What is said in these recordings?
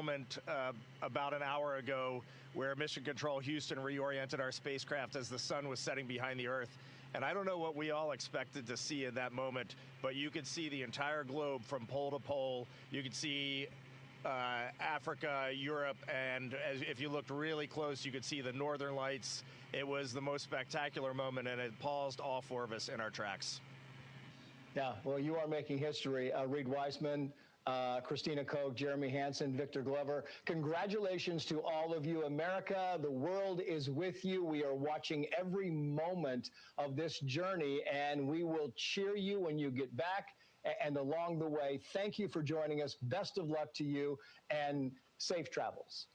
moment about an hour ago where Mission Control Houston reoriented our spacecraft as the sun was setting behind the Earth. And I don't know what we all expected to see in that moment, but you could see the entire globe from pole to pole. You could see Africa, Europe, and if you looked really close, you could see the northern lights. It was the most spectacular moment, and it paused all four of us in our tracks. Yeah, well, you are making history. Reed Wiseman, Christina Koch, Jeremy Hansen, Victor Glover. Congratulations to all of you. America, the world is with you. We are watching every moment of this journey, and we will cheer you when you get back and along the way. Thank you for joining us. Best of luck to you, and safe travels.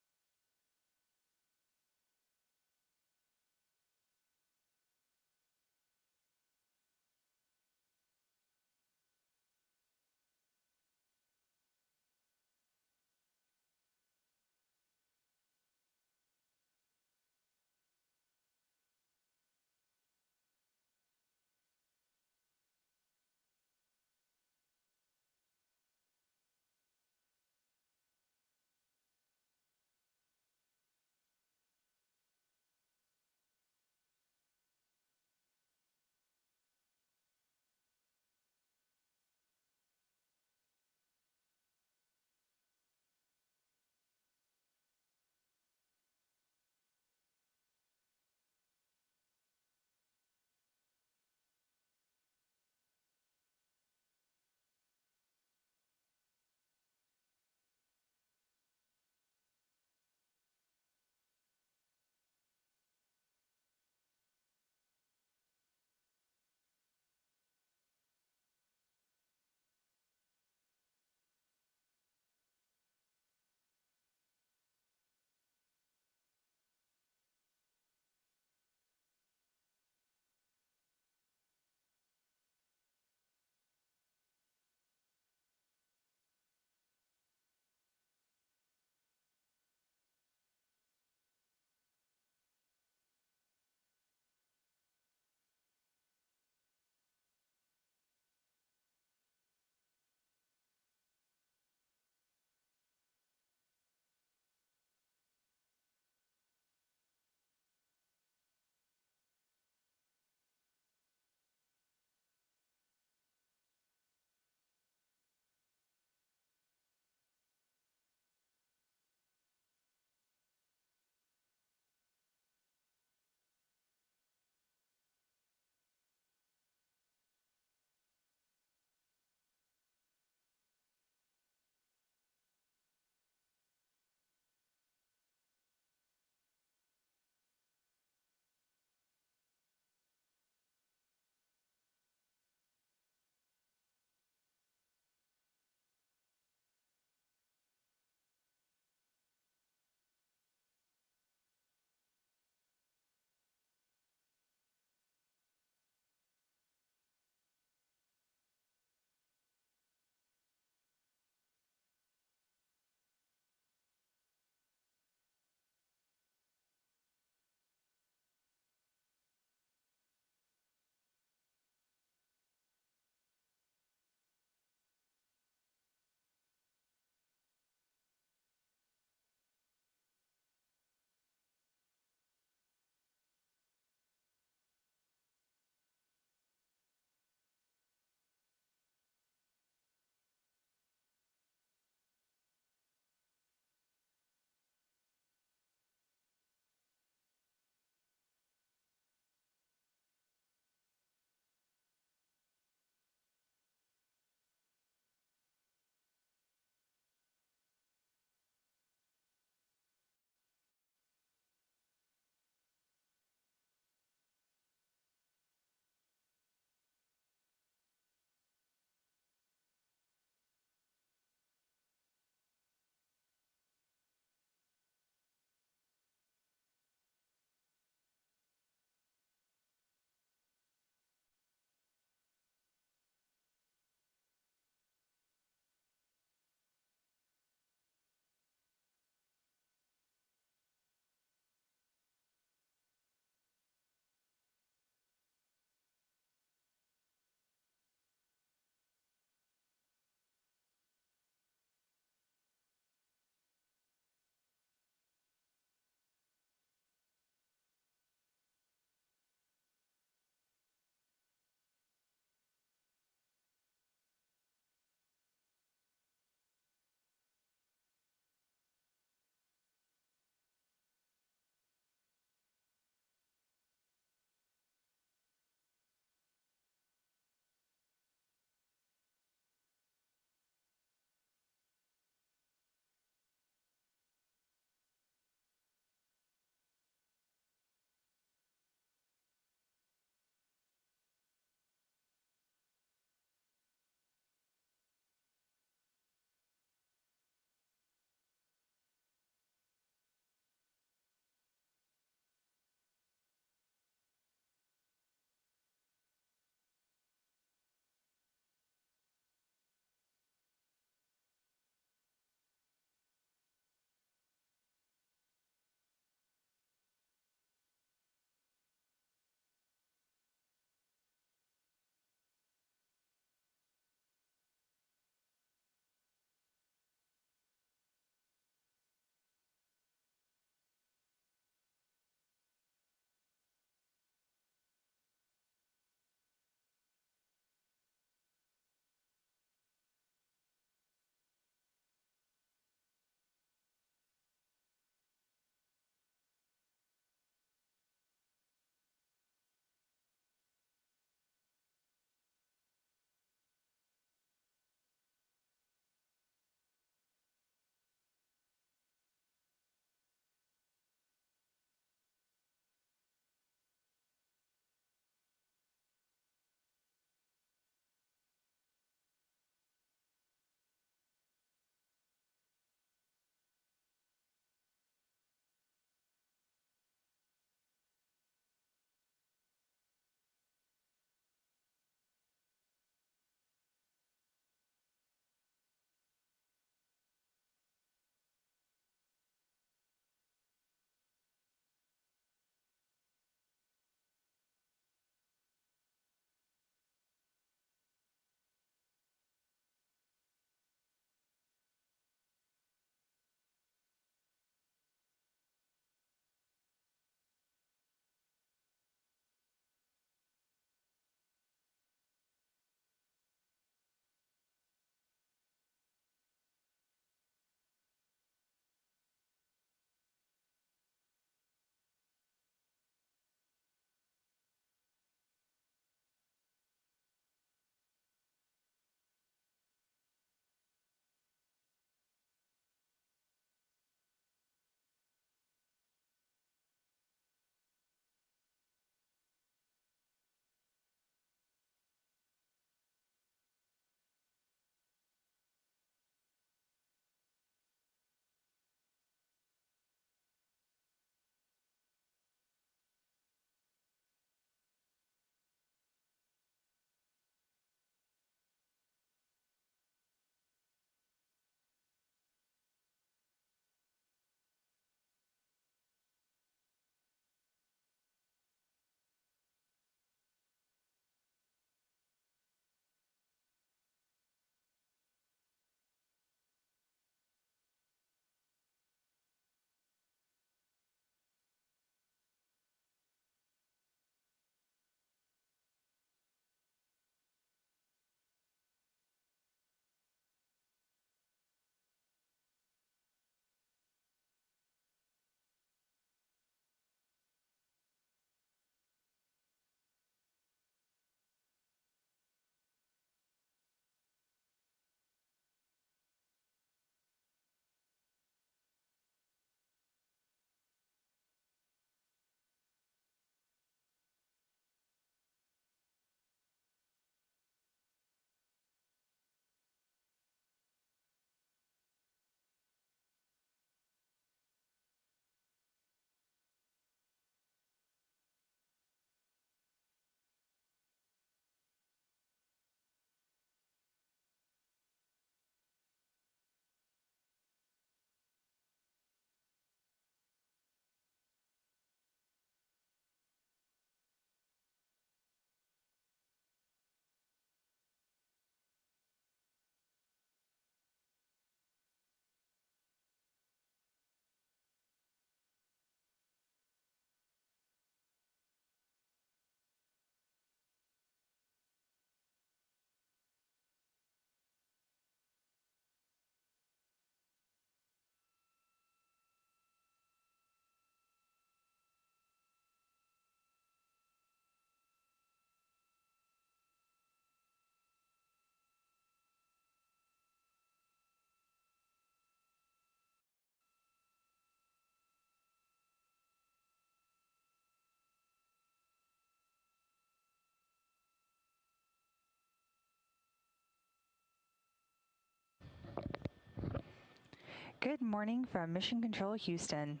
Good morning from Mission Control Houston.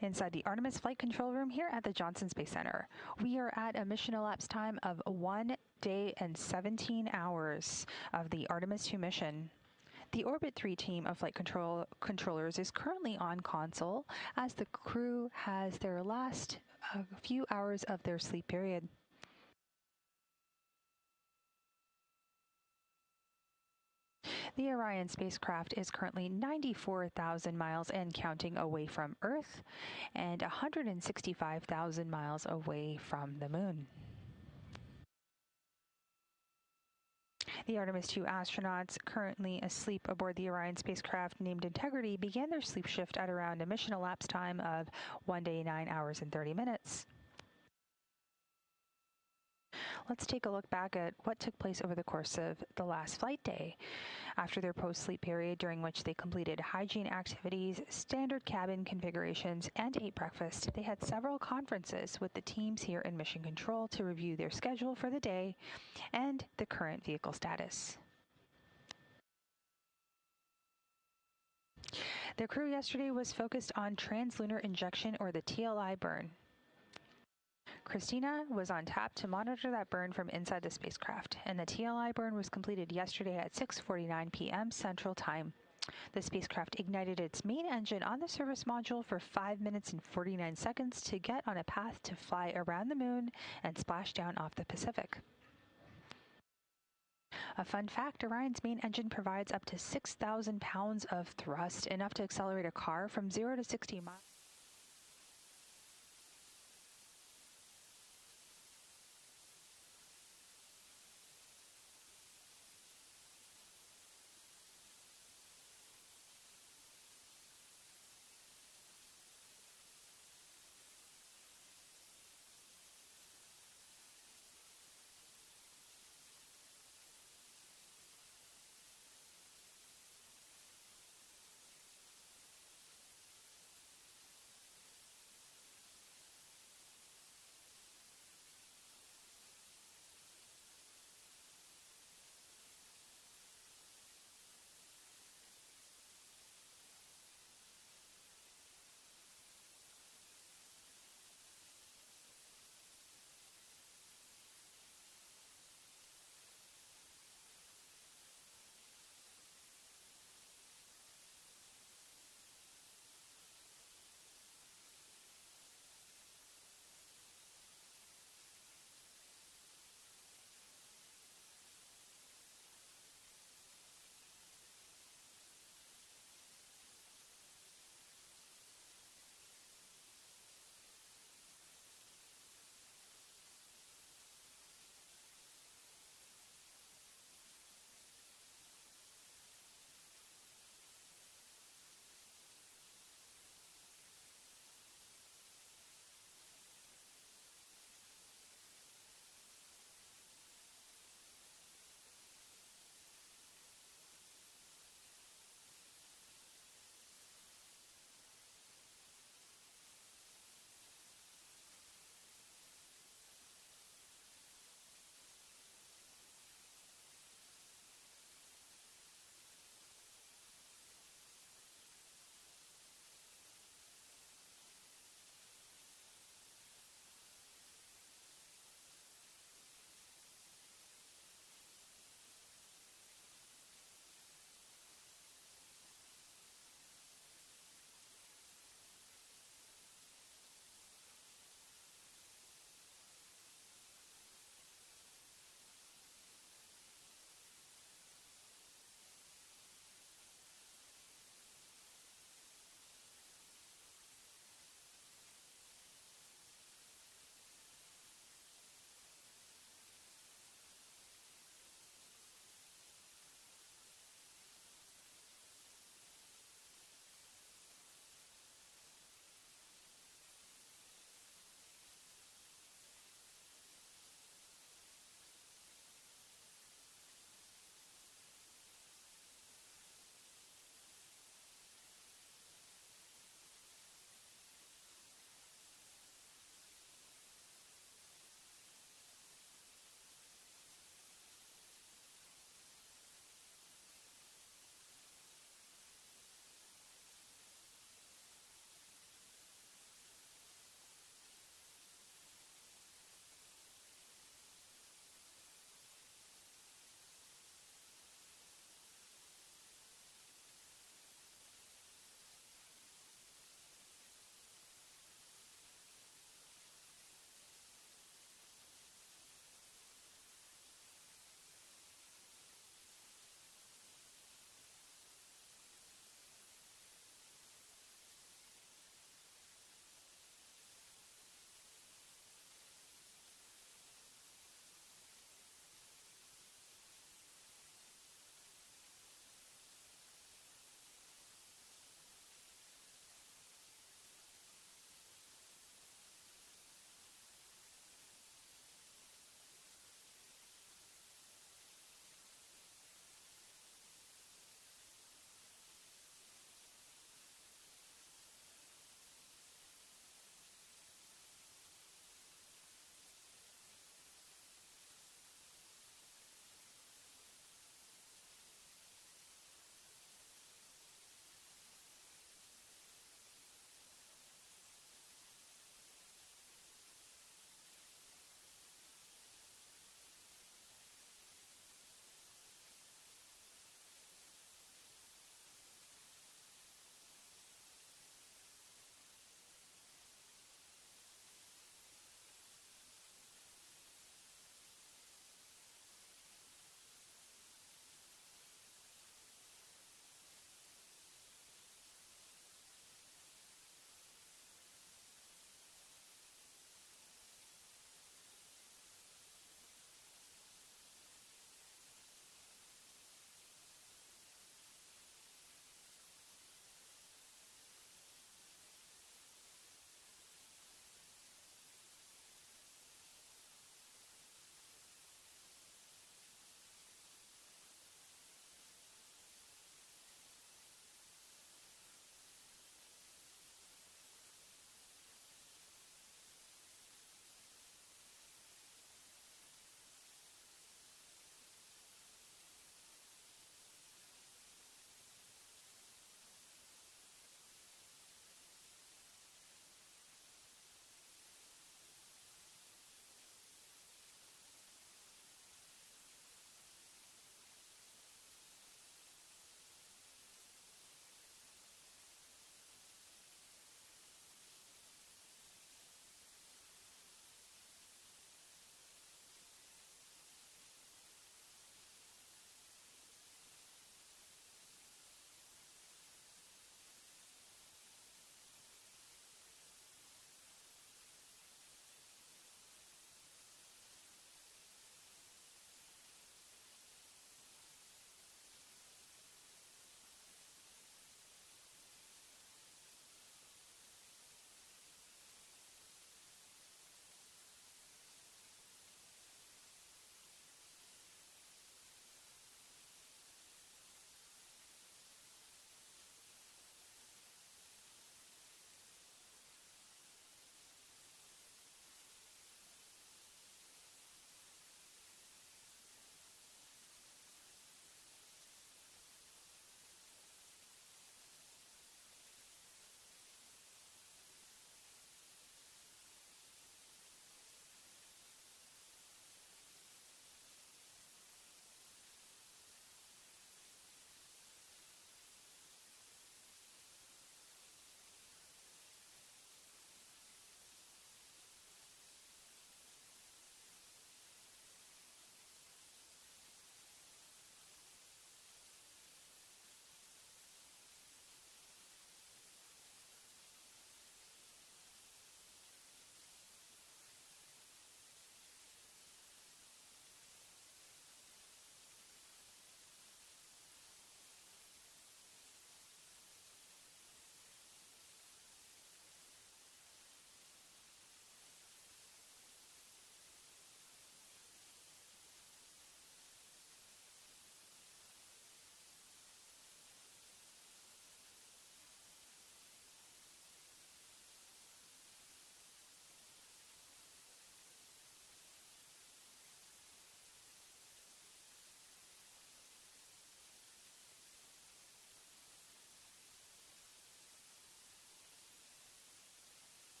Inside the Artemis Flight Control Room here at the Johnson Space Center, we are at a mission elapsed time of 1 day and 17 hours of the Artemis II mission. The Orbit 3 team of flight controllers is currently on console as the crew has their last few hours of their sleep period. The Orion spacecraft is currently 94,000 miles and counting away from Earth and 165,000 miles away from the Moon. The Artemis II astronauts currently asleep aboard the Orion spacecraft named Integrity began their sleep shift at around a mission elapsed time of 1 day, 9 hours, and 30 minutes. Let's take a look back at what took place over the course of the last flight day. After their post-sleep period, during which they completed hygiene activities, standard cabin configurations, and ate breakfast, they had several conferences with the teams here in Mission Control to review their schedule for the day and the current vehicle status. The crew yesterday was focused on translunar injection, or the TLI burn. Christina was on tap to monitor that burn from inside the spacecraft, and the TLI burn was completed yesterday at 6:49 p.m. Central Time. The spacecraft ignited its main engine on the service module for 5 minutes and 49 seconds to get on a path to fly around the Moon and splash down off the Pacific. A fun fact, Orion's main engine provides up to 6,000 pounds of thrust, enough to accelerate a car from 0 to 60 miles.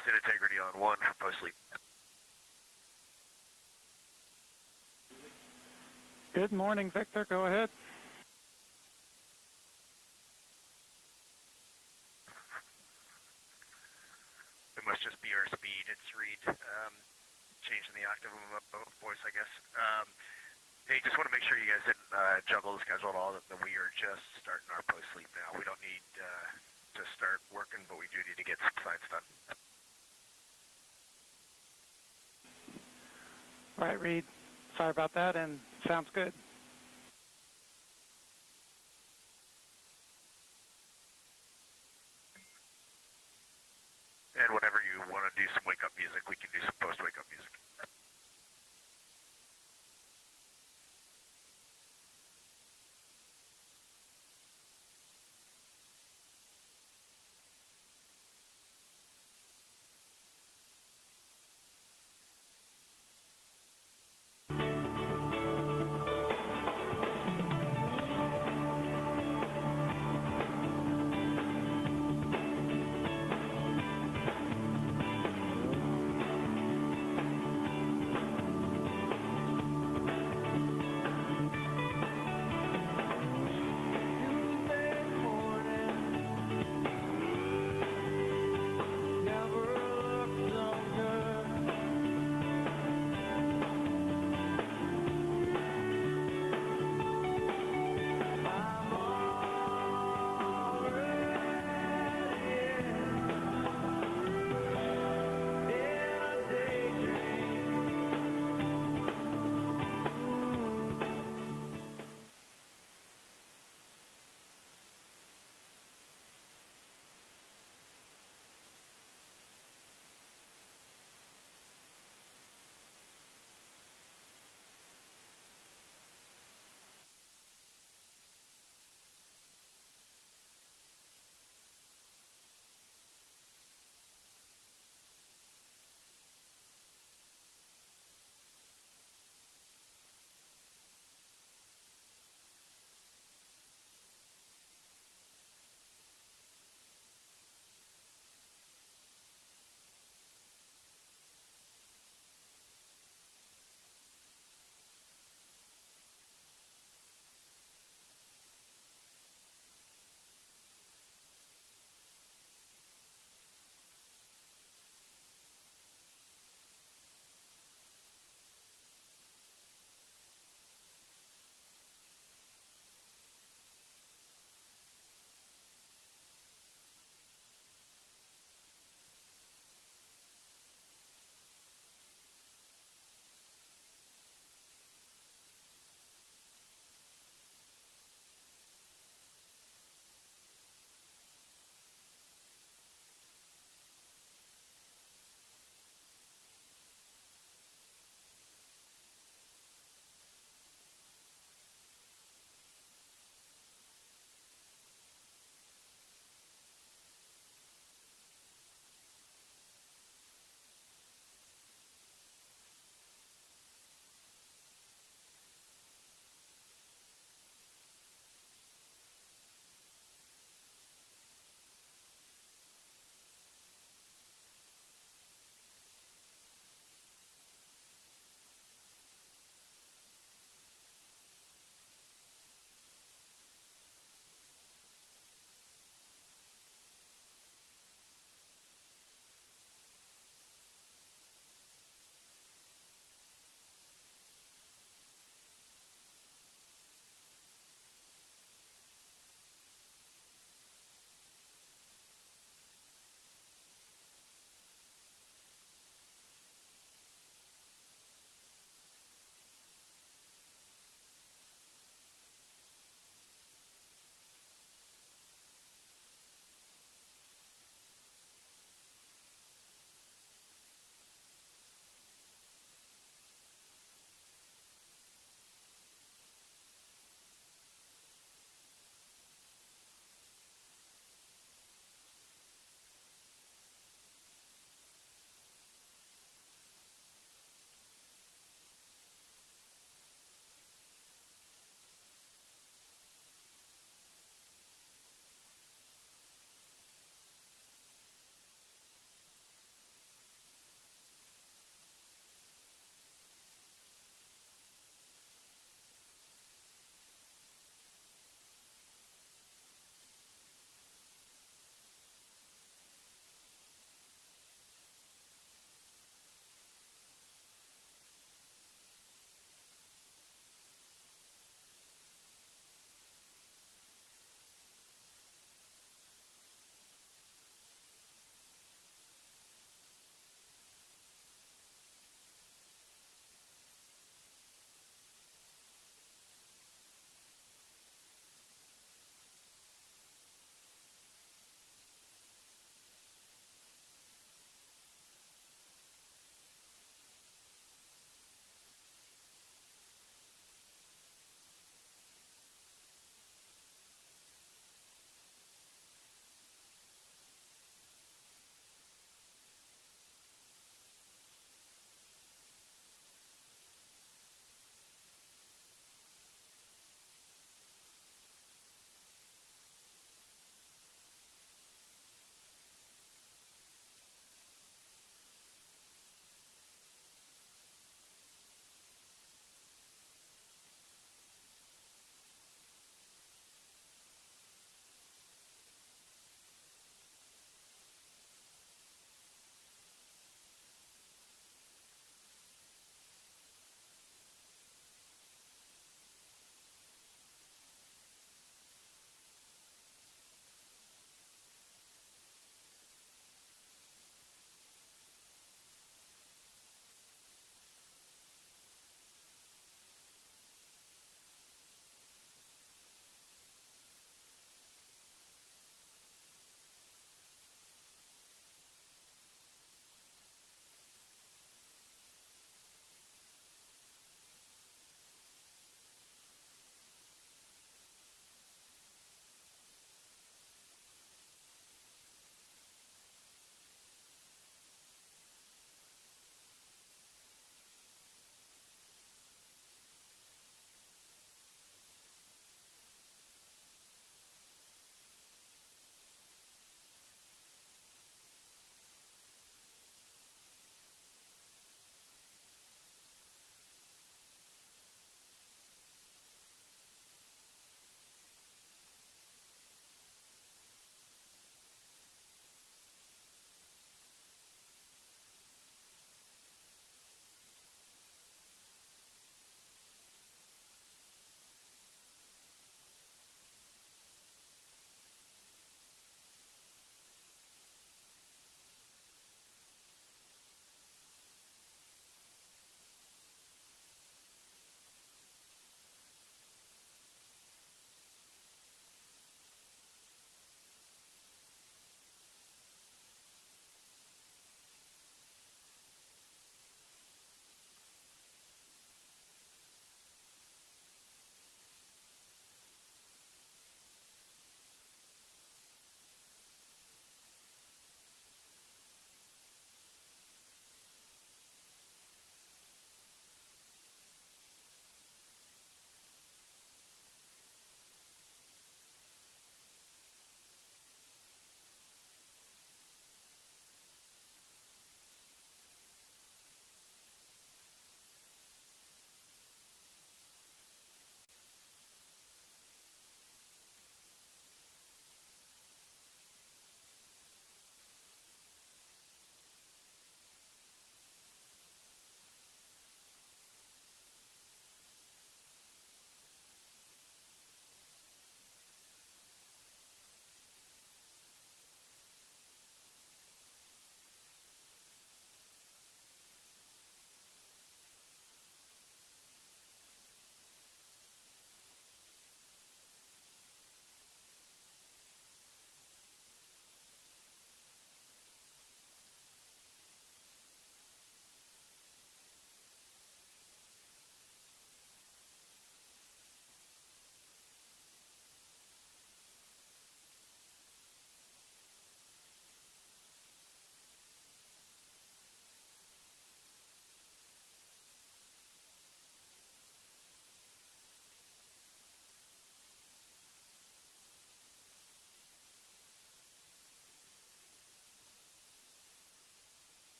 Houston, integrity on 1 for post-sleep. Good morning, Victor. Go ahead. It must just be our speed. It's Reed. Changing the octave of voice, I guess. Hey, just want to make sure you guys didn't juggle the schedule at all, that we are just starting our post-sleep now. We don't need to start working, but we do need to get some science done. All right, Reed. Sorry about that, and sounds good. And whenever you want to do some wake-up music, we can do some post-wake-up music.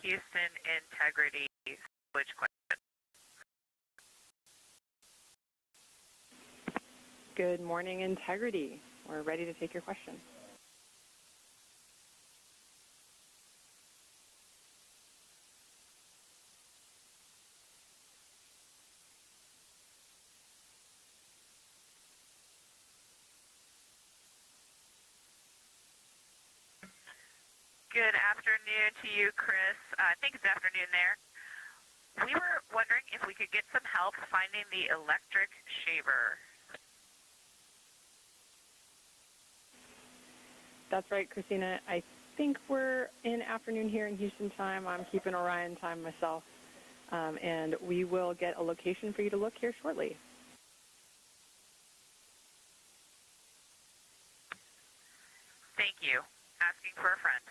Houston, integrity, which question? Good morning, integrity. We're ready to take your question. Good afternoon to you, Chris. I think it's afternoon there. We were wondering if we could get some help finding the electric shaver. That's right, Christina. I think we're in afternoon here in Houston time. I'm keeping Orion time myself. And we will get a location for you to look here shortly. Thank you. Asking for a friend.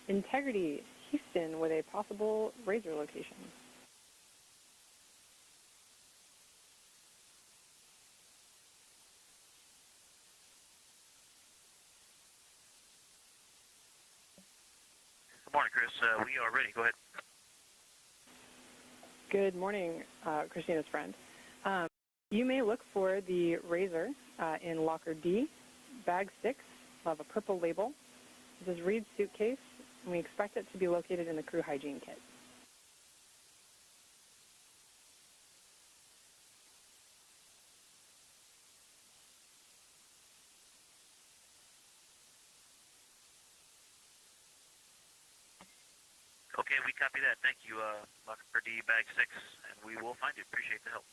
Integrity, Houston, with a possible razor location. Good morning, Chris. We are ready. Go ahead. Good morning, Christina's friend. You may look for the razor in locker D, bag 6. We'll have a purple label. This is Reed's suitcase, and we expect it to be located in the crew hygiene kit. Okay, we copy that. Thank you, Locker D, bag 6, and we will find you. Appreciate the help.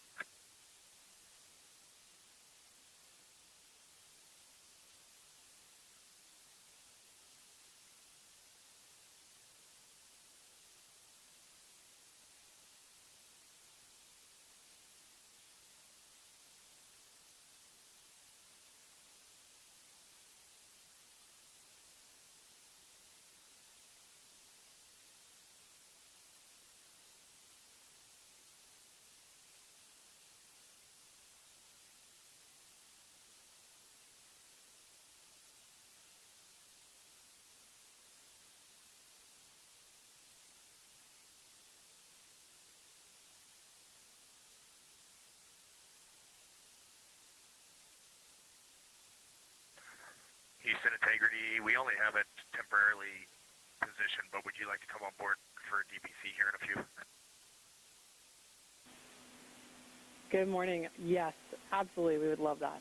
Houston Integrity, we only have it temporarily positioned, but would you like to come on board for DPC here in a few? Good morning. Yes, absolutely. We would love that.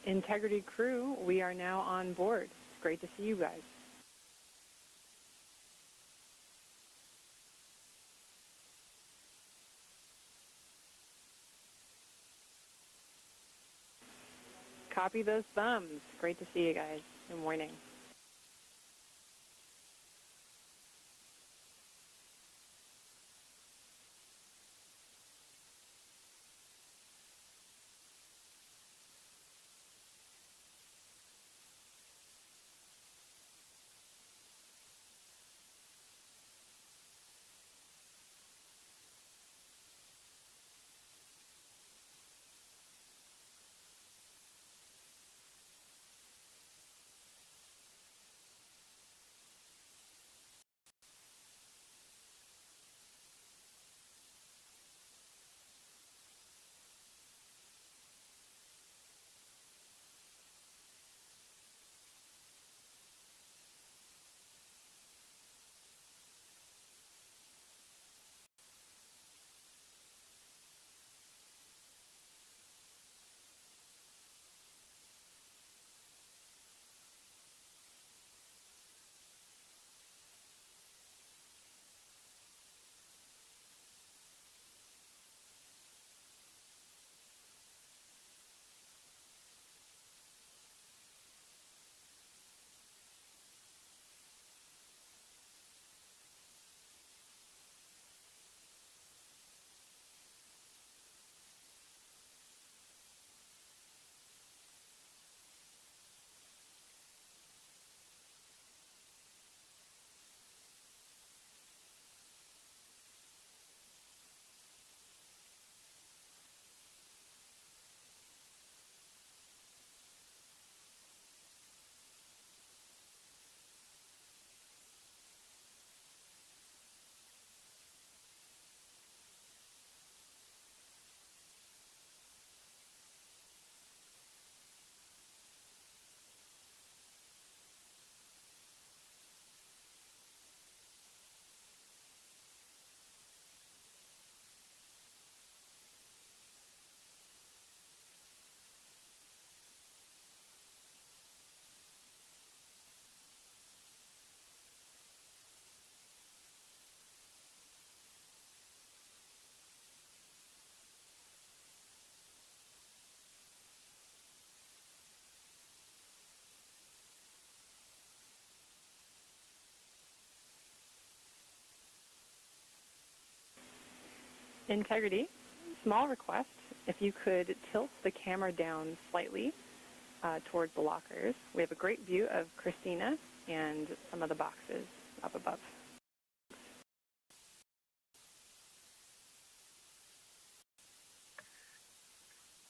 Integrity crew, we are now on board. It's great to see you guys. Copy those thumbs. Great to see you guys. Good morning. Integrity, small request. If you could tilt the camera down slightly towards the lockers. We have a great view of Christina and some of the boxes up above.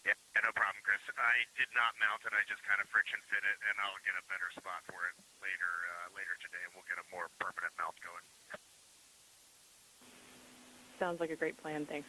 Yeah, no problem, Chris. I did not mount it. I just kind of friction fit it, and I'll get a better spot for it later today, and we'll get a more permanent mount going. Sounds like a great plan. Thanks.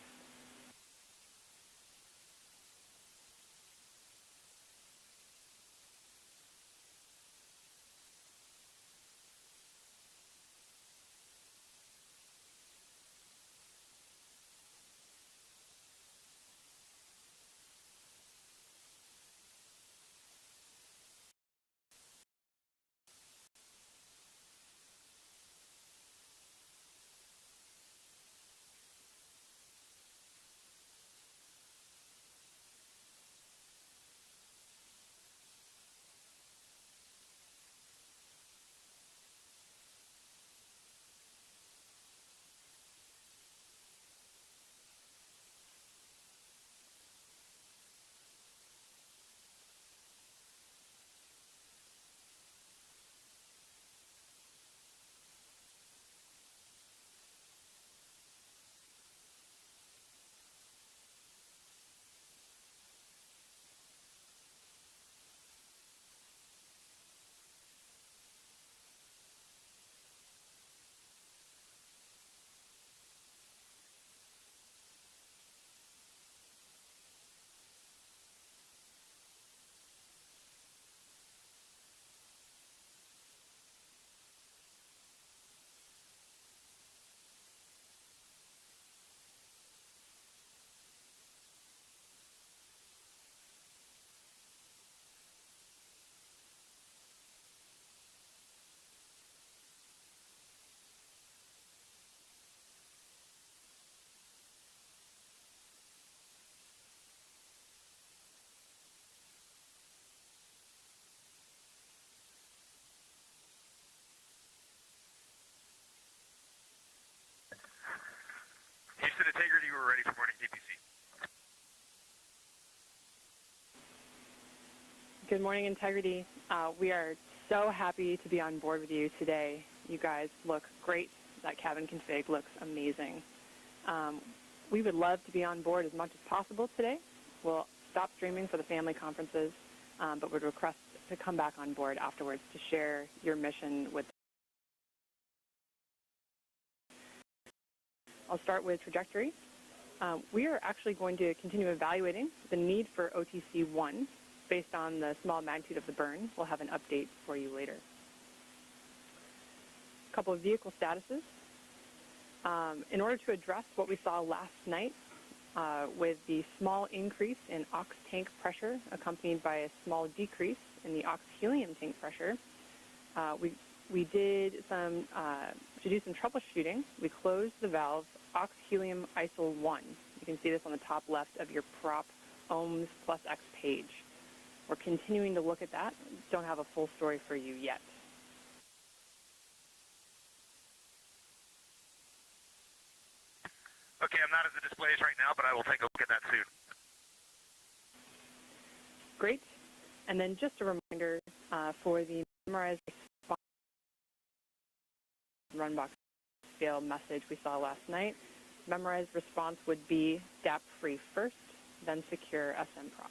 we're ready for morning DPC. Good morning, Integrity. We are so happy to be on board with you today. You guys look great. That cabin config looks amazing. We would love to be on board as much as possible today. We'll stop streaming for the family conferences, but would request to come back on board afterwards to share your mission with. I'll start with trajectory. We are actually going to continue evaluating the need for OTC-1 based on the small magnitude of the burn. We'll have an update for you later. A couple of vehicle statuses. In order to address what we saw last night with the small increase in ox tank pressure accompanied by a small decrease in the ox helium tank pressure, we did some, to do some troubleshooting, we closed the valve ox helium ISIL 1. You can see this on the top left of your prop ohms plus X page. We're continuing to look at that. Don't have a full story for you yet. Okay, I'm not at the displays right now, but I will take a look at that soon. Great. And then just a reminder for the memorized response run box scale message we saw last night. Memorized response would be DAP free first, then secure SM prop.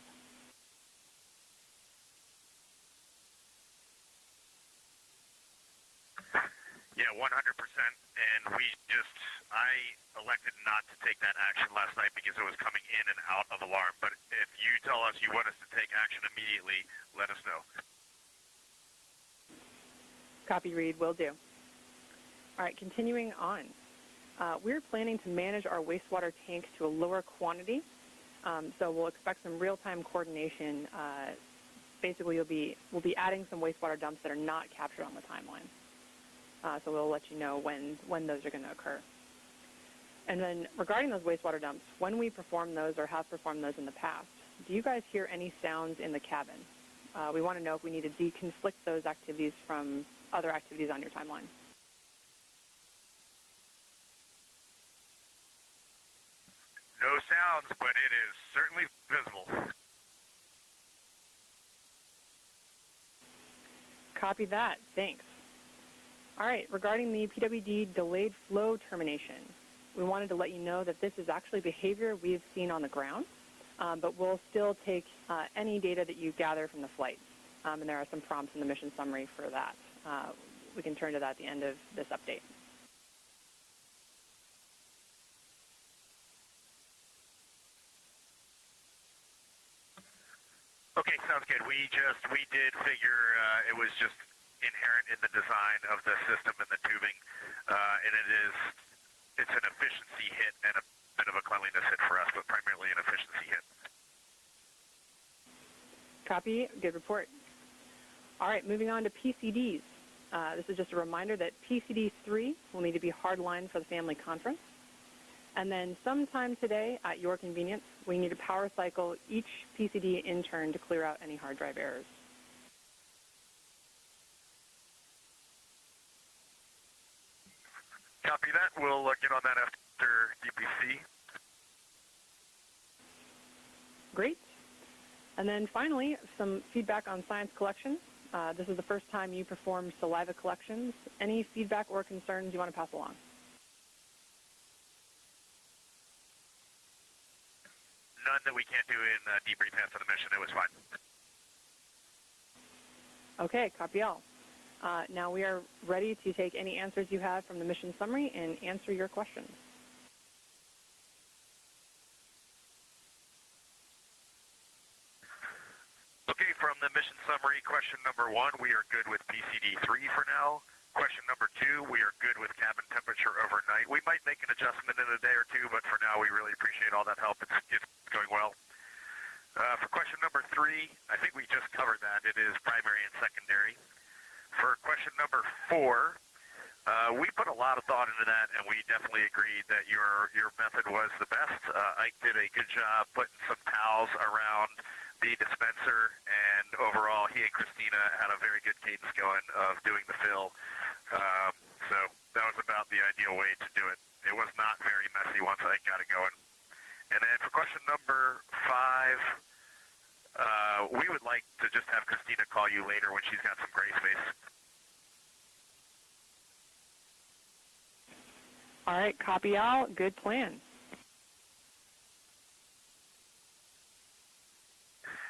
Yeah, 100%. And I elected not to take that action last night because it was coming in and out of alarm. But if you tell us you want us to take action immediately, let us know. Copy, Reed, will do. All right, continuing on. We're planning to manage our wastewater tank to a lower quantity. So we'll expect some real-time coordination. Basically, we'll be adding some wastewater dumps that are not captured on the timeline. So we'll let you know when those are going to occur. And then regarding those wastewater dumps, when we perform those or have performed those in the past, do you guys hear any sounds in the cabin? We want to know if we need to deconflict those activities from other activities on your timeline. No sounds, but it is certainly visible. Copy that. Thanks. All right, regarding the PWD delayed flow termination, we wanted to let you know that this is actually behavior we've seen on the ground, but we'll still take any data that you gather from the flight. And there are some prompts in the mission summary for that. We can turn to that at the end of this update. Okay, sounds good. We did figure it was just inherent in the design of the system and the tubing, and it's an efficiency hit and a bit of a cleanliness hit for us, but primarily an efficiency hit. Copy. Good report. All right, moving on to PCDs. This is just a reminder that PCD 3 will need to be hardlined for the family conference. And then sometime today, at your convenience, we need to power cycle each PCD in turn to clear out any hard drive errors. Copy that. We'll get on that after DPC. Great. And then finally, some feedback on science collection. This is the first time you performed saliva collections. Any feedback or concerns you want to pass along? None that we can't do in debrief after the mission. It was fine. Okay, copy all. Now we are ready to take any answers you have from the mission summary and answer your questions. Okay, from the mission summary, question number 1, we are good with PCD 3 for now. Question number 2, we are good with cabin temperature overnight. We might make an adjustment in a day or two, but for now we really appreciate all that help. It's going well. For question number 3, I think we just covered that. It is primary and secondary. For question number 4, we put a lot of thought into that, and we definitely agreed that your method was the best. Ike did a good job putting some towels around the dispenser, and overall he and Christina had a very good cadence going of doing the fill. So that was about the ideal way to do it. It was not very messy once Ike got it going. And then for question number 5, we would like to just have Christina call you later when she's got some gray space. All right, copy out. Good plan.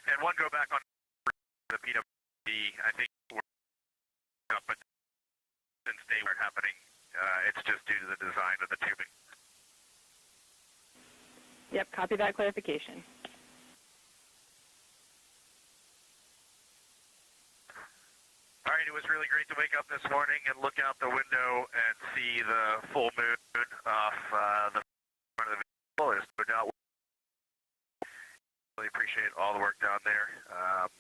And one go back on the PWD, I think we're up, but since they weren't happening, it's just due to the design of the tubing. Yep, copy that clarification. All right, it was really great to wake up this morning and look out the window and see the full moon off the front of the vehicle. There's no doubt. Really appreciate all the work down there.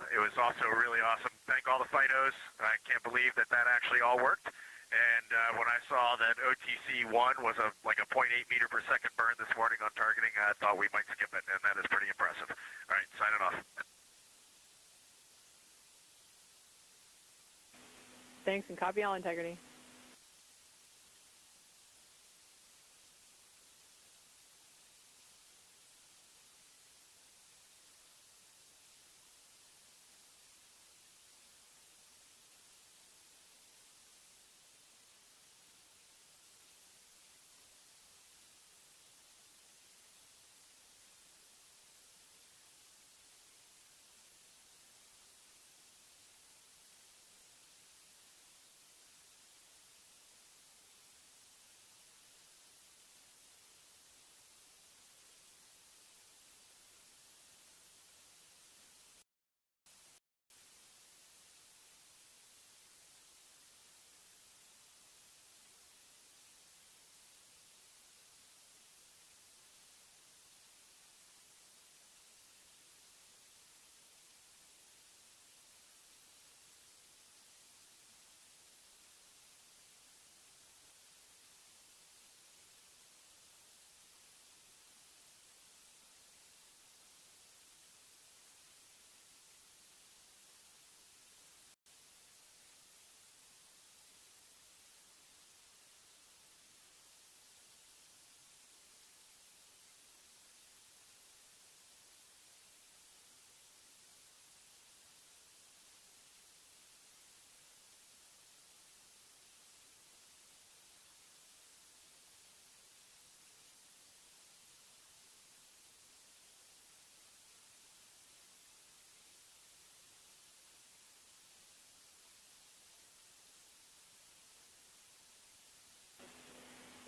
It was also really awesome. Thank all the FIDOs. I can't believe that actually all worked. And when I saw that OTC-1 was like a 0.8 meter per second burn this morning on targeting, I thought we might skip it, and that is pretty impressive. All right, signing off. Thanks, and copy all, Integrity.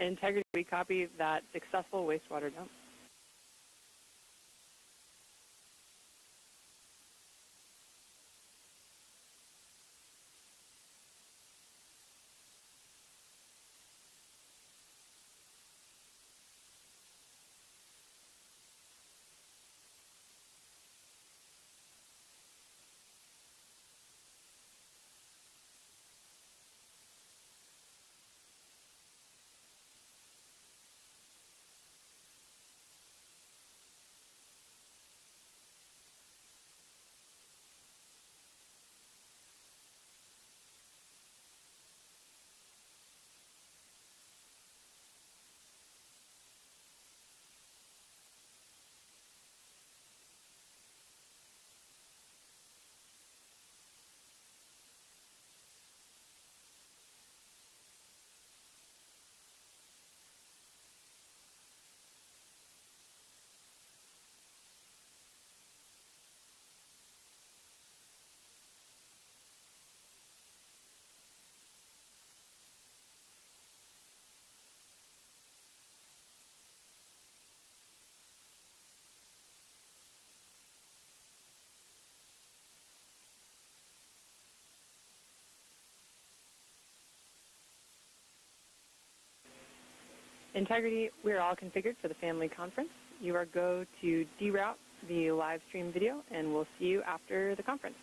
Integrity, we copy that successful wastewater dump. Integrity, we are all configured for the family conference. You are go to deroute the live stream video, and we'll see you after the conference.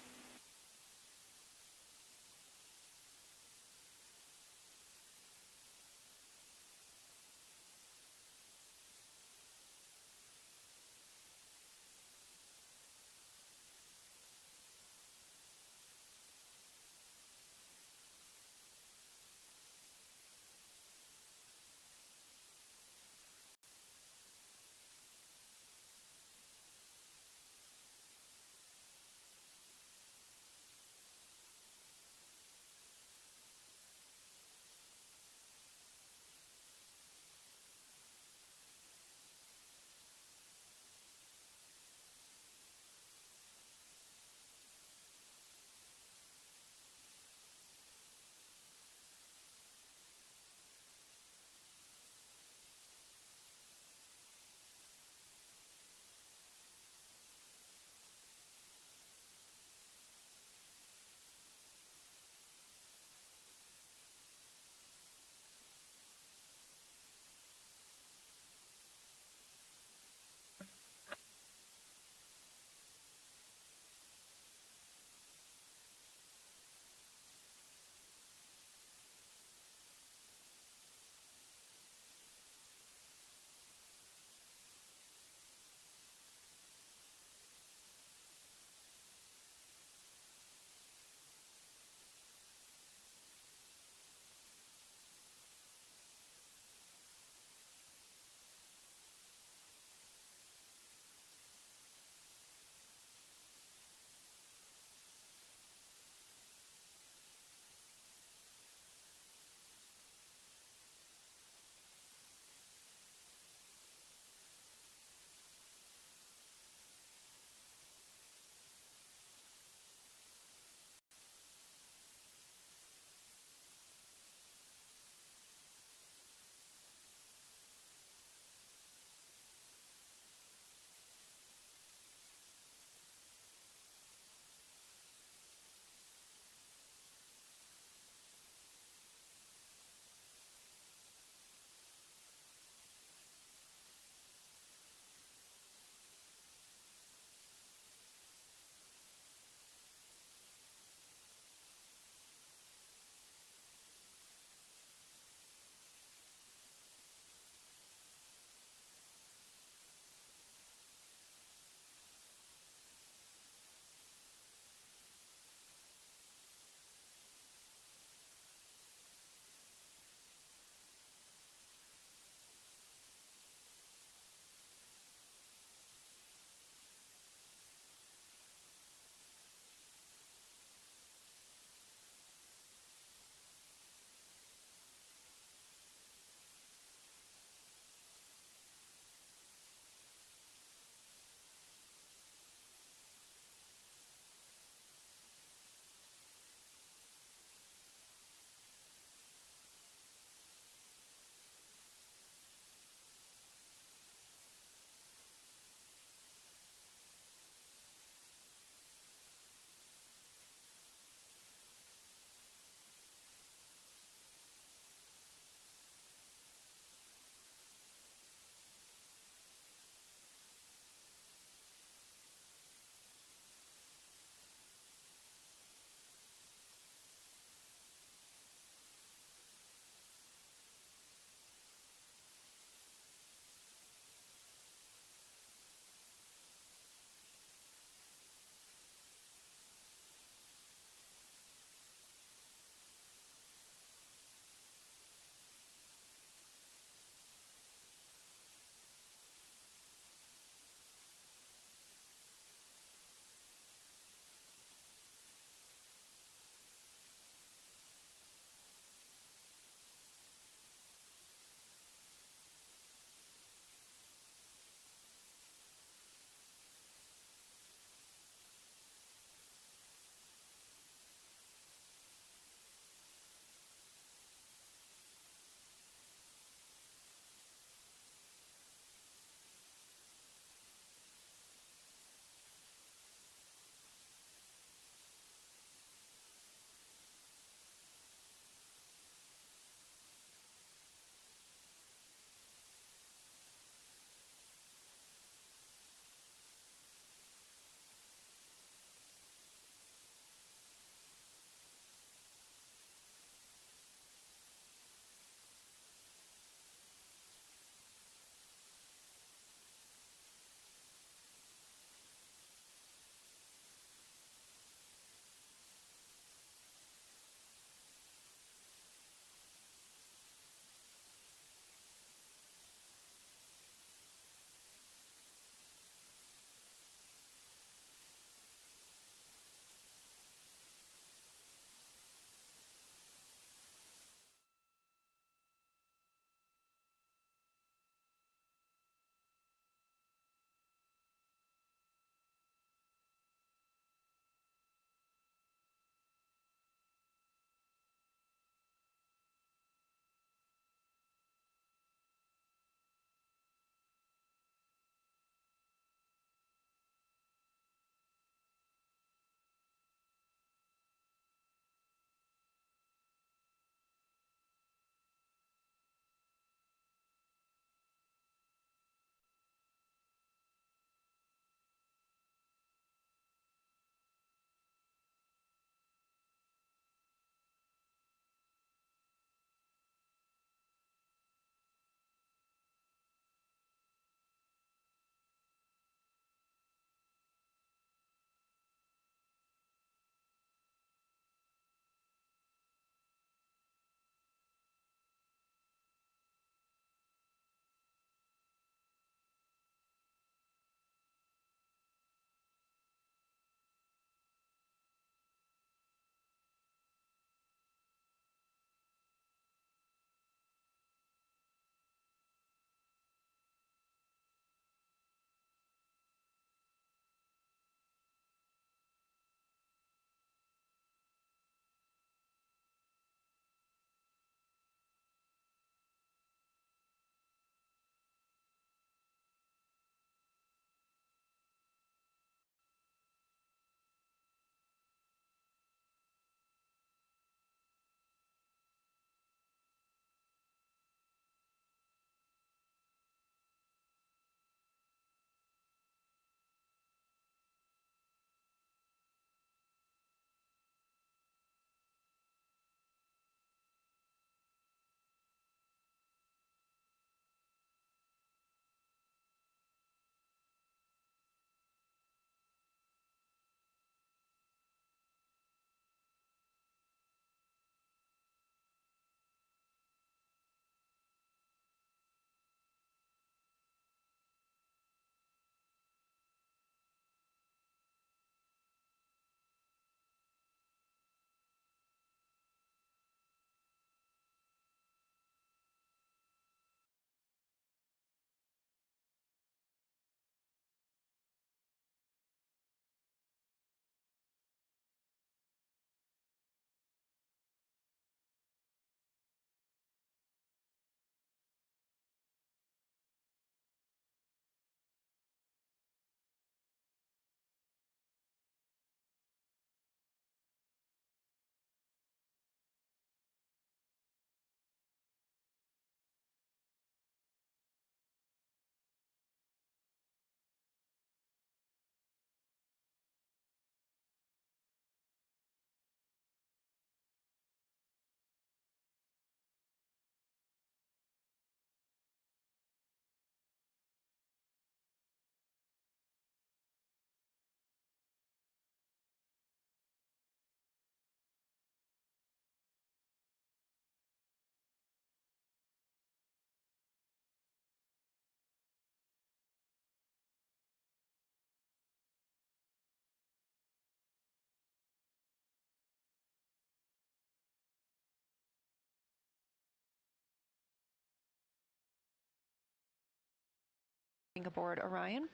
aboard Orion.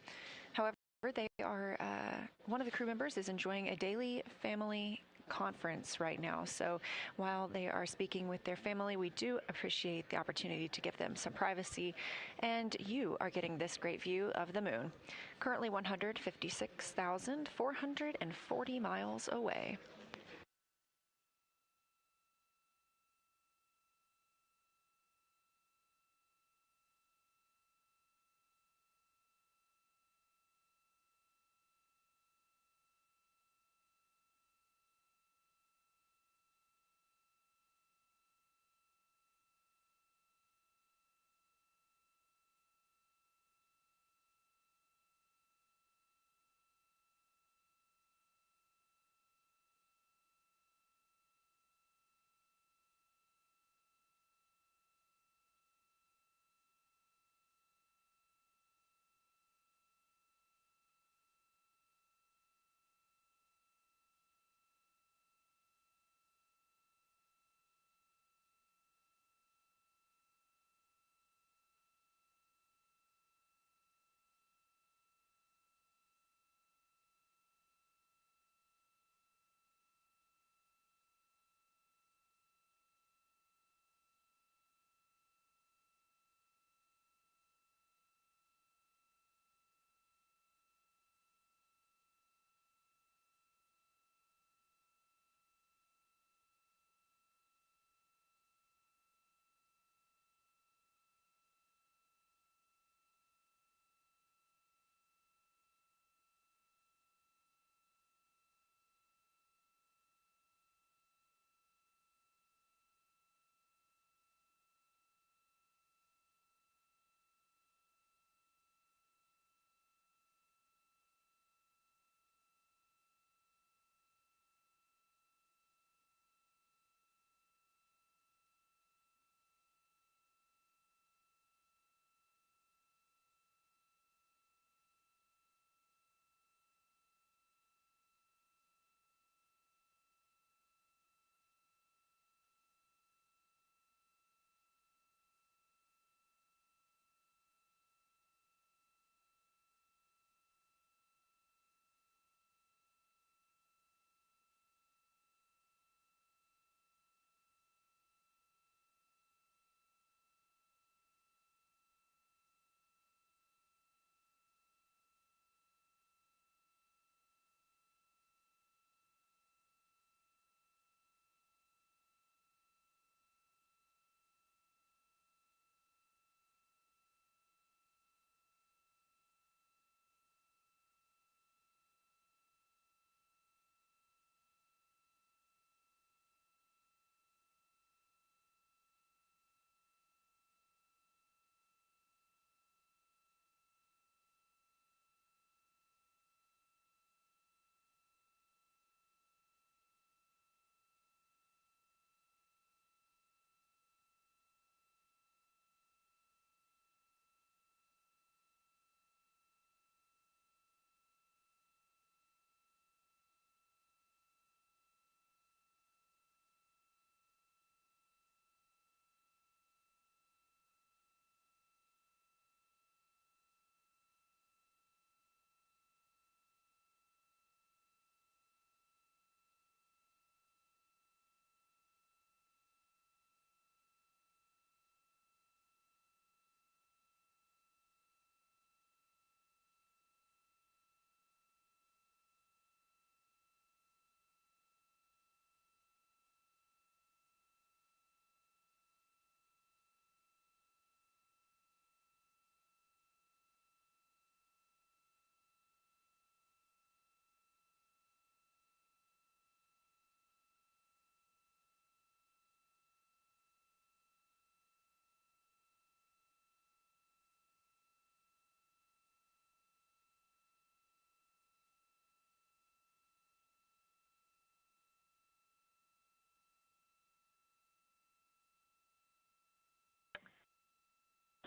However, they are, one of the crew members is enjoying a daily family conference right now. So while they are speaking with their family, we do appreciate the opportunity to give them some privacy, and you are getting this great view of the moon, currently 156,440 miles away.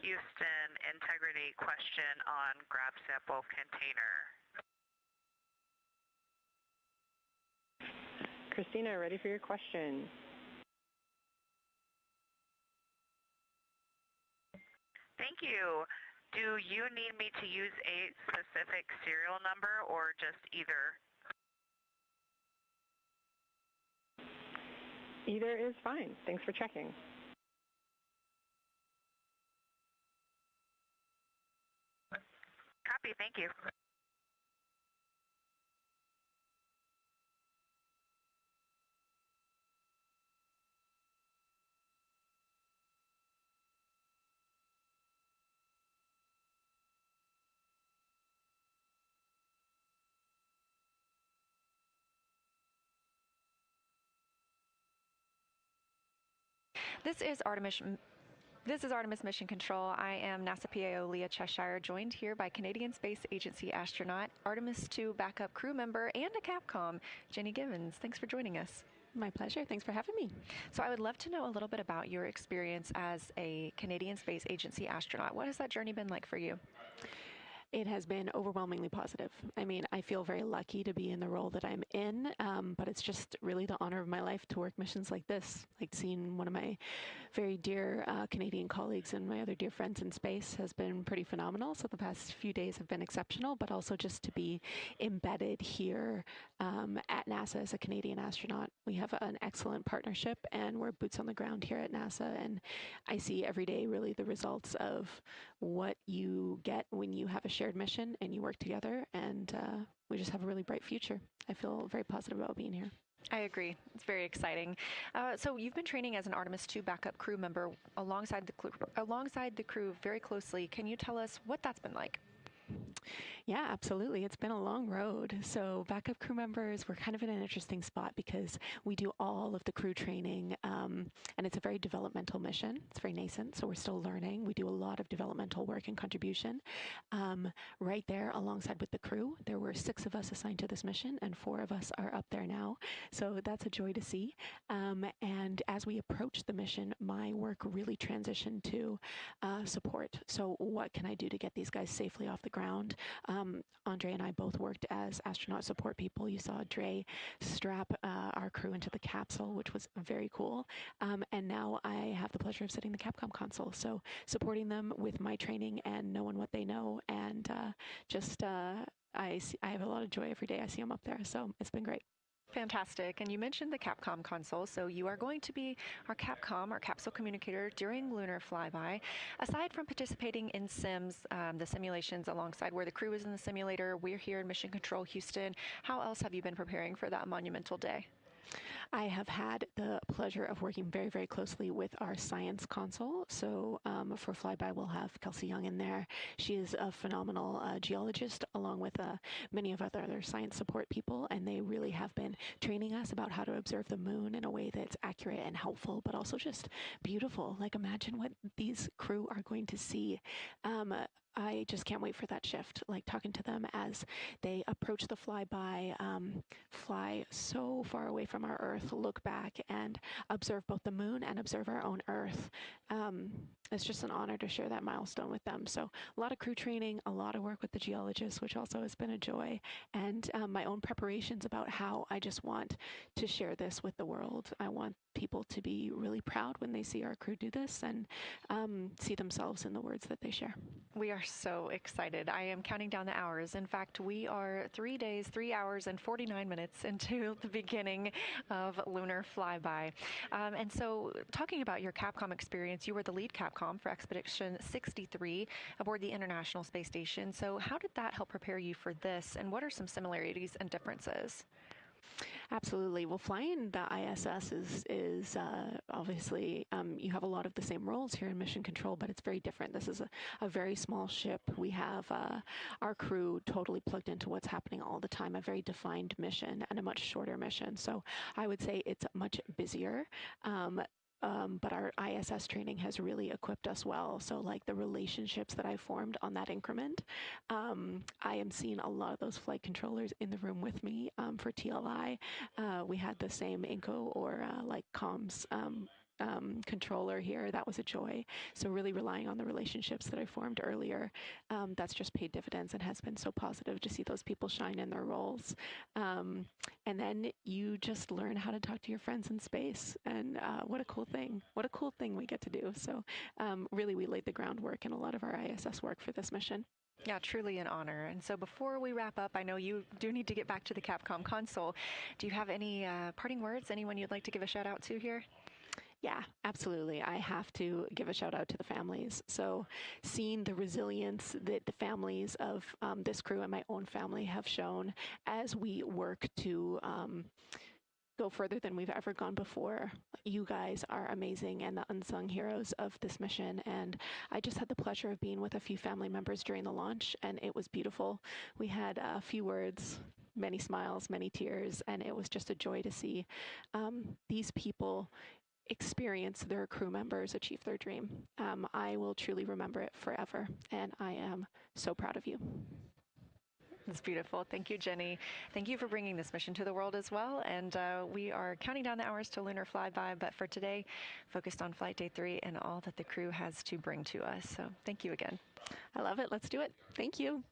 Houston, integrity question on grab sample container. Christina, ready for your question. Thank you. Do you need me to use a specific serial number or just either? Either is fine. Thanks for checking. Copy, thank you. This is Artemis Mission Control. I am NASA PAO Leah Cheshire, joined here by Canadian Space Agency astronaut, Artemis II backup crew member, and a Capcom, Jenny Givens. Thanks for joining us. My pleasure. Thanks for having me. So I would love to know a little bit about your experience as a Canadian Space Agency astronaut. What has that journey been like for you? It has been overwhelmingly positive. I mean, I feel very lucky to be in the role that I'm in, but it's just really the honor of my life to work missions like this. Like seeing one of my very dear Canadian colleagues and my other dear friends in space has been pretty phenomenal. So the past few days have been exceptional, but also just to be embedded here at NASA as a Canadian astronaut. We have an excellent partnership and we're boots on the ground here at NASA. And I see every day really the results of what you get when you have a shared mission and you work together, and we just have a really bright future. I feel very positive about being here. I agree. It's very exciting. So you've been training as an Artemis II backup crew member alongside the crew very closely. Can you tell us what that's been like? Yeah, absolutely. It's been a long road. So backup crew members, we're kind of in an interesting spot because we do all of the crew training, and it's a very developmental mission. It's very nascent, so we're still learning. We do a lot of developmental work and contribution. Right there alongside with the crew, there were 6 of us assigned to this mission, and 4 of us are up there now. So that's a joy to see. And as we approach the mission, my work really transitioned to support. So what can I do to get these guys safely off the ground? Andre and I both worked as astronaut support people. You saw Dre strap our crew into the capsule, which was very cool. And now I have the pleasure of sitting in the Capcom console. So supporting them with my training and knowing what they know. And I have a lot of joy every day I see them up there. So it's been great. Fantastic. And you mentioned the Capcom console, so you are going to be our Capcom, our capsule communicator, during lunar flyby. Aside from participating in sims, the simulations alongside where the crew is in the simulator, we're here in Mission Control Houston. How else have you been preparing for that monumental day? I have had the pleasure of working very, very closely with our science console. So for Flyby, we'll have Kelsey Young in there. She is a phenomenal geologist, along with many of our other science support people, and they really have been training us about how to observe the moon in a way that's accurate and helpful, but also just beautiful. Like, imagine what these crew are going to see. I just can't wait for that shift, like talking to them as they approach the flyby, fly so far away from our Earth, look back and observe both the moon and observe our own Earth. It's just an honor to share that milestone with them. So a lot of crew training, a lot of work with the geologists, which also has been a joy, and my own preparations about how I just want to share this with the world. I want people to be really proud when they see our crew do this and see themselves in the words that they share. We are so excited. I am counting down the hours. In fact, we are 3 days, 3 hours, and 49 minutes into the beginning of lunar flyby. And so talking about your Capcom experience, you were the lead Capcom for Expedition 63 aboard the International Space Station. So how did that help prepare you for this, and what are some similarities and differences? Absolutely. Well, flying the ISS is obviously, you have a lot of the same roles here in Mission Control, but it's very different. This is a very small ship. We have our crew totally plugged into what's happening all the time, a very defined mission and a much shorter mission. So I would say it's much busier. But our ISS training has really equipped us well. So like the relationships that I formed on that increment, I am seeing a lot of those flight controllers in the room with me for TLI. We had the same INCO or like comms controller here, that was a joy. So really relying on the relationships that I formed earlier, that's just paid dividends and has been so positive to see those people shine in their roles. And then you just learn how to talk to your friends in space, and what a cool thing. What a cool thing we get to do. So really we laid the groundwork in a lot of our ISS work for this mission. Yeah, truly an honor. And so before we wrap up, I know you do need to get back to the Capcom console. Do you have any parting words? Anyone you'd like to give a shout out to here? Yeah, absolutely. I have to give a shout out to the families. So seeing the resilience that the families of this crew and my own family have shown as we work to go further than we've ever gone before. You guys are amazing and the unsung heroes of this mission. And I just had the pleasure of being with a few family members during the launch, and it was beautiful. We had a few words, many smiles, many tears, and it was just a joy to see these people experience their crew members achieve their dream. I will truly remember it forever, and I am so proud of you. It's beautiful. Thank you, Jenny. Thank you for bringing this mission to the world as well. And we are counting down the hours to lunar flyby, but for today, focused on Flight Day 3 and all that the crew has to bring to us. So thank you again. I love it. Let's do it. Thank you.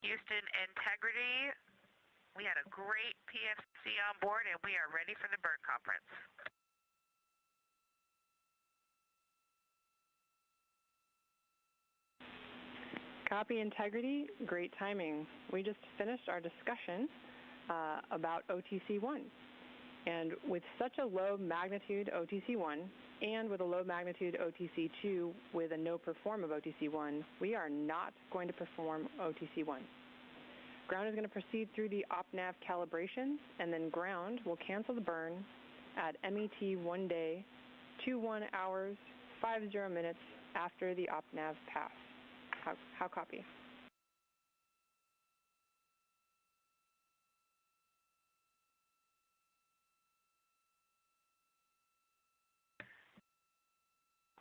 Houston Integrity, we had a great PFC on board, and we are ready for the burn conference. Copy Integrity, great timing. We just finished our discussion about OTC-1. And with such a low magnitude OTC-1 and with a low magnitude OTC-2 with a no perform of OTC-1, we are not going to perform OTC-1. Ground is going to proceed through the OpNav calibrations, and then ground will cancel the burn at MET 1 day, 21 hours, 50 minutes after the OpNav pass. How copy?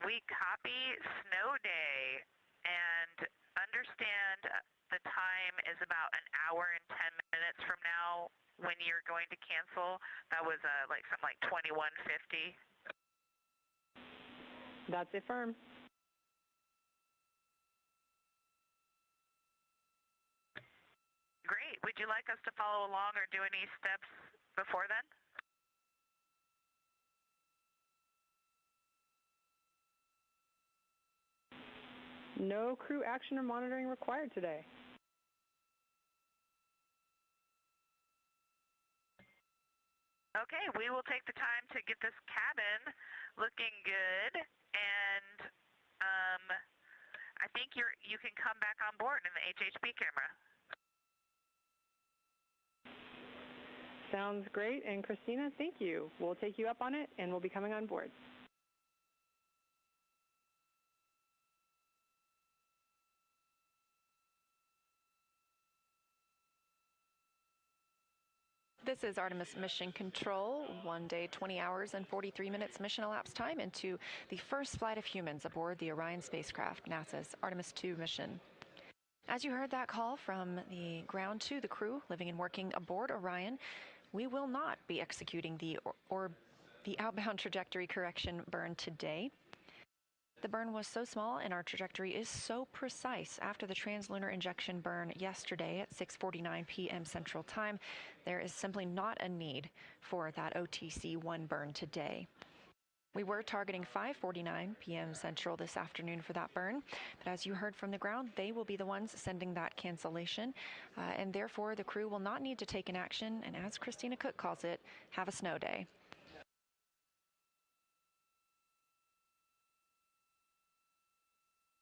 We copy snow day, and understand the time is about an hour and 10 minutes from now when you're going to cancel. That was something like 21:50. That's it, firm. Great. Would you like us to follow along or do any steps before then? No crew action or monitoring required today. Okay, we will take the time to get this cabin looking good, and I think you can come back on board in the HHP camera. Sounds great, and Christina, thank you. We'll take you up on it, and we'll be coming on board. This is Artemis Mission Control, 1 day, 20 hours and 43 minutes mission elapsed time into the first flight of humans aboard the Orion spacecraft, NASA's Artemis II mission. As you heard that call from the ground to the crew living and working aboard Orion, we will not be executing the outbound trajectory correction burn today. The burn was so small and our trajectory is so precise after the translunar injection burn yesterday at 6:49 p.m. Central Time, there is simply not a need for that OTC-1 burn today. We were targeting 5:49 p.m. Central this afternoon for that burn, but as you heard from the ground, they will be the ones sending that cancellation, and therefore the crew will not need to take an action, and as Christina Cook calls it, have a snow day.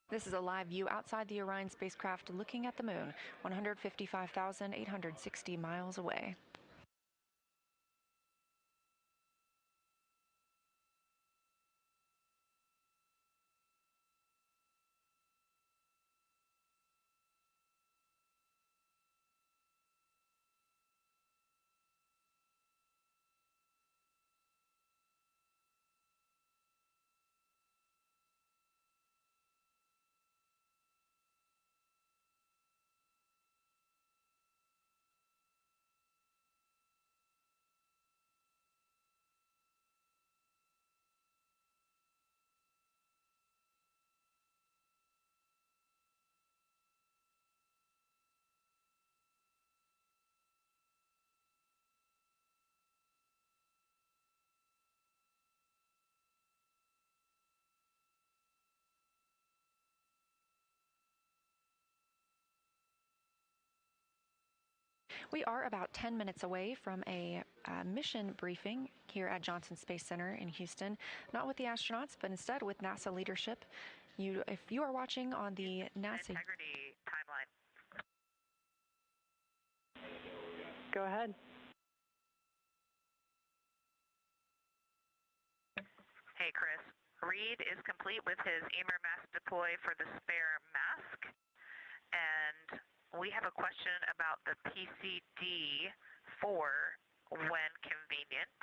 This is a live view outside the Orion spacecraft looking at the moon, 155,860 miles away. We are about 10 minutes away from a mission briefing here at Johnson Space Center in Houston, not with the astronauts, but instead with NASA leadership. If you are watching on the NASA integrity timeline. Go ahead. Hey, Chris. Reed is complete with his EMER mask deploy for the spare mask. And we have a question about the PCD-4 when convenient.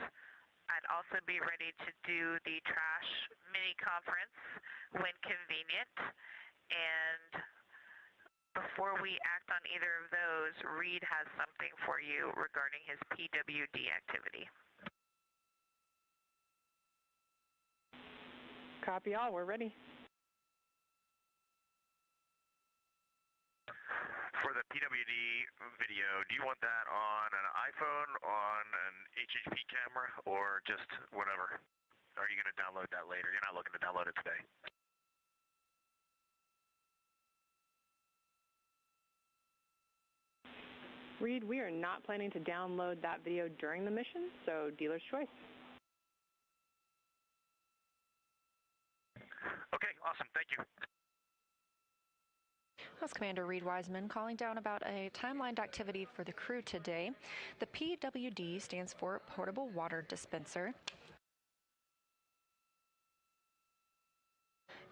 I'd also be ready to do the trash mini conference when convenient. And before we act on either of those, Reed has something for you regarding his PWD activity. Copy all. We're ready. For the PWD video, do you want that on an iPhone, on an HHP camera, or just whatever? Or are you going to download that later? You're not looking to download it today. Reed, we are not planning to download that video during the mission, so dealer's choice. Okay, awesome. Thank you. That's Commander Reed Wiseman calling down about a timelined activity for the crew today. The PWD stands for Portable Water Dispenser.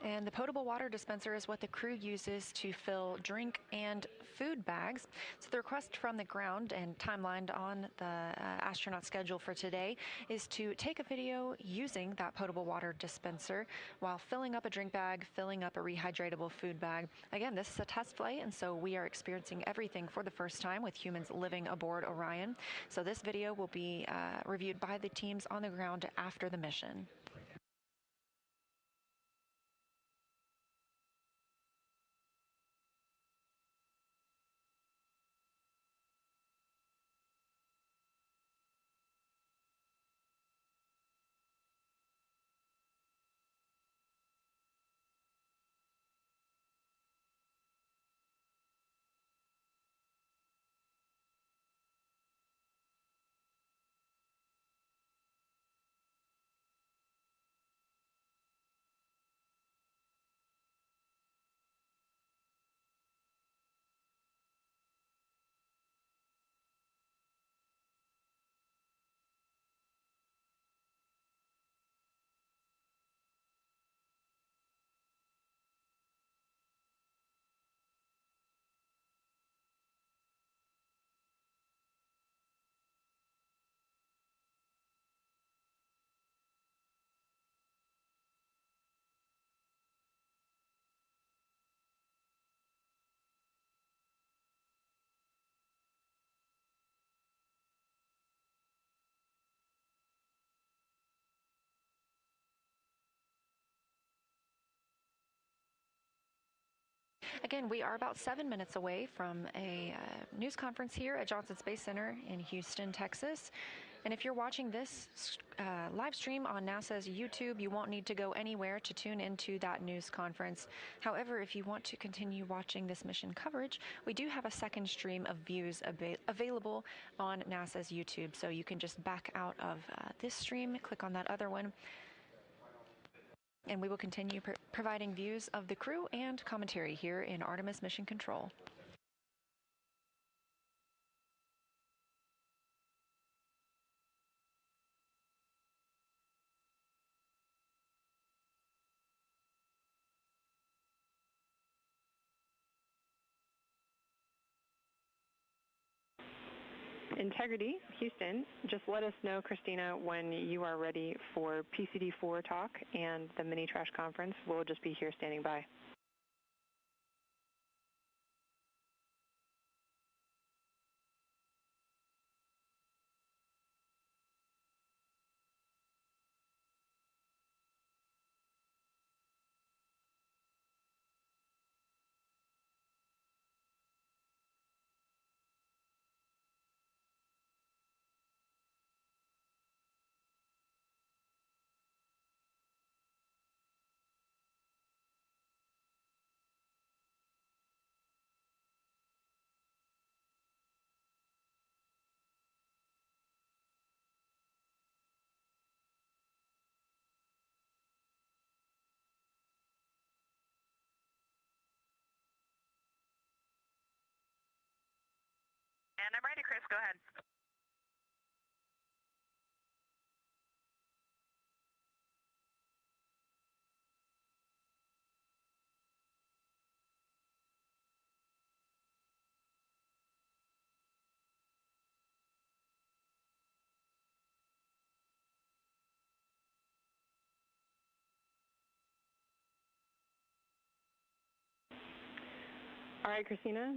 And the potable water dispenser is what the crew uses to fill drink and food bags. So the request from the ground and timelined on the astronaut schedule for today is to take a video using that potable water dispenser while filling up a drink bag, filling up a rehydratable food bag. Again, this is a test flight, and so we are experiencing everything for the first time with humans living aboard Orion. So this video will be reviewed by the teams on the ground after the mission. Again, we are about 7 minutes away from a news conference here at Johnson Space Center in Houston, Texas. And if you're watching this live stream on NASA's YouTube, you won't need to go anywhere to tune into that news conference. However, if you want to continue watching this mission coverage, we do have a second stream of views available on NASA's YouTube. So you can just back out of this stream, click on that other one, and we will continue providing views of the crew and commentary here in Artemis Mission Control. Integrity, Houston, just let us know, Christina, when you are ready for PCD-4 talk and the mini trash conference. We'll just be here standing by. And I'm ready, Chris. Go ahead. All right, Christina,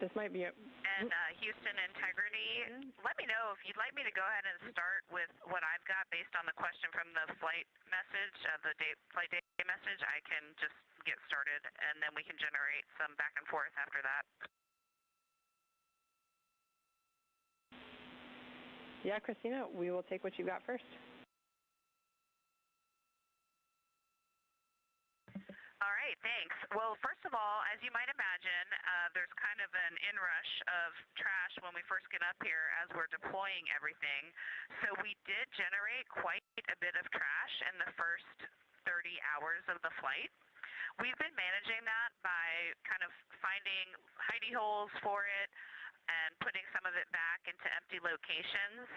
this might be it. And Houston Integrity, let me know if you'd like me to go ahead and start with what I've got based on the question from the flight message, flight day message. I can just get started, and then we can generate some back and forth after that. Yeah, Christina, we will take what you got first. All right, thanks. Well, first of all, as you might imagine, there's kind of an inrush of trash when we first get up here as we're deploying everything. So we did generate quite a bit of trash in the first 30 hours of the flight. We've been managing that by kind of finding hidey holes for it and putting some of it back into empty locations.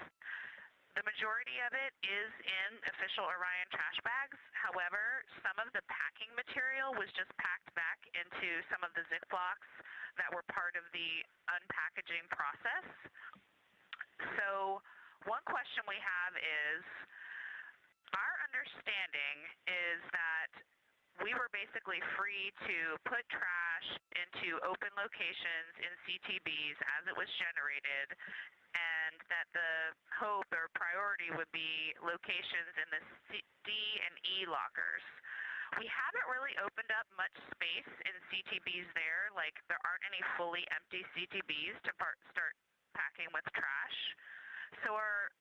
The majority of it is in official Orion trash bags. However, some of the packing material was just packed back into some of the Ziplocs that were part of the unpackaging process. So one question we have is, our understanding is that we were basically free to put trash into open locations in CTBs as it was generated, and that the hope or priority would be locations in the D and E lockers. We haven't really opened up much space in CTBs there, like there aren't any fully empty CTBs to start packing with trash. So our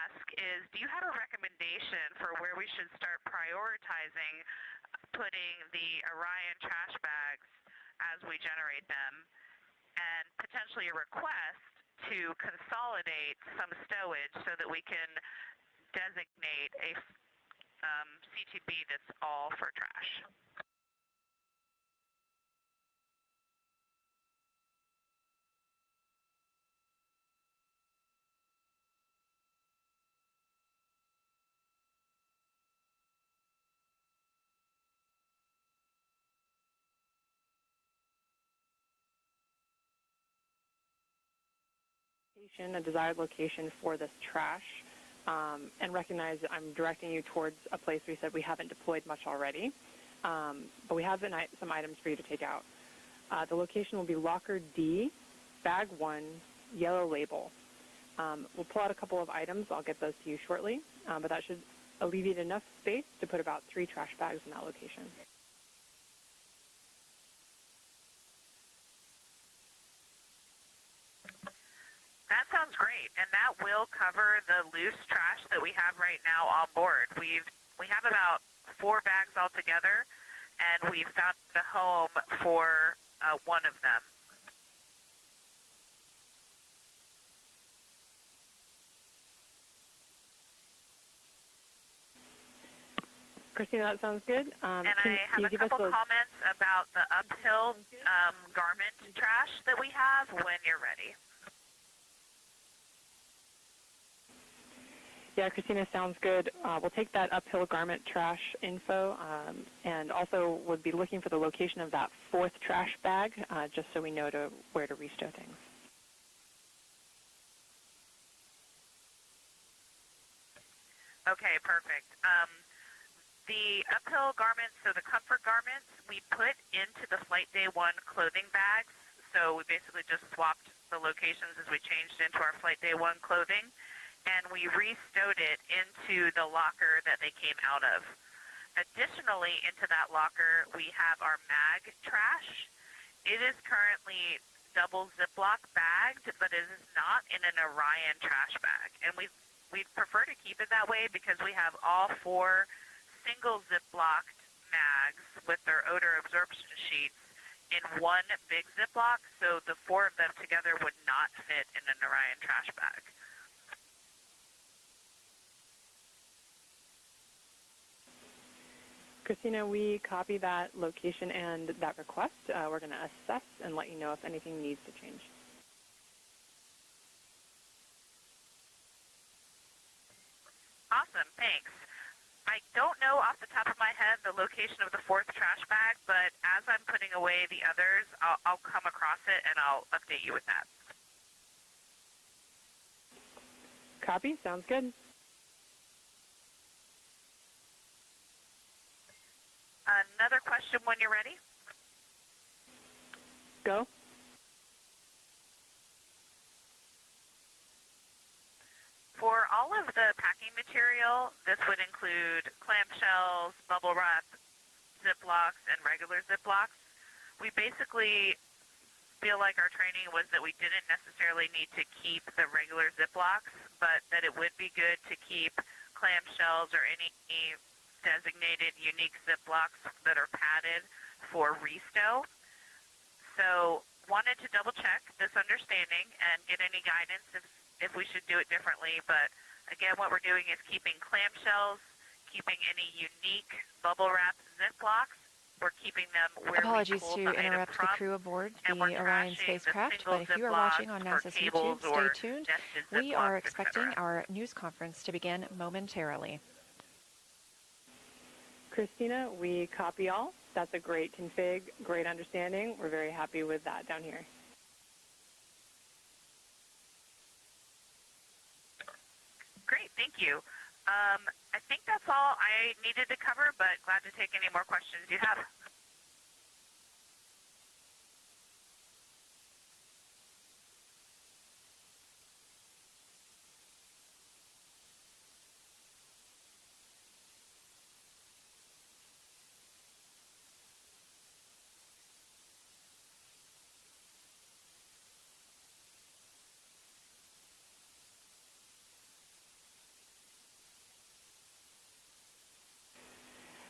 ask is, do you have a recommendation for where we should start prioritizing putting the Orion trash bags as we generate them, and potentially a request to consolidate some stowage so that we can designate a CTB that's all for trash? A desired location for this trash, and recognize that I'm directing you towards a place we said we haven't deployed much already, but we have some items for you to take out. The location will be Locker D, Bag 1, Yellow Label. We'll pull out a couple of items. I'll get those to you shortly, but that should alleviate enough space to put about 3 trash bags in that location. That sounds great, and that will cover the loose trash that we have right now on board. We have about 4 bags altogether, and we've found a home for one of them. Christina, that sounds good. And I have a couple comments about the uphill garment trash that we have when you're ready. Yeah, Christina, sounds good. We'll take that uphill garment trash info, and also would be looking for the location of that 4th trash bag, just so we know where to restow things. Okay, perfect. The uphill garments, so the comfort garments, we put into the Flight Day 1 clothing bags. So we basically just swapped the locations as we changed into our Flight Day 1 clothing, and we restowed it into the locker that they came out of. Additionally, into that locker, we have our mag trash. It is currently double Ziploc bagged, but it is not in an Orion trash bag. And we prefer to keep it that way because we have all 4 single Ziplocked mags with their odor absorption sheets in one big Ziploc, so the 4 of them together would not fit in an Orion trash bag. Christina, we copy that location and that request. We're going to assess and let you know if anything needs to change. Thanks. I don't know off the top of my head the location of the fourth trash bag, but as I'm putting away the others, I'll come across it and I'll update you with that. Copy. Sounds good. Another question when you're ready. Go. For all of the packing material, this would include clamshells, bubble wrap, Ziplocs, and regular Ziplocs. We basically feel like our training was that we didn't necessarily need to keep the regular Ziplocs, but that it would be good to keep clamshells or any designated unique Ziplocs that are padded for restow. So wanted to double check this understanding and get any guidance if we should do it differently. But again, what we're doing is keeping clamshells, keeping any unique bubble wrap Ziplocs. We're keeping them where Apologies we pulled to the item interrupt from, the crew aboard and the we're Orion trashing spacecraft, the but if you are watching on Ziplocs NASA's for YouTube, cables stay or tuned. nested We are Ziplocs, expecting etc. our news conference to begin momentarily. Christina, we copy all. That's a great config, great understanding. We're very happy with that down here. Great, thank you. I think that's all I needed to cover, but glad to take any more questions you have.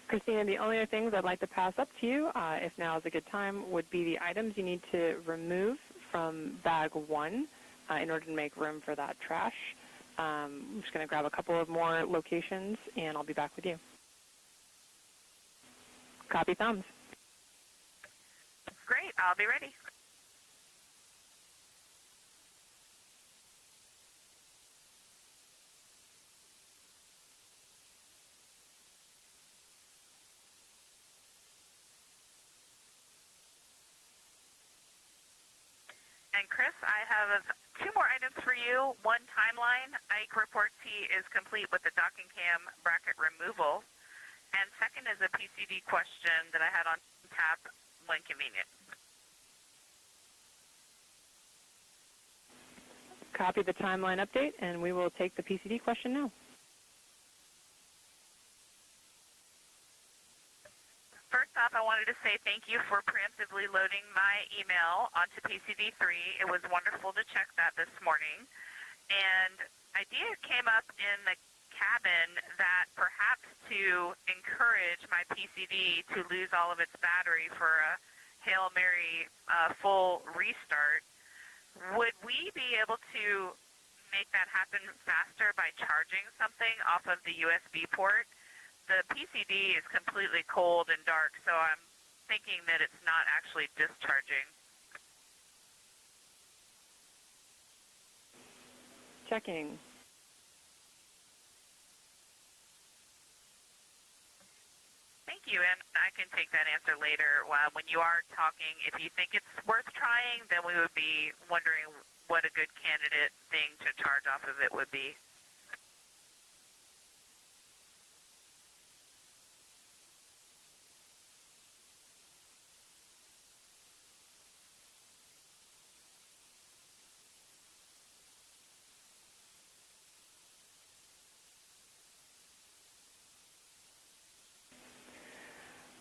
Christina, the only other things I'd like to pass up to you, if now is a good time, would be the items you need to remove from bag 1 in order to make room for that trash. I'm just going to grab a couple of more locations, and I'll be back with you. Copy thumbs. Great, I'll be ready. And Chris, I have 2 more items for you. One, timeline. Ike reports he is complete with the docking cam bracket removal. And second is a PCD question that I had on tap when convenient. Copy the timeline update, and we will take the PCD question now. First off, I wanted to say thank you for preemptively loading my email onto PCD3. It was wonderful to check that this morning. And idea came up in the cabin that perhaps to encourage my PCD to lose all of its battery for a Hail Mary full restart, would we be able to make that happen faster by charging something off of the USB port? The PCD is completely cold and dark, so I'm thinking that it's not actually discharging. Checking. Thank you, and I can take that answer later. When you are talking, if you think it's worth trying, then we would be wondering what a good candidate thing to charge off of it would be.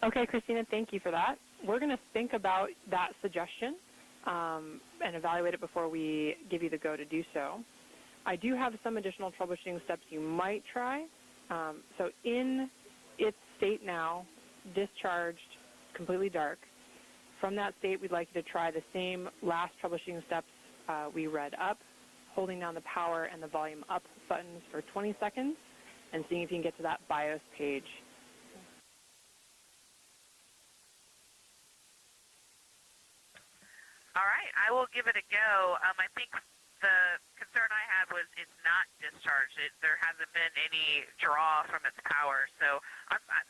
Okay, Christina, thank you for that. We're going to think about that suggestion and evaluate it before we give you the go to do so. I do have some additional troubleshooting steps you might try. So in its state now, discharged, completely dark, from that state, we'd like you to try the same last troubleshooting steps we read up, holding down the power and the volume up buttons for 20 seconds and seeing if you can get to that BIOS page. All right, I will give it a go. I think the concern I had was it's not discharged. There hasn't been any draw from its power. So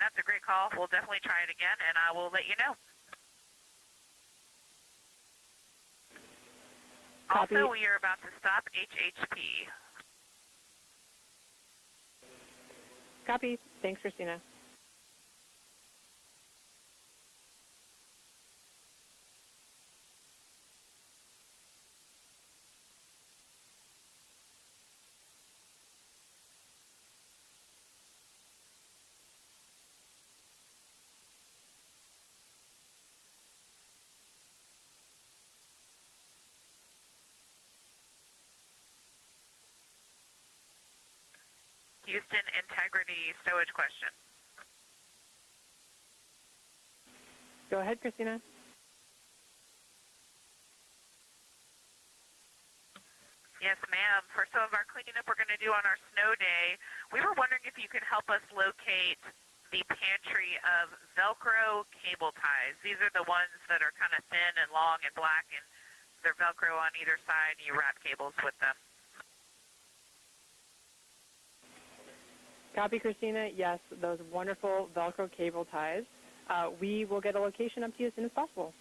that's a great call. We'll definitely try it again, and I will let you know. Copy. Also, we are about to stop HHP. Copy. Thanks, Christina. Houston integrity stowage question. Go ahead, Christina. Yes, ma'am. For some of our cleanup we're going to do on our snow day, we were wondering if you could help us locate the pantry of Velcro cable ties. These are the ones that are kind of thin and long and black, and they're Velcro on either side, and you wrap cables with them. Copy, Christina. Yes, those wonderful Velcro cable ties. We will get a location up to you as soon as possible.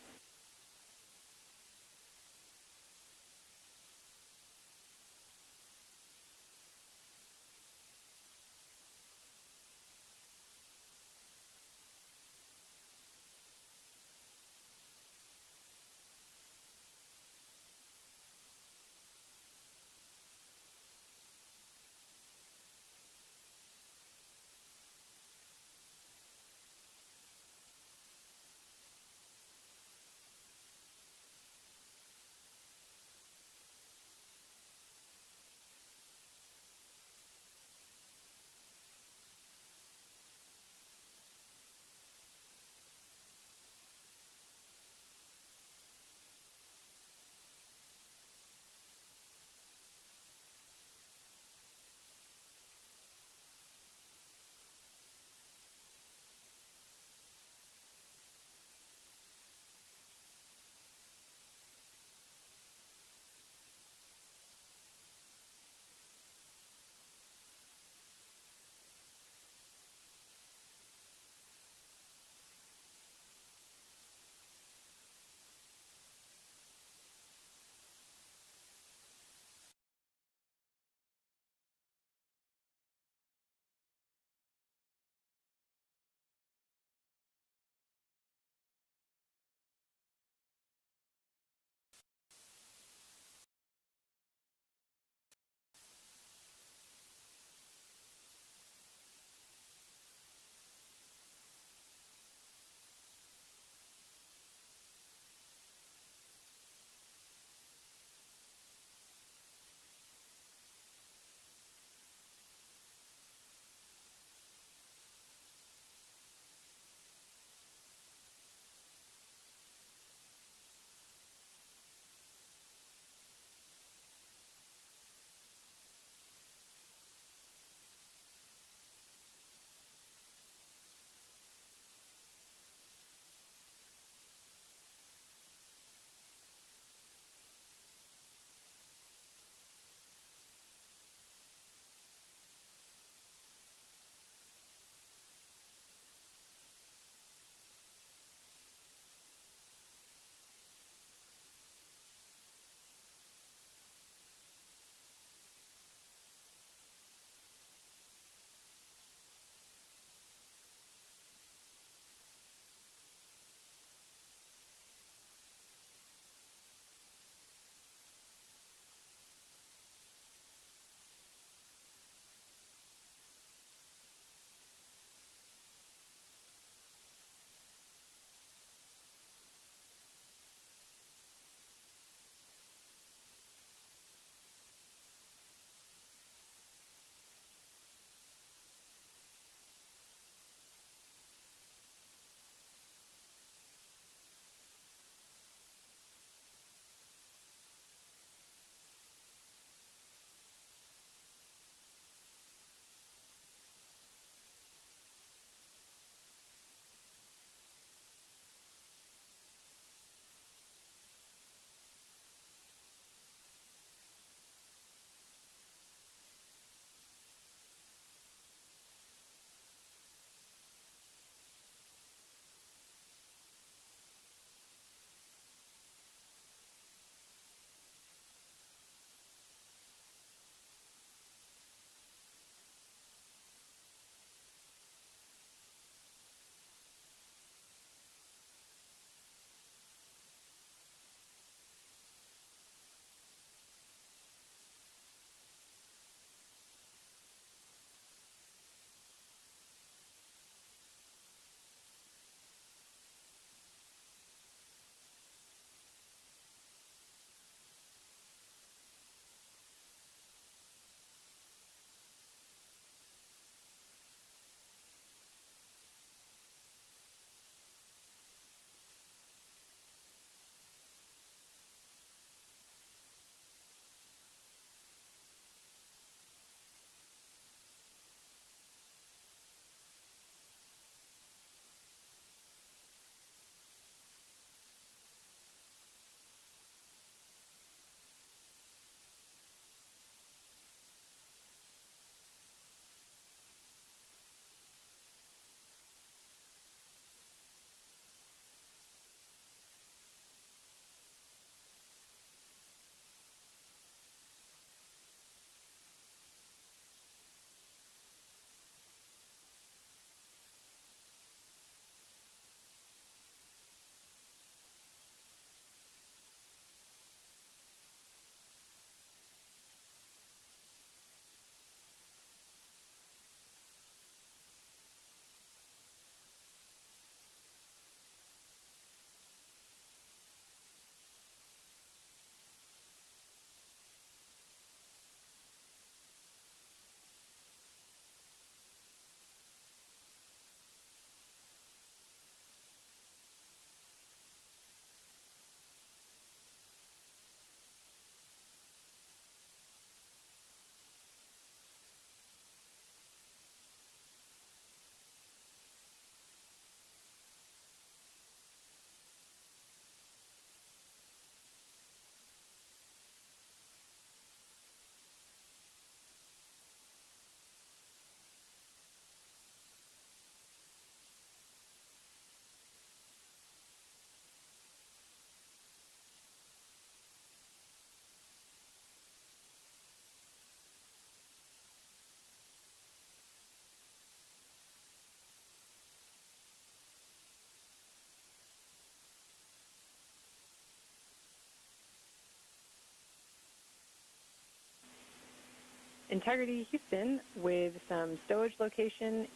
Integrity Houston with some stowage location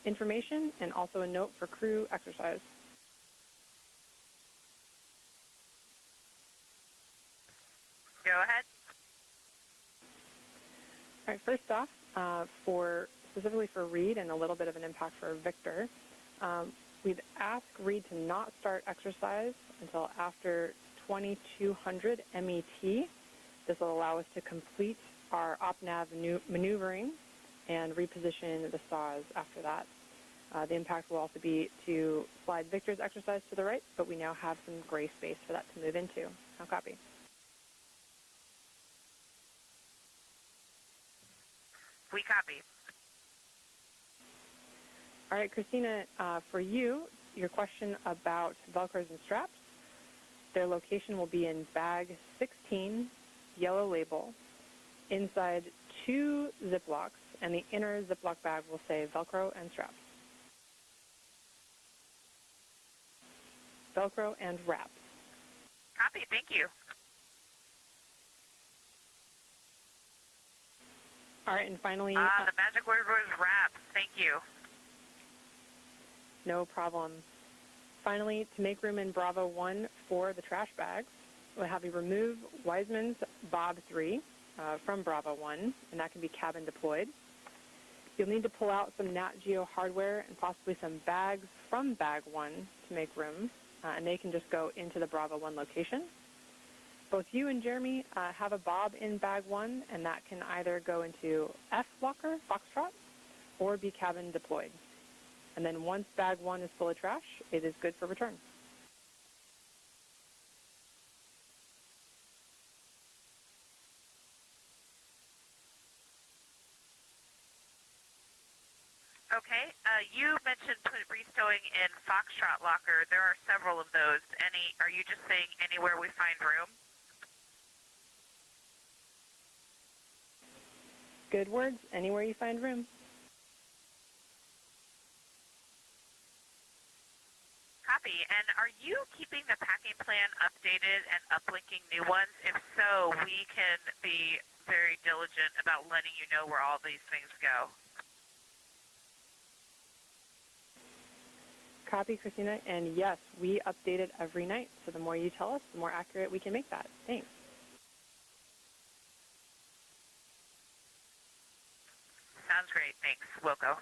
information and also a note for crew exercise. Go ahead. All right, first off, specifically for Reed and a little bit of an impact for Victor, we'd ask Reed to not start exercise until after 2200 MET. This will allow us to complete our op-nav maneuvering and reposition the saws after that. The impact will also be to slide Victor's exercise to the right, but we now have some gray space for that to move into. I'll copy. We copy. All right, Christina, for you, your question about Velcros and straps, their location will be in bag 16, yellow label, inside 2 Ziplocs, and the inner Ziploc bag will say Velcro and straps. Velcro and wrap. Copy, thank you. All right, and finally... the magic word was wrap. Thank you. No problem. Finally, to make room in Bravo 1 for the trash bags, we'll have you remove Wiseman's Bob 3 from Bravo 1, and that can be cabin deployed. You'll need to pull out some Nat Geo hardware and possibly some bags from Bag 1 to make room, and they can just go into the Bravo 1 location. Both you and Jeremy have a Bob in Bag 1, and that can either go into F locker, Foxtrot, or be cabin deployed. And then once Bag 1 is full of trash, it is good for return. Okay, you mentioned restowing in Foxtrot locker. There are several of those. Are you just saying anywhere we find room? Good words, anywhere you find room. Copy. And are you keeping the packing plan updated and uplinking new ones? If so, we can be very diligent about letting you know where all these things go. Copy, Christina. And yes, we update it every night. So the more you tell us, the more accurate we can make that. Thanks. Sounds great. Thanks. Wilco.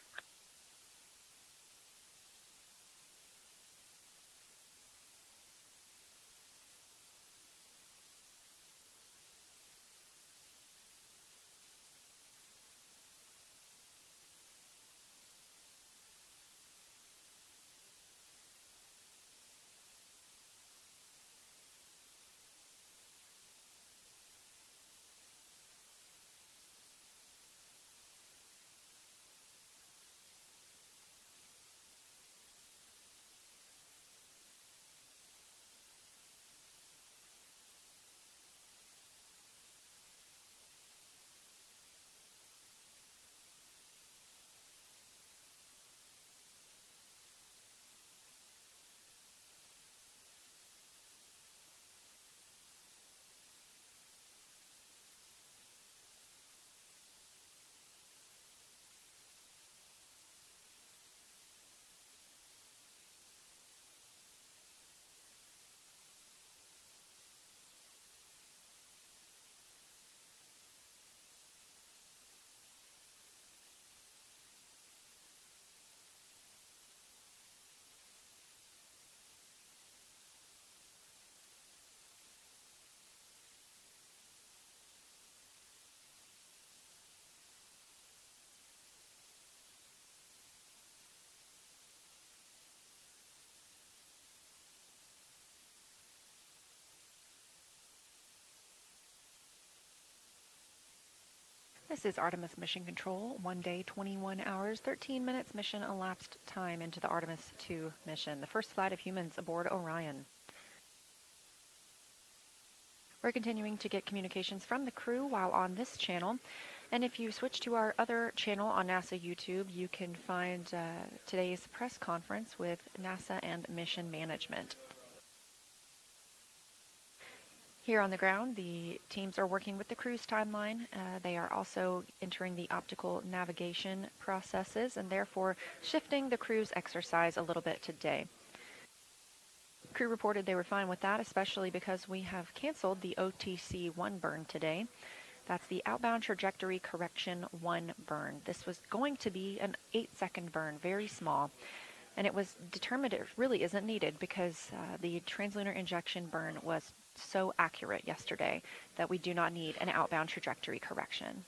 This is Artemis Mission Control, 1 day, 21 hours, 13 minutes mission elapsed time into the Artemis II mission, the first flight of humans aboard Orion. We're continuing to get communications from the crew while on this channel, and if you switch to our other channel on NASA YouTube, you can find today's press conference with NASA and Mission Management. Here on the ground, the teams are working with the cruise timeline. They are also entering the optical navigation processes and therefore shifting the cruise exercise a little bit today. Crew reported they were fine with that, especially because we have canceled the OTC-1 burn today. That's the outbound trajectory correction 1 burn. This was going to be an 8-second burn, very small. And it was determined it really isn't needed because the translunar injection burn was so accurate yesterday that we do not need an outbound trajectory correction.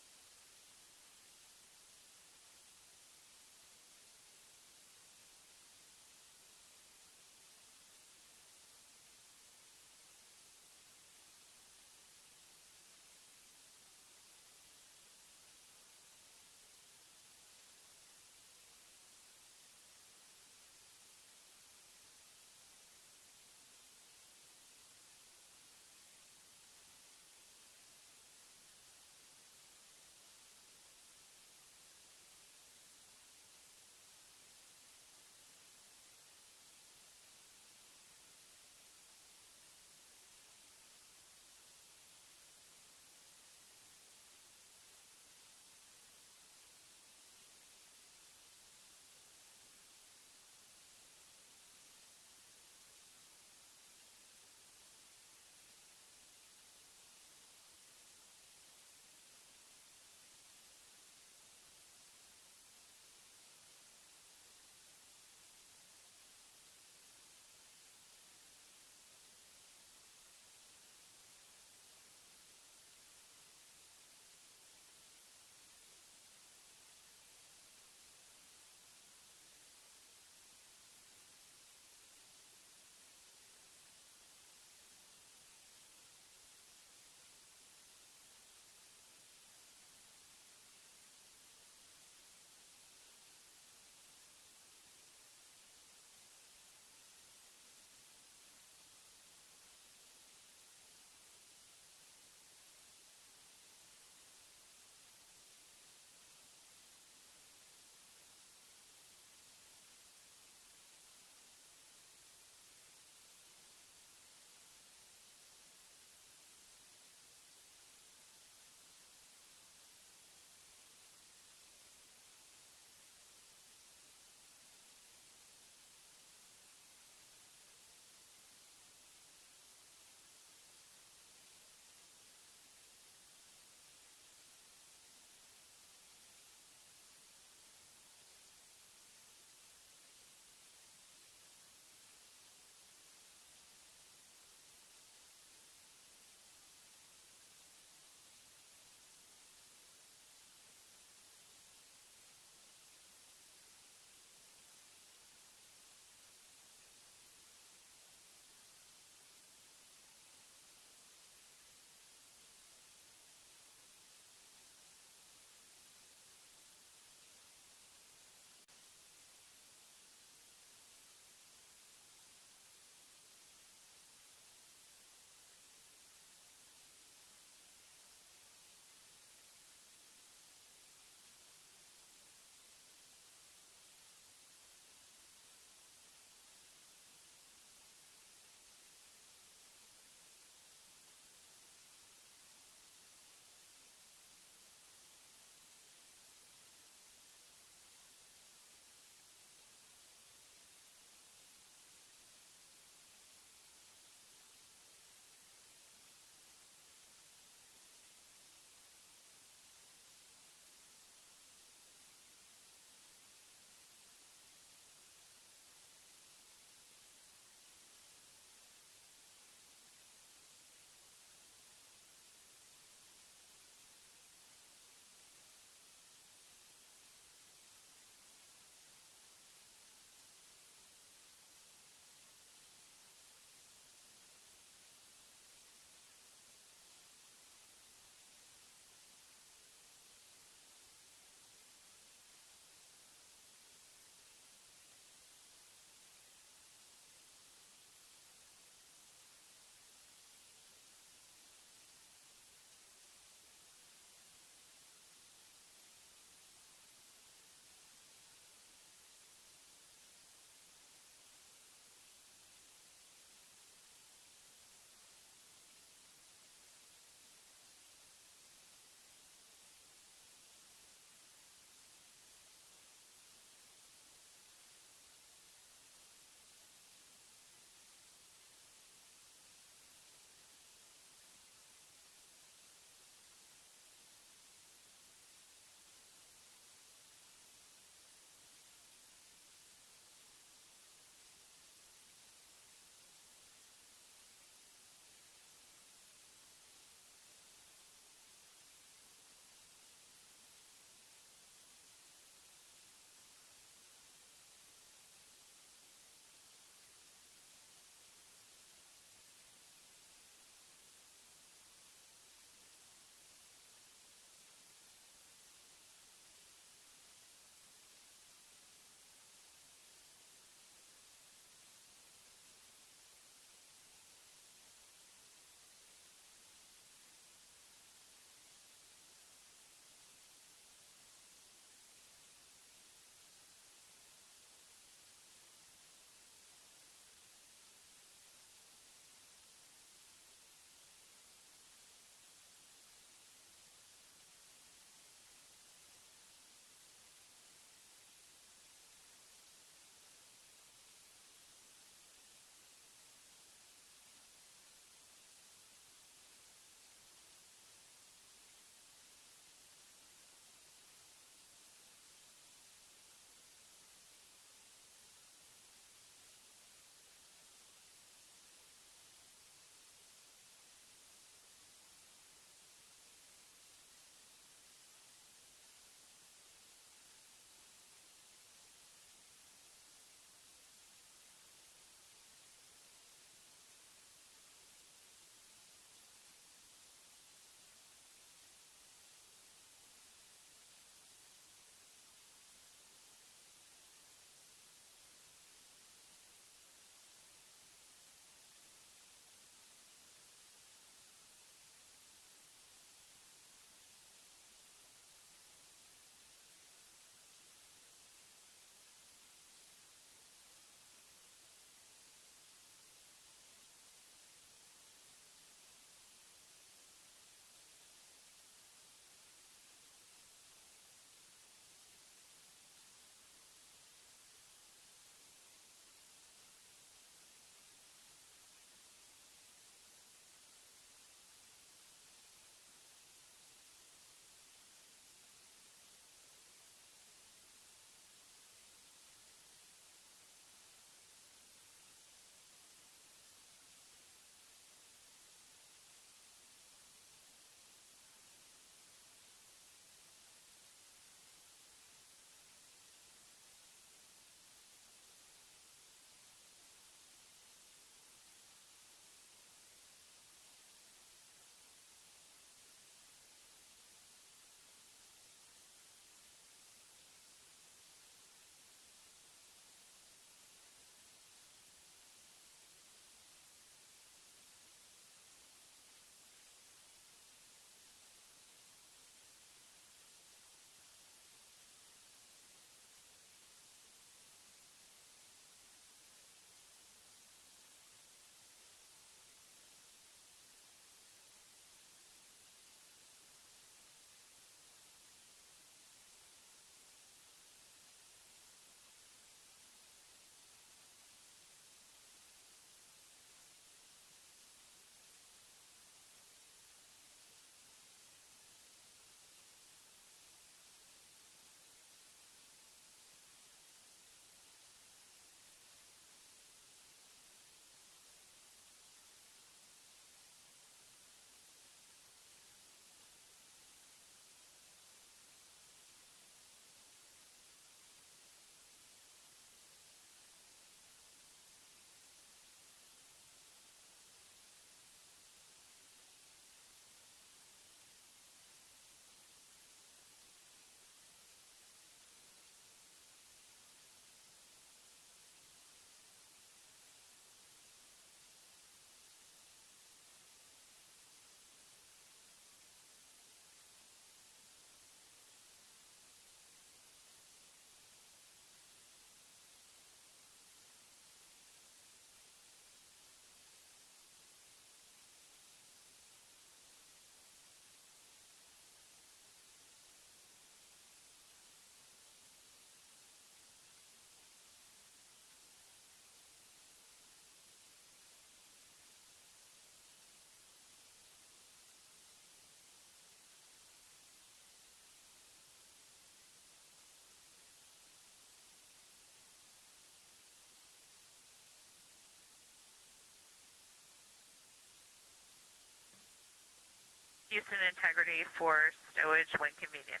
Houston integrity for stowage when convenient.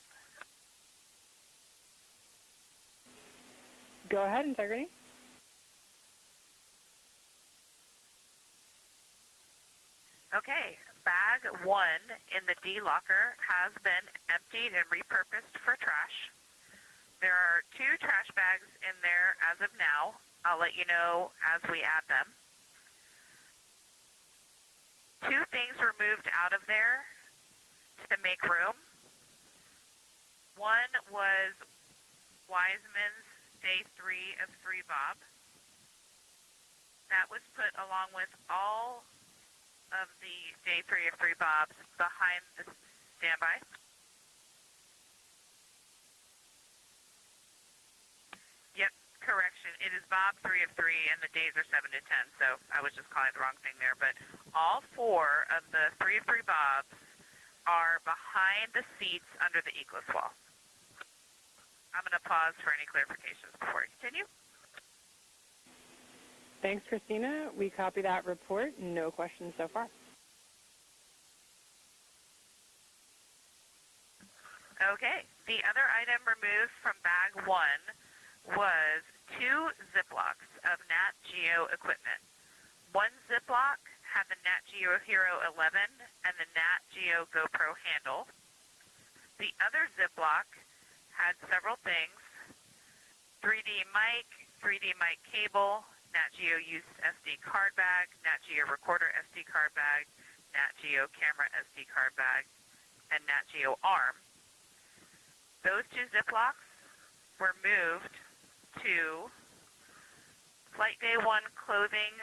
Go ahead, integrity. Okay, bag 1 in the D locker has been emptied and repurposed for trash. There are 2 trash bags in there as of now. I'll let you know as we add them. 2 things were moved out of there to make room. One was Wiseman's Day 3 of 3 Bob. That was put along with all of the Day 3 of 3 Bobs behind the standby. Yep, correction. It is Bob 3 of 3 and the days are 7 to 10, so I was just calling the wrong thing there. But all 4 of the 3 of 3 Bobs are behind the seats under the Eclipse wall. I'm going to pause for any clarifications before I continue. Thanks, Christina. We copy that report. No questions so far. Okay. The other item removed from bag 1 was 2 Ziplocs of Nat Geo equipment. One Ziploc had the Nat Geo Hero 11 and the Nat Geo GoPro handle. The other Ziploc had several things: 3D mic cable, Nat Geo used SD card bag, Nat Geo recorder SD card bag, Nat Geo camera SD card bag, and Nat Geo arm. Those 2 Ziplocs were moved to Flight Day 1 clothing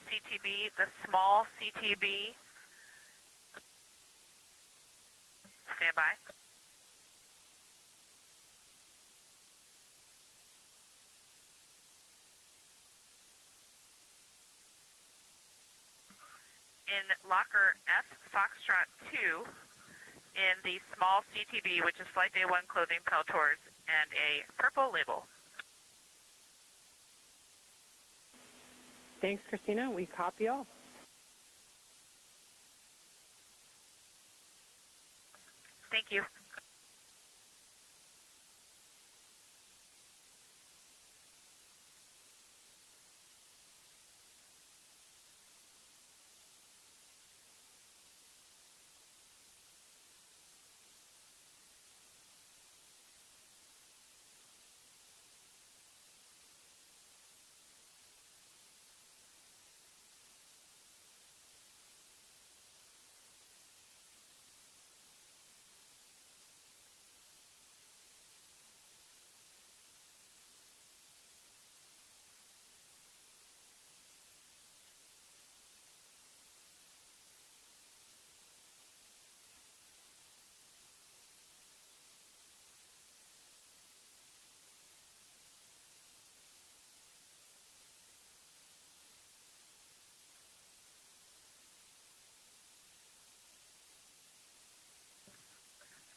CTB, the small CTB. Stand by. In locker F Foxtrot 2 in the small CTB, which is Flight Day 1 clothing Peltors, and a purple label. Thanks, Christina. We copy all. Thank you.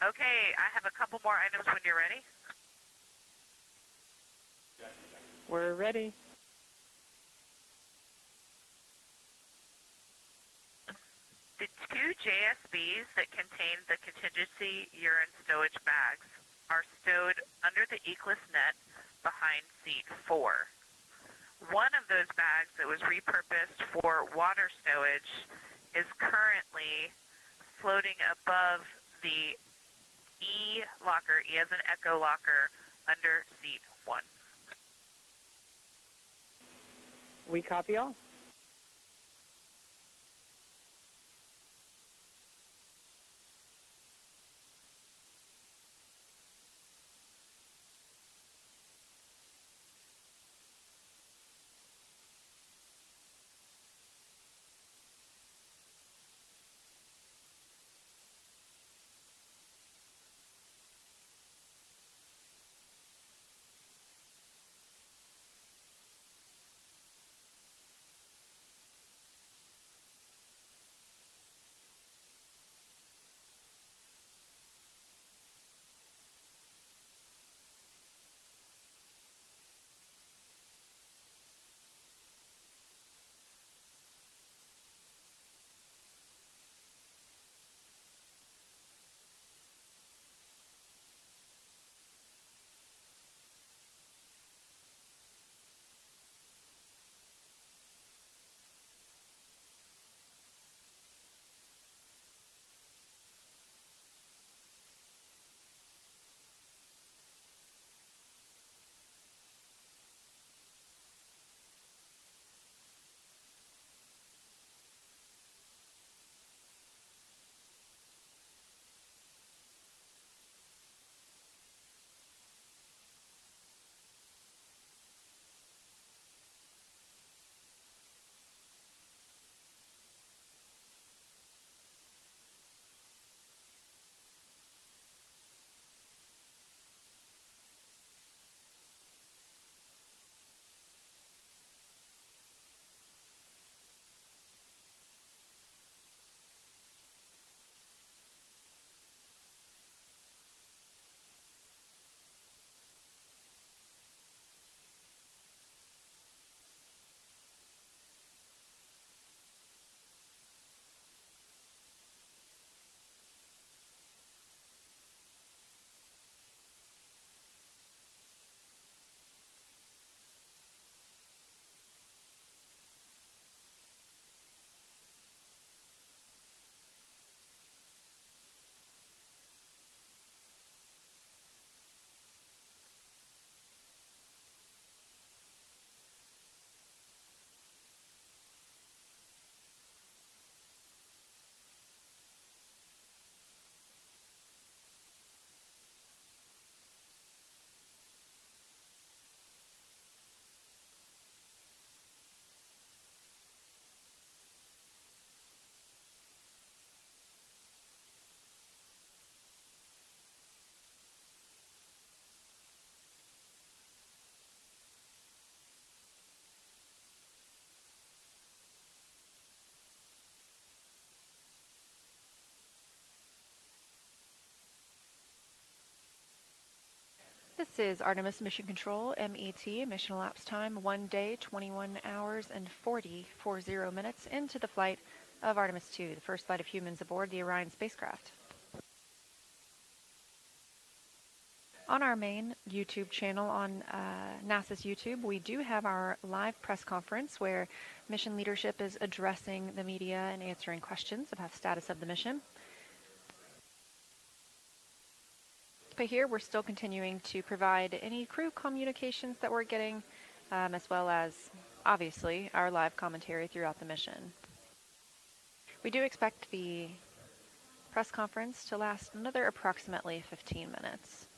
Okay, I have a couple more items when you're ready. We're ready. The 2 JSBs that contain the contingency urine stowage bags are stowed under the Eclipse net behind seat 4. One of those bags that was repurposed for water stowage is currently floating above the E locker, E as in Echo locker, under seat 1. We copy all. This is Artemis Mission Control, MET, mission elapsed time 1 day, 21 hours, and 40 minutes into the flight of Artemis II, the first flight of humans aboard the Orion spacecraft. On our main YouTube channel on NASA's YouTube, we do have our live press conference where mission leadership is addressing the media and answering questions about the status of the mission. But here we're still continuing to provide any crew communications that we're getting, as well as, obviously, our live commentary throughout the mission. We do expect the press conference to last another approximately 15 minutes.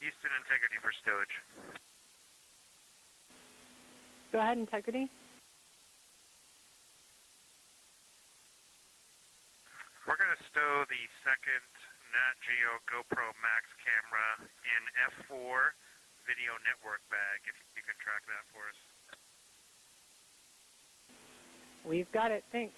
Houston, integrity for stowage. Go ahead, integrity. We're going to stow the second Nat Geo GoPro Max camera in F4 video network bag, if you can track that for us. We've got it, thanks.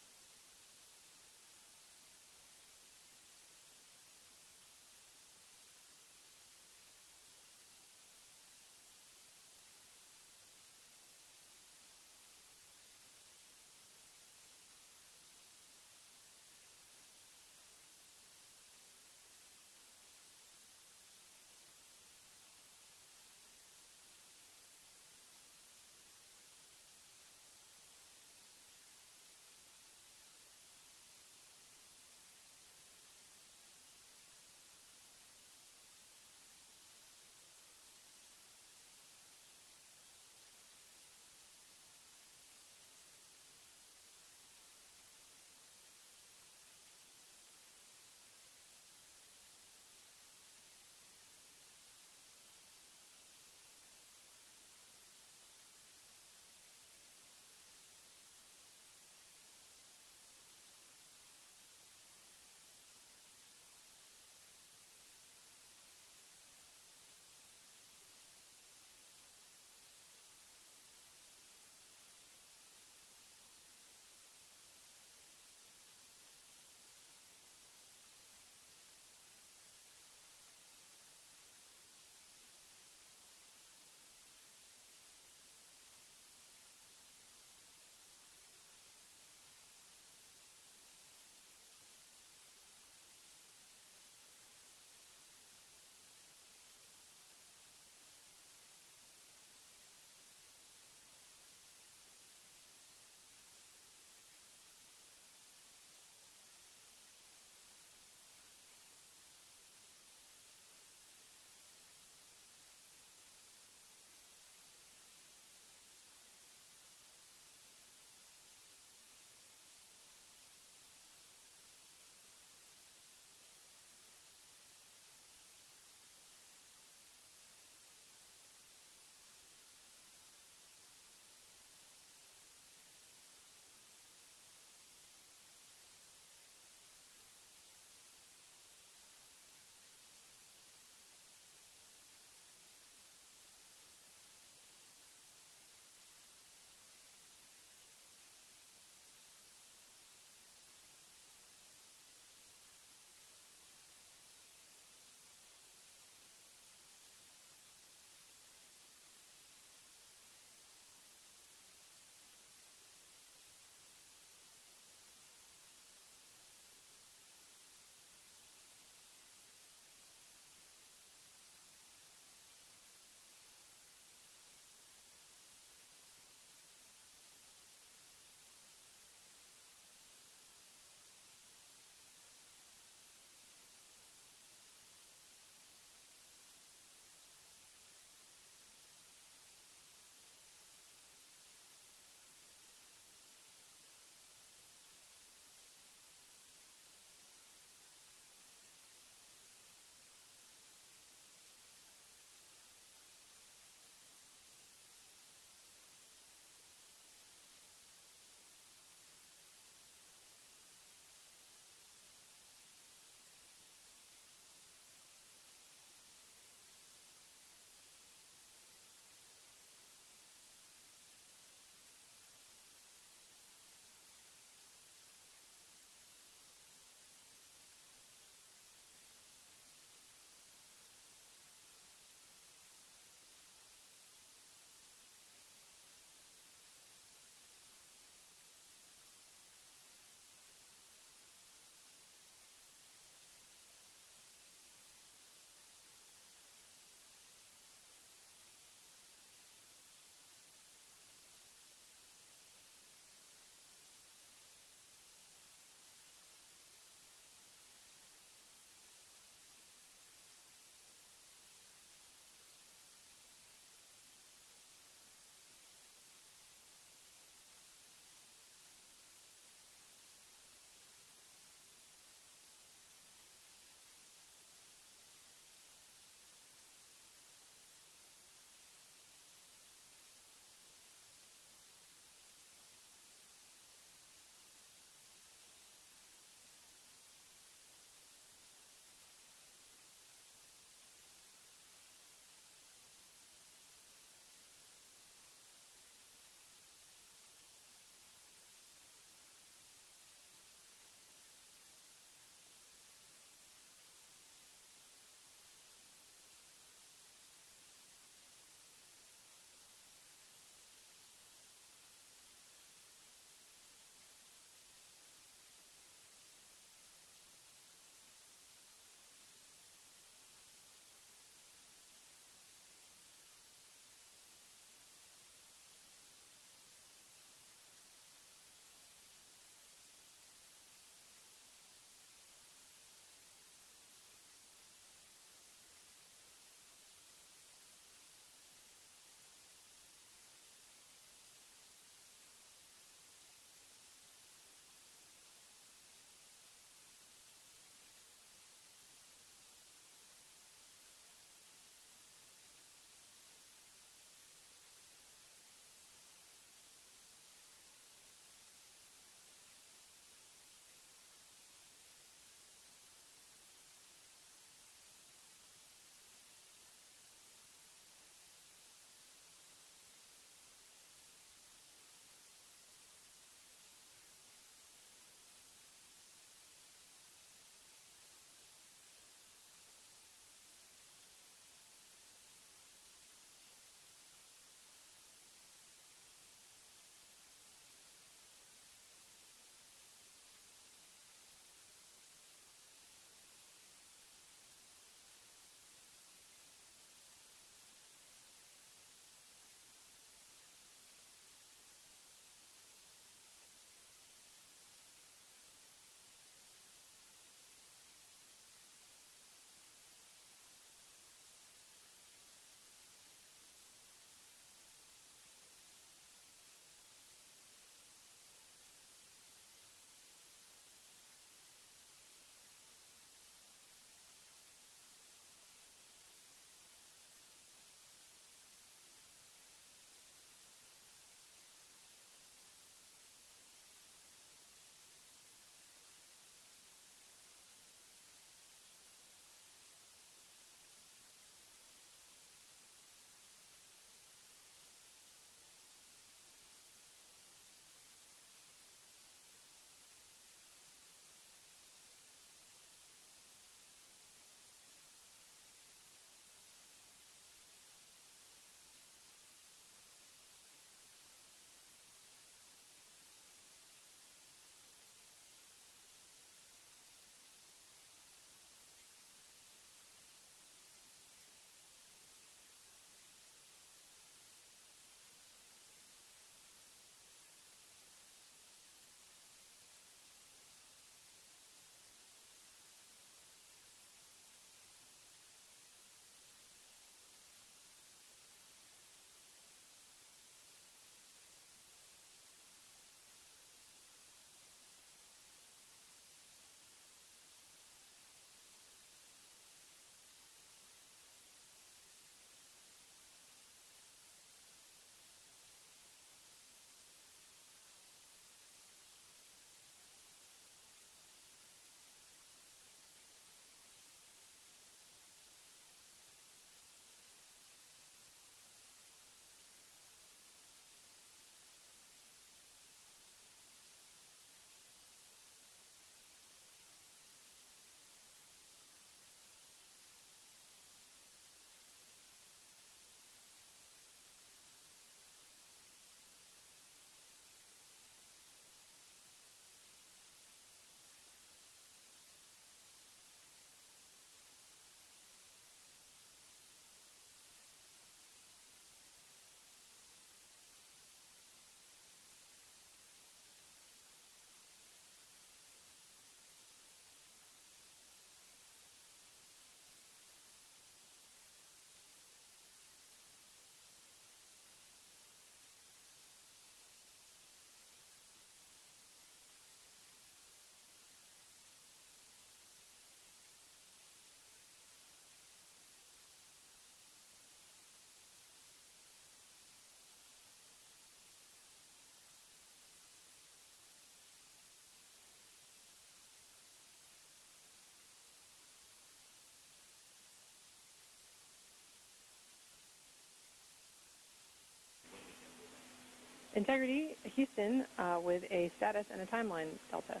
Integrity, Houston, with a status and a timeline, Delta.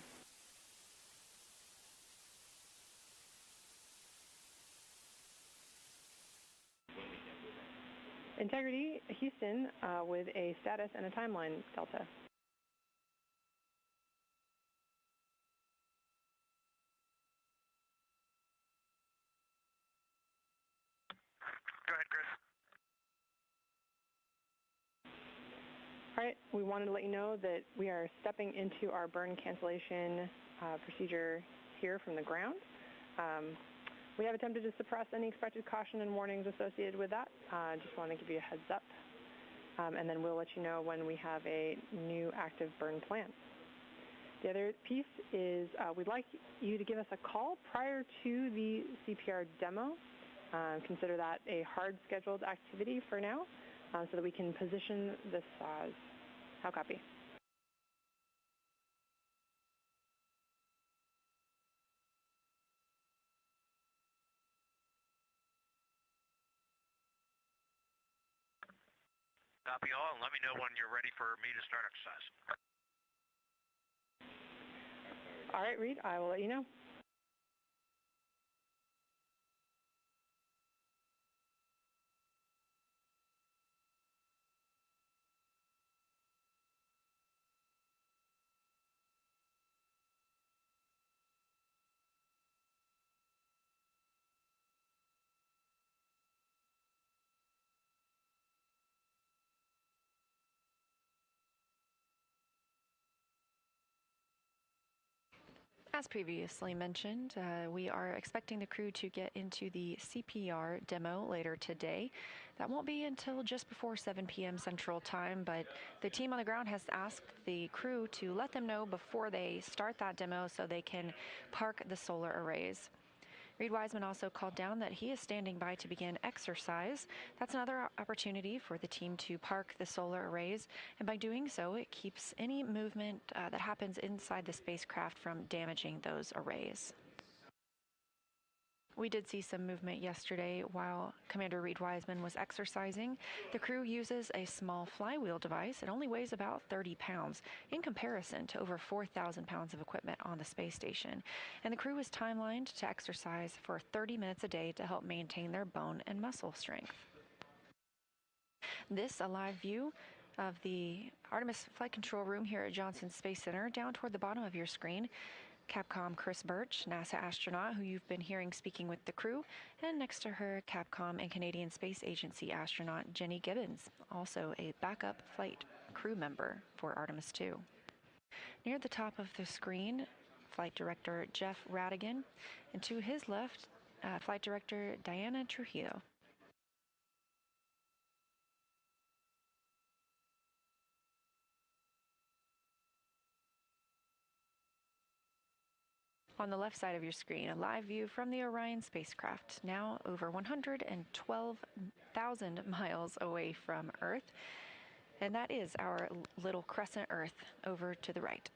Integrity, Houston, with a status and a timeline, Delta. Go ahead, Chris. All right, we wanted to let you know that we are stepping into our burn cancellation procedure here from the ground. We have attempted to suppress any expected caution and warnings associated with that. Just want to give you a heads up. And then we'll let you know when we have a new active burn plan. The other piece is we'd like you to give us a call prior to the CPR demo. Consider that a hard scheduled activity for now so that we can position the saws. How copy? Copy all, and let me know when you're ready for me to start exercise. All right, Reed, I will let you know. As previously mentioned, we are expecting the crew to get into the CPR demo later today. That won't be until just before 7 p.m. Central Time, but the team on the ground has asked the crew to let them know before they start that demo so they can park the solar arrays. Reed Wiseman also called down that he is standing by to begin exercise. That's another opportunity for the team to park the solar arrays, and by doing so, it keeps any movement that happens inside the spacecraft from damaging those arrays. We did see some movement yesterday while Commander Reed Wiseman was exercising. The crew uses a small flywheel device. It only weighs about 30 pounds in comparison to over 4,000 pounds of equipment on the space station. And the crew is timelined to exercise for 30 minutes a day to help maintain their bone and muscle strength. This, a live view of the Artemis Flight Control Room here at Johnson Space Center. Down toward the bottom of your screen, Capcom Chris Birch, NASA astronaut who you've been hearing speaking with the crew, and next to her, Capcom and Canadian Space Agency astronaut Jenny Gibbons, also a backup flight crew member for Artemis II. Near the top of the screen, Flight Director Jeff Radigan, and to his left, Flight Director Diana Trujillo. On the left side of your screen, a live view from the Orion spacecraft, now over 112,000 miles away from Earth. And that is our little crescent Earth over to the right.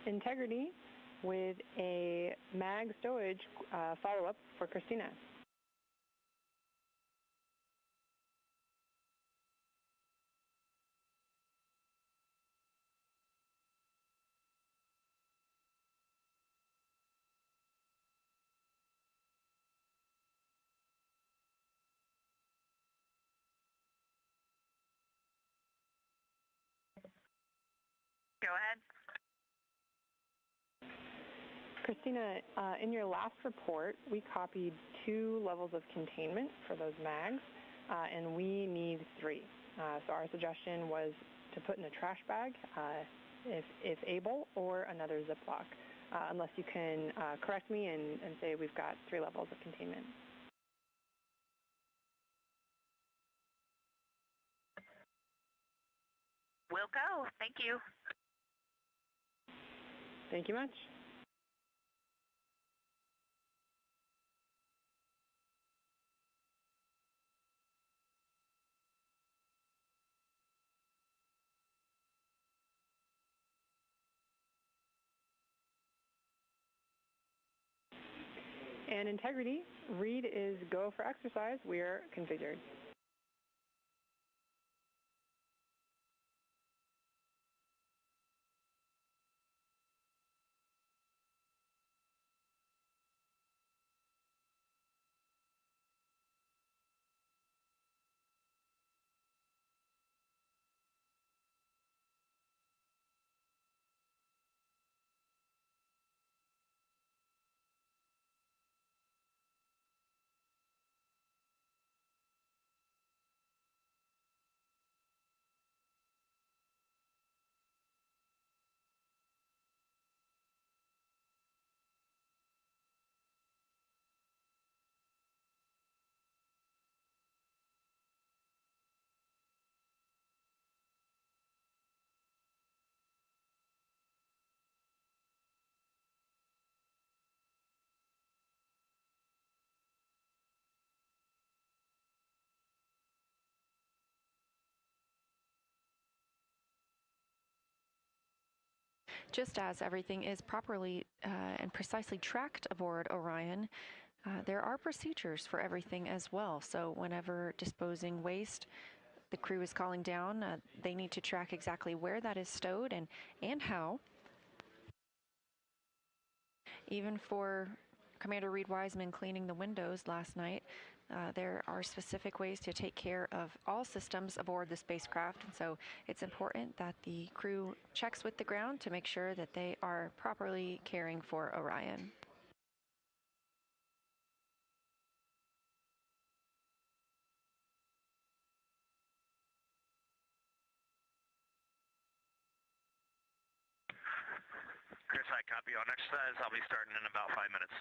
Integrity with a mag stowage follow-up for Christina. Go ahead. Christina, in your last report, we copied 2 levels of containment for those mags, and we need 3. So our suggestion was to put in a trash bag, if able, or another Ziploc, unless you can correct me and say we've got 3 levels of containment. We'll go. Thank you. Thank you much. And integrity, read is go for exercise. We are configured. Just as everything is properly and precisely tracked aboard Orion, there are procedures for everything as well. So whenever disposing waste, the crew is calling down, they need to track exactly where that is stowed and how. Even for Commander Reed Wiseman cleaning the windows last night, there are specific ways to take care of all systems aboard the spacecraft, and so it's important that the crew checks with the ground to make sure that they are properly caring for Orion. Chris, I copy on exercise. I'll be starting in about 5 minutes.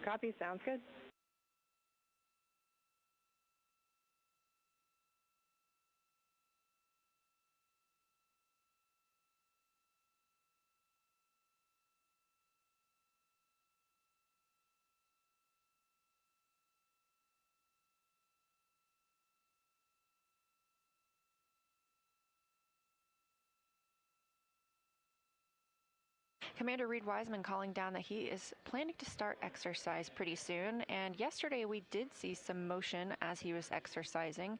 Copy, sounds good. Commander Reed Wiseman calling down that he is planning to start exercise pretty soon, and yesterday we did see some motion as he was exercising.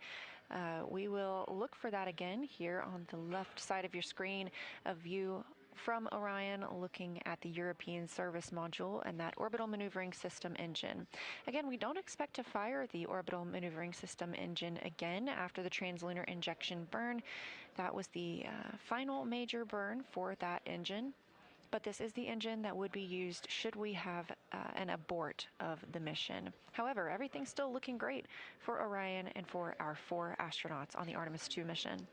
We will look for that again here on the left side of your screen, a view from Orion looking at the European service module and that orbital maneuvering system engine. Again, we don't expect to fire the orbital maneuvering system engine again after the translunar injection burn. That was the final major burn for that engine. But this is the engine that would be used should we have an abort of the mission. However, everything's still looking great for Orion and for our 4 astronauts on the Artemis II mission.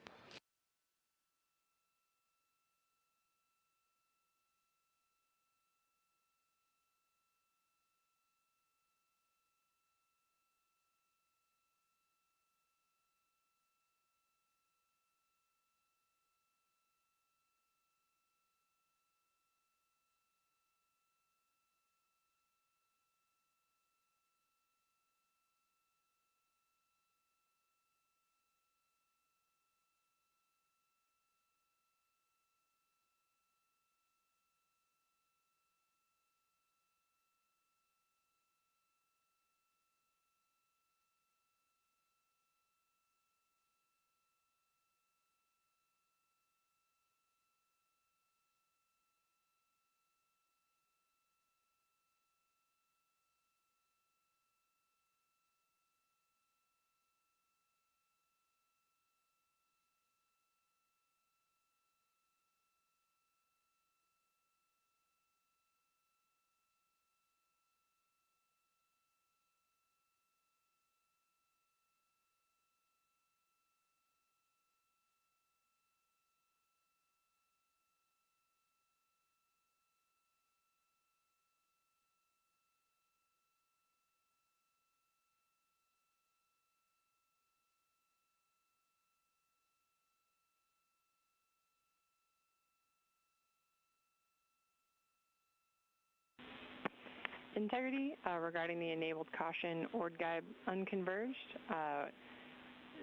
integrity regarding the enabled caution ORD guide unconverged.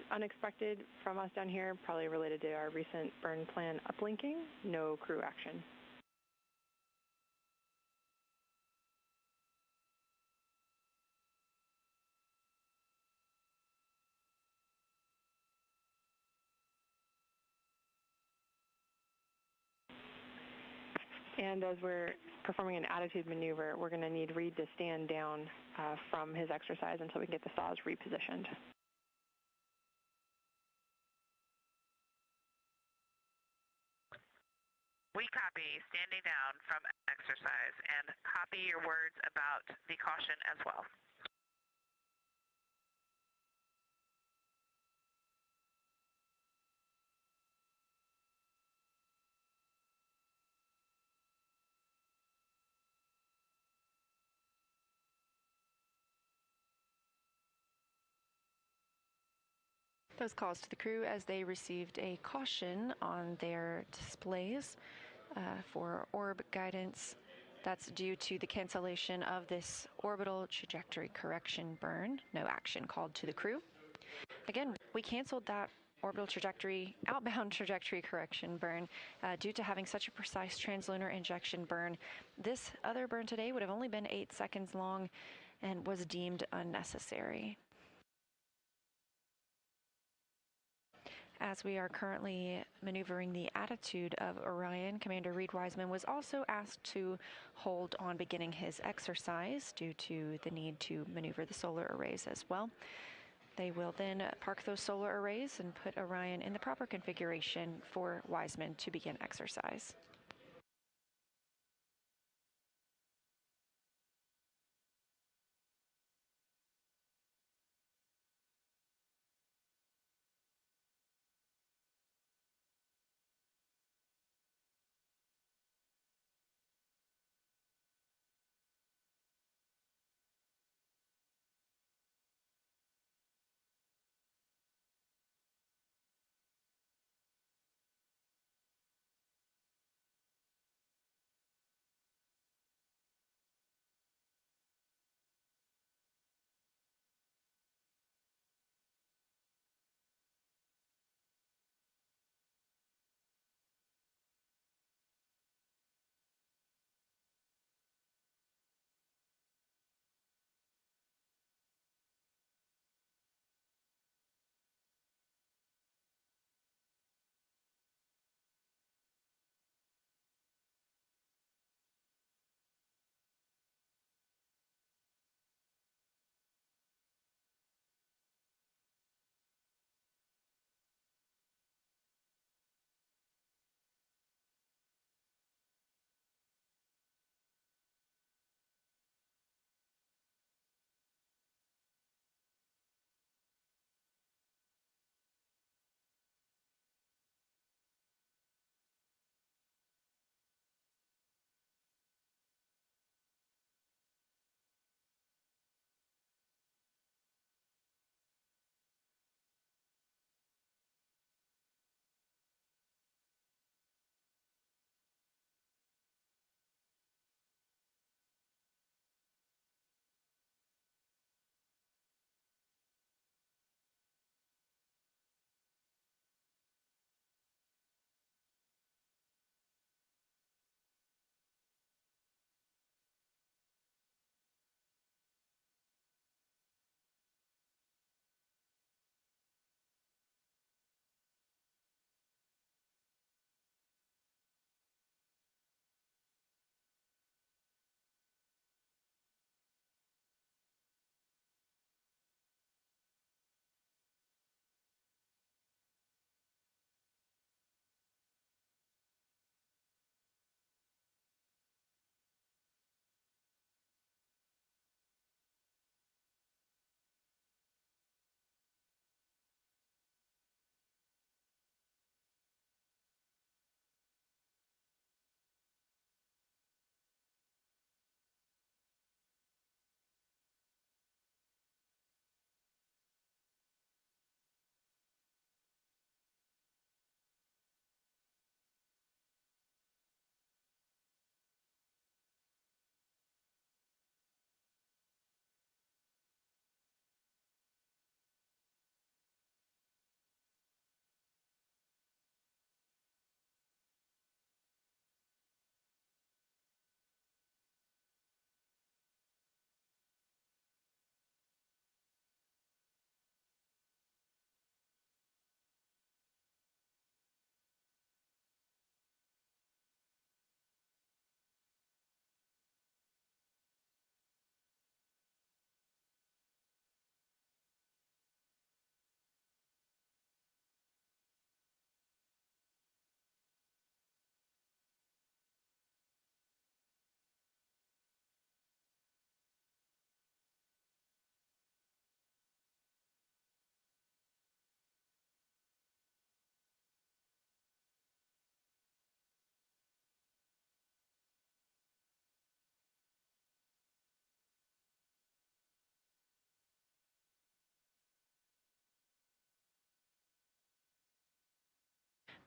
Unexpected from us down here, probably related to our recent burn plan uplinking. No crew action. And as we're performing an attitude maneuver, we're going to need Reed to stand down from his exercise until we can get the saws repositioned. We copy standing down from exercise and copy your words about the caution as well. Those calls to the crew as they received a caution on their displays for orb guidance. That's due to the cancellation of this orbital trajectory correction burn. No action called to the crew. Again, we canceled that orbital trajectory, outbound trajectory correction burn due to having such a precise translunar injection burn. This other burn today would have only been 8 seconds long and was deemed unnecessary. As we are currently maneuvering the attitude of Orion, Commander Reed Wiseman was also asked to hold on beginning his exercise due to the need to maneuver the solar arrays as well. They will then park those solar arrays and put Orion in the proper configuration for Wiseman to begin exercise.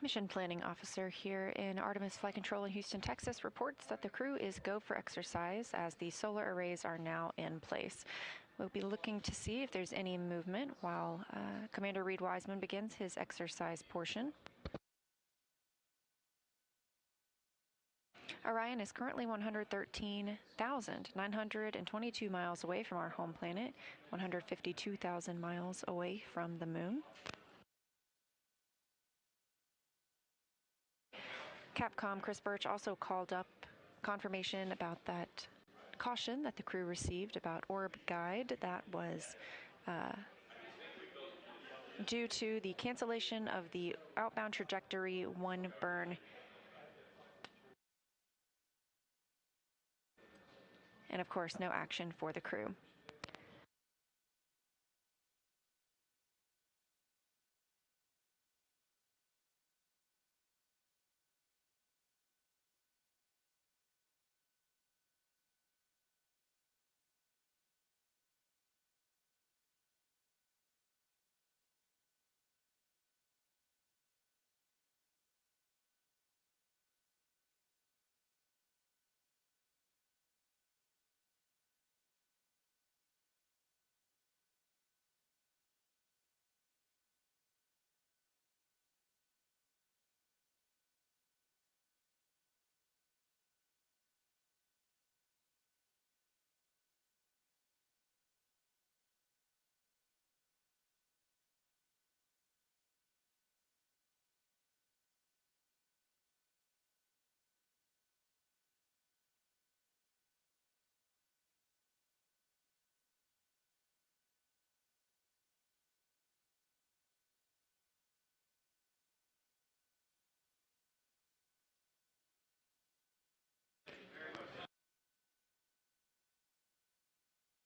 Mission Planning Officer here in Artemis Flight Control in Houston, Texas, reports that the crew is go for exercise as the solar arrays are now in place. We'll be looking to see if there's any movement while Commander Reed Wiseman begins his exercise portion. Orion is currently 113,922 miles away from our home planet, 152,000 miles away from the moon. Capcom Chris Birch also called up confirmation about that caution that the crew received about orb guide that was due to the cancellation of the outbound trajectory 1 burn. And of course, no action for the crew.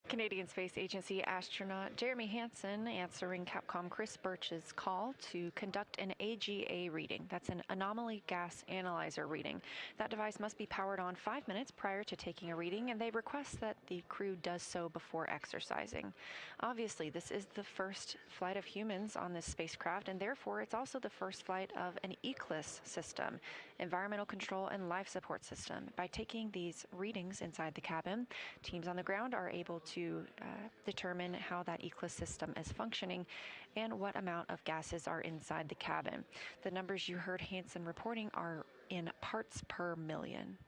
Canadian Space Agency astronaut Jeremy Hansen answering Capcom Chris Birch's call to conduct an AGA reading. That's an anomaly gas analyzer reading. That device must be powered on 5 minutes prior to taking a reading, and they request that the crew does so before exercising. Obviously, this is the first flight of humans on this spacecraft, and therefore it's also the first flight of an ECLIS system, environmental control and life support system. By taking these readings inside the cabin, teams on the ground are able to determine how that ECLIS system is functioning and what amount of gases are inside the cabin. The numbers you heard Hansen reporting are in parts per million.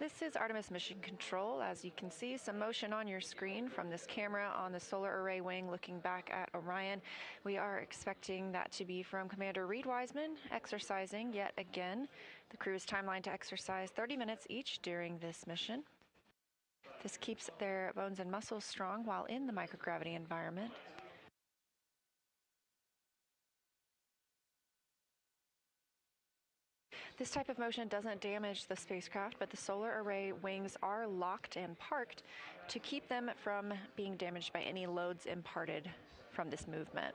This is Artemis Mission Control. As you can see, some motion on your screen from this camera on the solar array wing looking back at Orion. We are expecting that to be from Commander Reed Wiseman, exercising yet again. The crew is timelined to exercise 30 minutes each during this mission. This keeps their bones and muscles strong while in the microgravity environment. This type of motion doesn't damage the spacecraft, but the solar array wings are locked and parked to keep them from being damaged by any loads imparted from this movement.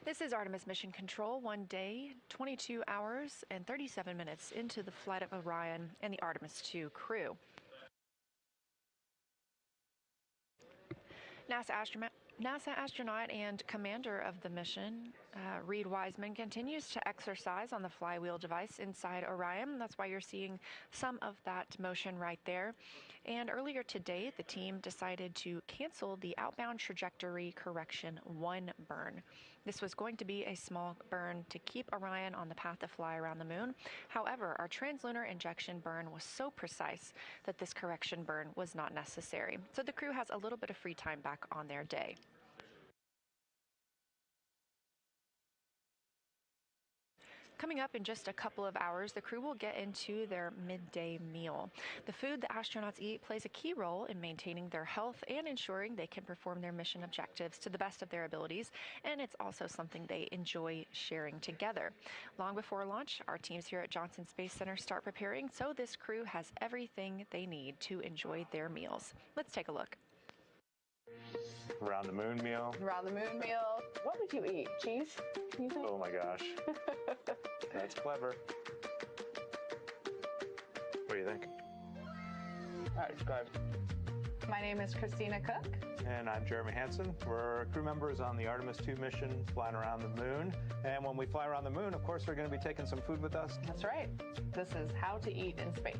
This is Artemis Mission Control, 1 day, 22 hours, and 37 minutes into the flight of Orion and the Artemis II crew. NASA astronaut and commander of the mission, Reed Wiseman, continues to exercise on the flywheel device inside Orion. That's why you're seeing some of that motion right there. And earlier today, the team decided to cancel the outbound trajectory correction 1 burn. This was going to be a small burn to keep Orion on the path to fly around the moon. However, our translunar injection burn was so precise that this correction burn was not necessary. So the crew has a little bit of free time back on their day. Coming up in just a couple of hours, the crew will get into their midday meal. The food the astronauts eat plays a key role in maintaining their health and ensuring they can perform their mission objectives to the best of their abilities, and it's also something they enjoy sharing together. Long before launch, our teams here at Johnson Space Center start preparing, so this crew has everything they need to enjoy their meals. Let's take a look. Around the moon meal. Around the moon meal. What would you eat? Cheese? Can you say? Oh my gosh. That's clever. What do you think? That's good. My name is Christina Cook. And I'm Jeremy Hansen. We're crew members on the Artemis II mission flying around the moon. And when we fly around the moon, of course, we're going to be taking some food with us. That's right. This is how to eat in space.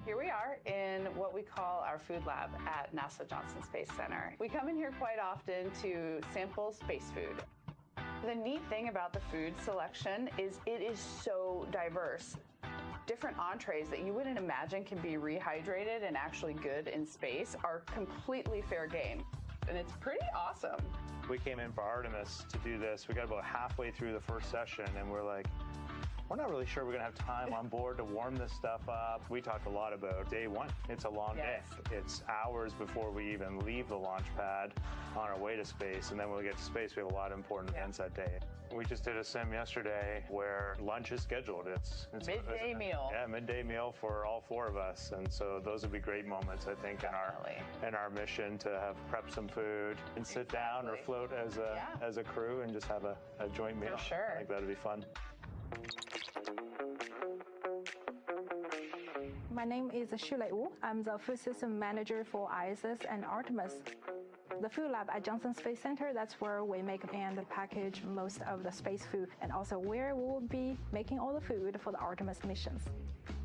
Here we are in what we call our food lab at NASA Johnson Space Center. We come in here quite often to sample space food. The neat thing about the food selection is it is so diverse. Different entrees that you wouldn't imagine can be rehydrated and actually good in space are completely fair game. And it's pretty awesome. We came in for Artemis to do this. We got about halfway through the first session and we're like, we're not really sure we're going to have time on board to warm this stuff up. We talked a lot about day 1. It's a long day. It's hours before we even leave the launch pad on our way to space. And then when we get to space, we have a lot of important events that day. We just did a sim yesterday where lunch is scheduled. It's midday meal. Yeah, midday meal for all 4 of us. And so those would be great moments, I think, in our mission to have prep some food and sit down or float as a crew and just have a joint meal. For sure. I think that would be fun. My name is Shulei Wu. I'm the food system manager for ISS and Artemis. The food lab at Johnson Space Center, that's where we make and package most of the space food, and also where we will be making all the food for the Artemis missions.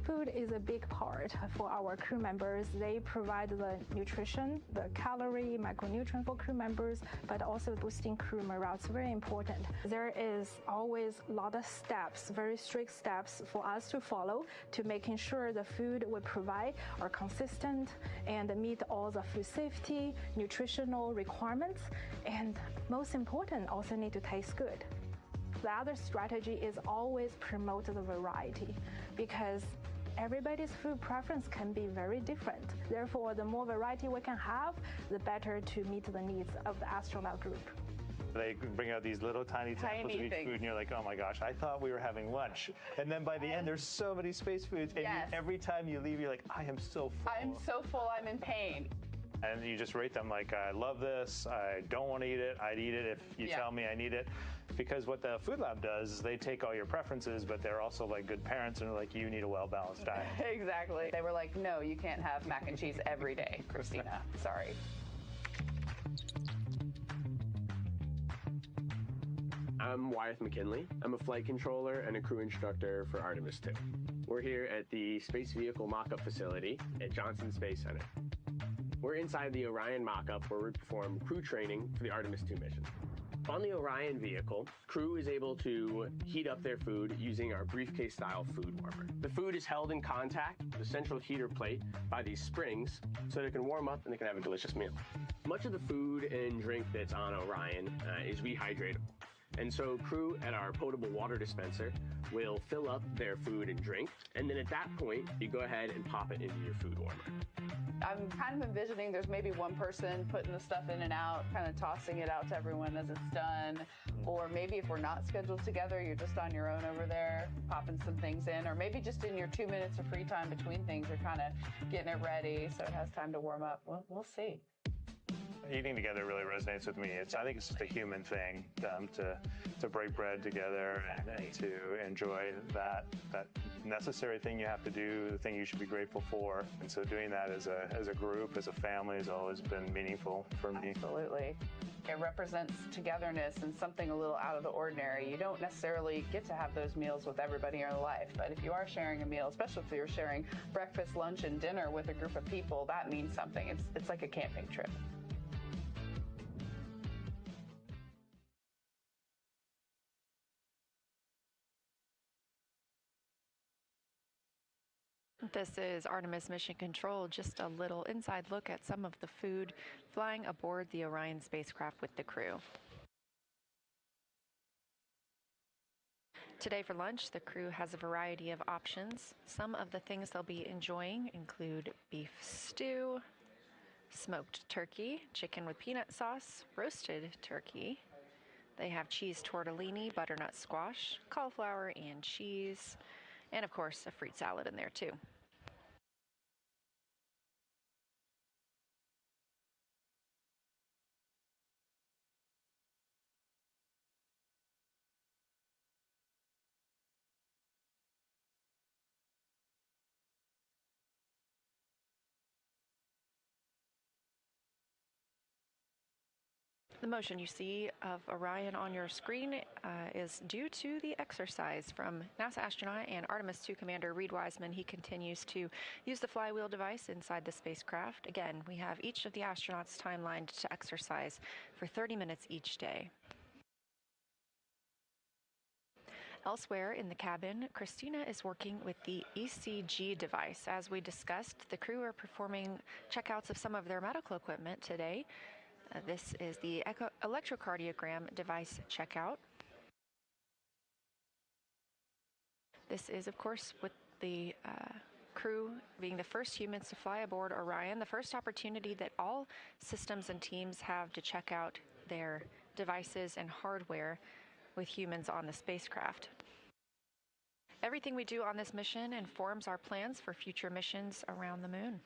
Food is a big part for our crew members. They provide the nutrition, the calorie, micronutrient for crew members, but also boosting crew morale. It's very important. There is always a lot of steps, very strict steps for us to follow to making sure the food we provide are consistent and meet all the food safety, nutritional requirements, and most important, also need to taste good. The other strategy is always promote the variety, because everybody's food preference can be very different. Therefore, the more variety we can have, the better to meet the needs of the astronaut group. They bring out these little tiny samples of each food, and you're like, oh my gosh, I thought we were having lunch. And then by the end, there's so many space foods, and every time you leave, you're like, I am so full. I'm so full, I'm in pain. And you just rate them like, I love this, I don't want to eat it, I'd eat it if you tell me I need it. Because what the food lab does is they take all your preferences, but they're also like good parents and they're like, you need a well-balanced diet. Exactly. They were like, no, you can't have mac and cheese every day, Christina. Sorry. I'm Wyeth McKinley. I'm a flight controller and a crew instructor for Artemis II. We're here at the Space Vehicle Mock-Up Facility at Johnson Space Center. We're inside the Orion mock-up where we perform crew training for the Artemis II mission. On the Orion vehicle, crew is able to heat up their food using our briefcase-style food warmer. The food is held in contact with the central heater plate by these springs so that it can warm up and they can have a delicious meal. Much of the food and drink that's on Orion is rehydratable. And so crew at our potable water dispenser will fill up their food and drink, and then at that point, you go ahead and pop it into your food warmer. I'm kind of envisioning there's maybe one person putting the stuff in and out, kind of tossing it out to everyone as it's done. Or maybe if we're not scheduled together, you're just on your own over there, popping some things in. Or maybe just in your 2 minutes of free time between things, you're kind of getting it ready so it has time to warm up. We'll see. Eating together really resonates with me. I think it's just a human thing to break bread together and to enjoy that necessary thing you have to do, the thing you should be grateful for. And so doing that as a group, as a family, has always been meaningful for me. Absolutely. It represents togetherness and something a little out of the ordinary. You don't necessarily get to have those meals with everybody in your life, but if you are sharing a meal, especially if you're sharing breakfast, lunch, and dinner with a group of people, that means something. It's like a camping trip. This is Artemis Mission Control, just a little inside look at some of the food flying aboard the Orion spacecraft with the crew. Today for lunch, the crew has a variety of options. Some of the things they'll be enjoying include beef stew, smoked turkey, chicken with peanut sauce, roasted turkey. They have cheese tortellini, butternut squash, cauliflower and cheese, and of course a fruit salad in there too. The motion you see of Orion on your screen is due to the exercise from NASA astronaut and Artemis II commander Reid Wiseman. He continues to use the flywheel device inside the spacecraft. Again, we have each of the astronauts timelined to exercise for 30 minutes each day. Elsewhere in the cabin, Christina is working with the ECG device. As we discussed, the crew are performing checkouts of some of their medical equipment today. This is the electrocardiogram device checkout. This is, of course, with the crew being the first humans to fly aboard Orion, the first opportunity that all systems and teams have to check out their devices and hardware with humans on the spacecraft. Everything we do on this mission informs our plans for future missions around the moon.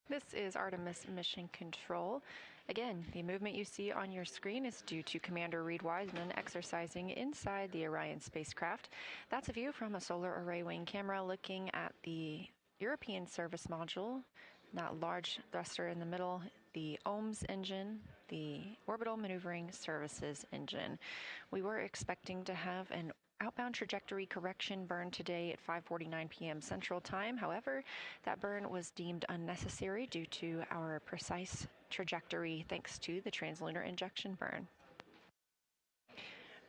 This is Artemis Mission Control. Again, the movement you see on your screen is due to Commander Reed Wiseman exercising inside the Orion spacecraft. That's a view from a solar array wing camera looking at the European service module, that large thruster in the middle, the OMS engine, the Orbital Maneuvering Services engine. We were expecting to have an outbound trajectory correction burn today at 5:49 p.m. Central Time. However, that burn was deemed unnecessary due to our precise trajectory thanks to the translunar injection burn.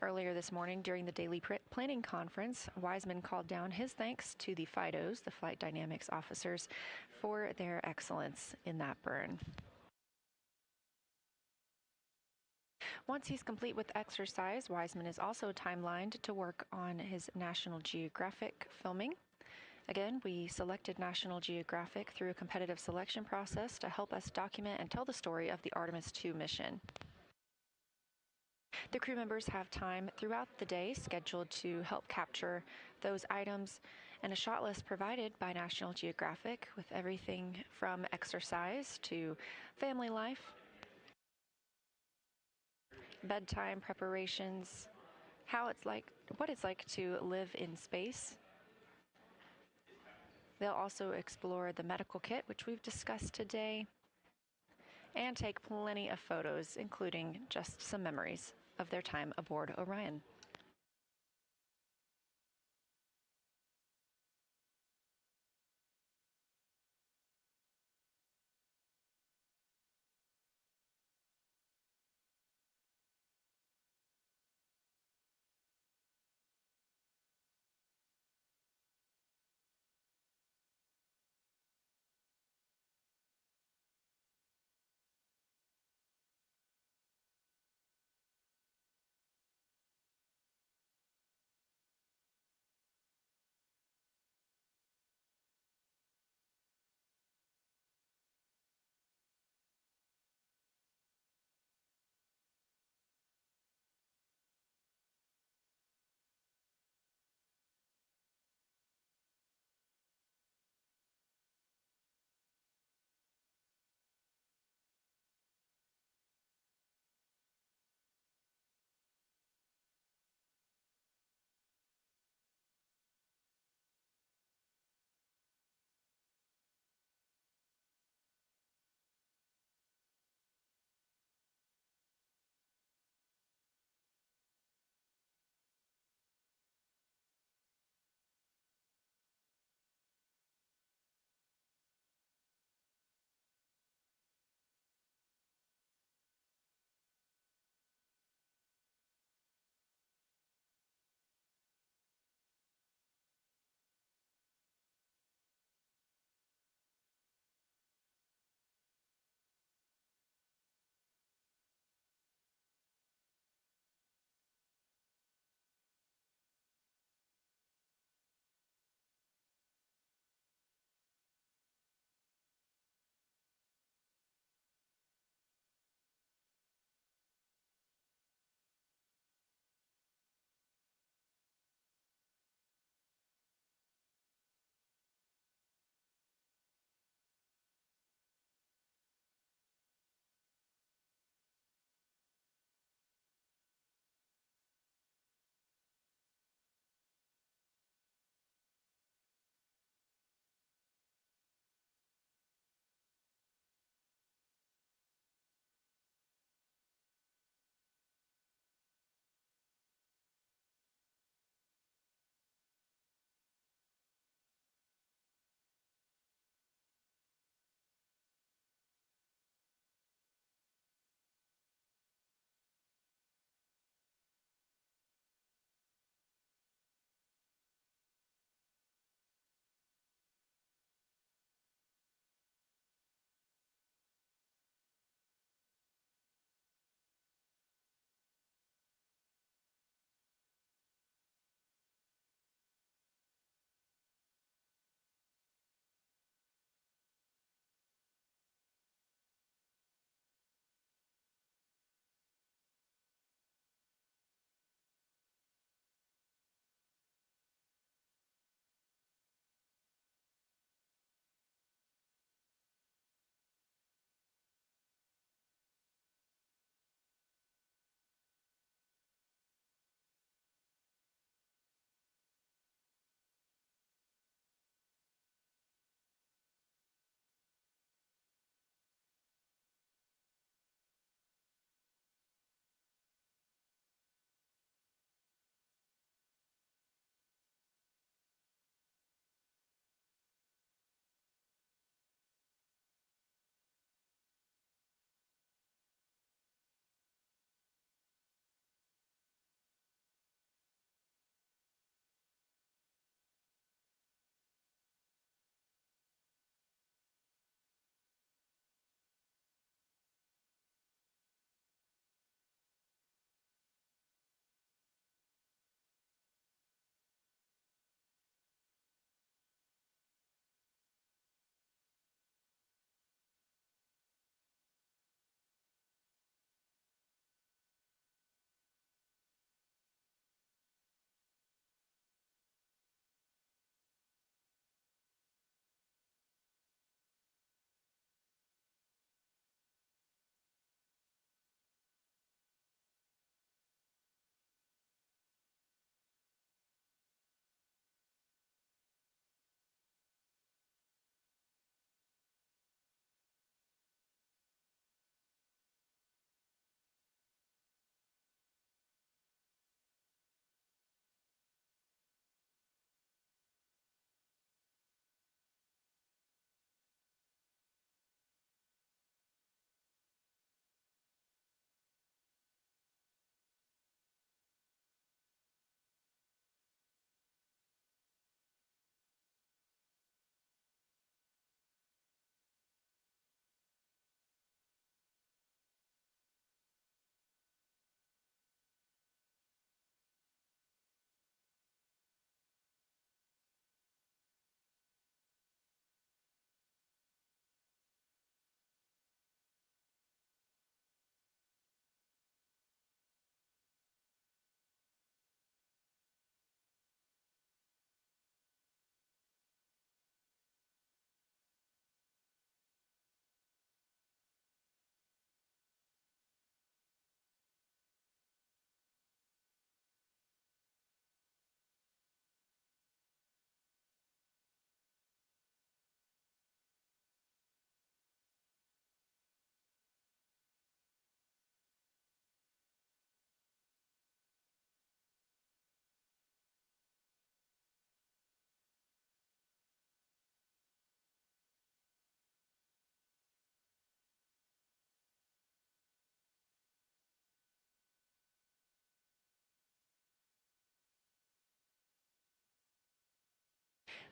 Earlier this morning, during the daily planning conference, Wiseman called down his thanks to the FIDOs, the Flight Dynamics Officers, for their excellence in that burn. Once he's complete with exercise, Wiseman is also timelined to work on his National Geographic filming. Again, we selected National Geographic through a competitive selection process to help us document and tell the story of the Artemis II mission. The crew members have time throughout the day scheduled to help capture those items, and a shot list provided by National Geographic with everything from exercise to family life, bedtime preparations, what it's like to live in space. They'll also explore the medical kit, which we've discussed today, and take plenty of photos, including just some memories of their time aboard Orion.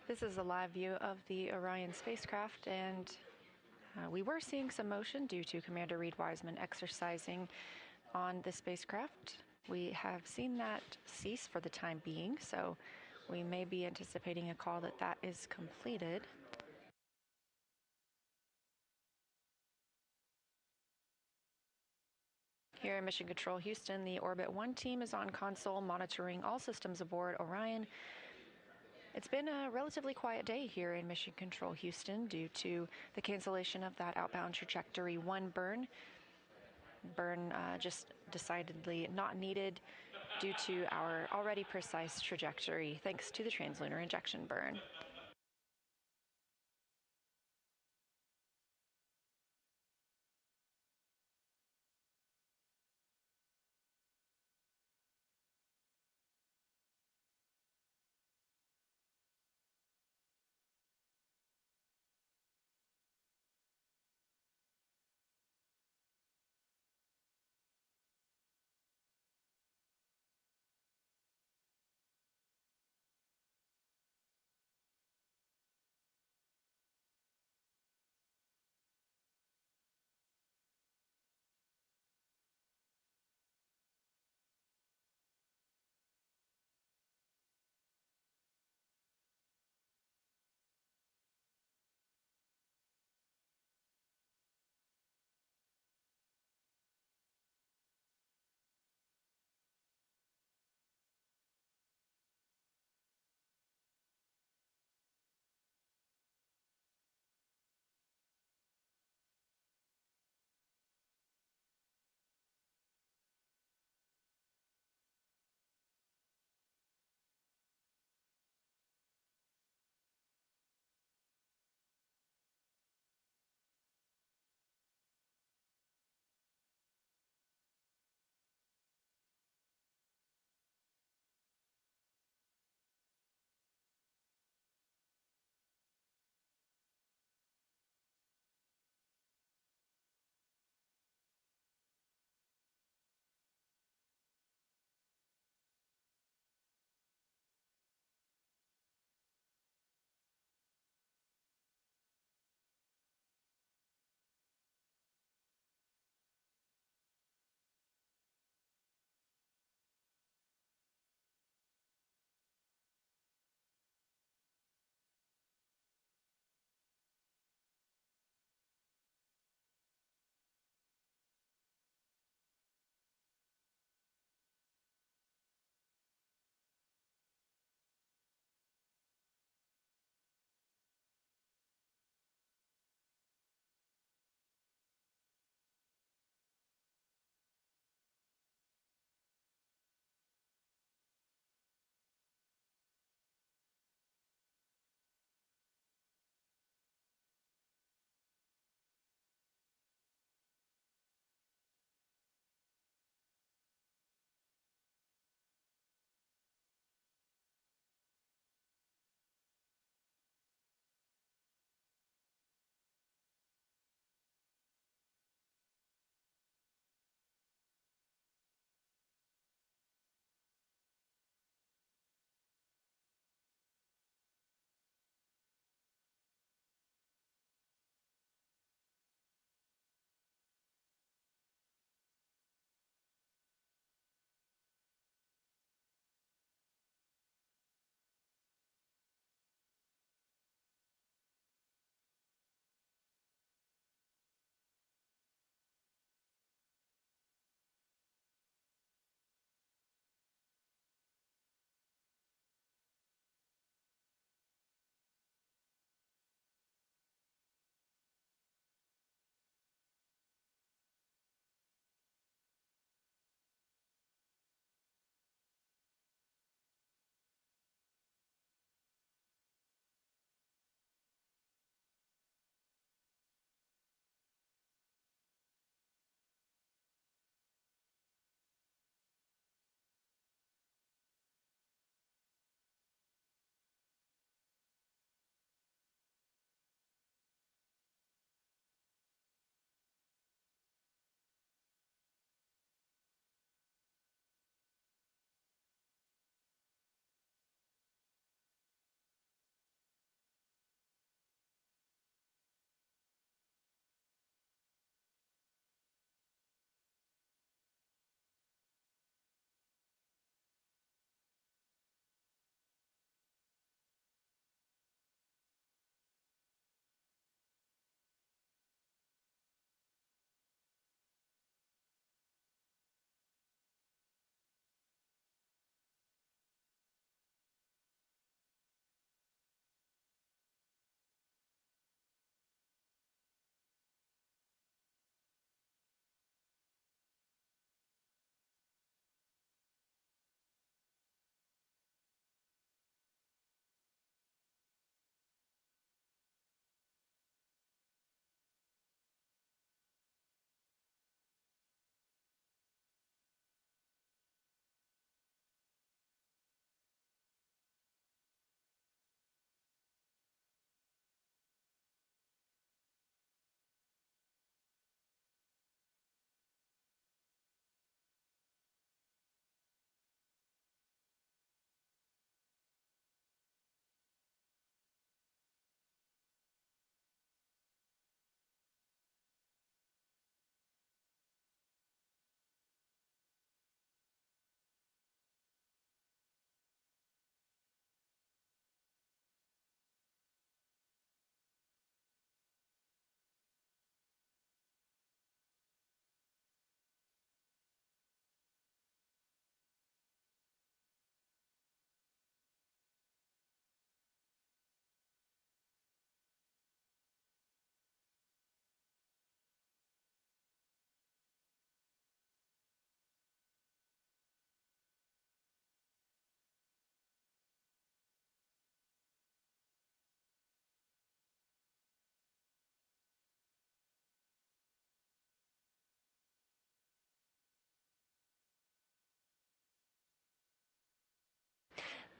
This is a live view of the Orion spacecraft, and we were seeing some motion due to Commander Reed Wiseman exercising on the spacecraft. We have seen that cease for the time being, so we may be anticipating a call that that is completed. Here in Mission Control Houston, the Orbit 1 team is on console monitoring all systems aboard Orion. It's been a relatively quiet day here in Mission Control Houston due to the cancellation of that outbound trajectory 1 burn. Just decidedly not needed due to our already precise trajectory thanks to the translunar injection burn.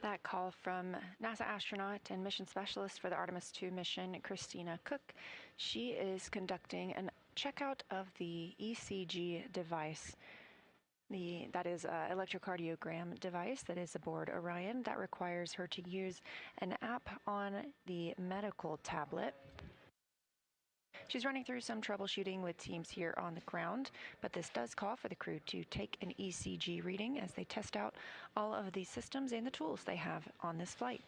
that call from NASA astronaut and mission specialist for the Artemis II mission, Christina Cook. She is conducting a checkout of the ECG device. That is an electrocardiogram device that is aboard Orion that requires her to use an app on the medical tablet. She's running through some troubleshooting with teams here on the ground, but this does call for the crew to take an ECG reading as they test out all of the systems and the tools they have on this flight.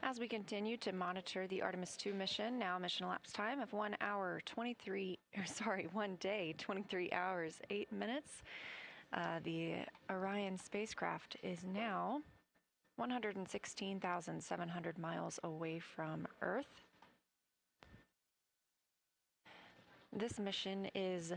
As we continue to monitor the Artemis II mission, now mission elapsed time of 1 day, 23 hours, 8 minutes. The Orion spacecraft is now 116,700 miles away from Earth. This mission is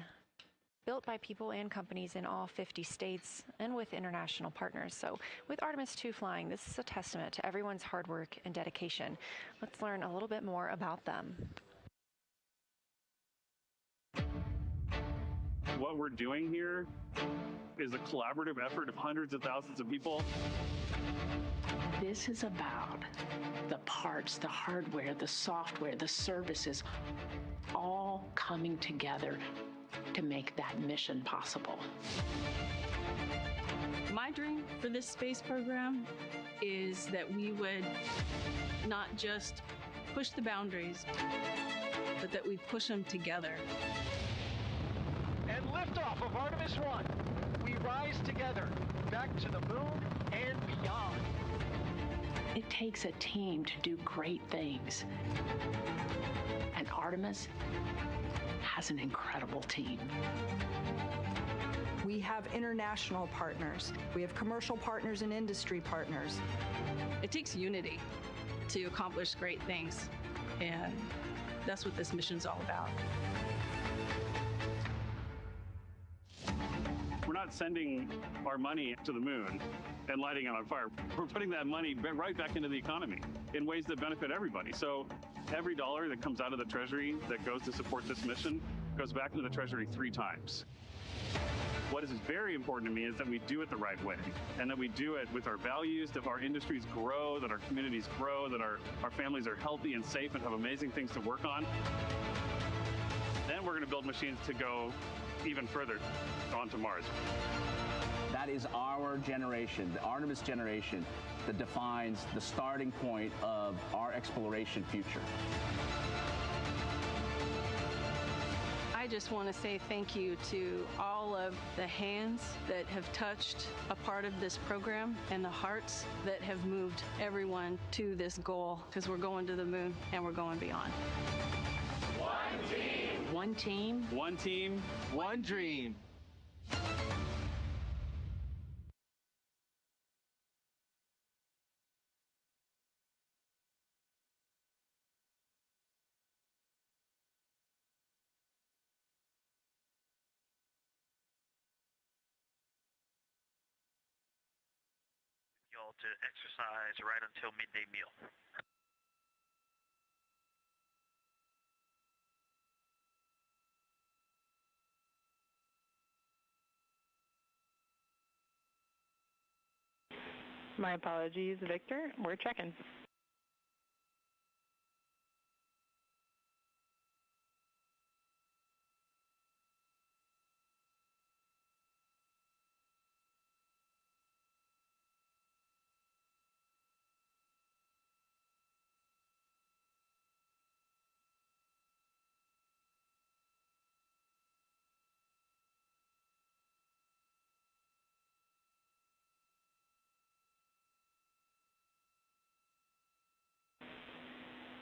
built by people and companies in all 50 states and with international partners. So with Artemis II flying, this is a testament to everyone's hard work and dedication. Let's learn a little bit more about them. What we're doing here is a collaborative effort of hundreds of thousands of people. This is about the parts, the hardware, the software, the services, all coming together to make that mission possible. My dream for this space program is that we would not just push the boundaries, but that we push them together. And liftoff of Artemis I. We rise together, back to the moon and beyond. It takes a team to do great things. And Artemis has an incredible team. We have international partners. We have commercial partners and industry partners. It takes unity to accomplish great things, and that's what this mission's all about. We're not sending our money to the moon and lighting it on fire. We're putting that money right back into the economy in ways that benefit everybody. So every dollar that comes out of the Treasury that goes to support this mission goes back into the Treasury 3 times. What is very important to me is that we do it the right way, and that we do it with our values, that our industries grow, that our communities grow, that our families are healthy and safe and have amazing things to work on. Then we're going to build machines to go even further onto Mars. That is our generation, the Artemis generation, that defines the starting point of our exploration future. I just want to say thank you to all of the hands that have touched a part of this program and the hearts that have moved everyone to this goal, because we're going to the moon and we're going beyond. One team. One team. One team. One dream. well to exercise right until midday meal. My apologies, Victor. We're checking.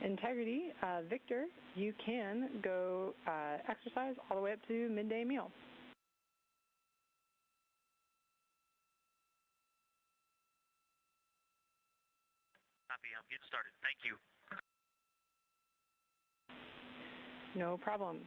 Integrity, Victor, you can go exercise all the way up to midday meal. Copy, I'm getting started. Thank you. No problem.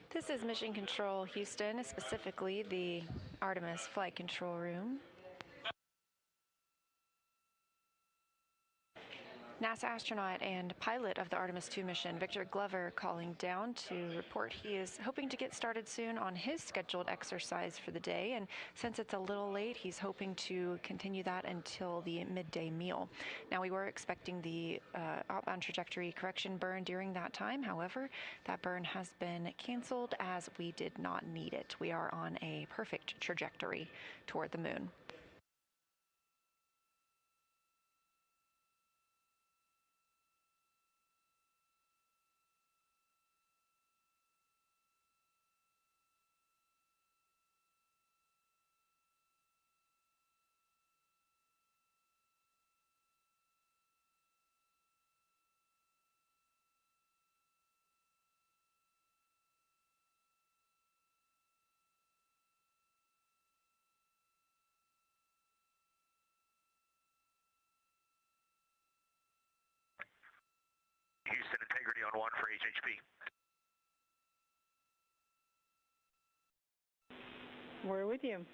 This is Mission Control Houston, specifically the Artemis Flight Control Room. NASA astronaut and pilot of the Artemis II mission, Victor Glover, calling down to report he is hoping to get started soon on his scheduled exercise for the day. And since it's a little late, he's hoping to continue that until the midday meal. Now, we were expecting the outbound trajectory correction burn during that time. However, that burn has been canceled as we did not need it. We are on a perfect trajectory toward the moon. Houston, integrity on 1 for HHP. We're with you.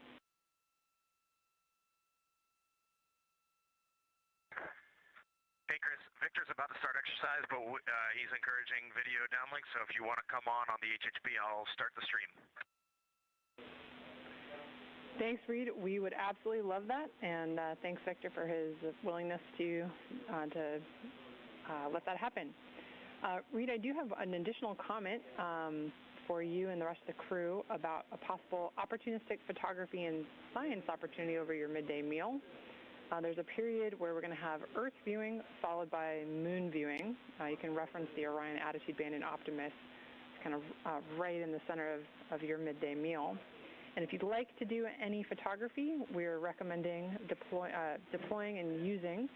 Hey, Chris, Victor's about to start exercise, but he's encouraging video downlink, so if you want to come on the HHP, I'll start the stream. Thanks, Reed. We would absolutely love that, and thanks, Victor, for his willingness to let that happen. Reed, I do have an additional comment for you and the rest of the crew about a possible opportunistic photography and science opportunity over your midday meal. There's a period where we're going to have Earth viewing followed by moon viewing. You can reference the Orion attitude band in Optimus. It's kind of right in the center of your midday meal. And if you'd like to do any photography, we're recommending deploying and using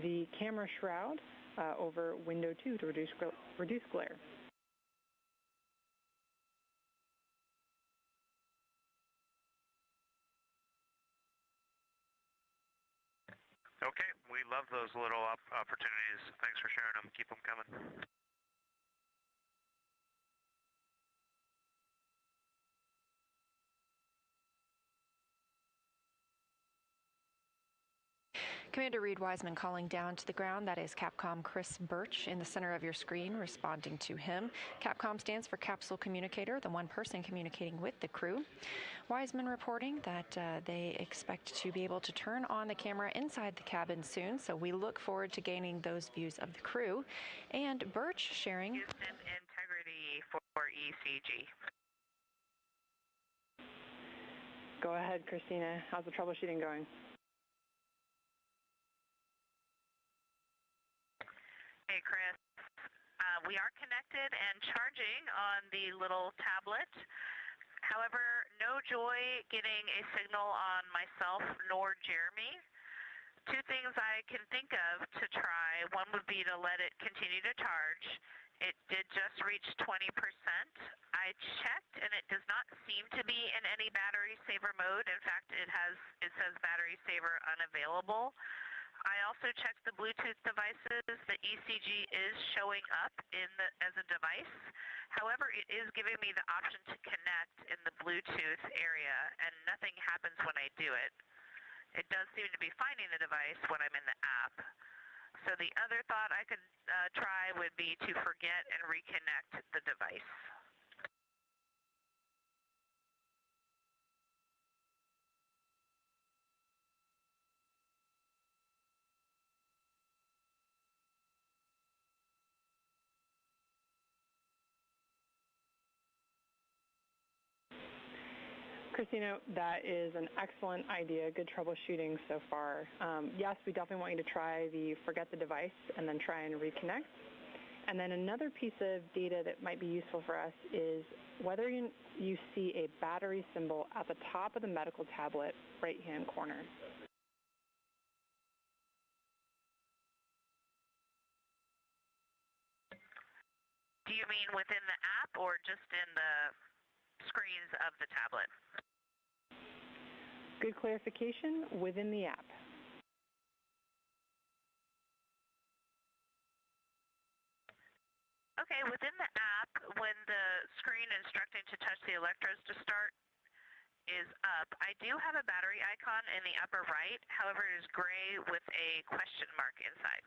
the camera shroud over window 2 to reduce glare. Okay, we love those little opportunities. Thanks for sharing them. Keep them coming. Commander Reed Wiseman calling down to the ground. That is Capcom Chris Birch in the center of your screen responding to him. Capcom stands for Capsule Communicator, the one person communicating with the crew. Wiseman reporting that they expect to be able to turn on the camera inside the cabin soon, so we look forward to gaining those views of the crew. And Birch sharing Houston integrity for ECG. Go ahead, Christina. How's the troubleshooting going? Hey, Chris. We are connected and charging on the little tablet. However, no joy getting a signal on myself nor Jeremy. Two things I can think of to try. One would be to let it continue to charge. It did just reach 20%. I checked and it does not seem to be in any battery saver mode. In fact, it says battery saver unavailable. I also checked the Bluetooth devices. The ECG is showing up as a device. However, it is giving me the option to connect in the Bluetooth area, and nothing happens when I do it. It does seem to be finding the device when I'm in the app. So the other thought I could try would be to forget and reconnect the device. Christina, that is an excellent idea. Good troubleshooting so far. Yes, we definitely want you to try the forget the device and then try and reconnect. And then another piece of data that might be useful for us is whether you see a battery symbol at the top of the medical tablet right-hand corner. Do you mean within the app or just in the screens of the tablet? Good clarification, within the app. Okay, within the app, when the screen instructing to touch the electrodes to start is up, I do have a battery icon in the upper right. However, it is gray with a question mark inside.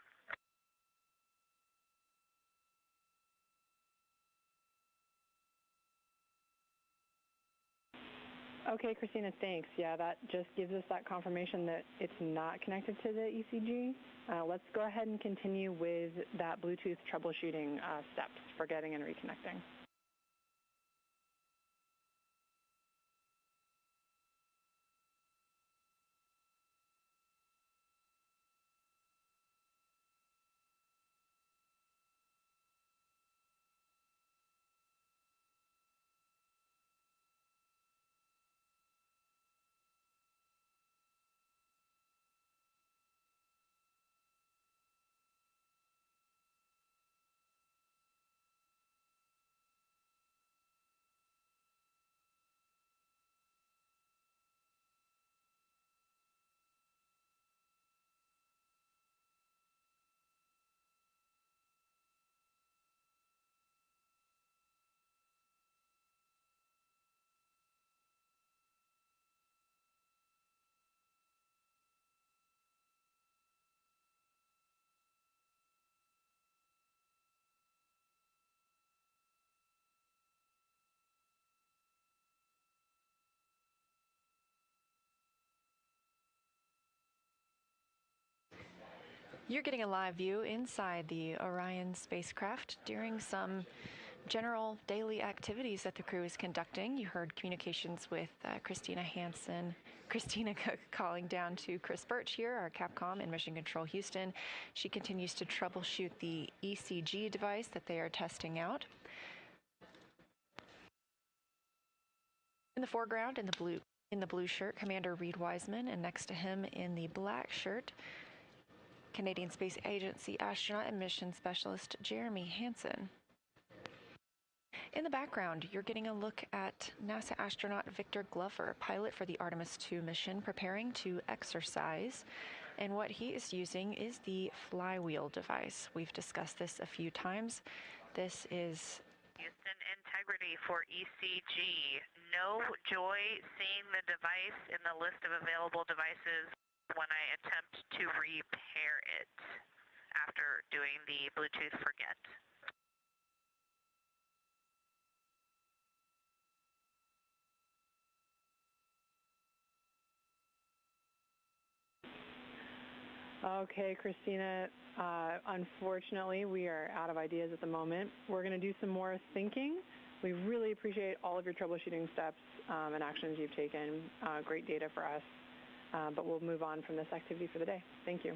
Okay, Christina, thanks. Yeah, that just gives us that confirmation that it's not connected to the ECG. Let's go ahead and continue with that Bluetooth troubleshooting steps for getting and reconnecting. You're getting a live view inside the Orion spacecraft during some general daily activities that the crew is conducting. You heard communications with Christina Cook calling down to Chris Birch here, our Capcom in Mission Control Houston. She continues to troubleshoot the ECG device that they are testing out. In the foreground, in the blue shirt, Commander Reed Wiseman, and next to him in the black shirt, Canadian Space Agency astronaut and mission specialist Jeremy Hansen. In the background, you're getting a look at NASA astronaut Victor Glover, pilot for the Artemis II mission, preparing to exercise. And what he is using is the flywheel device. We've discussed this a few times. This is Houston, integrity for ECG. No joy seeing the device in the list of available devices when I attempt to repair it after doing the Bluetooth forget. Okay, Christina, unfortunately, we are out of ideas at the moment. We're going to do some more thinking. We really appreciate all of your troubleshooting steps and actions you've taken. Great data for us, but we'll move on from this activity for the day. Thank you.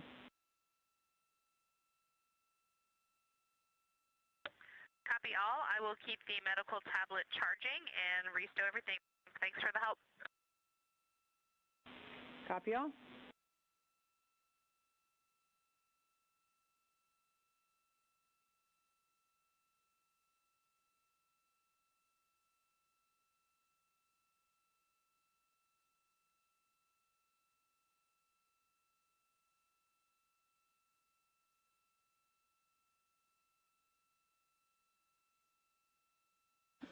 Copy all. I will keep the medical tablet charging and restow everything. Thanks for the help. Copy all.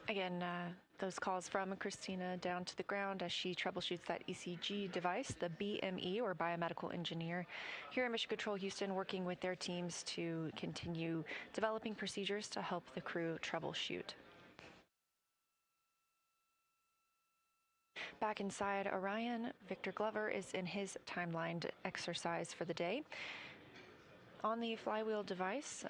Again, those calls from Christina down to the ground as she troubleshoots that ECG device, the BME, or biomedical engineer, here in Mission Control Houston, working with their teams to continue developing procedures to help the crew troubleshoot. Back inside Orion, Victor Glover is in his timelined exercise for the day. On the flywheel device,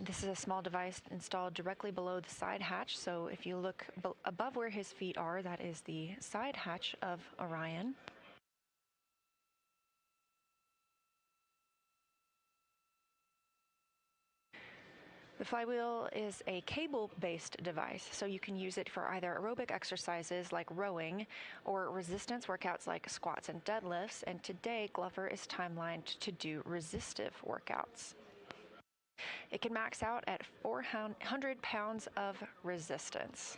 this is a small device installed directly below the side hatch, so if you look above where his feet are, that is the side hatch of Orion. The flywheel is a cable-based device, so you can use it for either aerobic exercises like rowing or resistance workouts like squats and deadlifts, and today Glover is timelined to do resistive workouts. It can max out at 400 pounds of resistance.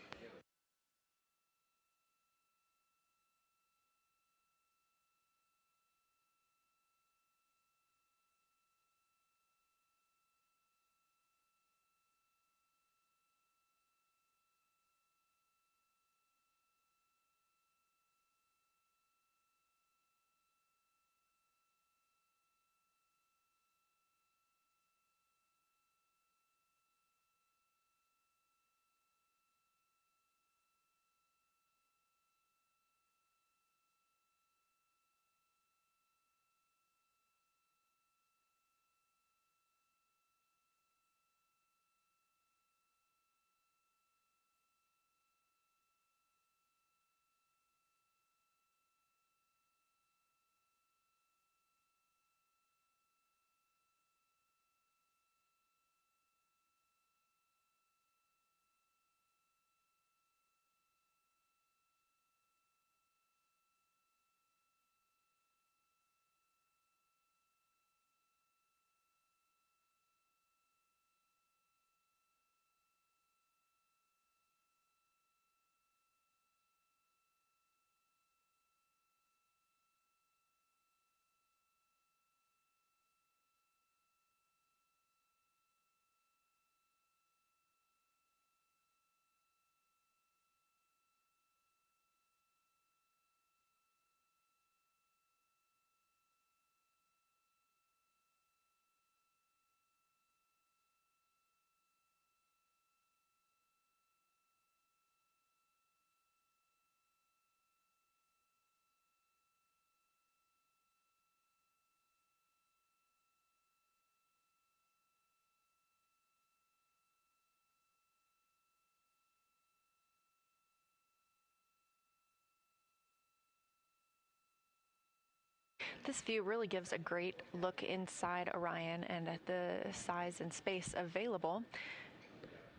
This view really gives a great look inside Orion and at the size and space available.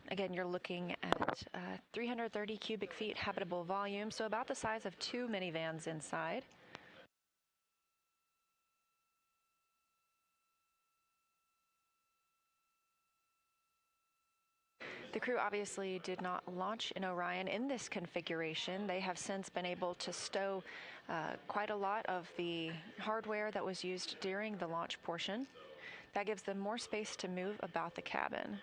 Again, you're looking at 330 cubic feet habitable volume, so about the size of 2 minivans inside. The crew obviously did not launch in Orion in this configuration. They have since been able to stow quite a lot of the hardware that was used during the launch portion. That gives them more space to move about the cabin.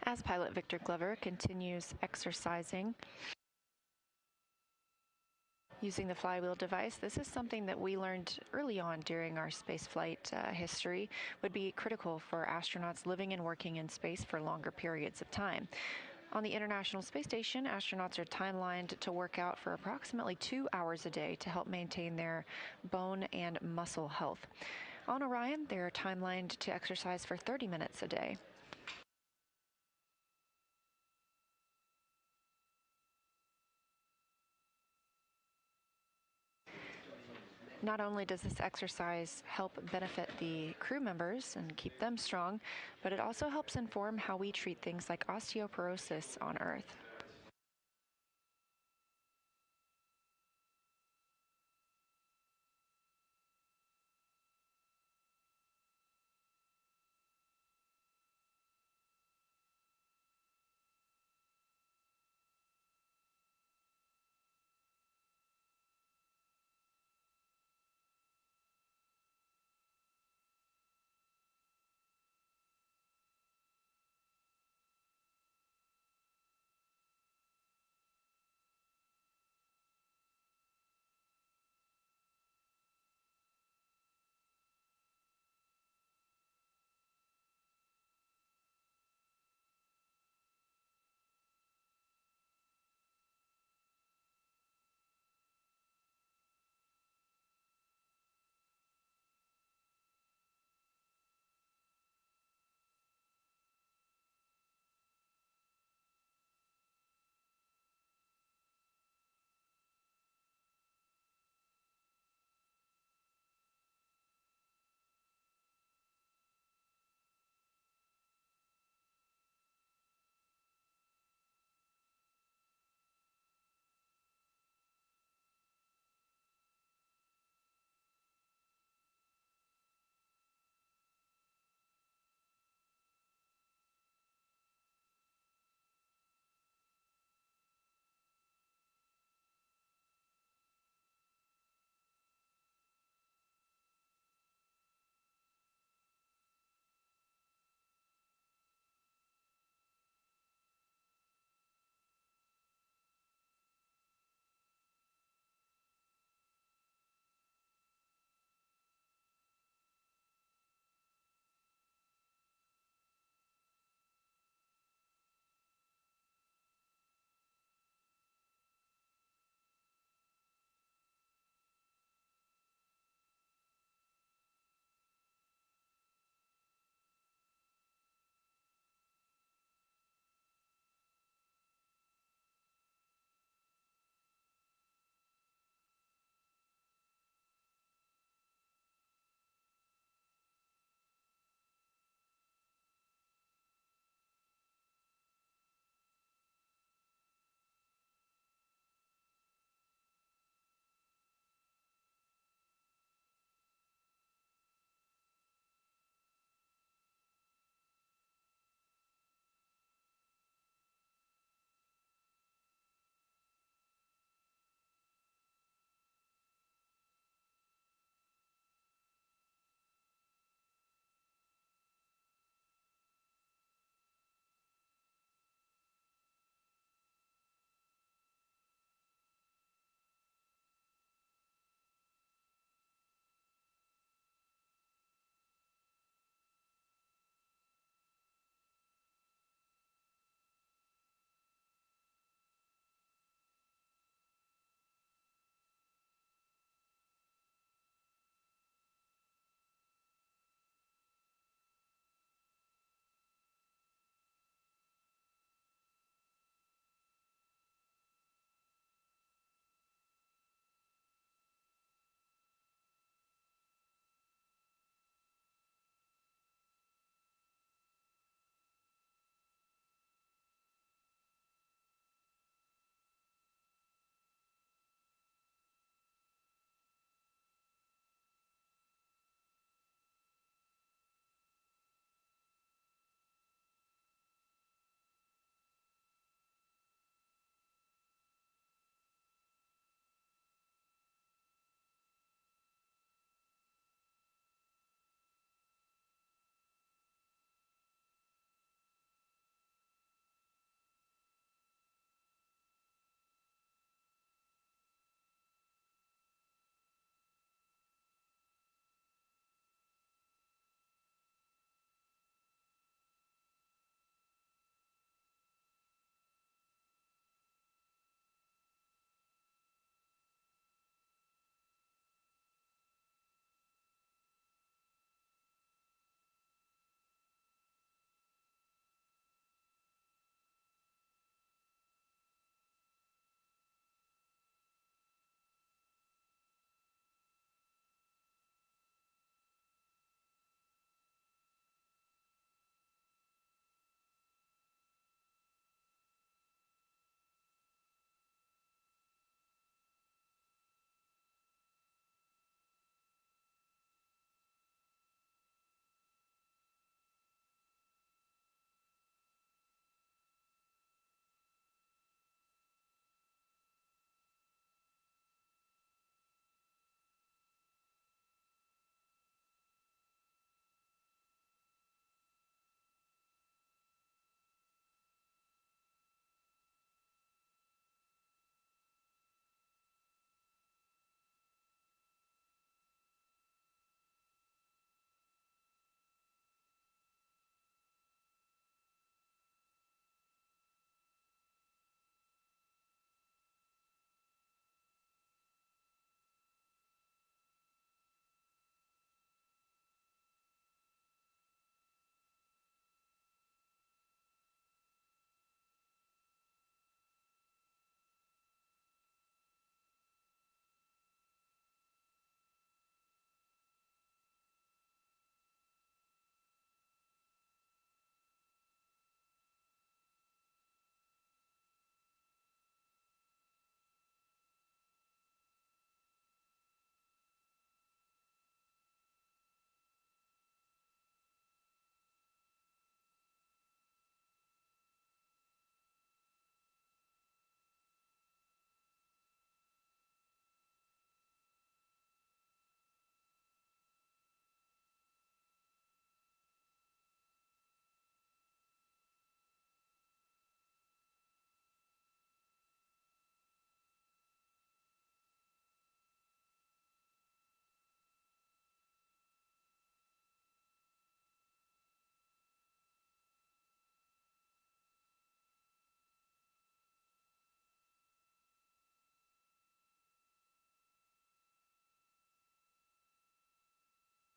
As pilot Victor Glover continues exercising using the flywheel device, this is something that we learned early on during our spaceflight history would be critical for astronauts living and working in space for longer periods of time. On the International Space Station, astronauts are timelined to work out for approximately 2 hours a day to help maintain their bone and muscle health. On Orion, they're timelined to exercise for 30 minutes a day. Not only does this exercise help benefit the crew members and keep them strong, but it also helps inform how we treat things like osteoporosis on Earth.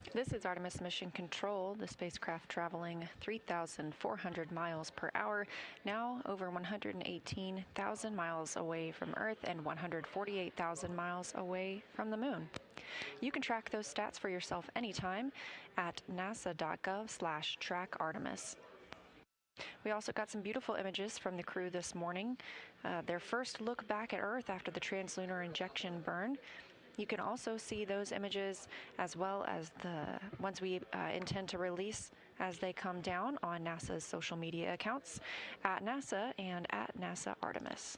This is Artemis Mission Control, the spacecraft traveling 3,400 miles per hour, now over 118,000 miles away from Earth and 148,000 miles away from the Moon. You can track those stats for yourself anytime at nasa.gov/trackartemis. We also got some beautiful images from the crew this morning. Their first look back at Earth after the translunar injection burn. You can also see those images as well as the ones we intend to release as they come down on NASA's social media accounts at NASA and at NASA Artemis.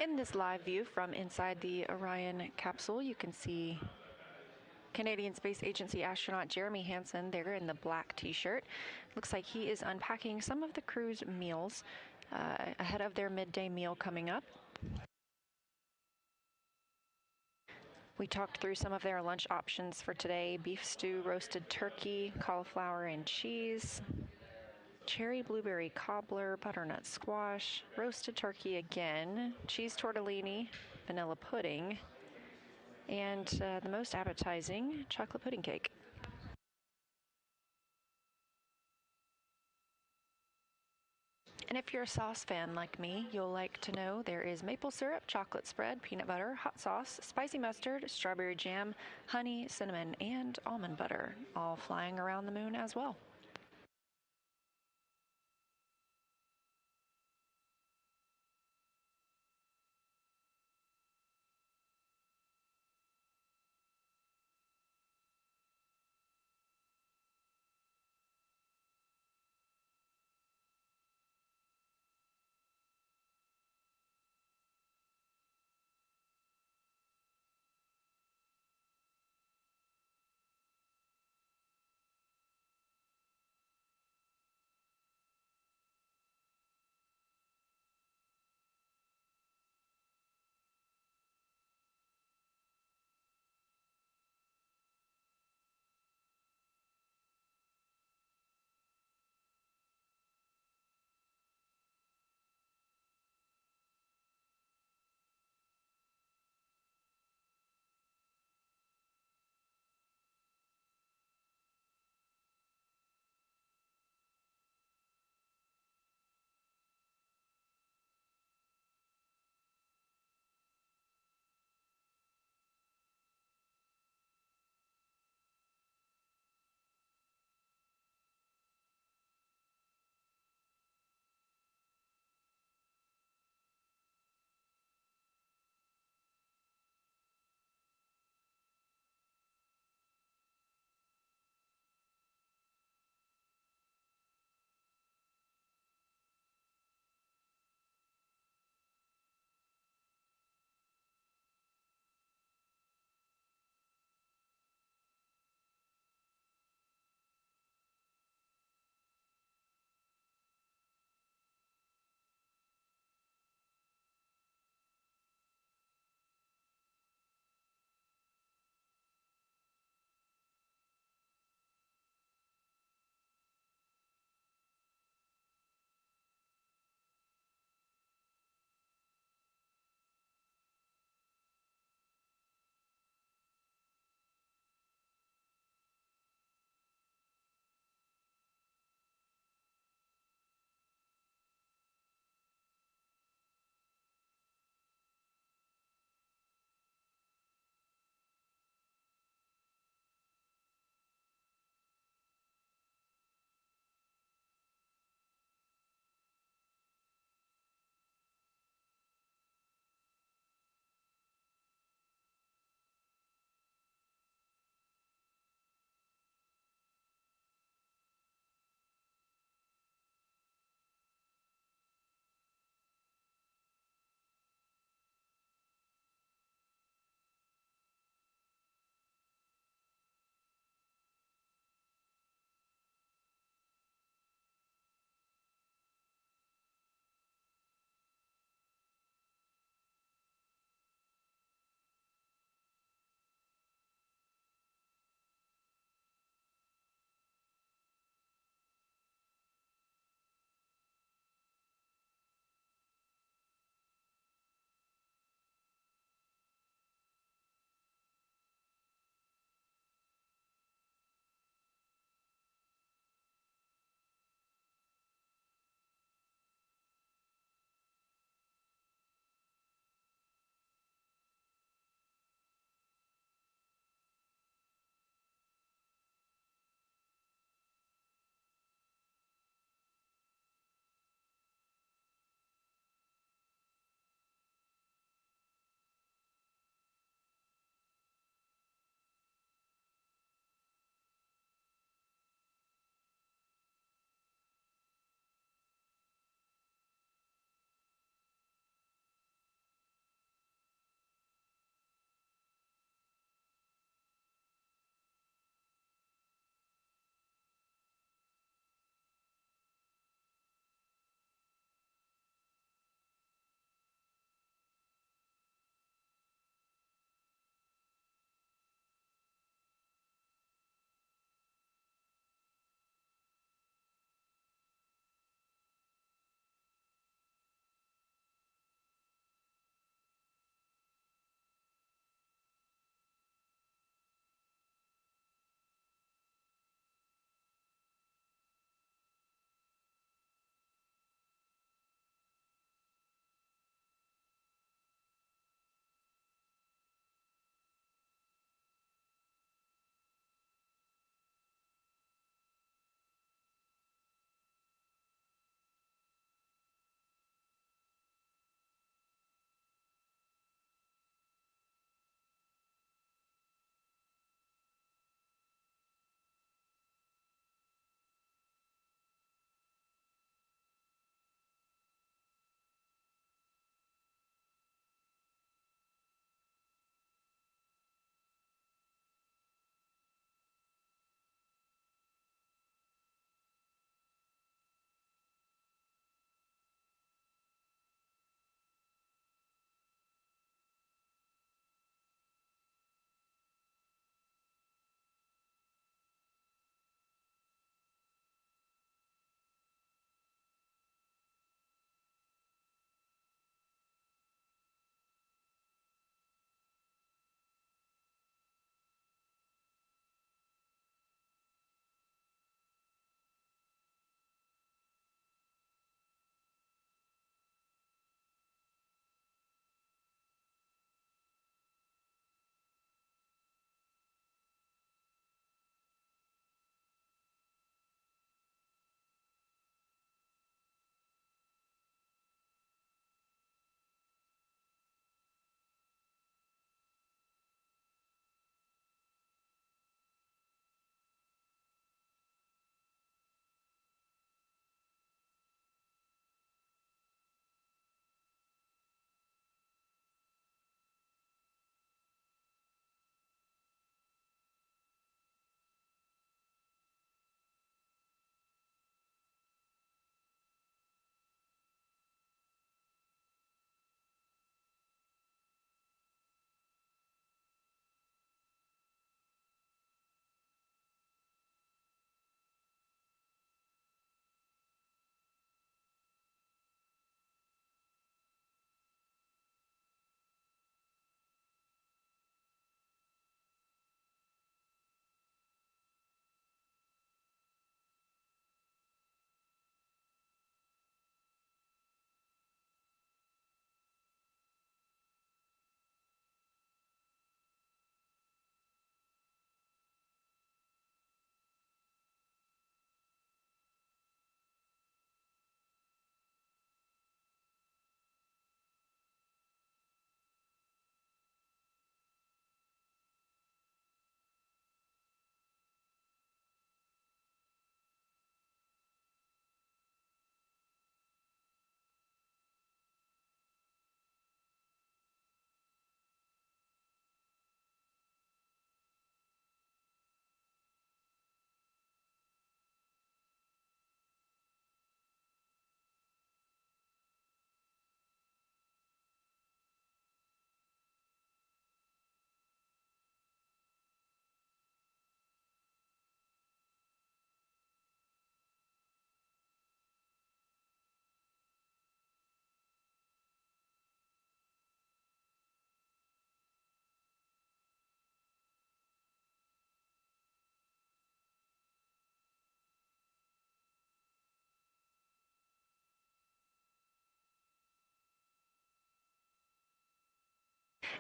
In this live view from inside the Orion capsule, you can see Canadian Space Agency astronaut Jeremy Hansen there in the black t-shirt. Looks like he is unpacking some of the crew's meals ahead of their midday meal coming up. We talked through some of their lunch options for today: beef stew, roasted turkey, cauliflower and cheese, cherry blueberry cobbler, butternut squash, roasted turkey again, cheese tortellini, vanilla pudding, and the most appetizing, chocolate pudding cake. And if you're a sauce fan like me, you'll like to know there is maple syrup, chocolate spread, peanut butter, hot sauce, spicy mustard, strawberry jam, honey, cinnamon, and almond butter, all flying around the moon as well.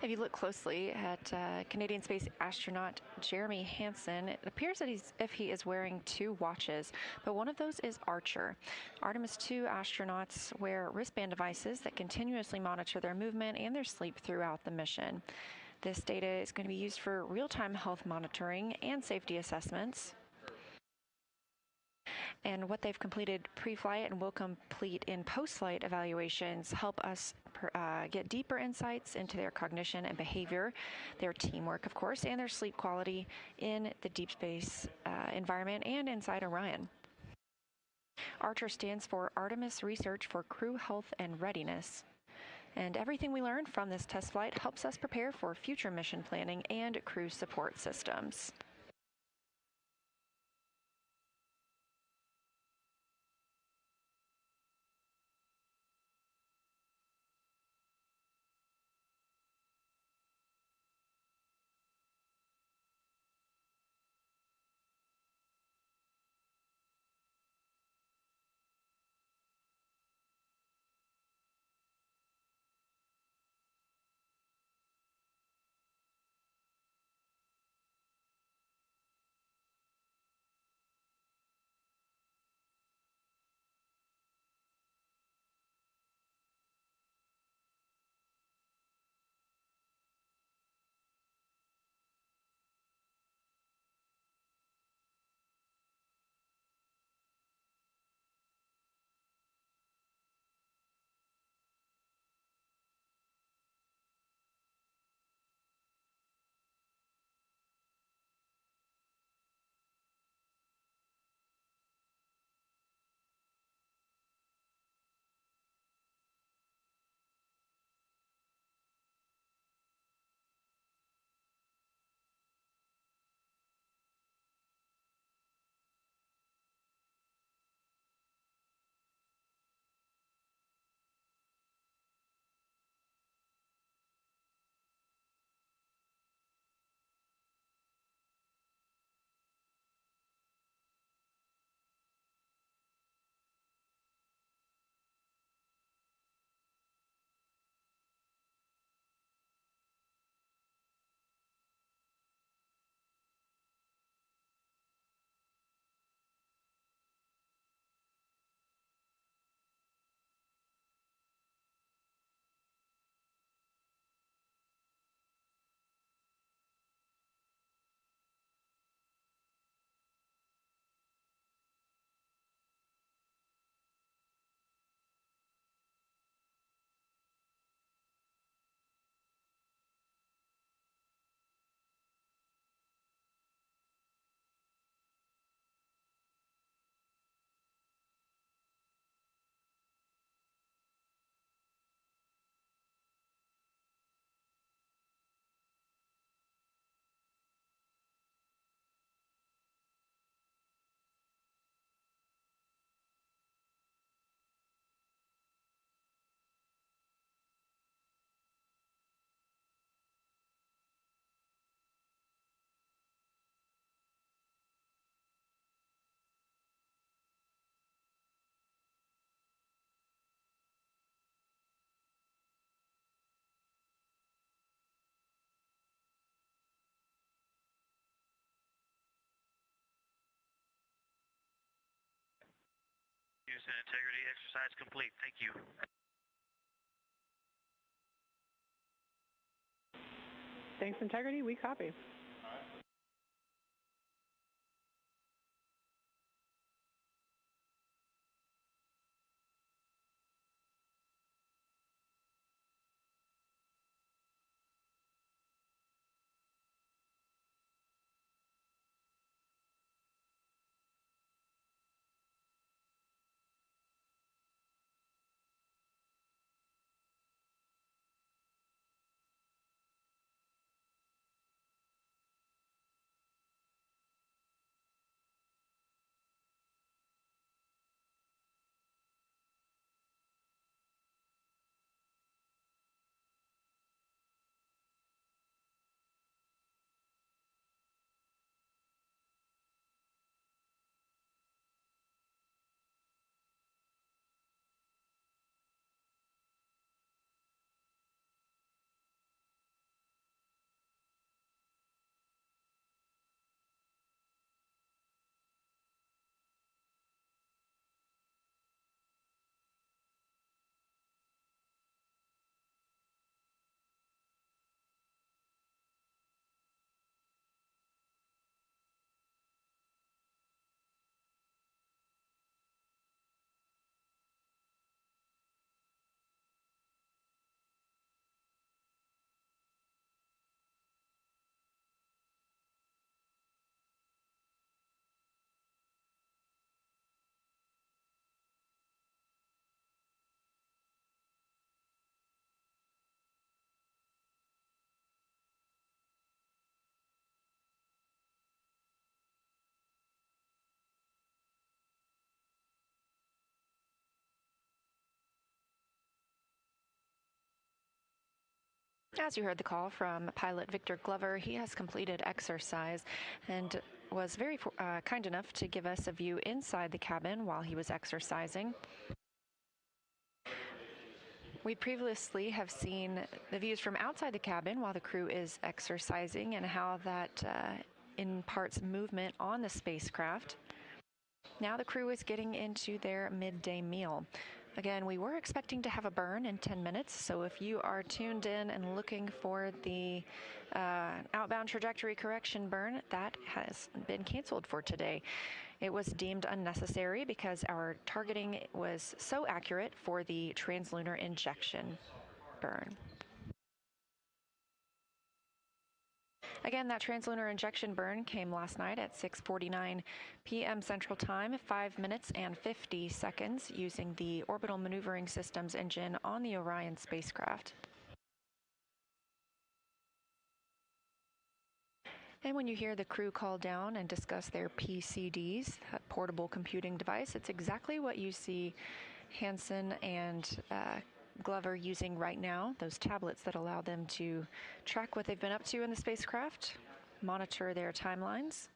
If you look closely at Canadian space astronaut Jeremy Hansen, it appears that if he is wearing 2 watches, but one of those is Archer. Artemis II astronauts wear wristband devices that continuously monitor their movement and their sleep throughout the mission. This data is going to be used for real-time health monitoring and safety assessments. And what they've completed pre-flight and will complete in post-flight evaluations help us get deeper insights into their cognition and behavior, their teamwork, of course, and their sleep quality in the deep space environment and inside Orion. Archer stands for Artemis Research for Crew Health and Readiness. And everything we learn from this test flight helps us prepare for future mission planning and crew support systems. Use and integrity exercise complete. Thank you. Thanks, Integrity. We copy. As you heard the call from pilot Victor Glover, he has completed exercise and was very kind enough to give us a view inside the cabin while he was exercising. We previously have seen the views from outside the cabin while the crew is exercising and how that imparts movement on the spacecraft. Now the crew is getting into their midday meal. Again, we were expecting to have a burn in 10 minutes, so if you are tuned in and looking for the outbound trajectory correction burn, that has been canceled for today. It was deemed unnecessary because our targeting was so accurate for the translunar injection burn. Again, that translunar injection burn came last night at 6:49 p.m. Central Time, 5 minutes and 50 seconds, using the Orbital Maneuvering Systems engine on the Orion spacecraft. And when you hear the crew call down and discuss their PCDs, that portable computing device, it's exactly what you see Hansen and Glover using right now, those tablets that allow them to track what they've been up to in the spacecraft, monitor their timelines,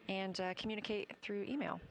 and communicate through email.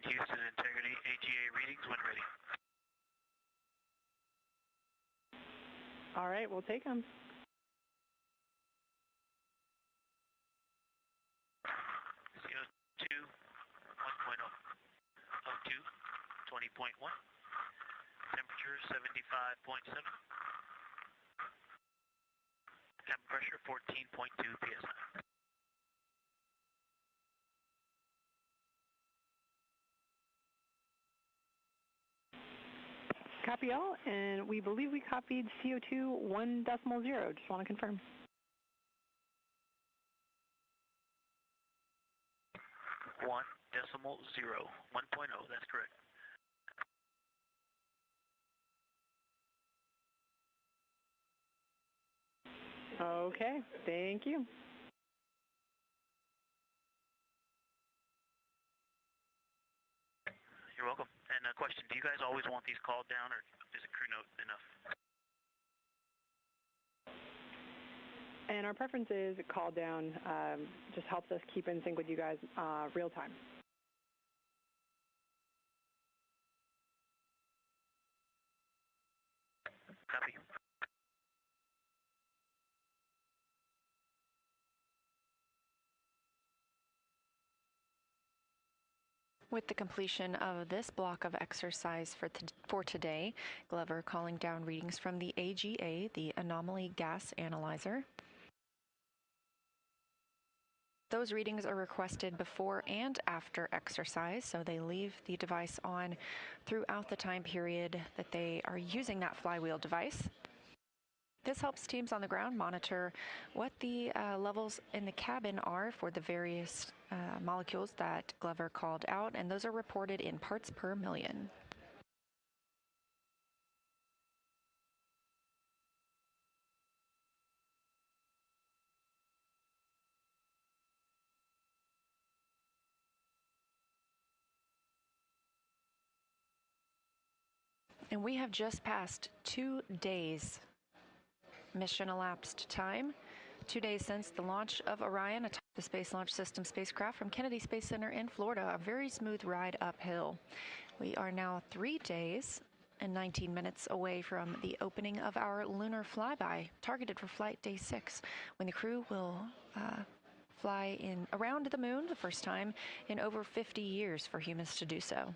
Houston Integrity AGA readings when ready. All right, we'll take them. CO2 1.0, O2 20.1, temperature 75.7, cabin pressure 14.2 psi. Copy all, and we believe we copied CO2 1.0. Just want to confirm. One decimal zero, 1.0, that's correct. Okay, thank you. You're welcome. And a question, do you guys always want these called down, or is a crew note enough? And our preference is call down. Just helps us keep in sync with you guys real time. Copy. With the completion of this block of exercise for today, Glover calling down readings from the AGA, the Anomaly Gas Analyzer. Those readings are requested before and after exercise, so they leave the device on throughout the time period that they are using that flywheel device. This helps teams on the ground monitor what the levels in the cabin are for the various molecules that Glover called out, and those are reported in parts per million. And we have just passed 2 days mission elapsed time. 2 days since the launch of Orion, atop the Space Launch System spacecraft from Kennedy Space Center in Florida, a very smooth ride uphill. We are now 3 days and 19 minutes away from the opening of our lunar flyby, targeted for flight day 6, when the crew will fly around the moon, the first time in over 50 years for humans to do so.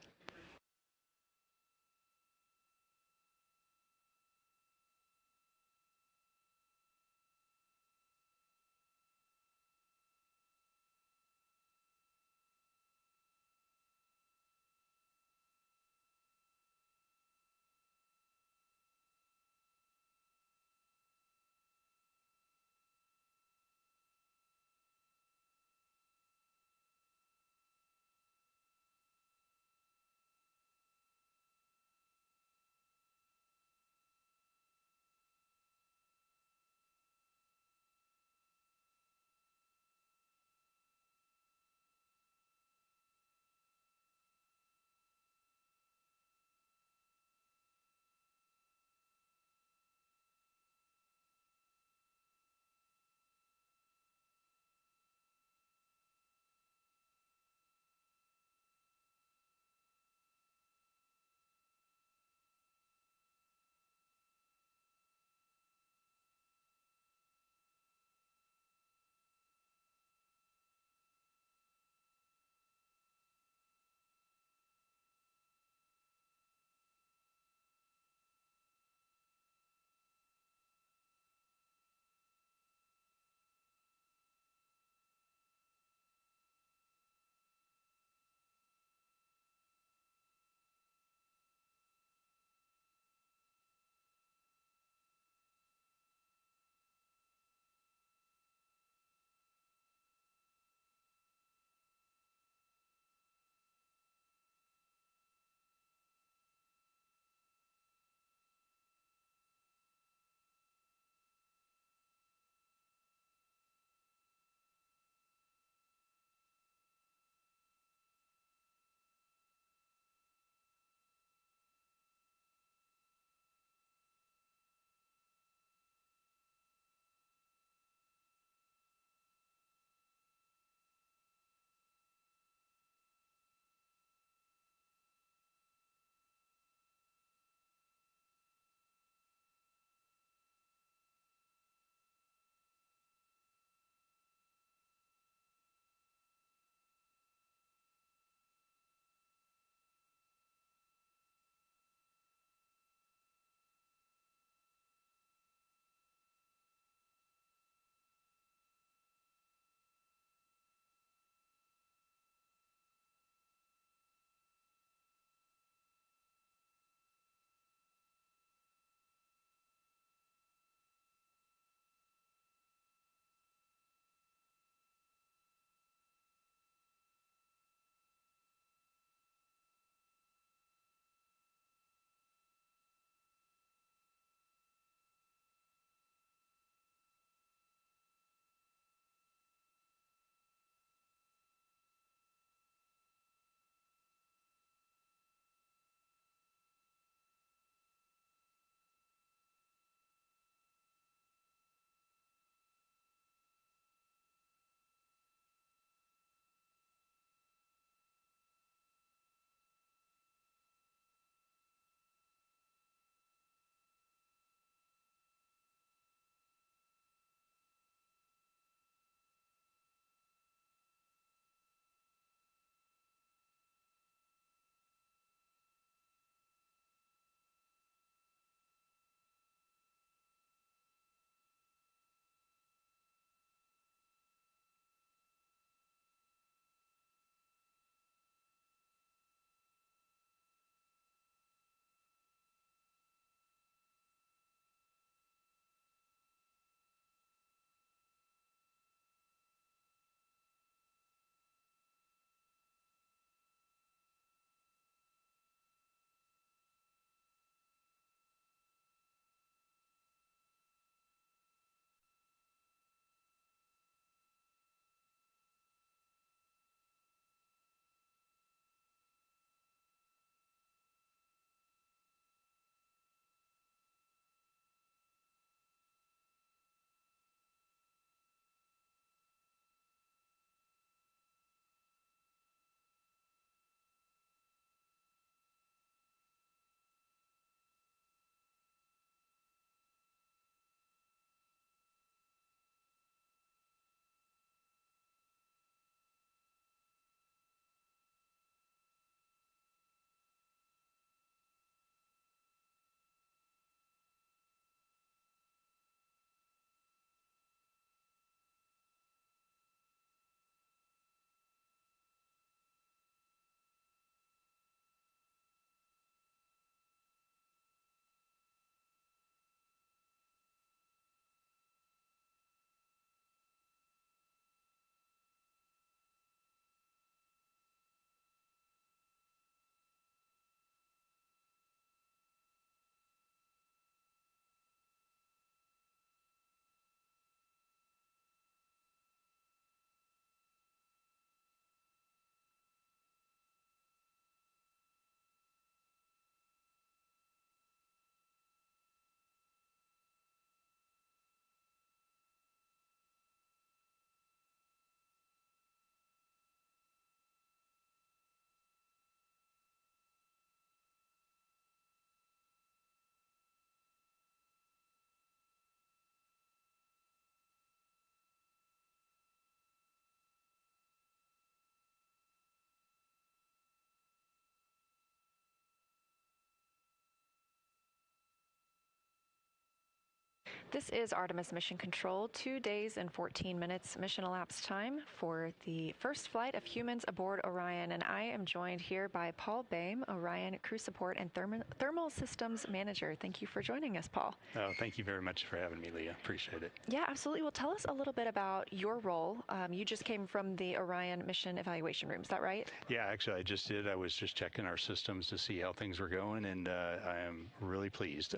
This is Artemis Mission Control, 2 days and 14 minutes mission elapsed time for the first flight of humans aboard Orion. And I am joined here by Paul Boehm, Orion Crew Support and Thermal Systems Manager. Thank you for joining us, Paul. Oh, thank you very much for having me, Leah. Appreciate it. Yeah, absolutely. Well, tell us a little bit about your role. You just came from the Orion Mission Evaluation Room, is that right? Yeah, actually, I just did. I was just checking our systems to see how things were going, and I am really pleased.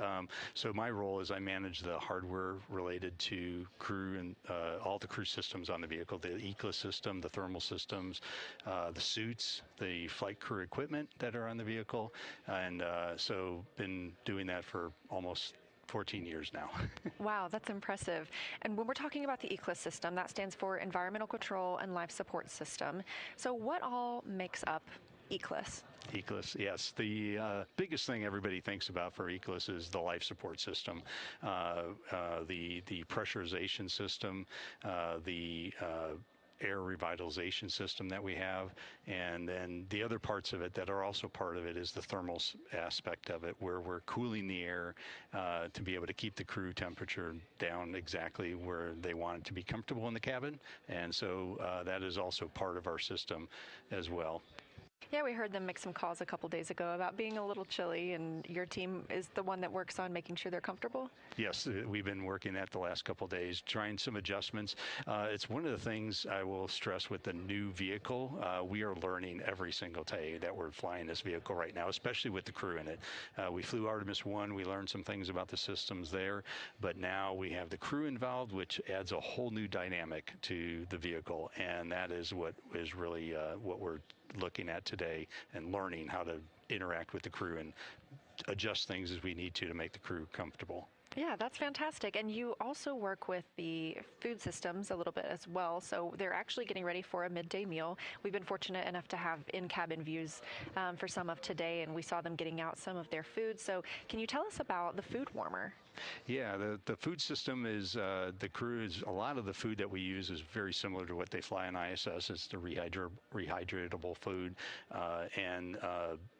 So my role is I manage the hardware related to crew and all the crew systems on the vehicle, the ECLA system, the thermal systems, the suits, the flight crew equipment that are on the vehicle, and so been doing that for almost 14 years now. Wow, that's impressive. And when we're talking about the ECLA system, that stands for Environmental Control and Life Support System. So what all makes up ECLIS? ECLIS, yes. The biggest thing everybody thinks about for ECLIS is the life support system, the pressurization system, the air revitalization system that we have, and then the other parts of it that are also part of it is the thermal aspect of it, where we're cooling the air to be able to keep the crew temperature down exactly where they want it to be comfortable in the cabin, and so that is also part of our system as well. Yeah, we heard them make some calls a couple days ago about being a little chilly, and your team is the one that works on making sure they're comfortable? Yes, we've been working that the last couple of days, trying some adjustments. It's one of the things I will stress with the new vehicle. We are learning every single day that we're flying this vehicle right now, especially with the crew in it. We flew Artemis I, we learned some things about the systems there, but now we have the crew involved, which adds a whole new dynamic to the vehicle, and that is what is really what we're looking at today, and learning how to interact with the crew and adjust things as we need to make the crew comfortable. Yeah, that's fantastic. And you also work with the food systems a little bit as well. So they're actually getting ready for a midday meal. We've been fortunate enough to have in-cabin views for some of today, and we saw them getting out some of their food. So can you tell us about the food warmer? Yeah, the food system is, the crew is, a lot of the food that we use is very similar to what they fly on ISS. It's the rehydratable food, and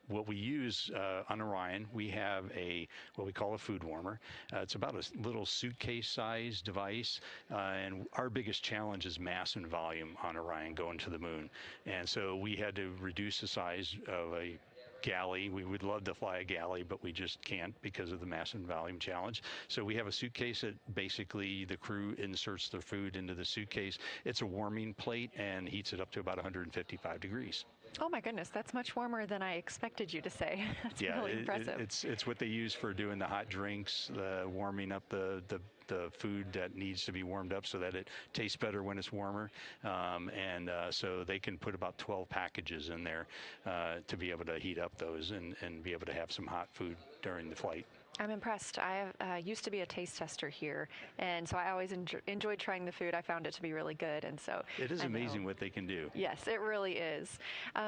what we use on Orion, we have what we call a food warmer. It's about a little suitcase-sized device, and our biggest challenge is mass and volume on Orion going to the moon. And so we had to reduce the size of a galley. We would love to fly a galley, but we just can't because of the mass and volume challenge. So we have a suitcase that basically the crew inserts their food into the suitcase. It's a warming plate and heats it up to about 155 degrees. Oh my goodness, that's much warmer than I expected you to say. That's really impressive. It's what they use for doing the hot drinks, warming up the food that needs to be warmed up so that it tastes better when it's warmer. So they can put about 12 packages in there to be able to heat up those and be able to have some hot food during the flight. I'm impressed. I used to be a taste tester here, and so I always enjoyed trying the food. I found it to be really good, and so it is amazing what they can do. Yes, it really is.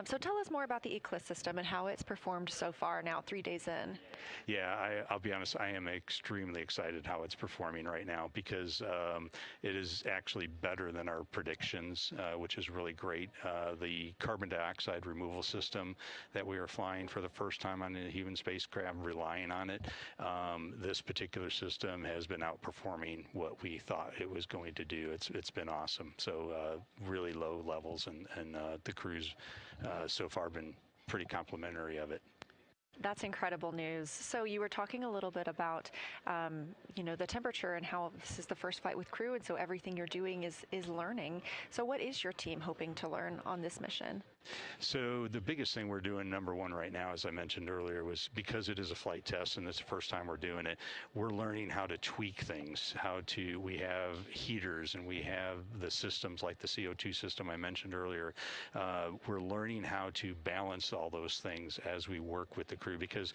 So tell us more about the ECLIS system and how it's performed so far now, 3 days in. Yeah, I'll be honest, I am extremely excited how it's performing right now, because it is actually better than our predictions, which is really great. The carbon dioxide removal system that we are flying for the first time on a human spacecraft, relying on it, this particular system has been outperforming what we thought it was going to do. It's been awesome. So really low levels, and the crew's so far been pretty complimentary of it. That's incredible news. So you were talking a little bit about, the temperature and how this is the first flight with crew, and so everything you're doing is learning. So what is your team hoping to learn on this mission? So the biggest thing we're doing, number one right now, as I mentioned earlier, was because it is a flight test and it's the first time we're doing it, we're learning how to tweak things, we have heaters and we have the systems like the CO2 system I mentioned earlier. We're learning how to balance all those things as we work with the crew, because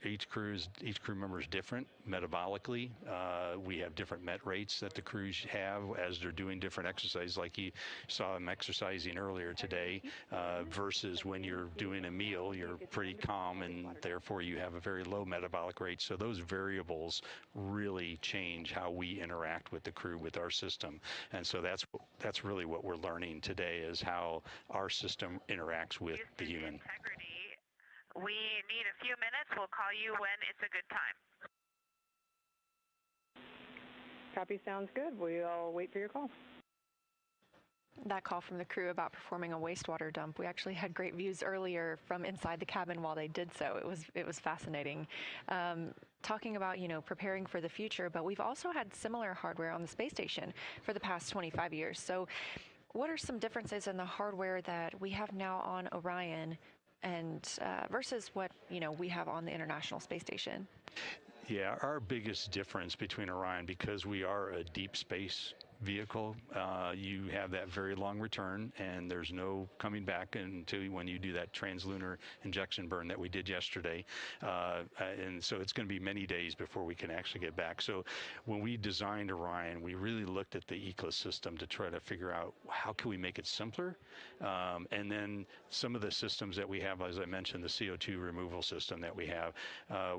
each crew member is different metabolically. We have different met rates that the crews have as they're doing different exercises, like you saw them exercising earlier today. Versus when you're doing a meal, you're pretty calm, and therefore you have a very low metabolic rate. So those variables really change how we interact with the crew, with our system. And so that's really what we're learning today, is how our system interacts with the human. We need a few minutes. We'll call you when it's a good time. Copy, sounds good. We'll wait for your call. That call from the crew about performing a wastewater dump, we actually had great views earlier from inside the cabin while they did so. It was fascinating. Talking about, preparing for the future, but we've also had similar hardware on the space station for the past 25 years. So what are some differences in the hardware that we have now on Orion and versus what, we have on the International Space Station? Yeah, our biggest difference between Orion, because we are a deep space vehicle, you have that very long return, and there's no coming back until when you do that translunar injection burn that we did yesterday. And so it's going to be many days before we can actually get back. So when we designed Orion, we really looked at the ecosystem to try to figure out how can we make it simpler. And then some of the systems that we have, as I mentioned, the CO2 removal system that we have,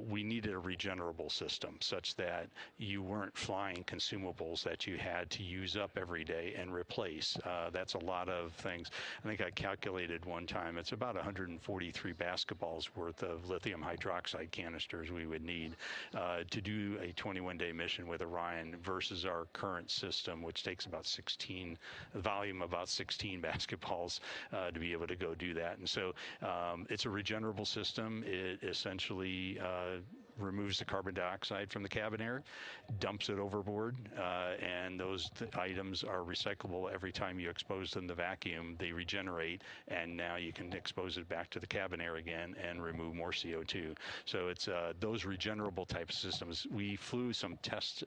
we needed a regenerable system such that you weren't flying consumables that you had to use up every day and replace. That's a lot of things. I think I calculated one time, it's about 143 basketballs worth of lithium hydroxide canisters we would need to do a 21-day mission with Orion versus our current system, which takes about 16, volume about 16 basketballs to be able to go do that. And so it's a regenerable system. It essentially removes the carbon dioxide from the cabin air, dumps it overboard, and those items are recyclable every time you expose them to vacuum. They regenerate, and now you can expose it back to the cabin air again and remove more CO2. So it's those regenerable type systems. We flew some test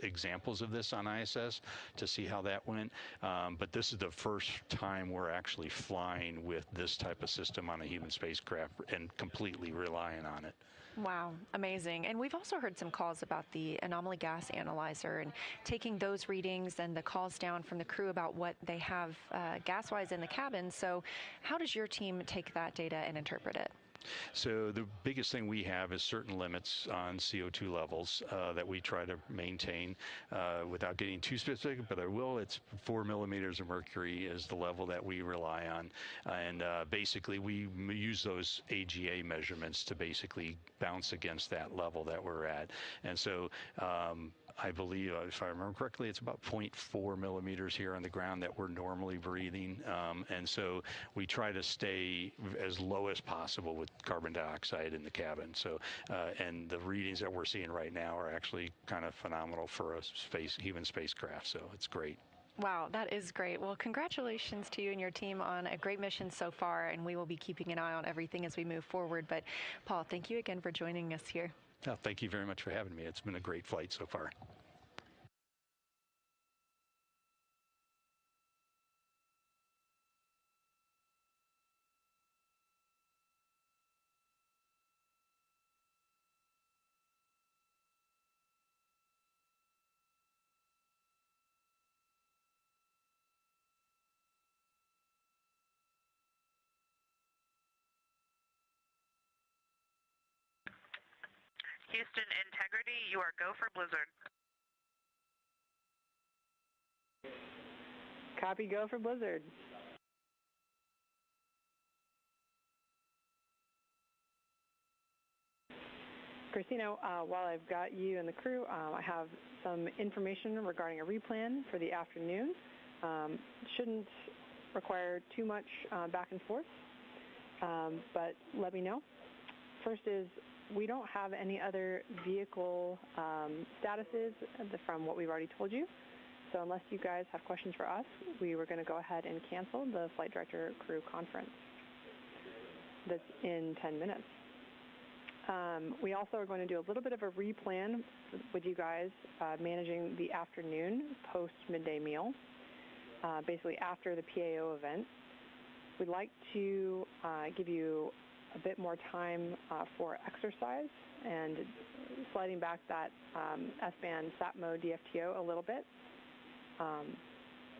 examples of this on ISS to see how that went, but this is the first time we're actually flying with this type of system on a human spacecraft and completely relying on it. Wow, amazing. And we've also heard some calls about the anomaly gas analyzer and taking those readings and the calls down from the crew about what they have gas-wise in the cabin. So how does your team take that data and interpret it? So the biggest thing we have is certain limits on CO2 levels that we try to maintain without getting too specific, but I will. It's 4 millimeters of mercury is the level that we rely on. And basically we use those AGA measurements to basically bounce against that level that we're at. And so I believe, if I remember correctly, it's about 0.4 millimeters here on the ground that we're normally breathing. And so we try to stay as low as possible with carbon dioxide in the cabin. So, and the readings that we're seeing right now are actually kind of phenomenal for a human spacecraft. So it's great. Wow, that is great. Well, congratulations to you and your team on a great mission so far, and we will be keeping an eye on everything as we move forward. But Paul, thank you again for joining us here. Oh, thank you very much for having me. It's been a great flight so far. Houston Integrity, you are go for Blizzard. Copy, go for Blizzard. Christina, while I've got you and the crew, I have some information regarding a replan for the afternoon. Shouldn't require too much back and forth, but let me know. First is, we don't have any other vehicle statuses from what we've already told you. So unless you guys have questions for us, we were going to go ahead and cancel the flight director crew conference that's in 10 minutes. We also are going to do a little bit of a replan with you guys managing the afternoon post-midday meal, basically after the PAO event. We'd like to give you a bit more time for exercise and sliding back that S-band SAT mode DFTO a little bit.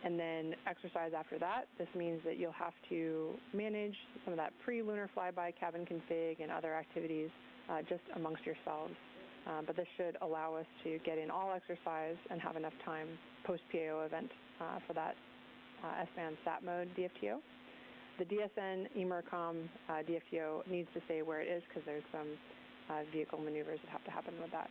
And then exercise after that. This means that you'll have to manage some of that pre-lunar flyby cabin config and other activities just amongst yourselves. But this should allow us to get in all exercise and have enough time post-PAO event for that S-band SAT mode DFTO. The DSN EMERCOM DFTO needs to stay where it is because there's some vehicle maneuvers that have to happen with that.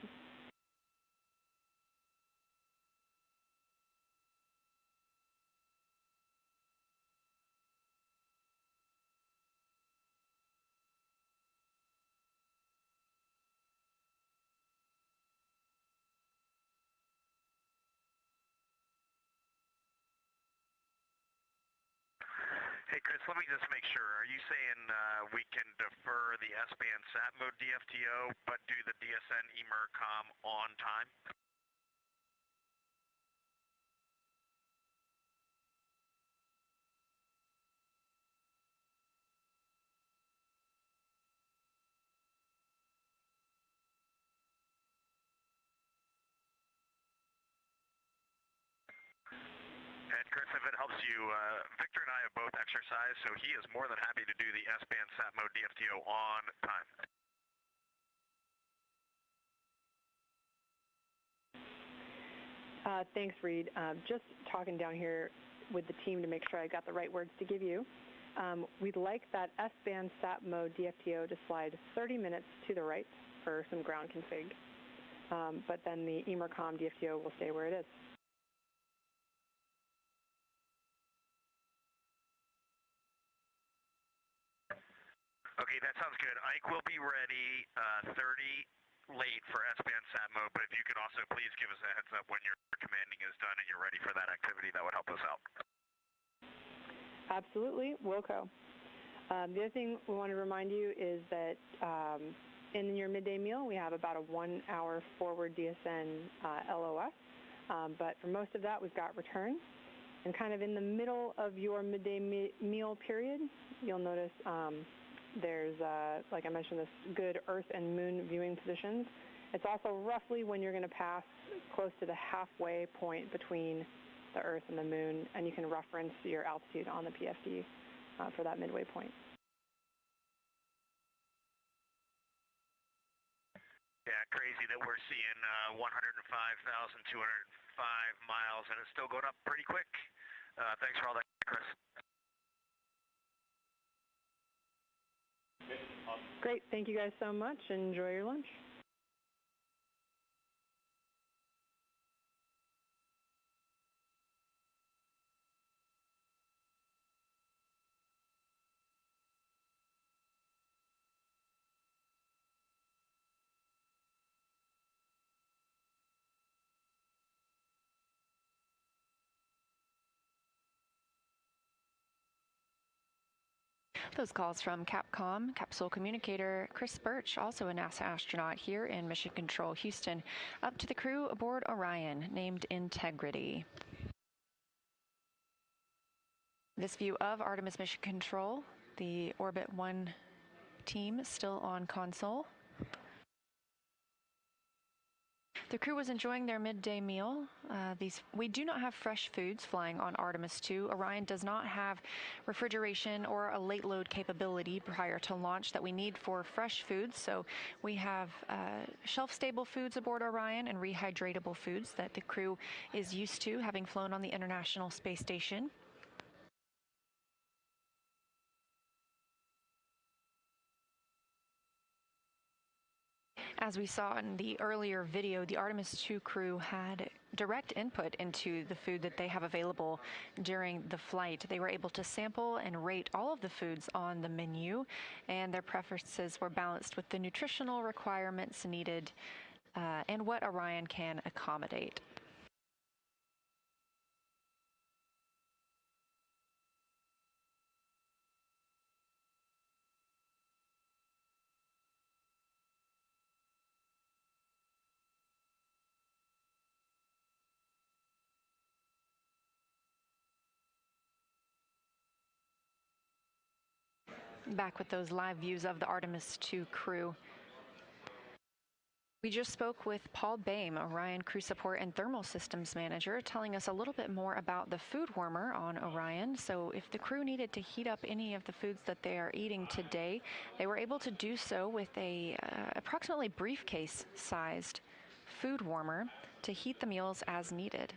Hey, Chris, let me just make sure. Are you saying we can defer the S-band sat mode DFTO, but do the DSN emercom on time? And Chris, if it helps you, Victor and I have both exercised, so he is more than happy to do the S-band sat mode DFTO on time. Thanks, Reed. Just talking down here with the team to make sure I got the right words to give you. We'd like that S-band sat mode DFTO to slide 30 minutes to the right for some ground config. But then the emercom DFTO will stay where it is. Okay, that sounds good. Ike will be ready 30 late for S-band sat mode, but if you could also please give us a heads up when your commanding is done and you're ready for that activity, that would help us out. Absolutely, Wilco. The other thing we want to remind you is that in your midday meal, we have about a 1 hour forward DSN LOS, but for most of that, we've got return. And kind of in the middle of your midday meal period, you'll notice there's, like I mentioned, this good Earth and Moon viewing positions. It's also roughly when you're going to pass close to the halfway point between the Earth and the Moon, and you can reference your altitude on the PFD for that midway point. Yeah, crazy that we're seeing 105,205 miles, and it's still going up pretty quick. Thanks for all that, Chris. Great. Thank you guys so much. Enjoy your lunch. Those calls from Capcom, capsule communicator Chris Birch, also a NASA astronaut here in Mission Control Houston, up to the crew aboard Orion, named Integrity. This view of Artemis Mission Control, the Orbit 1 team still on console. The crew was enjoying their midday meal. We do not have fresh foods flying on Artemis II. Orion does not have refrigeration or a late load capability prior to launch that we need for fresh foods. So we have shelf-stable foods aboard Orion and rehydratable foods that the crew is used to, having flown on the International Space Station. As we saw in the earlier video, the Artemis II crew had direct input into the food that they have available during the flight. They were able to sample and rate all of the foods on the menu, and their preferences were balanced with the nutritional requirements needed and what Orion can accommodate. Back with those live views of the Artemis II crew. We just spoke with Paul Boehm, Orion Crew Support and Thermal Systems Manager, telling us a little bit more about the food warmer on Orion. So if the crew needed to heat up any of the foods that they are eating today, they were able to do so with a approximately briefcase-sized food warmer to heat the meals as needed.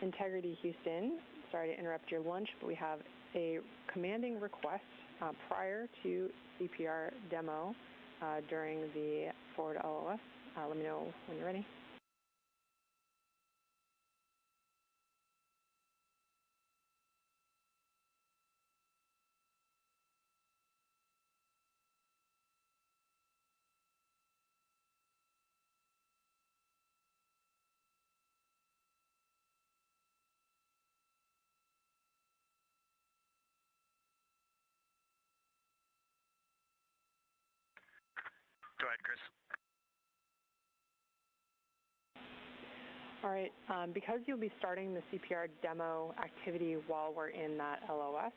Integrity Houston, sorry to interrupt your lunch, but we have a commanding request prior to CPR demo during the forward LOS. Let me know when you're ready. Go ahead, Chris. All right, because you'll be starting the CPR demo activity while we're in that LOS,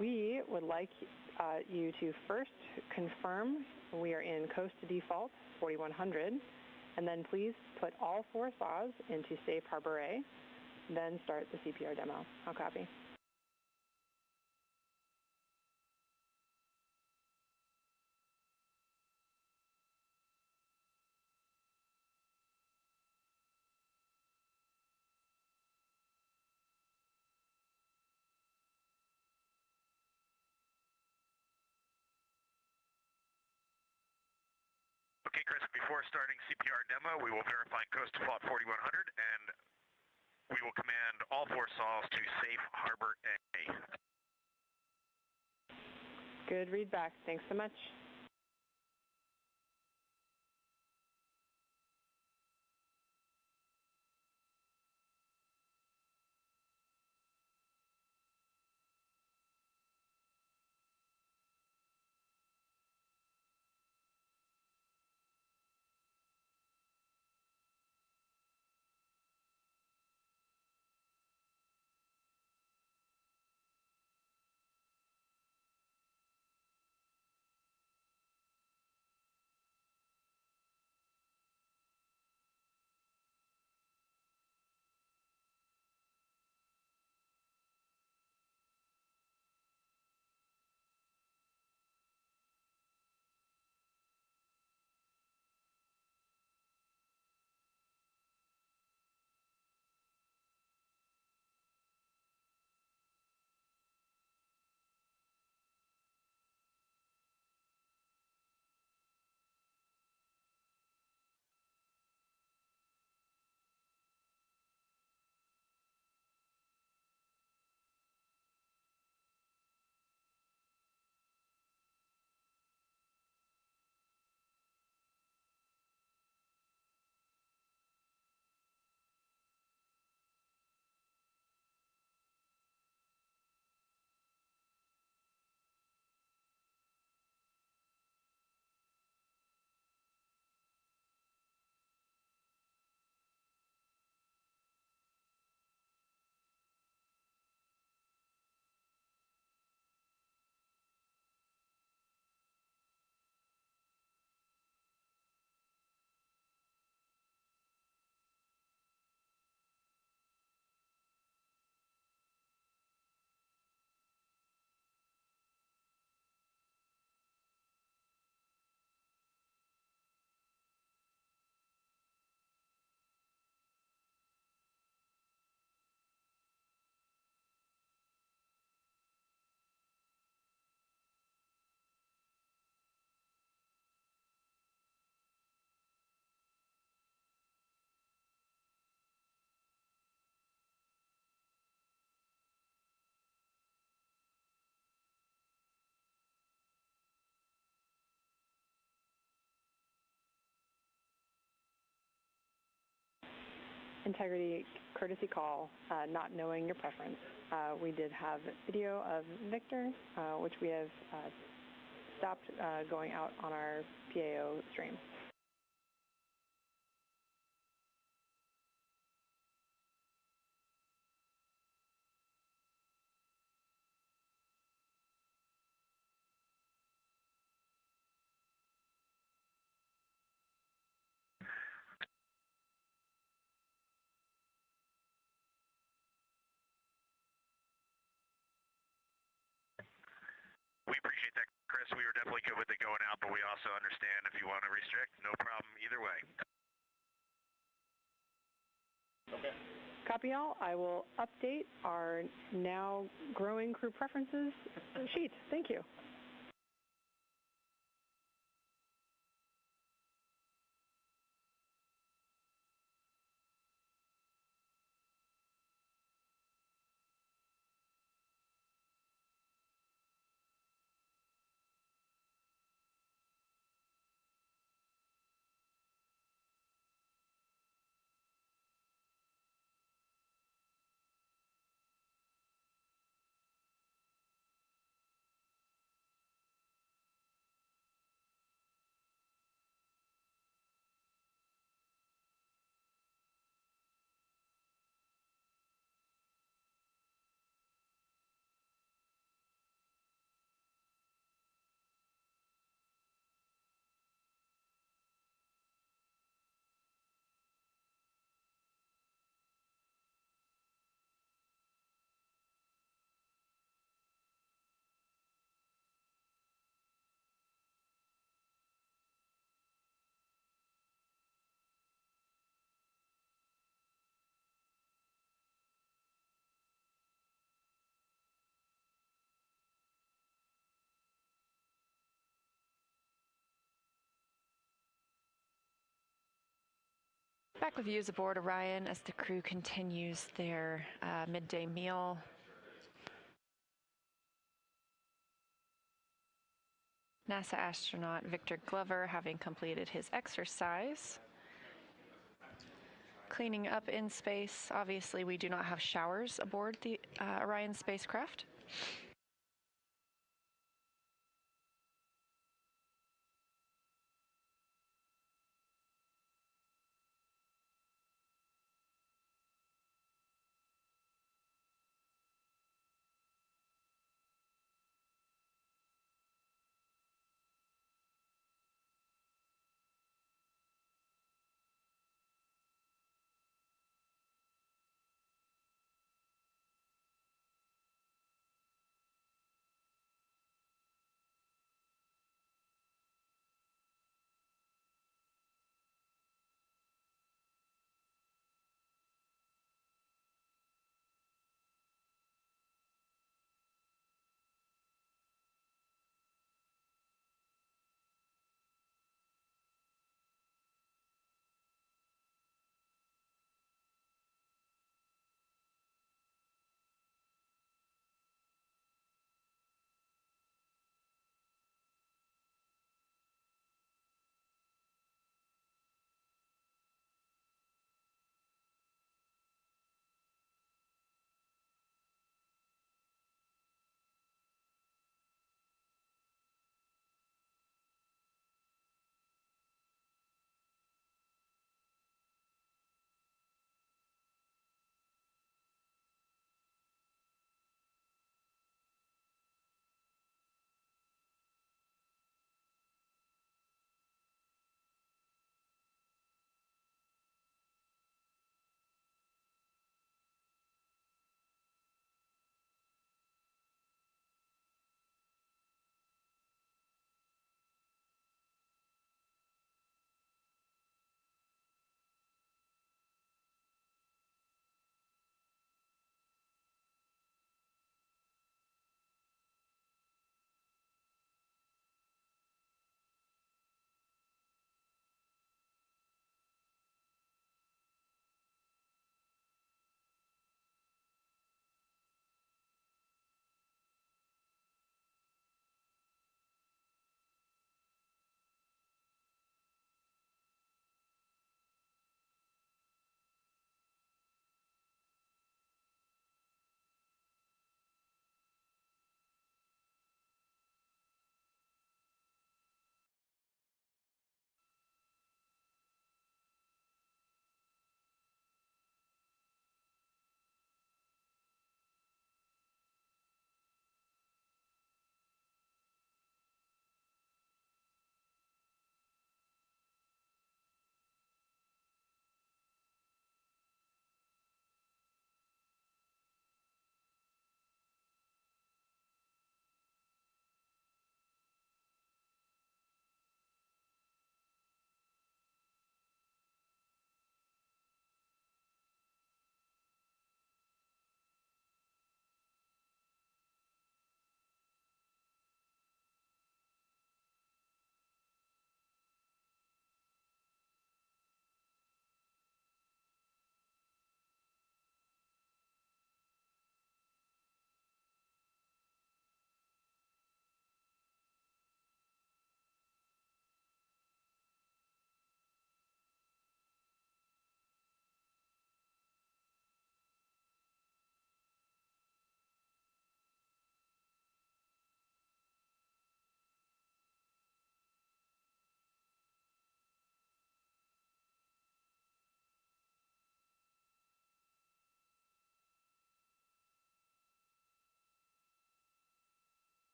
we would like you to first confirm we are in coast to default 4100, and then please put all 4 saws into safe harbor A, then start the CPR demo. I'll copy. Okay, Chris, before starting CPR demo, we will verify coast default 4100, and we will command all 4 saws to safe harbor A. Good read back. Thanks so much. Integrity courtesy call, not knowing your preference. We did have video of Victor, which we have stopped going out on our PAO stream. We appreciate that, Chris. We were definitely good with it going out, but we also understand if you want to restrict, no problem either way. Okay. Copy all. I will update our now growing crew preferences sheet. Thank you. Back with views aboard Orion as the crew continues their midday meal. NASA astronaut Victor Glover having completed his exercise. Cleaning up in space. Obviously, we do not have showers aboard the Orion spacecraft.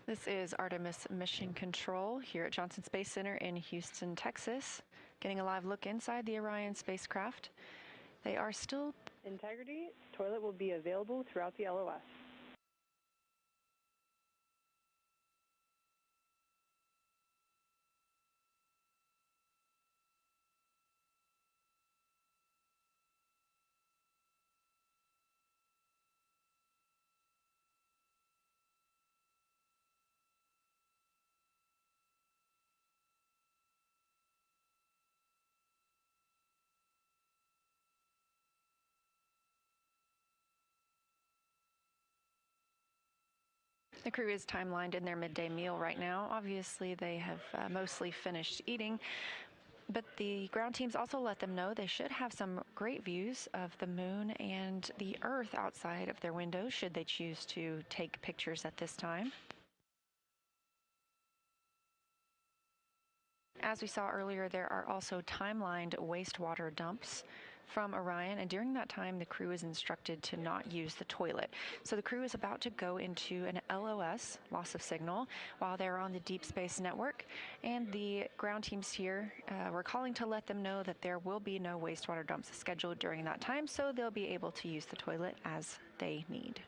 This is Artemis Mission Control here at Johnson Space Center in Houston, Texas. Getting a live look inside the Orion spacecraft. They are still... Integrity toilet will be available throughout the LOS. The crew is timelined in their midday meal right now. Obviously, they have mostly finished eating, but the ground teams also let them know they should have some great views of the moon and the Earth outside of their windows, should they choose to take pictures at this time. As we saw earlier, there are also timelined wastewater dumps from Orion, and during that time the crew is instructed to not use the toilet. So the crew is about to go into an LOS, loss of signal, while they're on the Deep Space Network, and the ground teams here were calling to let them know that there will be no wastewater dumps scheduled during that time, so they'll be able to use the toilet as they need.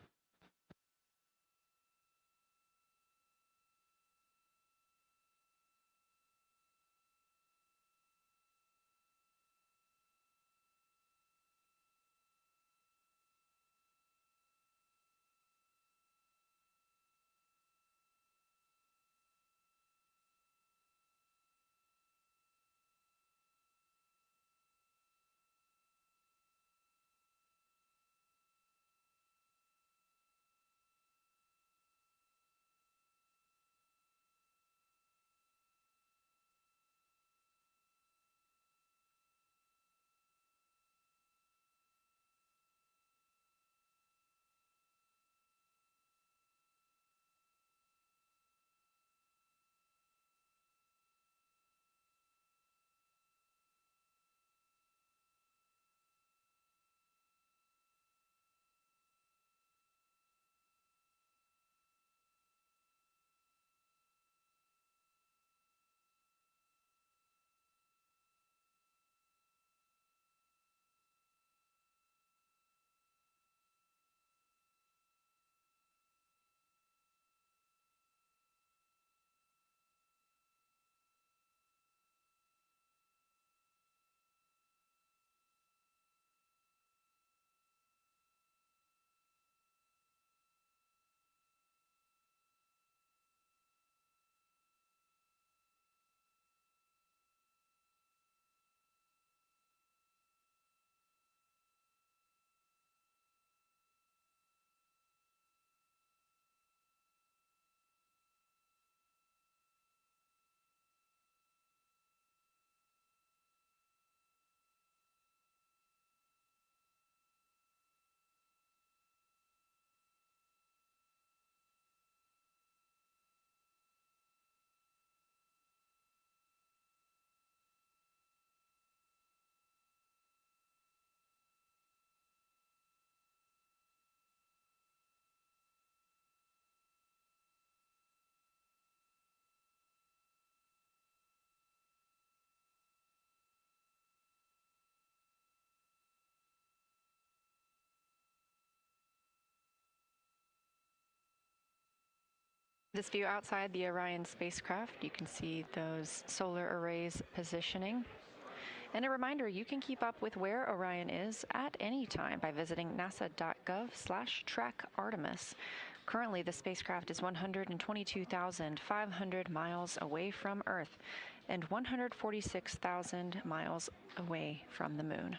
This view outside the Orion spacecraft, you can see those solar arrays positioning. And a reminder, you can keep up with where Orion is at any time by visiting nasa.gov/track-Artemis. Currently, the spacecraft is 122,500 miles away from Earth and 146,000 miles away from the moon.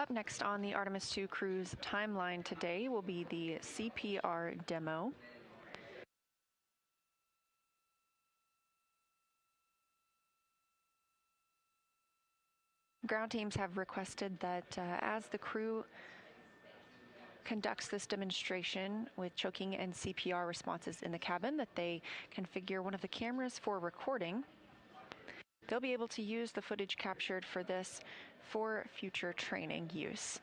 Up next on the Artemis II crew's timeline today will be the CPR demo. Ground teams have requested that as the crew conducts this demonstration with choking and CPR responses in the cabin, that they configure one of the cameras for recording. They'll be able to use the footage captured for this for future training use.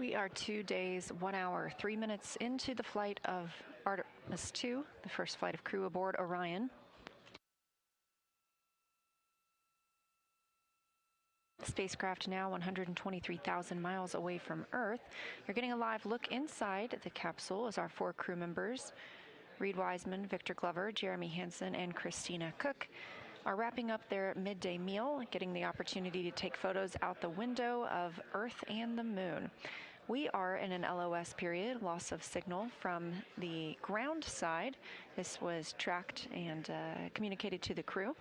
We are 2 days, 1 hour, 3 minutes into the flight of Artemis II, the first flight of crew aboard Orion. Spacecraft now 123,000 miles away from Earth. You're getting a live look inside the capsule as our 4 crew members, Reed Wiseman, Victor Glover, Jeremy Hansen, and Christina Cook, are wrapping up their midday meal, getting the opportunity to take photos out the window of Earth and the Moon. We are in an LOS period, loss of signal from the ground side. This was tracked and communicated to the crew.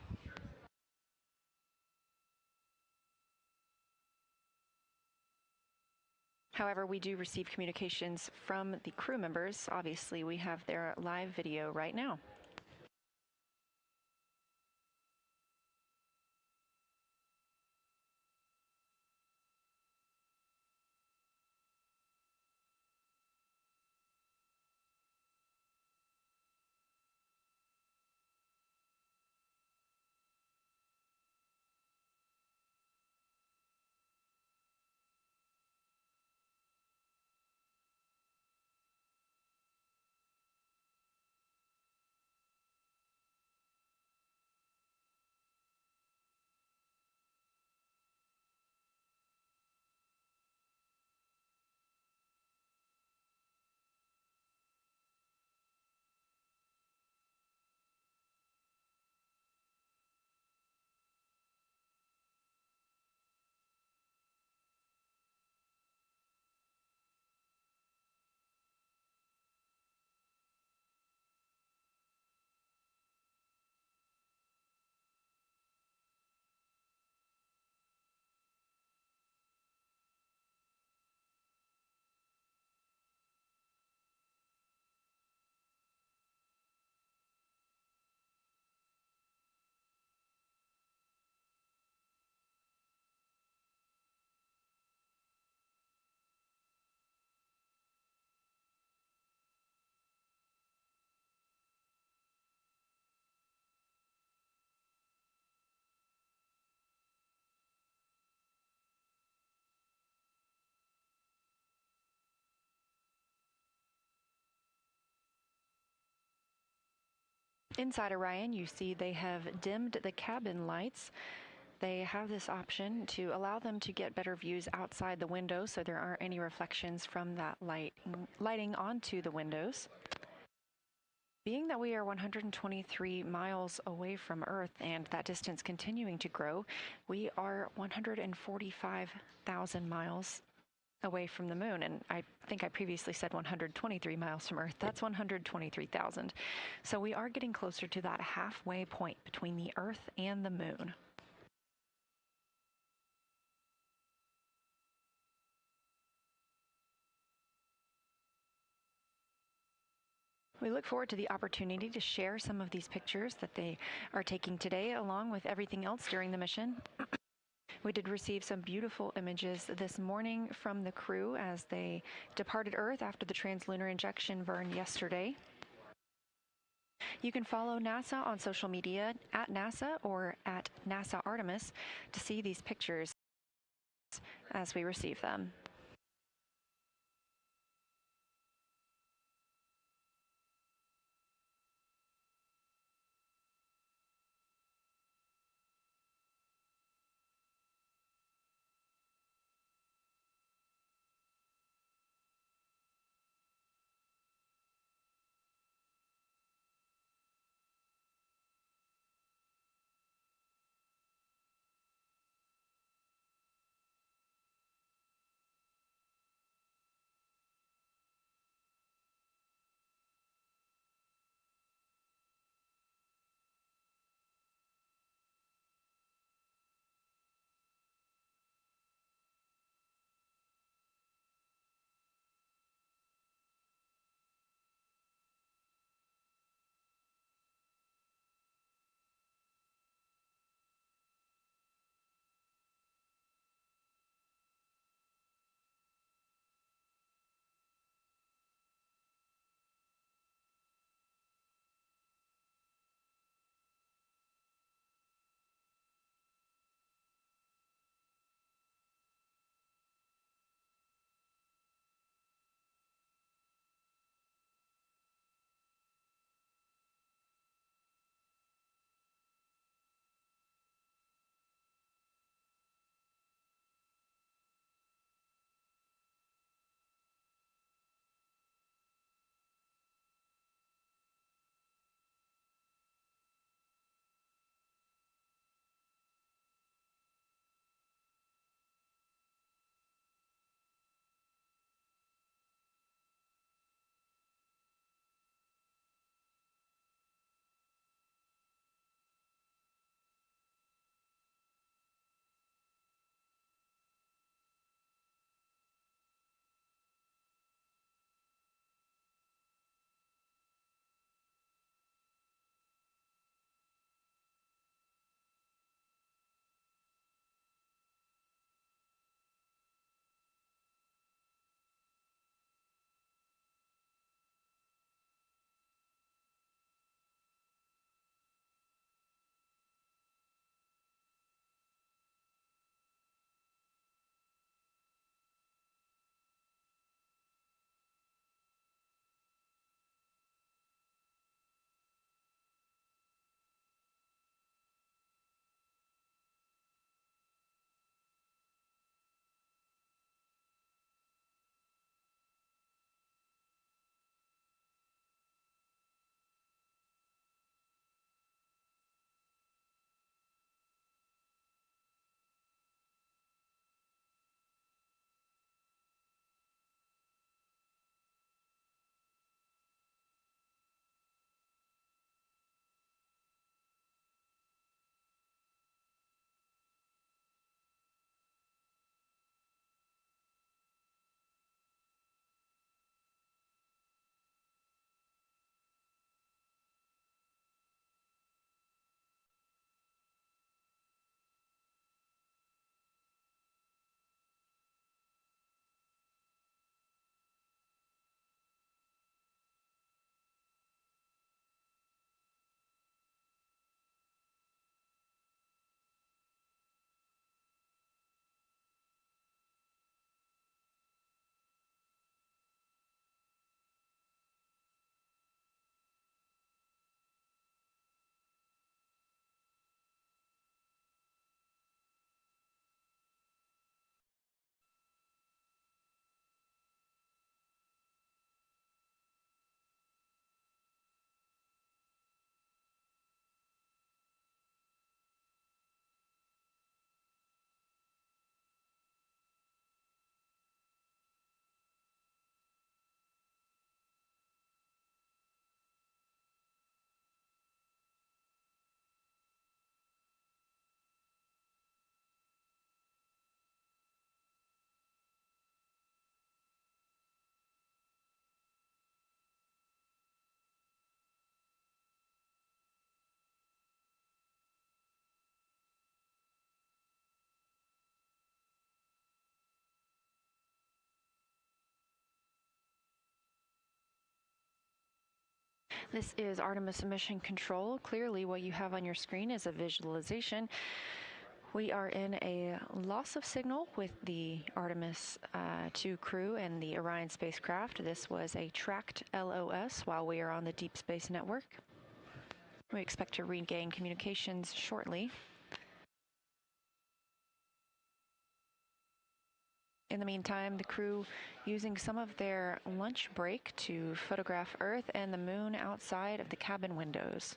However, we do receive communications from the crew members. Obviously, we have their live video right now. Inside Orion, you see they have dimmed the cabin lights. They have this option to allow them to get better views outside the window so there aren't any reflections from that lighting onto the windows. Being that we are 123 miles away from Earth and that distance continuing to grow, we are 145,000 miles away from the moon. And I think I previously said 123 miles from Earth. That's 123,000. So we are getting closer to that halfway point between the Earth and the moon. We look forward to the opportunity to share some of these pictures that they are taking today, along with everything else during the mission. We did receive some beautiful images this morning from the crew as they departed Earth after the translunar injection burn yesterday. You can follow NASA on social media at NASA or at NASA Artemis to see these pictures as we receive them. This is Artemis Mission Control. Clearly, what you have on your screen is a visualization. We are in a loss of signal with the Artemis II crew and the Orion spacecraft. This was a tracked LOS while we are on the Deep Space Network. We expect to regain communications shortly. In the meantime, the crew using some of their lunch break to photograph Earth and the moon outside of the cabin windows.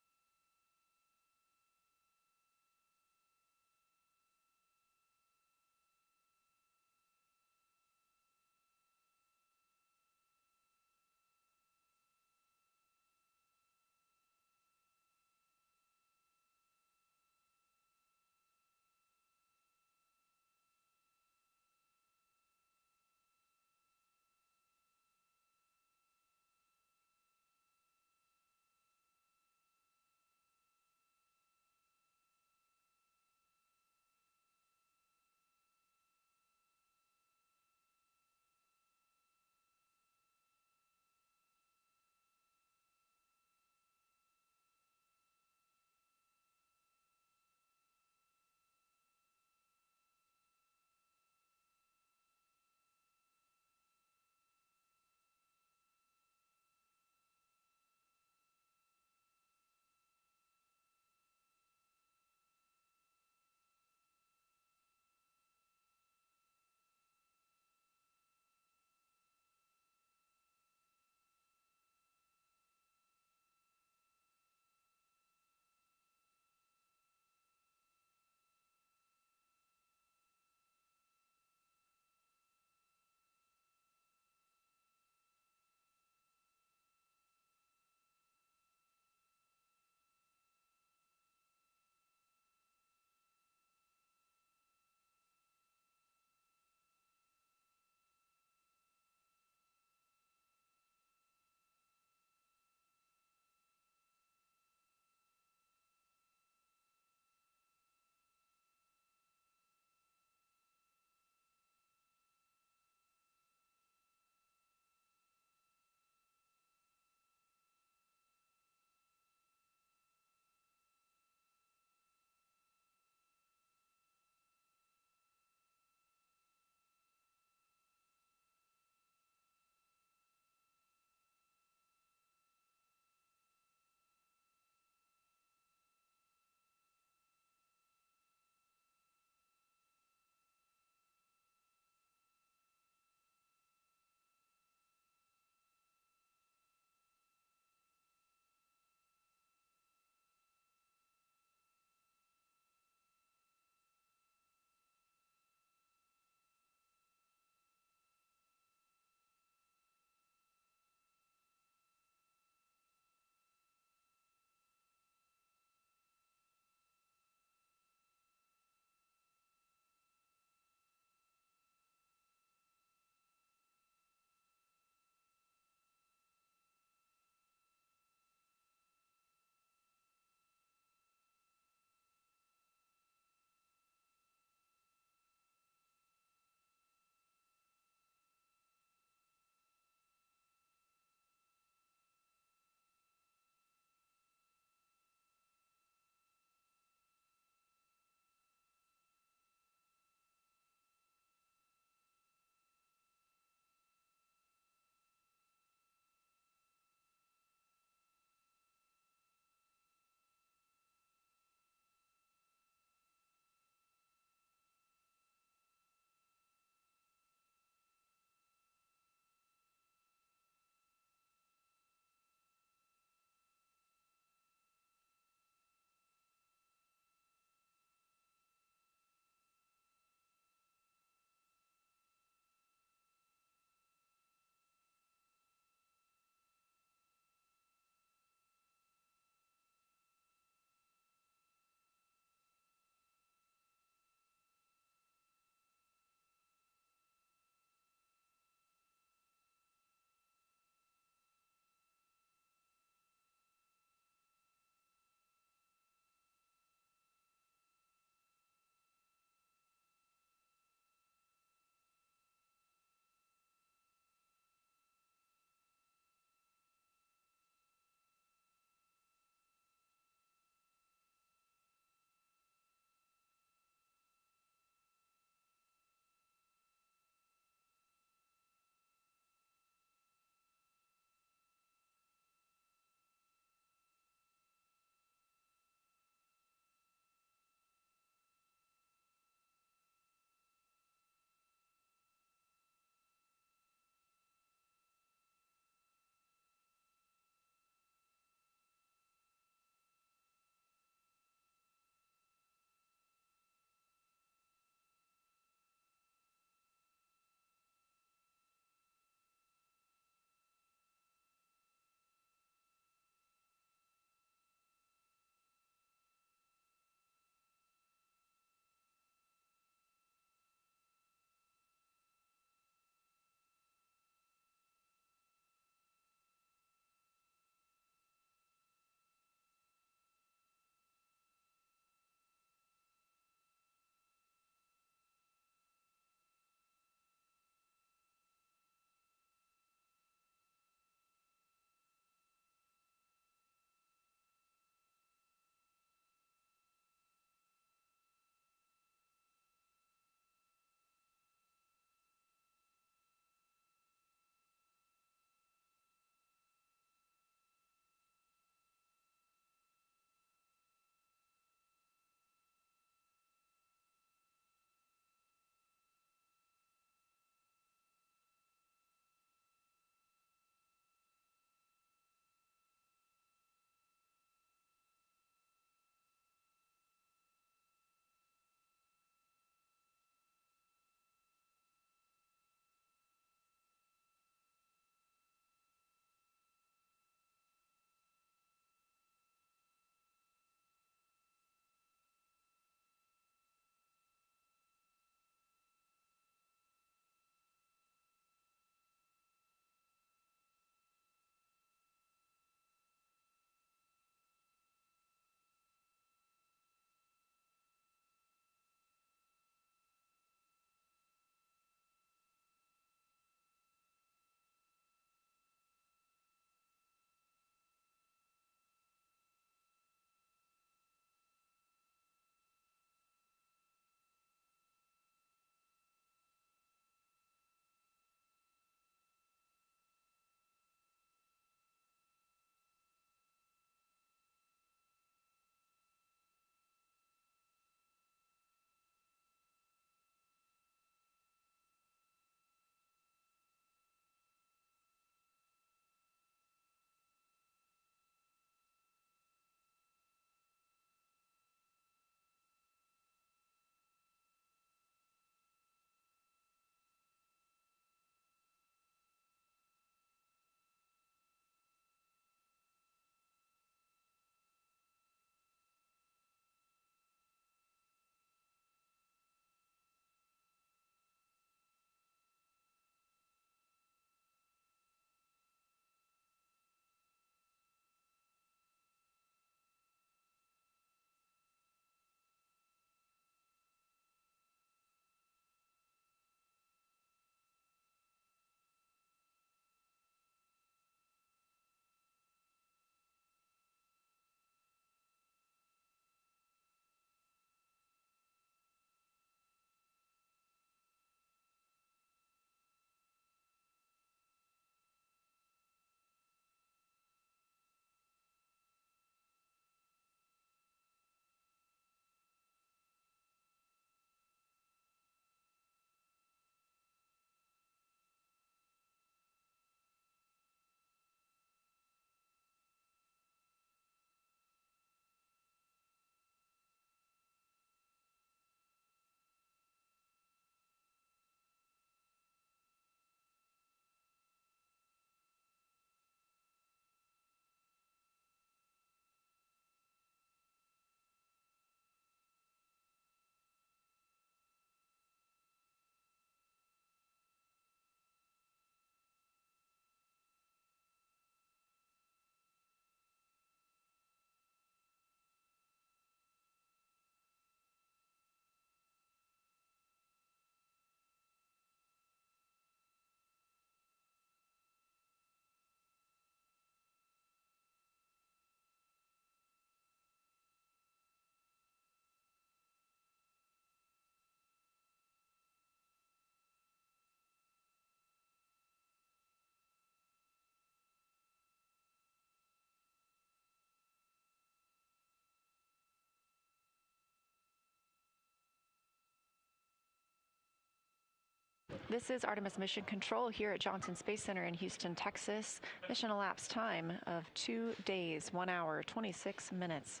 This is Artemis Mission Control here at Johnson Space Center in Houston, Texas. Mission elapsed time of 2 days, 1 hour, 26 minutes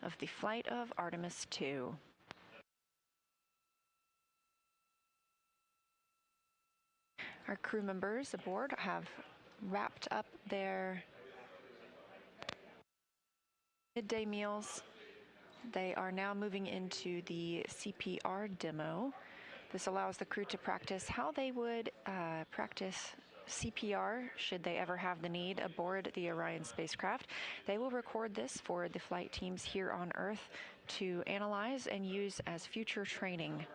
of the flight of Artemis II. Our crew members aboard have wrapped up their midday meals. They are now moving into the CPR demo. This allows the crew to practice how they would practice CPR should they ever have the need aboard the Orion spacecraft. They will record this for the flight teams here on Earth to analyze and use as future training.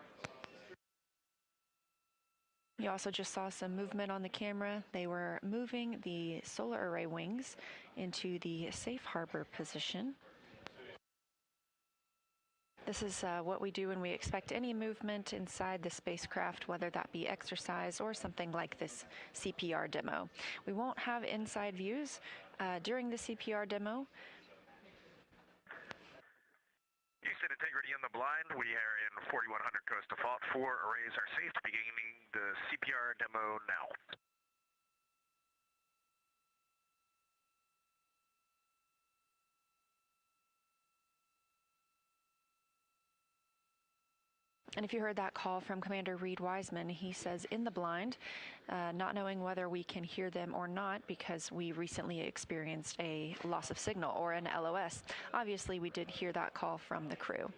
You also just saw some movement on the camera. They were moving the solar array wings into the safe harbor position. This is what we do when we expect any movement inside the spacecraft, whether that be exercise or something like this CPR demo. We won't have inside views during the CPR demo. Houston integrity in the blind. We are in 4100 coast default. 4 arrays are safe. Beginning the CPR demo now. And if you heard that call from Commander Reed Wiseman, he says in the blind, not knowing whether we can hear them or not because we recently experienced a loss of signal or an LOS. Obviously, we did hear that call from the crew.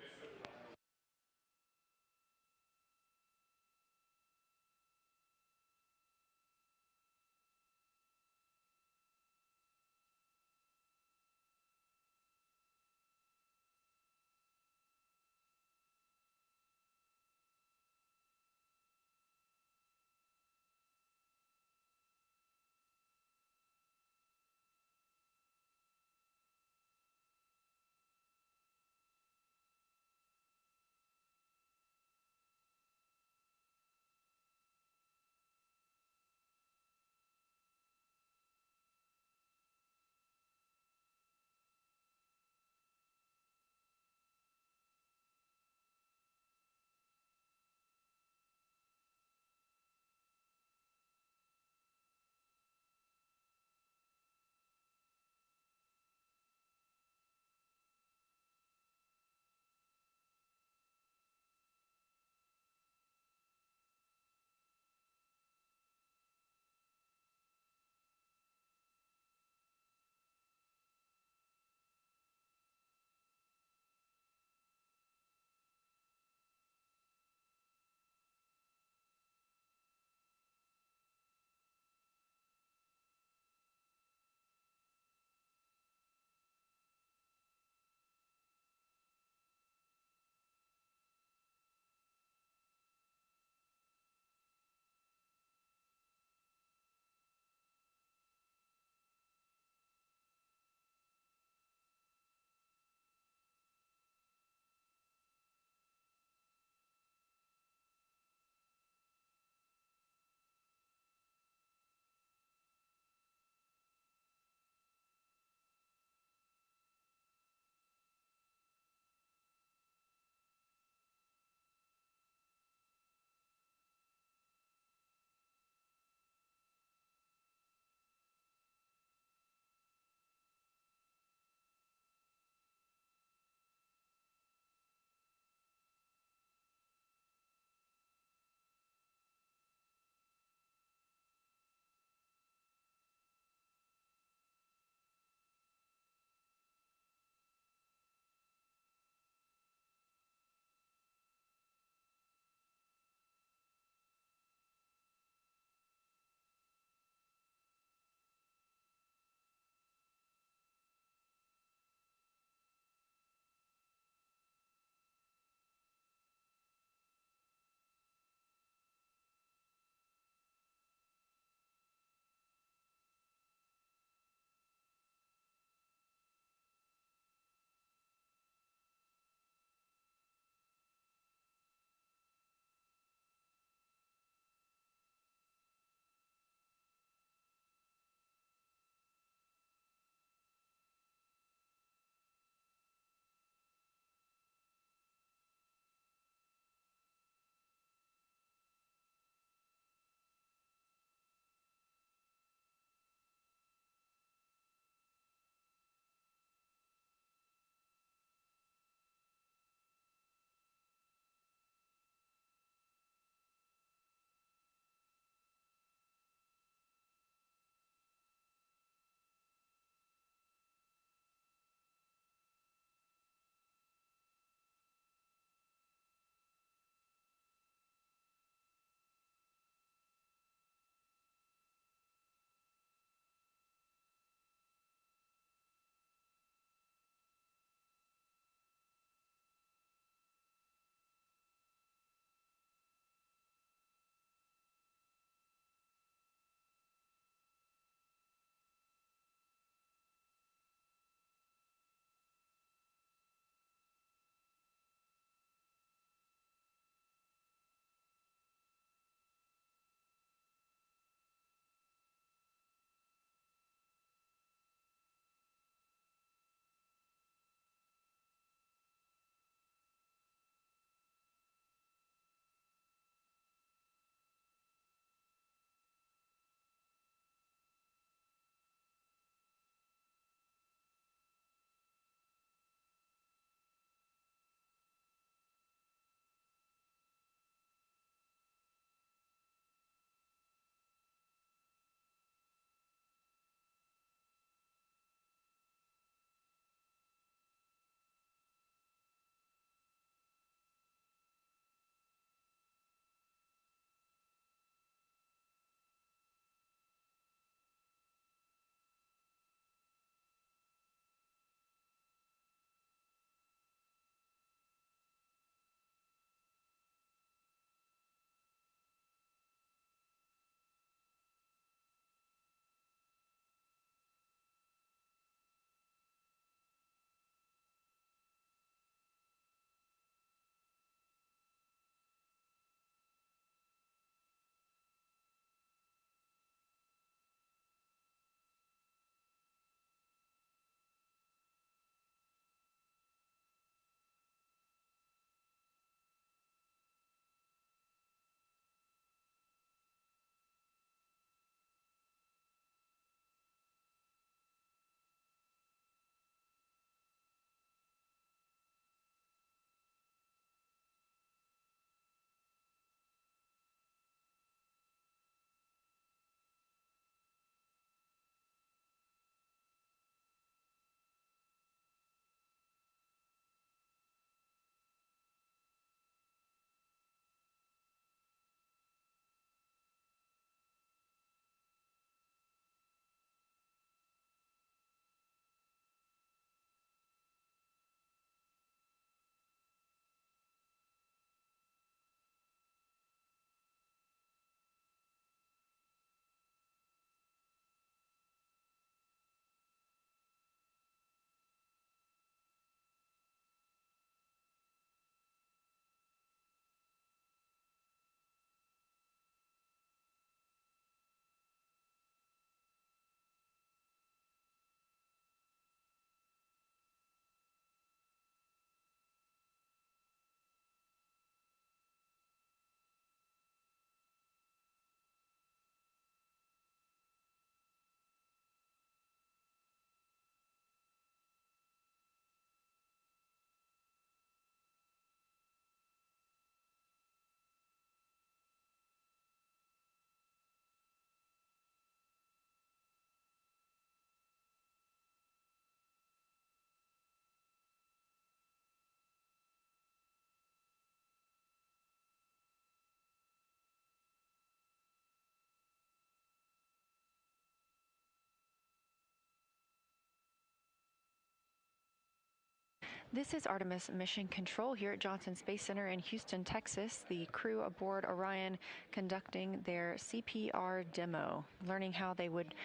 This is Artemis Mission Control here at Johnson Space Center in Houston, Texas. The crew aboard Orion conducting their CPR demo, learning how they would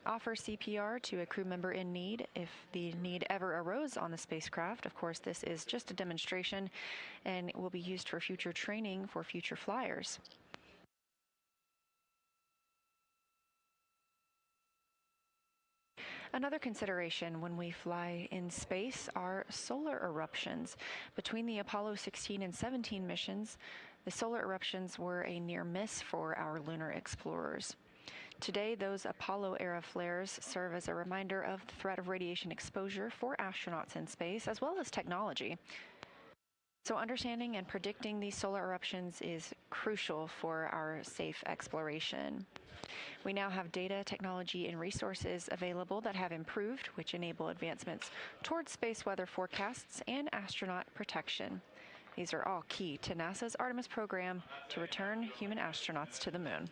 offer CPR to a crew member in need if the need ever arose on the spacecraft. Of course, this is just a demonstration and will be used for future training for future flyers. Another consideration when we fly in space are solar eruptions. Between the Apollo 16 and 17 missions, the solar eruptions were a near miss for our lunar explorers. Today, those Apollo-era flares serve as a reminder of the threat of radiation exposure for astronauts in space, as well as technology. So understanding and predicting these solar eruptions is crucial for our safe exploration. We now have data, technology, and resources available that have improved, which enable advancements towards space weather forecasts and astronaut protection. These are all key to NASA's Artemis program to return human astronauts to the moon.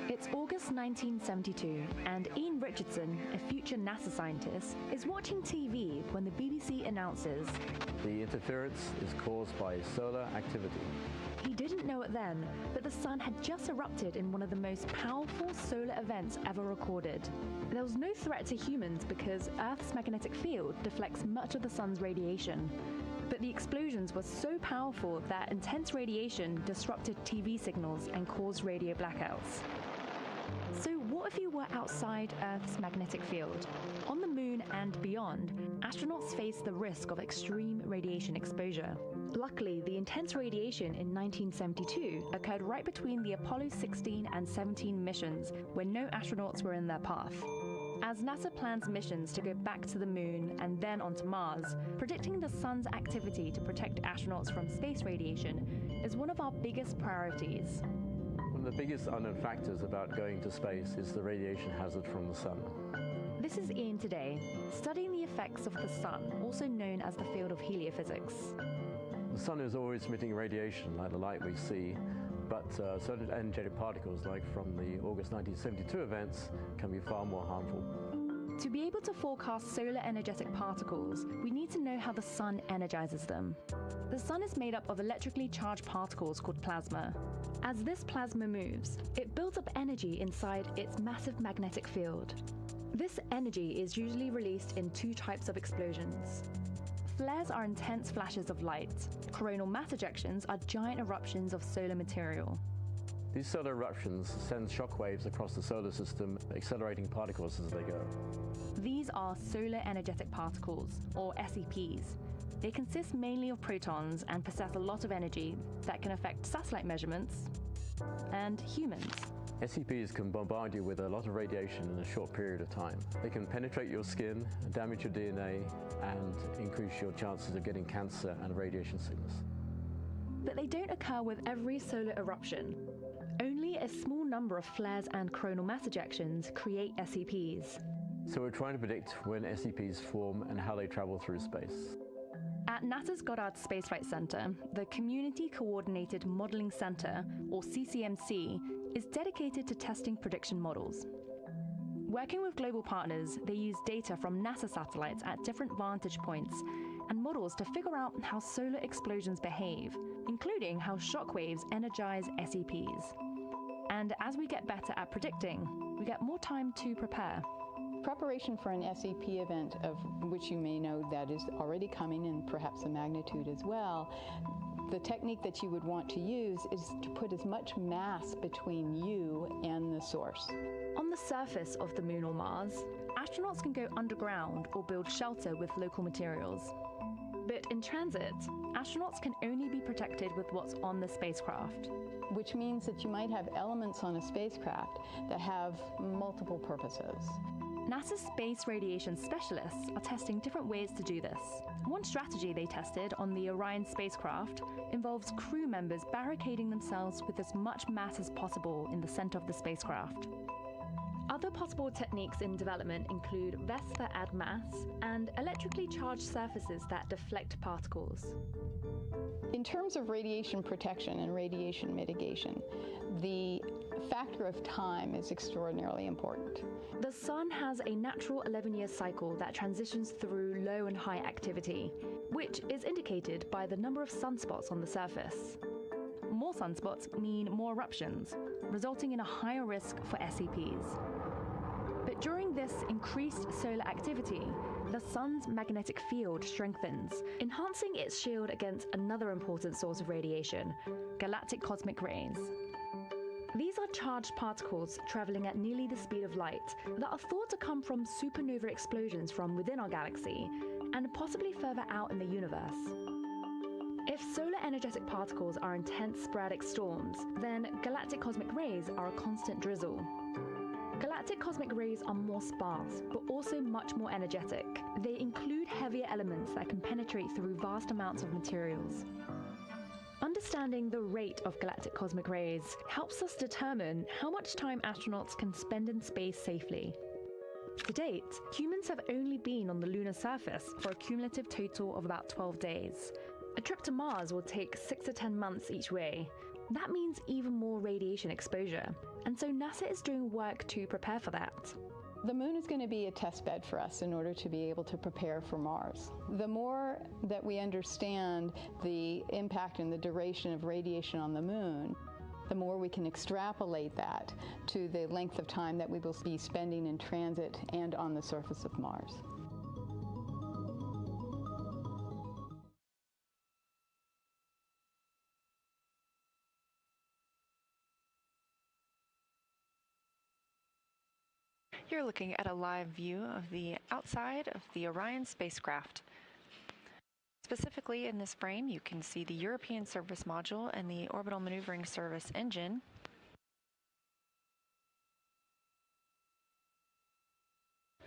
It's August 1972, and Ian Richardson, a future NASA scientist, is watching TV when the BBC announces the interference is caused by solar activity. He didn't know it then, but the sun had just erupted in one of the most powerful solar events ever recorded. There was no threat to humans because Earth's magnetic field deflects much of the sun's radiation. But the explosions were so powerful that intense radiation disrupted TV signals and caused radio blackouts. So what if you were outside Earth's magnetic field? On the moon and beyond, astronauts face the risk of extreme radiation exposure. Luckily, the intense radiation in 1972 occurred right between the Apollo 16 and 17 missions, when no astronauts were in their path. As NASA plans missions to go back to the moon and then onto Mars, predicting the sun's activity to protect astronauts from space radiation is one of our biggest priorities. One of the biggest unknown factors about going to space is the radiation hazard from the sun. This is Ian today, studying the effects of the sun, also known as the field of heliophysics. The sun is always emitting radiation like the light we see, but certain energetic particles, like from the August 1972 events, can be far more harmful. To be able to forecast solar energetic particles, we need to know how the sun energizes them. The sun is made up of electrically charged particles called plasma. As this plasma moves, it builds up energy inside its massive magnetic field. This energy is usually released in two types of explosions. Flares are intense flashes of light. Coronal mass ejections are giant eruptions of solar material. These solar eruptions send shock waves across the solar system, accelerating particles as they go. These are solar energetic particles, or SEPs. They consist mainly of protons and possess a lot of energy that can affect satellite measurements and humans. SEPs can bombard you with a lot of radiation in a short period of time. They can penetrate your skin, damage your DNA, and increase your chances of getting cancer and radiation sickness. But they don't occur with every solar eruption. Only a small number of flares and coronal mass ejections create SEPs. So we're trying to predict when SEPs form and how they travel through space. At NASA's Goddard Space Flight Center, the Community Coordinated Modeling Center, or CCMC, is dedicated to testing prediction models. Working with global partners, they use data from NASA satellites at different vantage points and models to figure out how solar explosions behave, including how shock waves energize SEPs. And as we get better at predicting, we get more time to prepare. Preparation for an SEP event, of which you may know that is already coming, and perhaps the magnitude as well, the technique that you would want to use is to put as much mass between you and the source. On the surface of the moon or Mars, astronauts can go underground or build shelter with local materials. But in transit, astronauts can only be protected with what's on the spacecraft. Which means that you might have elements on a spacecraft that have multiple purposes. NASA's space radiation specialists are testing different ways to do this. One strategy they tested on the Orion spacecraft involves crew members barricading themselves with as much mass as possible in the center of the spacecraft. Other possible techniques in development include vests that add mass and electrically charged surfaces that deflect particles. In terms of radiation protection and radiation mitigation, the factor of time is extraordinarily important. The Sun has a natural 11-year cycle that transitions through low and high activity, which is indicated by the number of sunspots on the surface. More sunspots mean more eruptions, resulting in a higher risk for SCPs. But during this increased solar activity, the Sun's magnetic field strengthens, enhancing its shield against another important source of radiation, galactic cosmic rays. These are charged particles traveling at nearly the speed of light that are thought to come from supernova explosions from within our galaxy and possibly further out in the universe. If solar energetic particles are intense sporadic storms, then galactic cosmic rays are a constant drizzle. Galactic cosmic rays are more sparse, but also much more energetic. They include heavier elements that can penetrate through vast amounts of materials. Understanding the rate of galactic cosmic rays helps us determine how much time astronauts can spend in space safely. To date, humans have only been on the lunar surface for a cumulative total of about 12 days. A trip to Mars will take 6 to 10 months each way. That means even more radiation exposure, and so NASA is doing work to prepare for that. The moon is going to be a test bed for us in order to be able to prepare for Mars. The more that we understand the impact and the duration of radiation on the moon, the more we can extrapolate that to the length of time that we will be spending in transit and on the surface of Mars. You're looking at a live view of the outside of the Orion spacecraft. Specifically in this frame, you can see the European Service Module and the Orbital Maneuvering Service engine.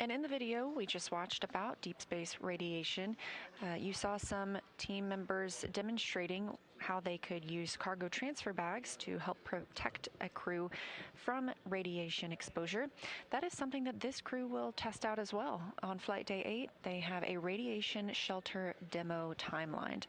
And in the video we just watched about deep space radiation, you saw some team members demonstrating how they could use cargo transfer bags to help protect a crew from radiation exposure. That is something that this crew will test out as well. On Flight Day 8, they have a radiation shelter demo timelined.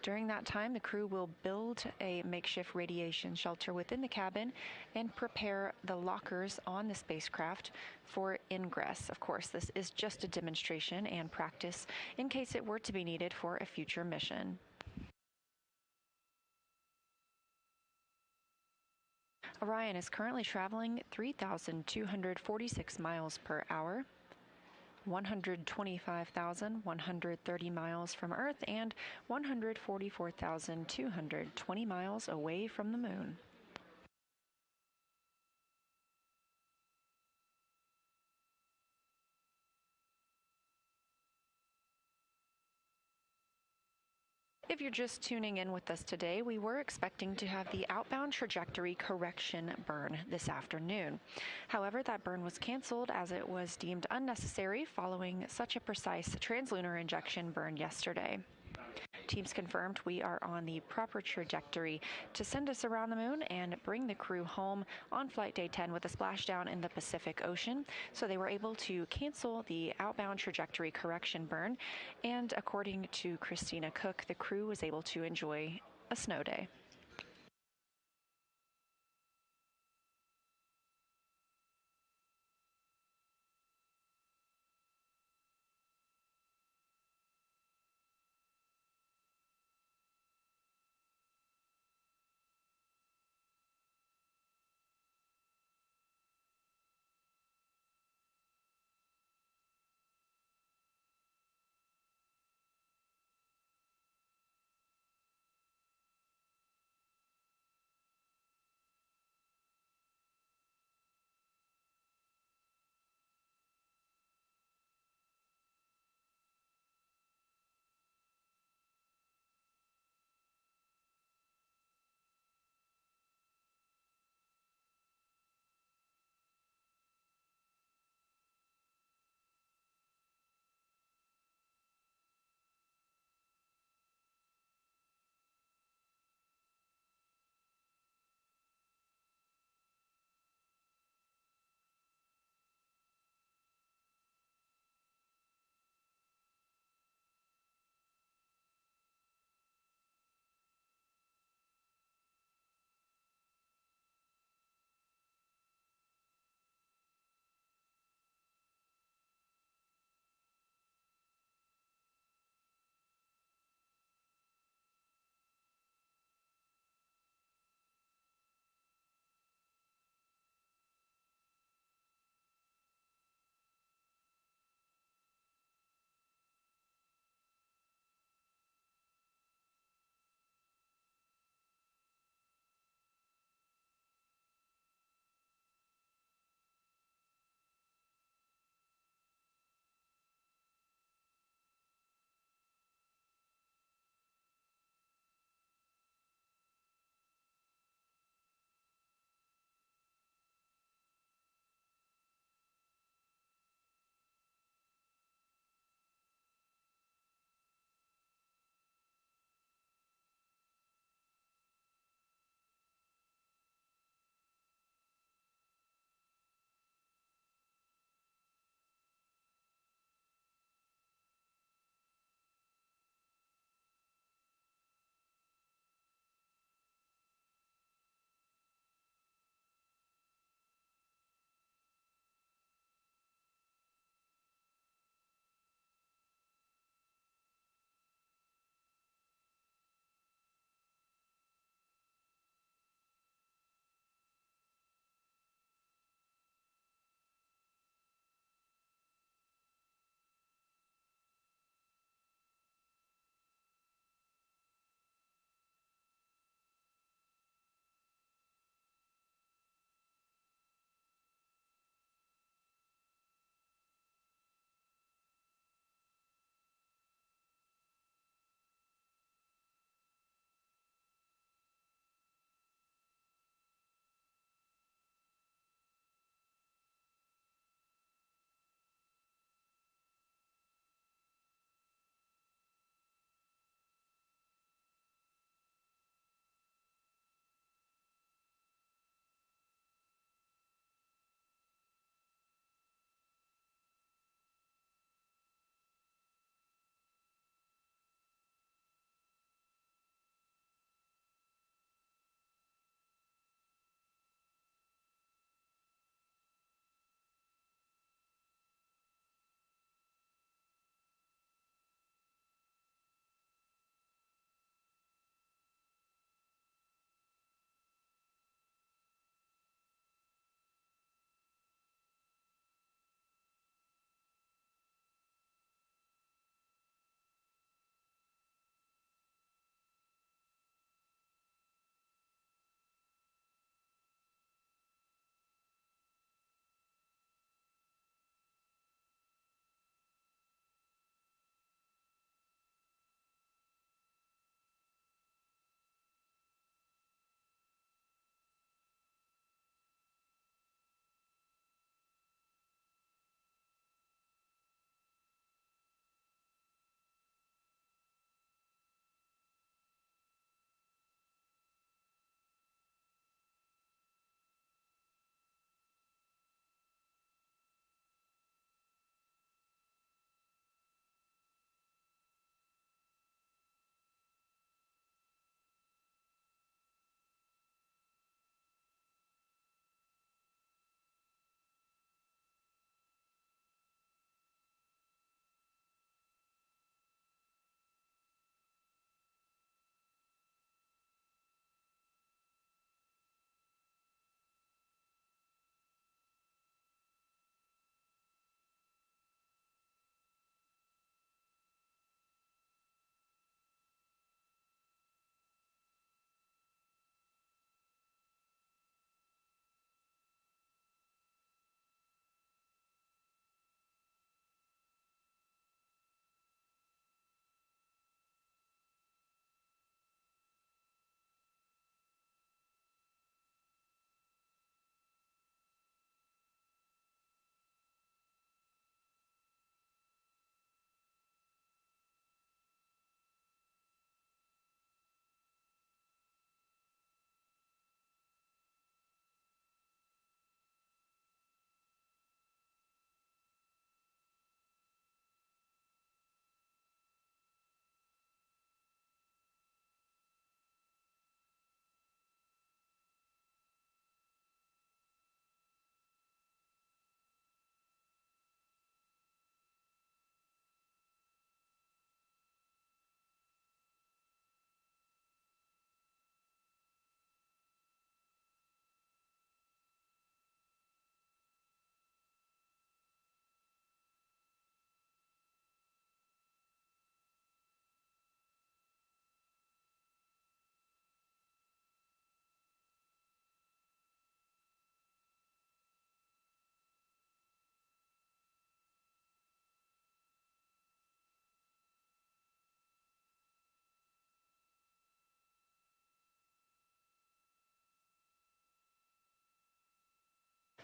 During that time, the crew will build a makeshift radiation shelter within the cabin and prepare the lockers on the spacecraft for ingress. Of course, this is just a demonstration and practice in case it were to be needed for a future mission. Orion is currently traveling 3,246 miles per hour, 125,130 miles from Earth, and 144,220 miles away from the Moon. If you're just tuning in with us today, we were expecting to have the outbound trajectory correction burn this afternoon. However, that burn was canceled as it was deemed unnecessary following such a precise translunar injection burn yesterday. Teams confirmed we are on the proper trajectory to send us around the Moon and bring the crew home on Flight Day 10 with a splashdown in the Pacific Ocean. So they were able to cancel the outbound trajectory correction burn. And according to Christina Cook, the crew was able to enjoy a snow day.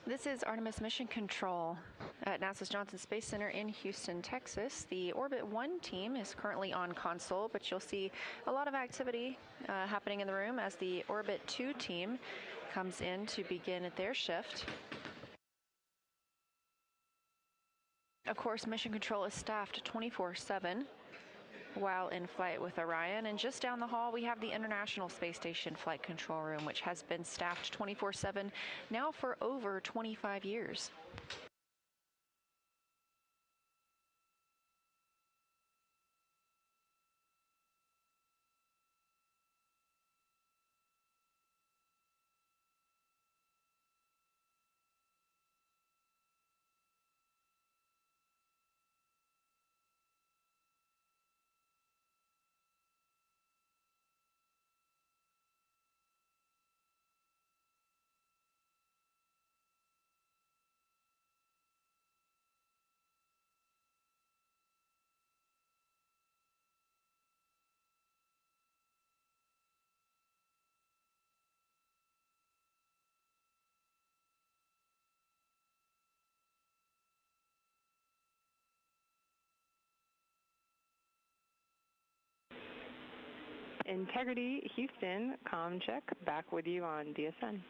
This is Artemis Mission Control at NASA's Johnson Space Center in Houston, Texas. The Orbit 1 team is currently on console, but you'll see a lot of activity happening in the room as the Orbit 2 team comes in to begin their shift. Of course, Mission Control is staffed 24/7 while in flight with Orion. And just down the hall, we have the International Space Station Flight Control Room, which has been staffed 24/7 now for over 25 years. Integrity Houston, comm check, back with you on DSN.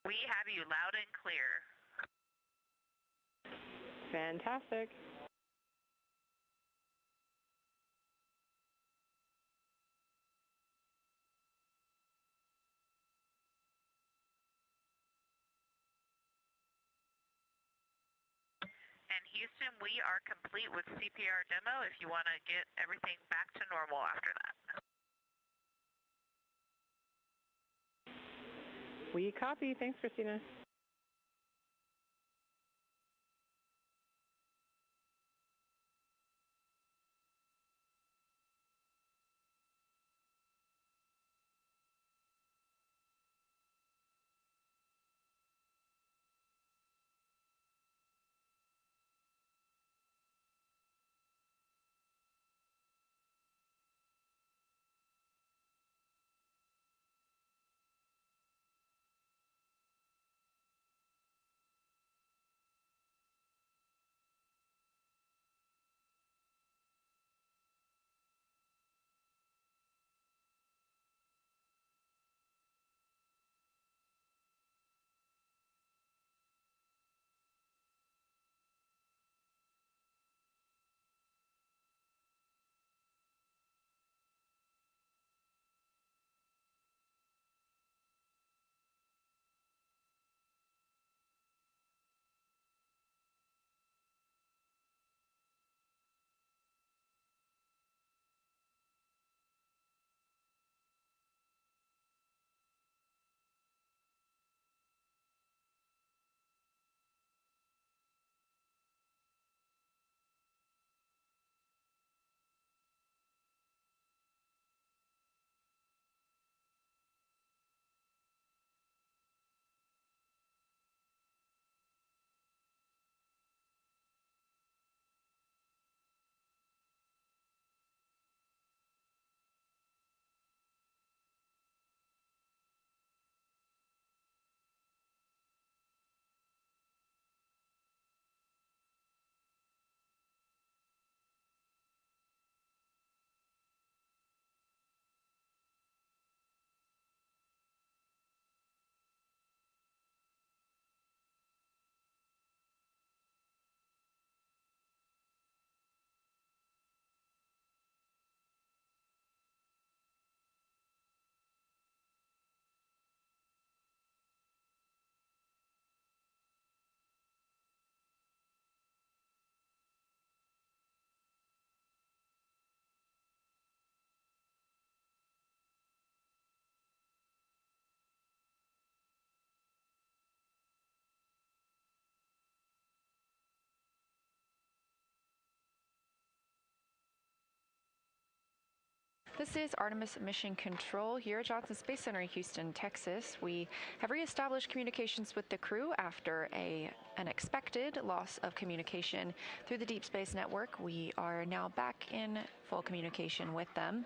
We have you loud and clear. Fantastic. And Houston, we are complete with CPR demo if you want to get everything back to normal after that. We copy. Thanks, Christina. This is Artemis Mission Control here at Johnson Space Center in Houston, Texas. We have reestablished communications with the crew after an expected loss of communication through the Deep Space Network. We are now back in full communication with them.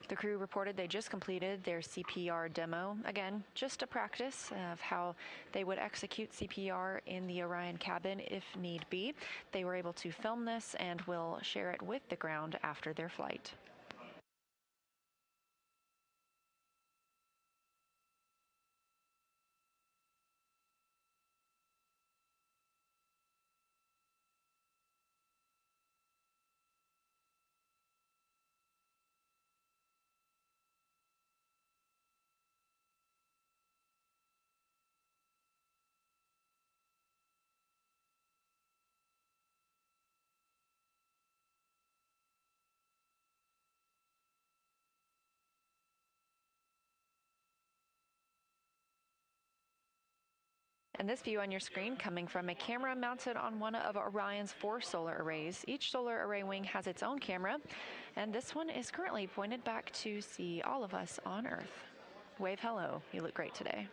The crew reported they just completed their CPR demo. Again, just a practice of how they would execute CPR in the Orion cabin if need be. They were able to film this and will share it with the ground after their flight. And this view on your screen coming from a camera mounted on one of Orion's 4 solar arrays. Each solar array wing has its own camera, and this one is currently pointed back to see all of us on Earth. Wave hello, you look great today.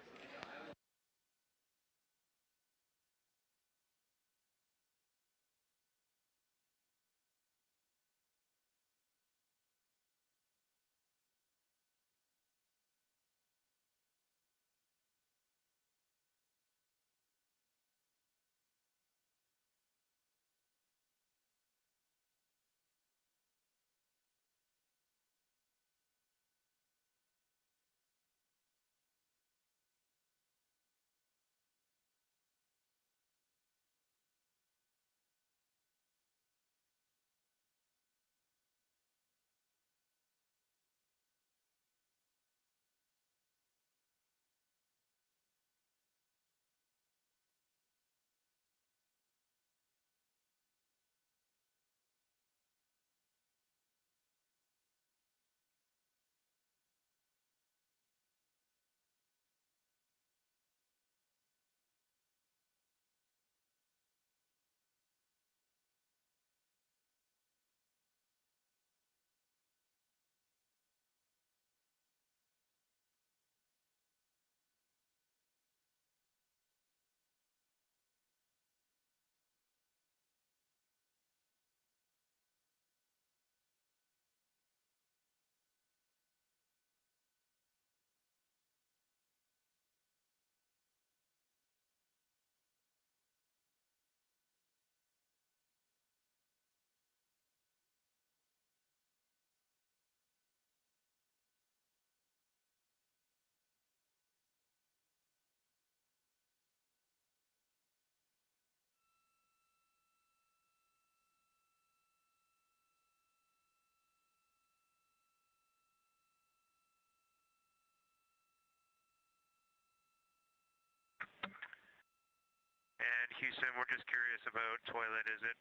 And Houston, we're just curious about toilet. Is it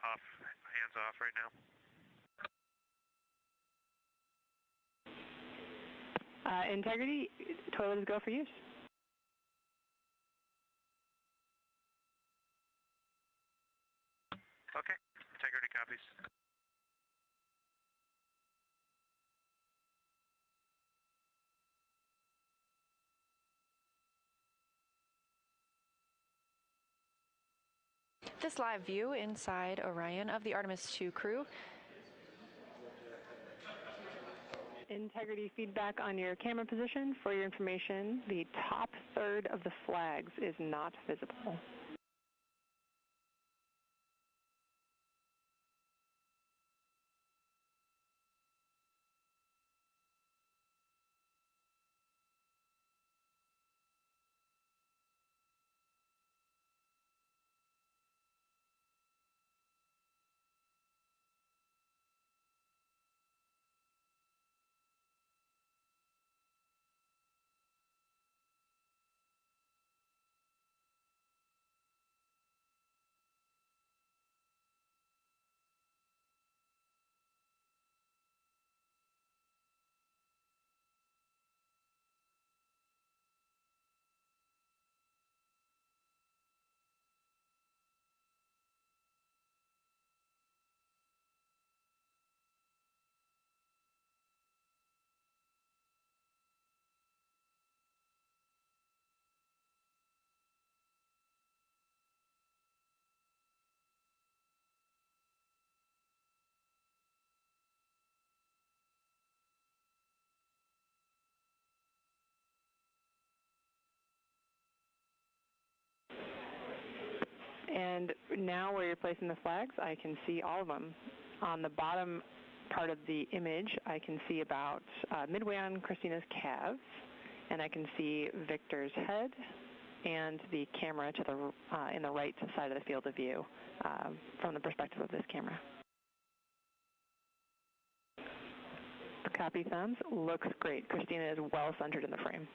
off, hands off right now? Integrity, toilet is go for use. Okay, integrity copies. This live view inside Orion of the Artemis II crew. Integrity feedback on your camera position. For your information, the top third of the flags is not visible. And now where you're placing the flags, I can see all of them. On the bottom part of the image, I can see about midway on Christina's calves, and I can see Victor's head and the camera to the in the right side of the field of view from the perspective of this camera. Copy thumbs. Looks great. Christina is well centered in the frame.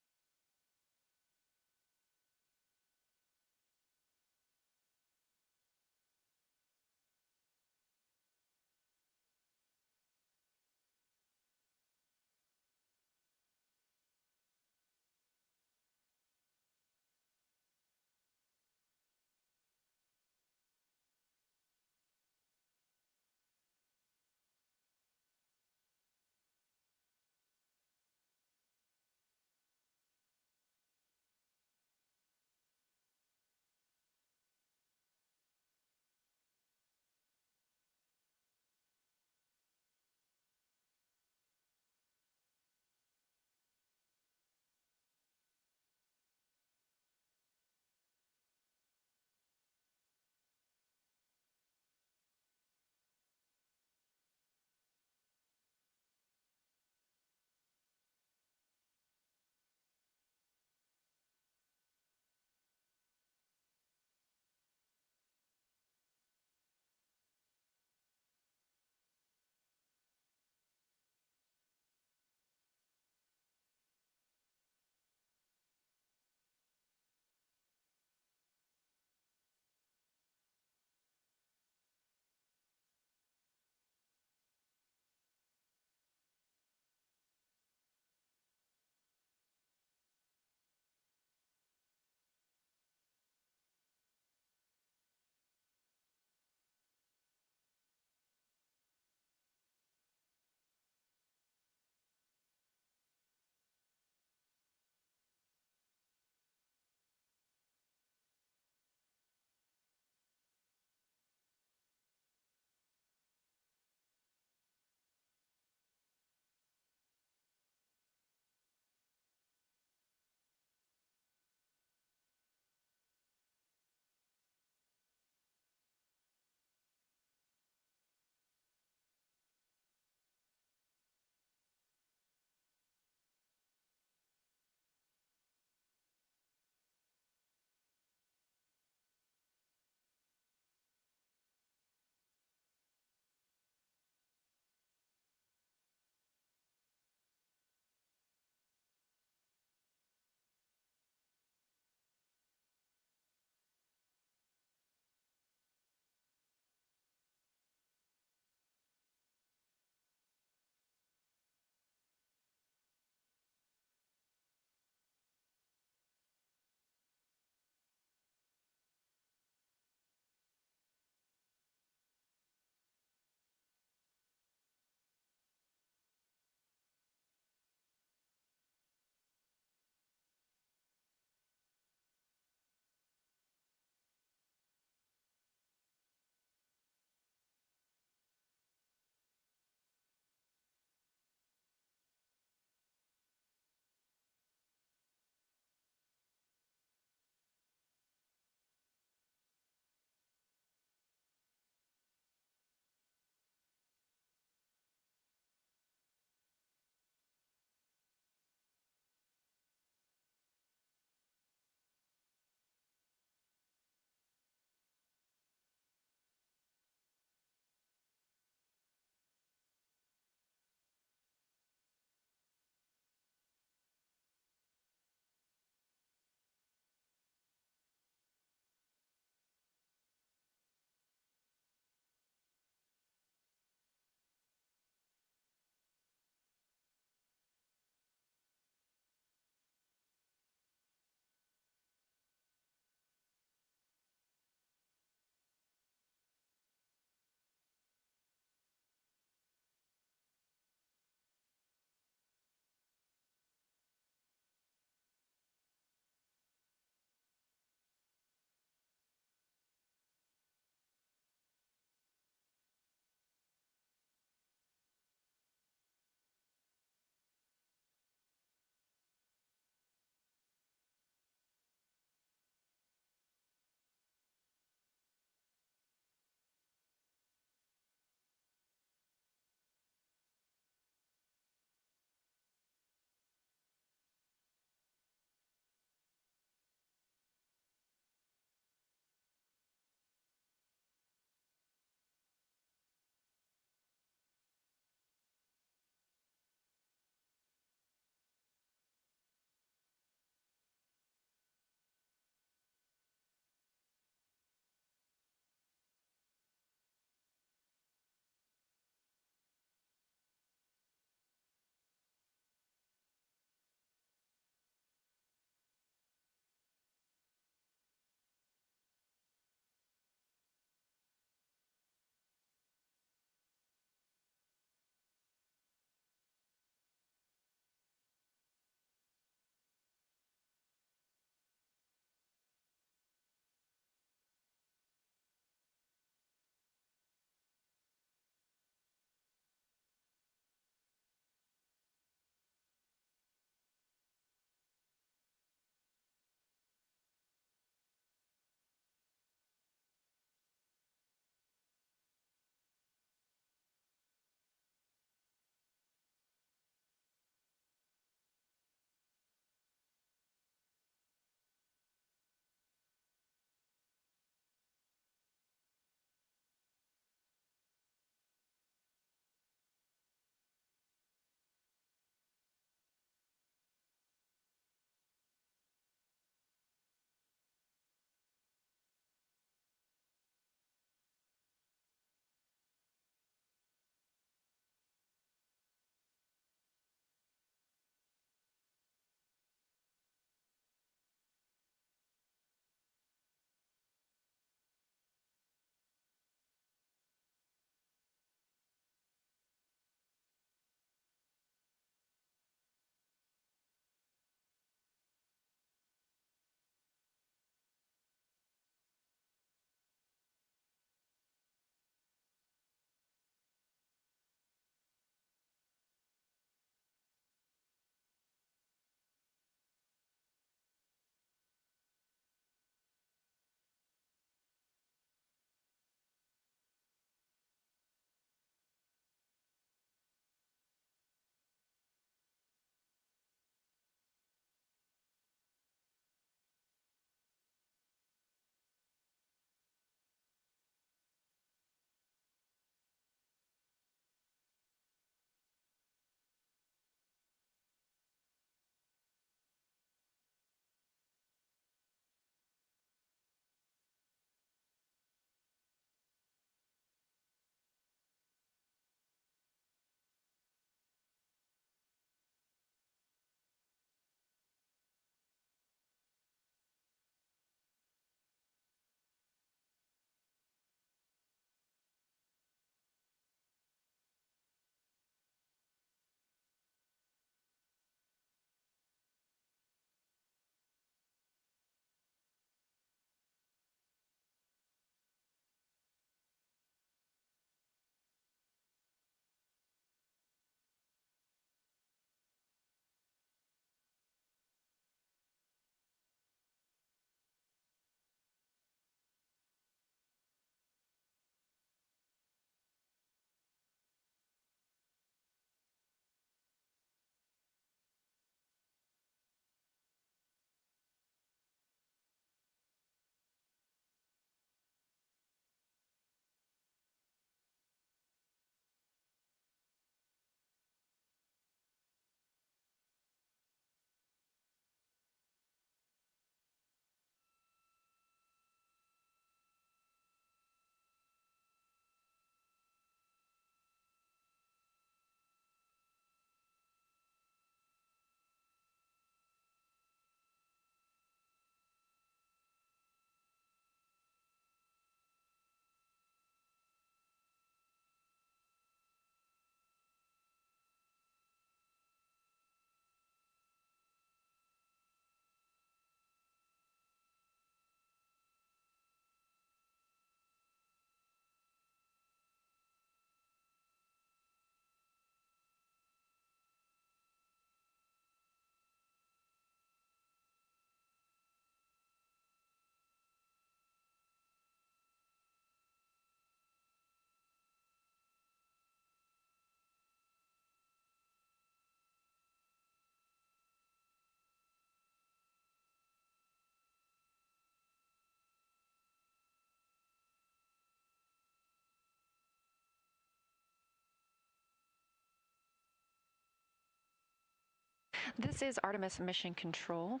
This is Artemis Mission Control.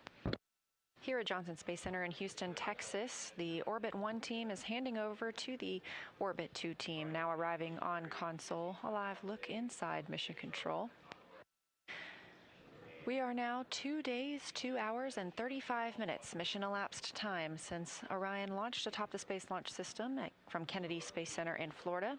Here at Johnson Space Center in Houston, Texas, the Orbit 1 team is handing over to the Orbit 2 team, now arriving on console. A live look inside Mission Control. We are now 2 days, 2 hours, and 35 minutes mission elapsed time since Orion launched atop the Space Launch System from Kennedy Space Center in Florida.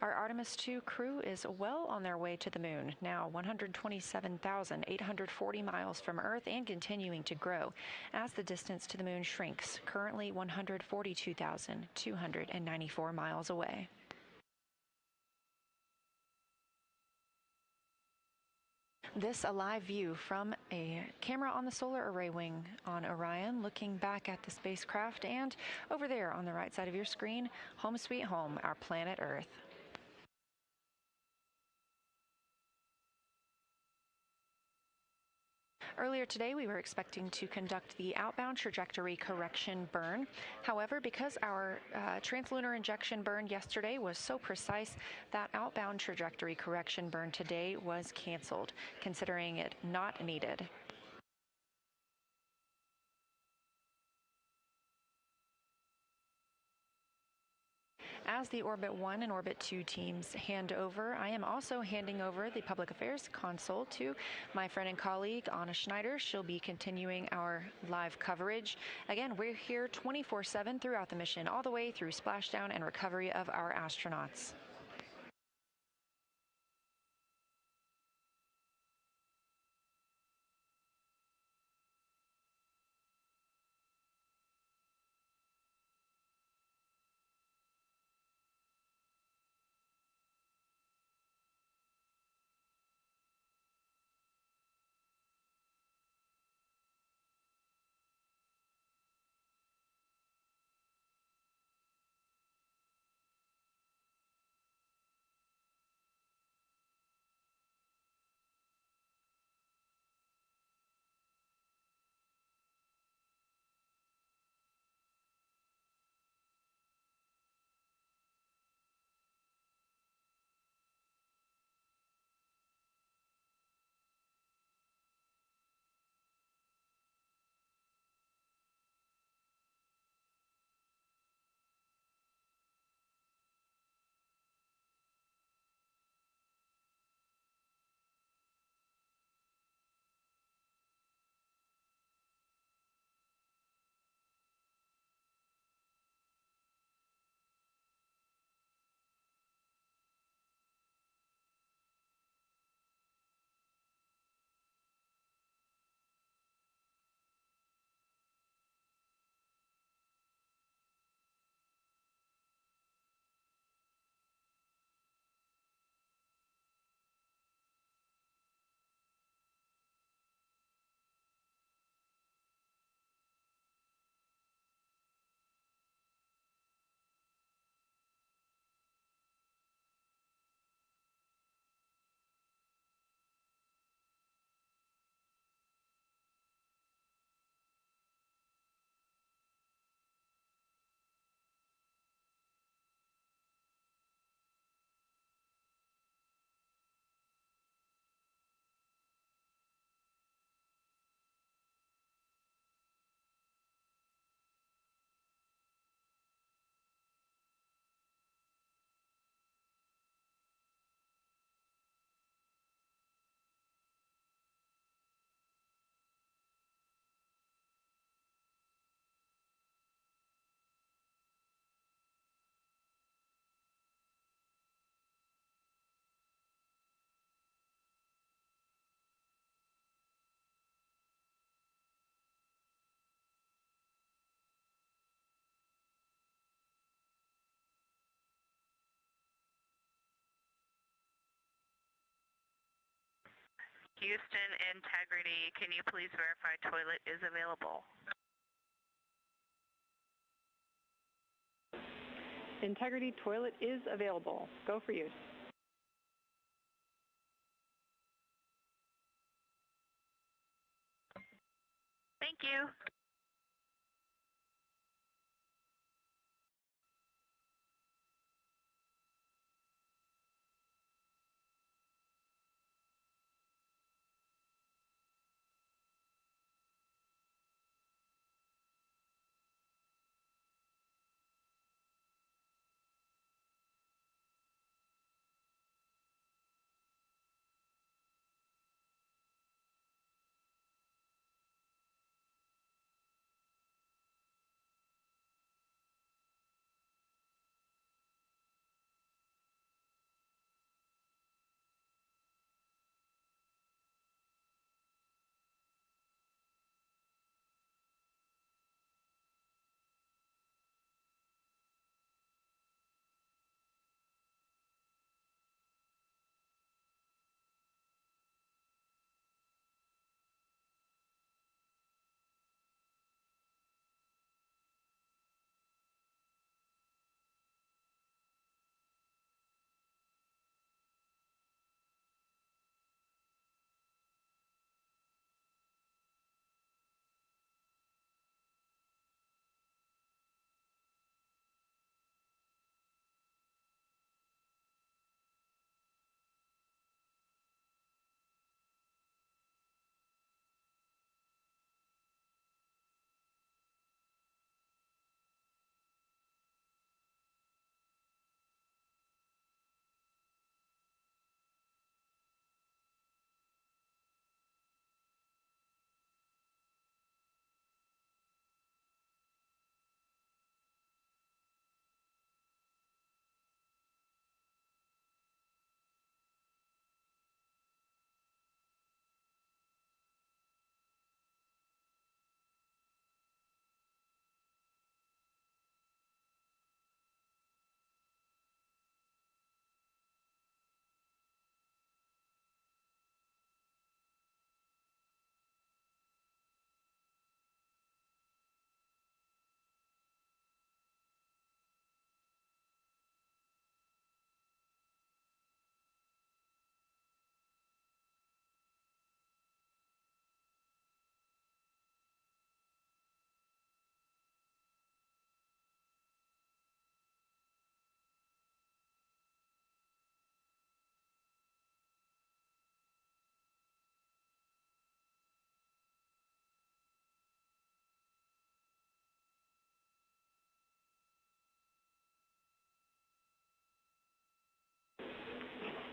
Our Artemis II crew is well on their way to the moon, now 127,840 miles from Earth and continuing to grow as the distance to the moon shrinks, currently 142,294 miles away. This a live view from a camera on the solar array wing on Orion, looking back at the spacecraft, and over there on the right side of your screen, home sweet home, our planet Earth. Earlier today, we were expecting to conduct the outbound trajectory correction burn. However, because our translunar injection burn yesterday was so precise, that outbound trajectory correction burn today was canceled, considering it not needed. As the Orbit 1 and Orbit 2 teams hand over, I am also handing over the Public Affairs console to my friend and colleague, Anna Schneider. She'll be continuing our live coverage. Again, we're here 24/7 throughout the mission, all the way through splashdown and recovery of our astronauts. Houston Integrity, can you please verify toilet is available? Integrity toilet is available. Go for use. Thank you.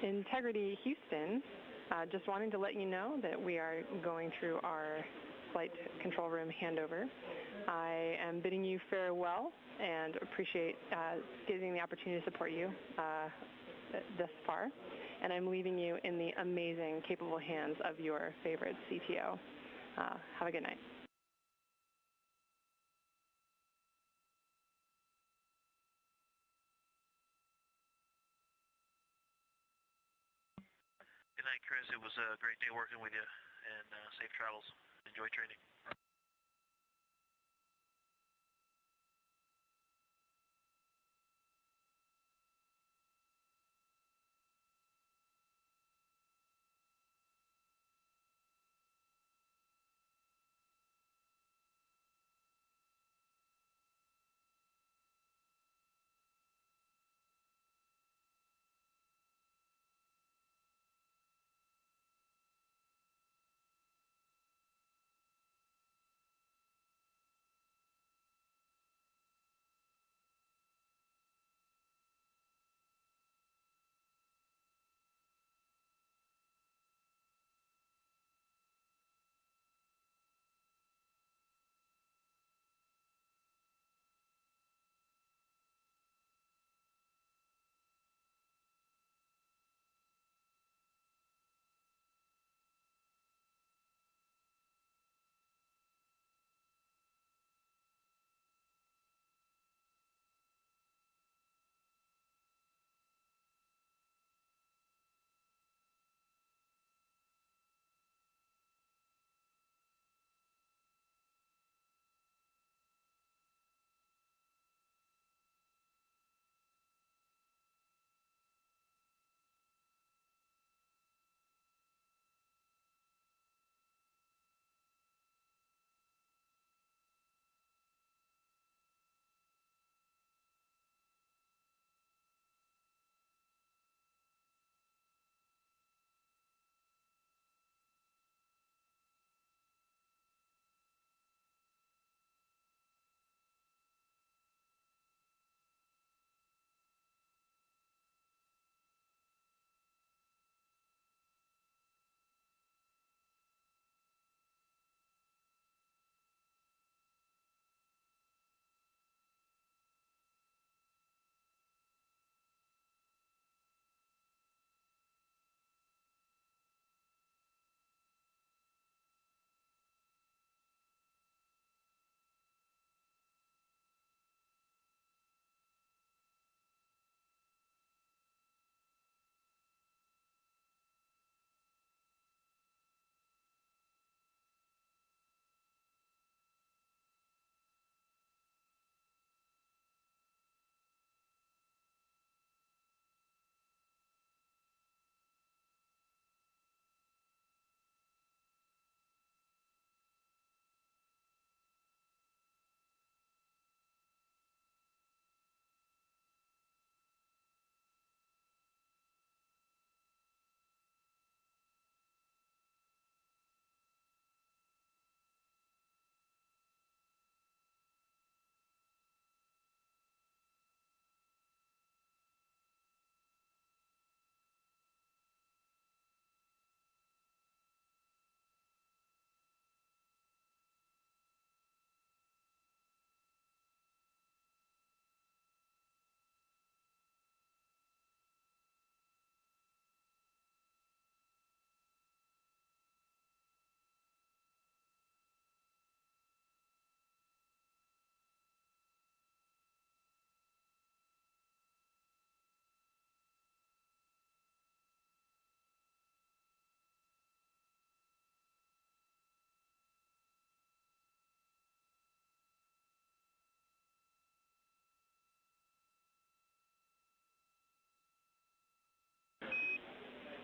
Integrity Houston, just wanting to let you know that we are going through our flight control room handover. I am bidding you farewell and appreciate getting the opportunity to support you thus far. And I'm leaving you in the amazing, capable hands of your favorite CTO. Have a good night. Good night, Chris. It was a great day working with you, and safe travels. Enjoy training.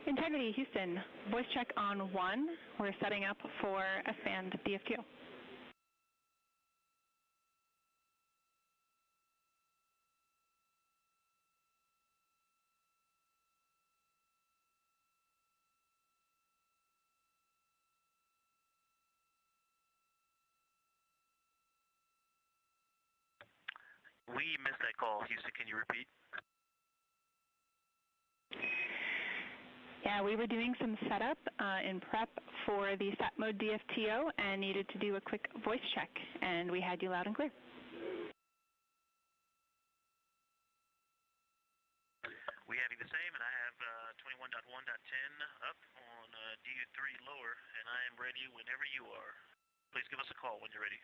Integrity Houston, voice check on 1. We're setting up for ascend DFQ. We missed that call. Houston, can you repeat? Yeah, we were doing some setup in prep for the sat mode DFTO and needed to do a quick voice check, and we had you loud and clear. We having the same, and I have 21.1.10 up on DU3 lower, and I am ready whenever you are. Please give us a call when you're ready.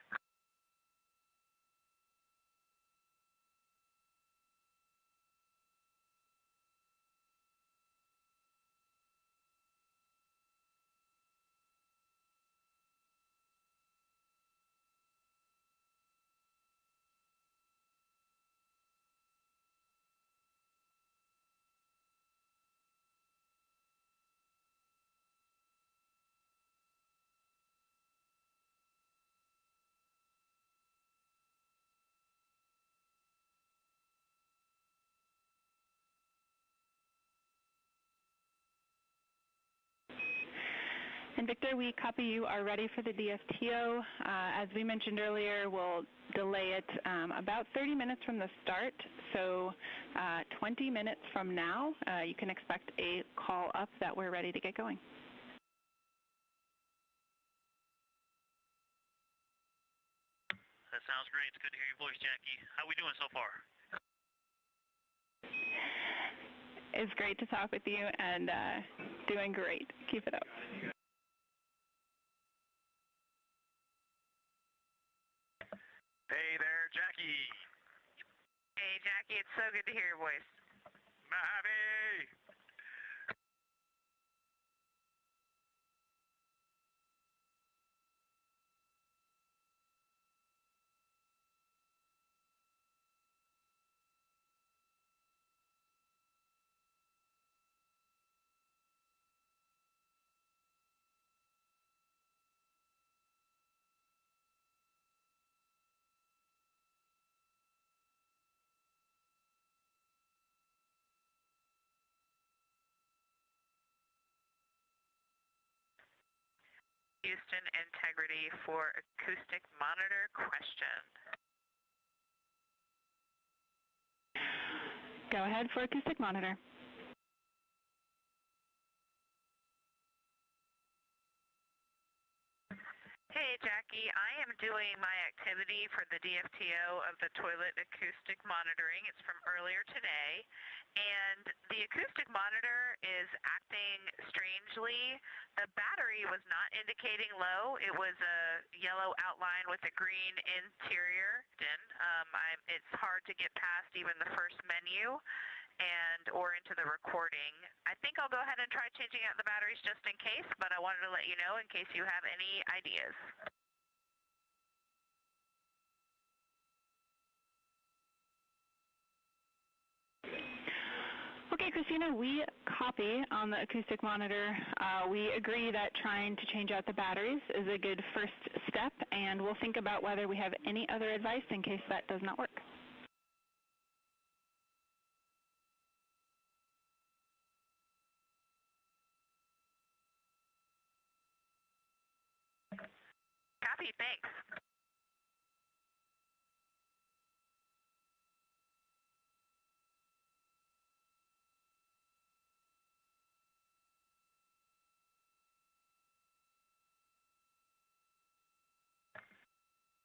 And Victor, we copy you are ready for the DFTO. As we mentioned earlier, we'll delay it about 30 minutes from the start. So 20 minutes from now, you can expect a call up that we're ready to get going. That sounds great. It's good to hear your voice, Jackie. How are we doing so far? It's great to talk with you, and doing great. Keep it up. Hey there, Jackie. Hey, Jackie, it's so good to hear your voice. Mojave. Houston integrity for acoustic monitor question. Go ahead for acoustic monitor. Hey, Jackie, I am doing my activity for the DFTO of the toilet acoustic monitoring. It's from earlier today, and the acoustic monitor is acting strangely. The battery was not indicating low. It was a yellow outline with a green interior. It's hard to get past even the first menu or into the recording. I think I'll go ahead and try changing out the batteries just in case, but I wanted to let you know in case you have any ideas. Okay, Christina, we copy on the acoustic monitor. We agree that trying to change out the batteries is a good first step, and we'll think about whether we have any other advice in case that does not work. Copy, thanks.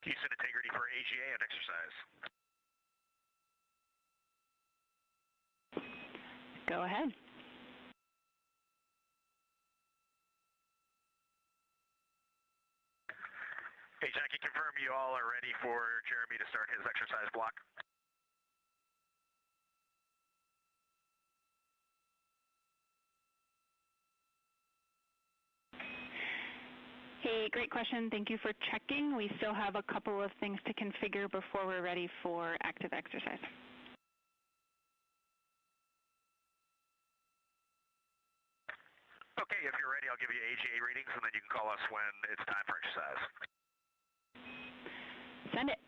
Houston integrity for AGA and exercise. Go ahead. Hey, Jackie, confirm you all are ready for Jeremy to start his exercise block. Hey, great question. Thank you for checking. We still have a couple of things to configure before we're ready for active exercise. Okay, if you're ready, I'll give you AGA readings, and then you can call us when it's time for exercise. Send it.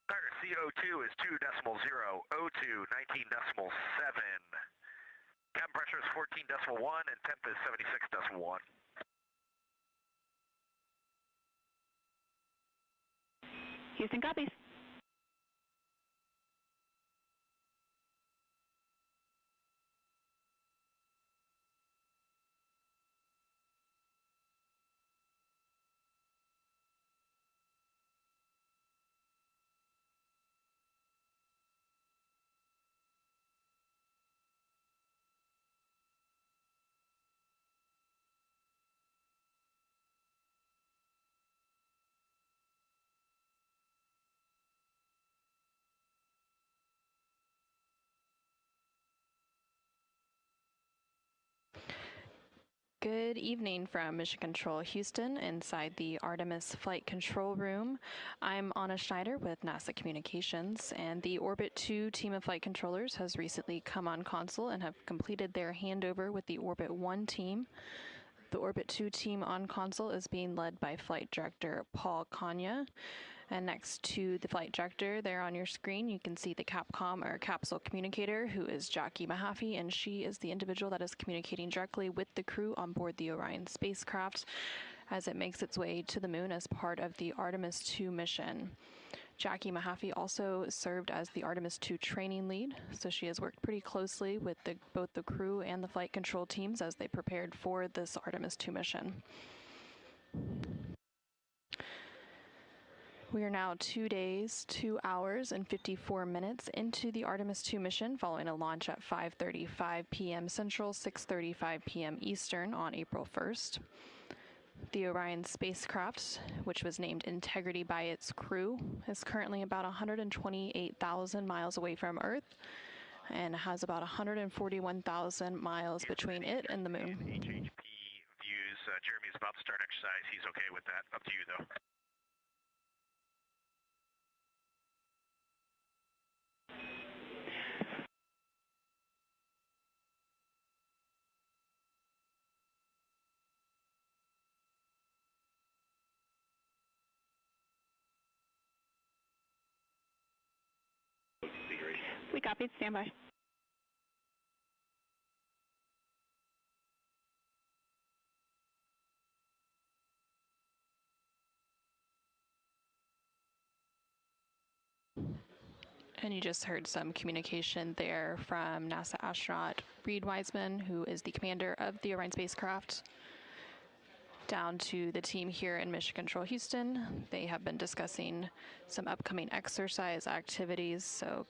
Carter, CO2 is 2.0, O2 19.7. Cabin pressure is 14.1, and temp is 76.1. Houston copies. Good evening from Mission Control Houston inside the Artemis Flight Control Room. I'm Anna Schneider with NASA Communications, and the Orbit 2 team of flight controllers has recently come on console and have completed their handover with the Orbit 1 team. The Orbit 2 team on console is being led by Flight Director Paul Kanya. And next to the flight director there on your screen, you can see the Capcom or capsule communicator, who is Jackie Mahaffey, and she is the individual that is communicating directly with the crew on board the Orion spacecraft as it makes its way to the moon as part of the Artemis II mission. Jackie Mahaffey also served as the Artemis II training lead, so she has worked pretty closely with both the crew and the flight control teams as they prepared for this Artemis II mission. We are now 2 days, 2 hours, and 54 minutes into the Artemis II mission, following a launch at 5:35 p.m. Central, 6:35 p.m. Eastern on April 1st. The Orion spacecraft, which was named Integrity by its crew, is currently about 128,000 miles away from Earth and has about 141,000 miles between it and the moon. HHP views Jeremy's about to start exercise. He's okay with that. Up to you, though. We copied. Stand by. And you just heard some communication there from NASA astronaut Reed Wiseman, who is the commander of the Orion spacecraft, down to the team here in Mission Control Houston. They have been discussing some upcoming exercise activities. So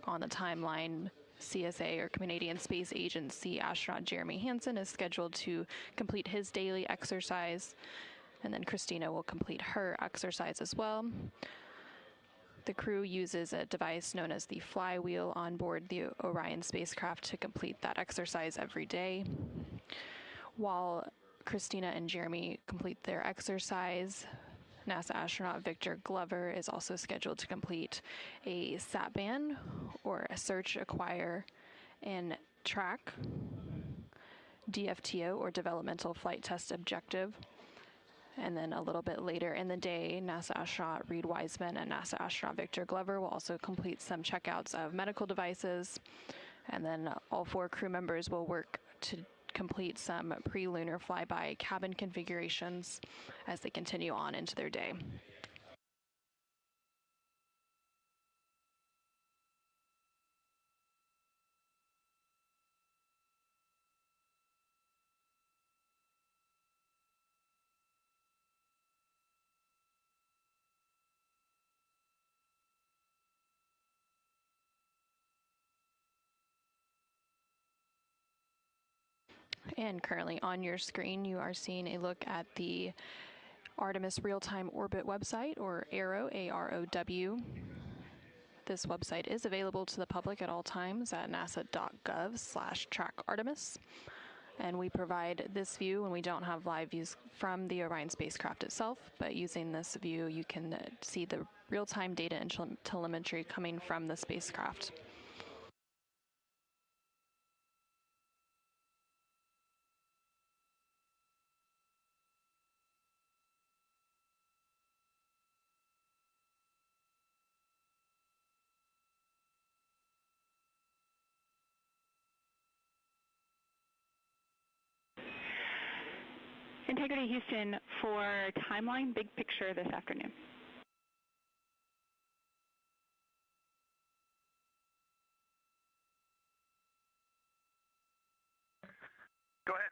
on the timeline, CSA, or Canadian Space Agency astronaut Jeremy Hansen, is scheduled to complete his daily exercise, and then Christina will complete her exercise as well. The crew uses a device known as the flywheel on board the Orion spacecraft to complete that exercise every day. While Christina and Jeremy complete their exercise, NASA astronaut Victor Glover is also scheduled to complete a SATBAN, or a search, acquire, and track DFTO, or developmental flight test objective. And then a little bit later in the day, NASA astronaut Reed Wiseman and NASA astronaut Victor Glover will also complete some checkouts of medical devices. And then all 4 crew members will work to complete some pre-lunar flyby cabin configurations as they continue on into their day. And currently on your screen, you are seeing a look at the Artemis Real-Time Orbit website, or AROW, A-R-O-W. This website is available to the public at all times at nasa.gov/trackartemis. And we provide this view when we don't have live views from the Orion spacecraft itself, but using this view, you can see the real-time data and telemetry coming from the spacecraft. Integrity Houston for timeline, big picture this afternoon. Go ahead.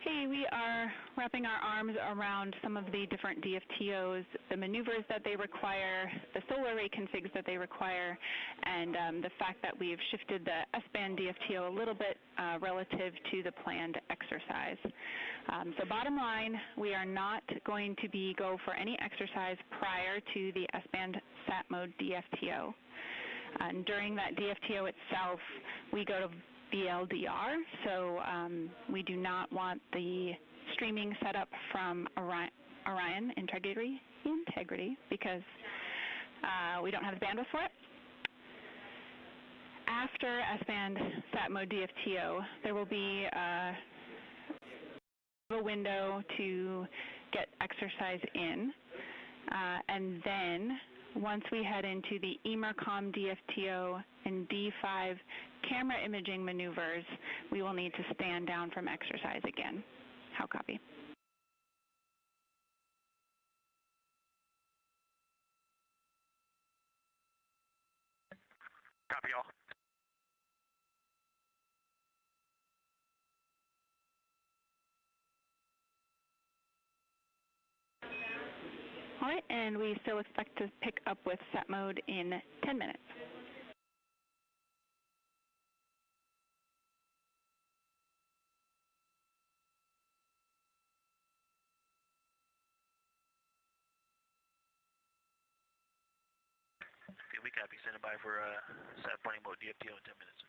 Hey, we are wrapping our arms around some of the different DFTOs, the maneuvers that they require, the solar array configs that they require, and the fact that we've shifted the S-band DFTO a little bit relative to the planned exercise. So bottom line, we are not going to go for any exercise prior to the S-band SAT mode DFTO. And during that DFTO itself, we go to VLDR, so we do not want the streaming setup from Orion integrity because we don't have the bandwidth for it. After S-band sat mode DFTO, there will be a window to get exercise in, and then once we head into the EMERCOM DFTO and D5 camera imaging maneuvers, we will need to stand down from exercise again. How copy? Copy all. All right, and we still expect to pick up with set mode in 10 minutes. Okay, we copy. Standing by for set pointing mode DFTO in 10 minutes.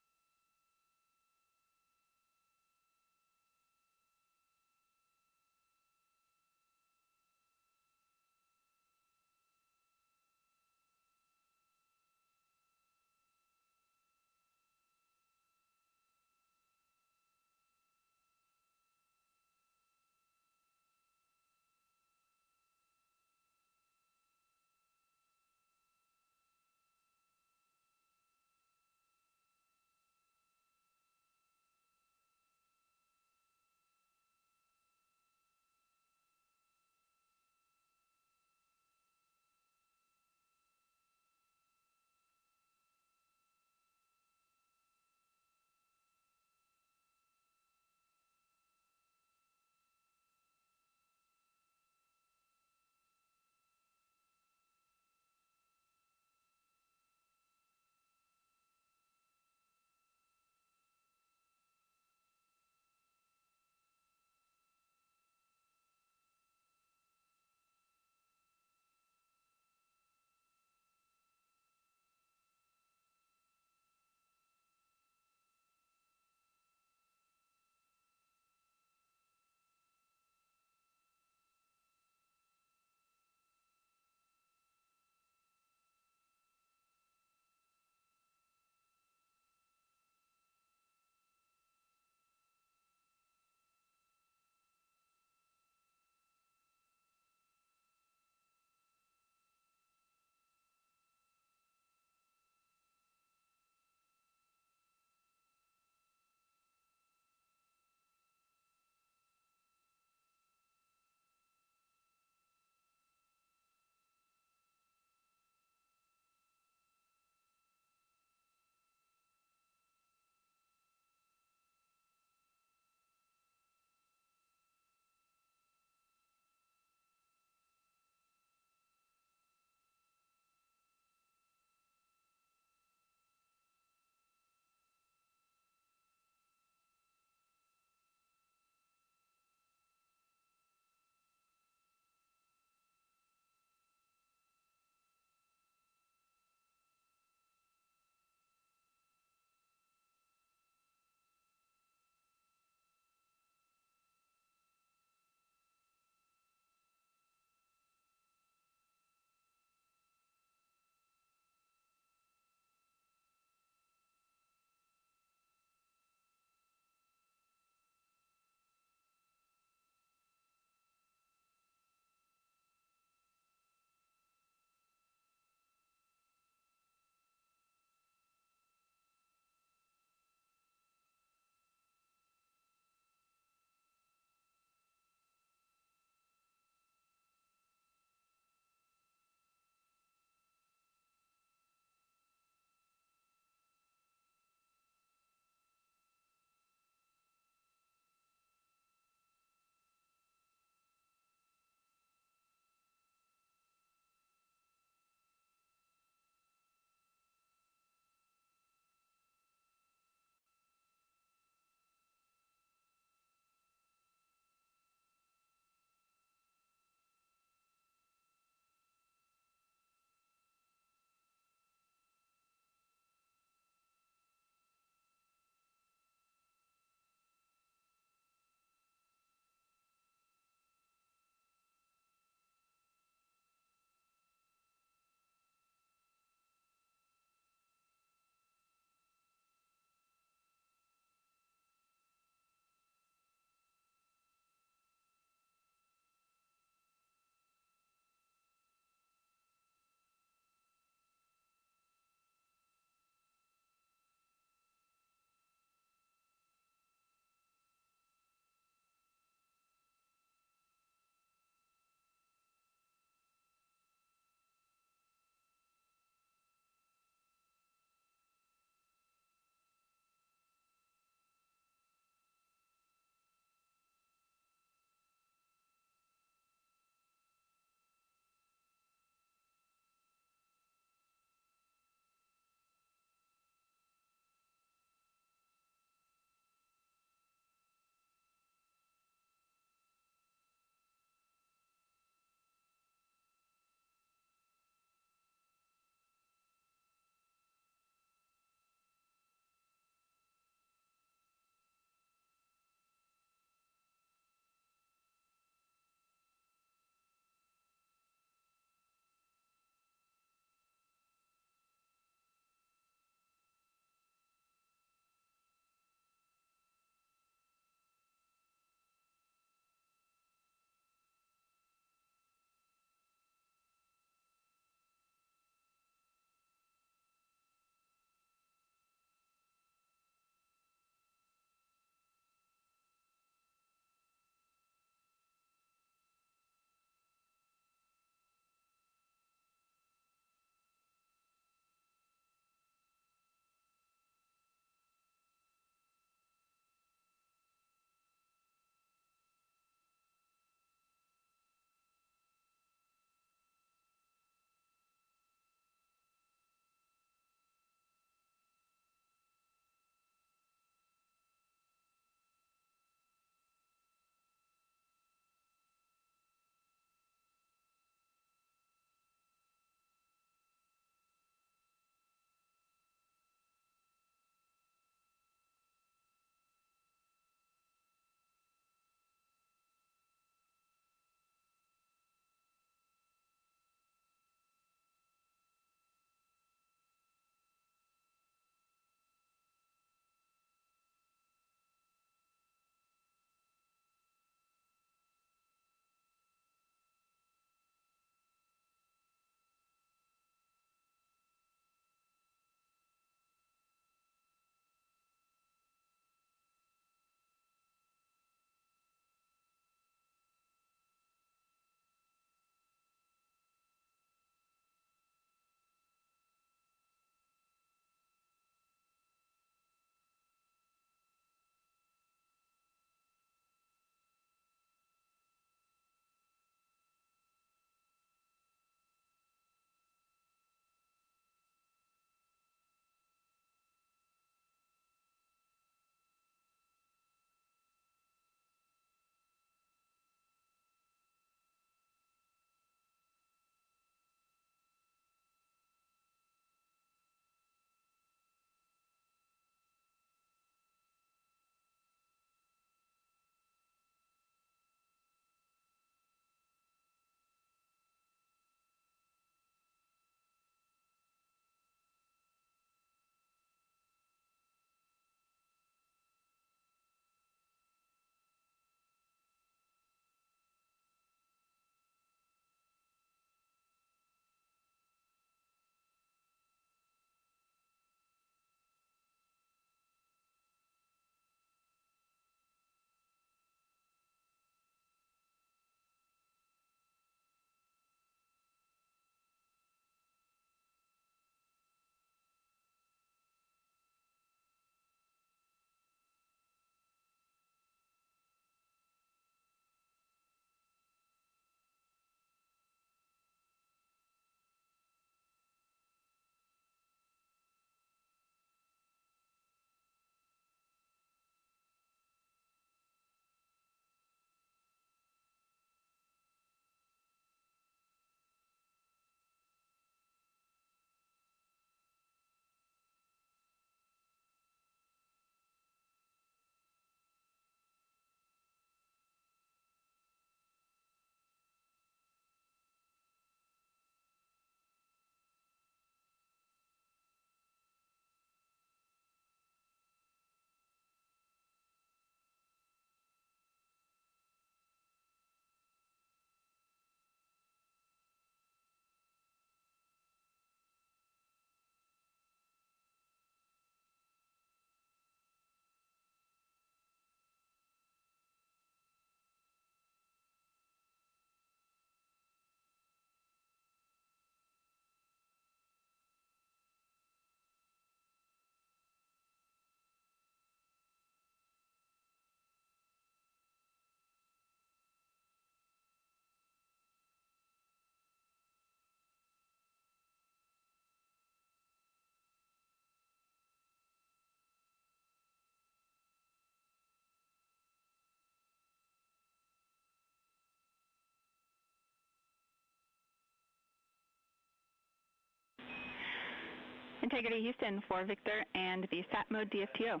Integrity Houston for Victor and the SAT mode DFTO.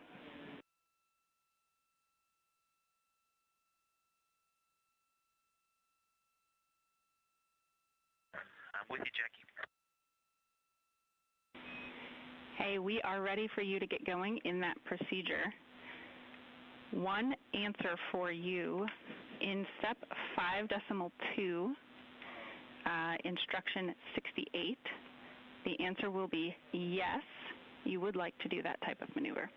I'm with you, Jackie. Hey, we are ready for you to get going in that procedure. One answer for you in step 5.2, instruction 68. The answer will be yes, you would like to do that type of maneuver.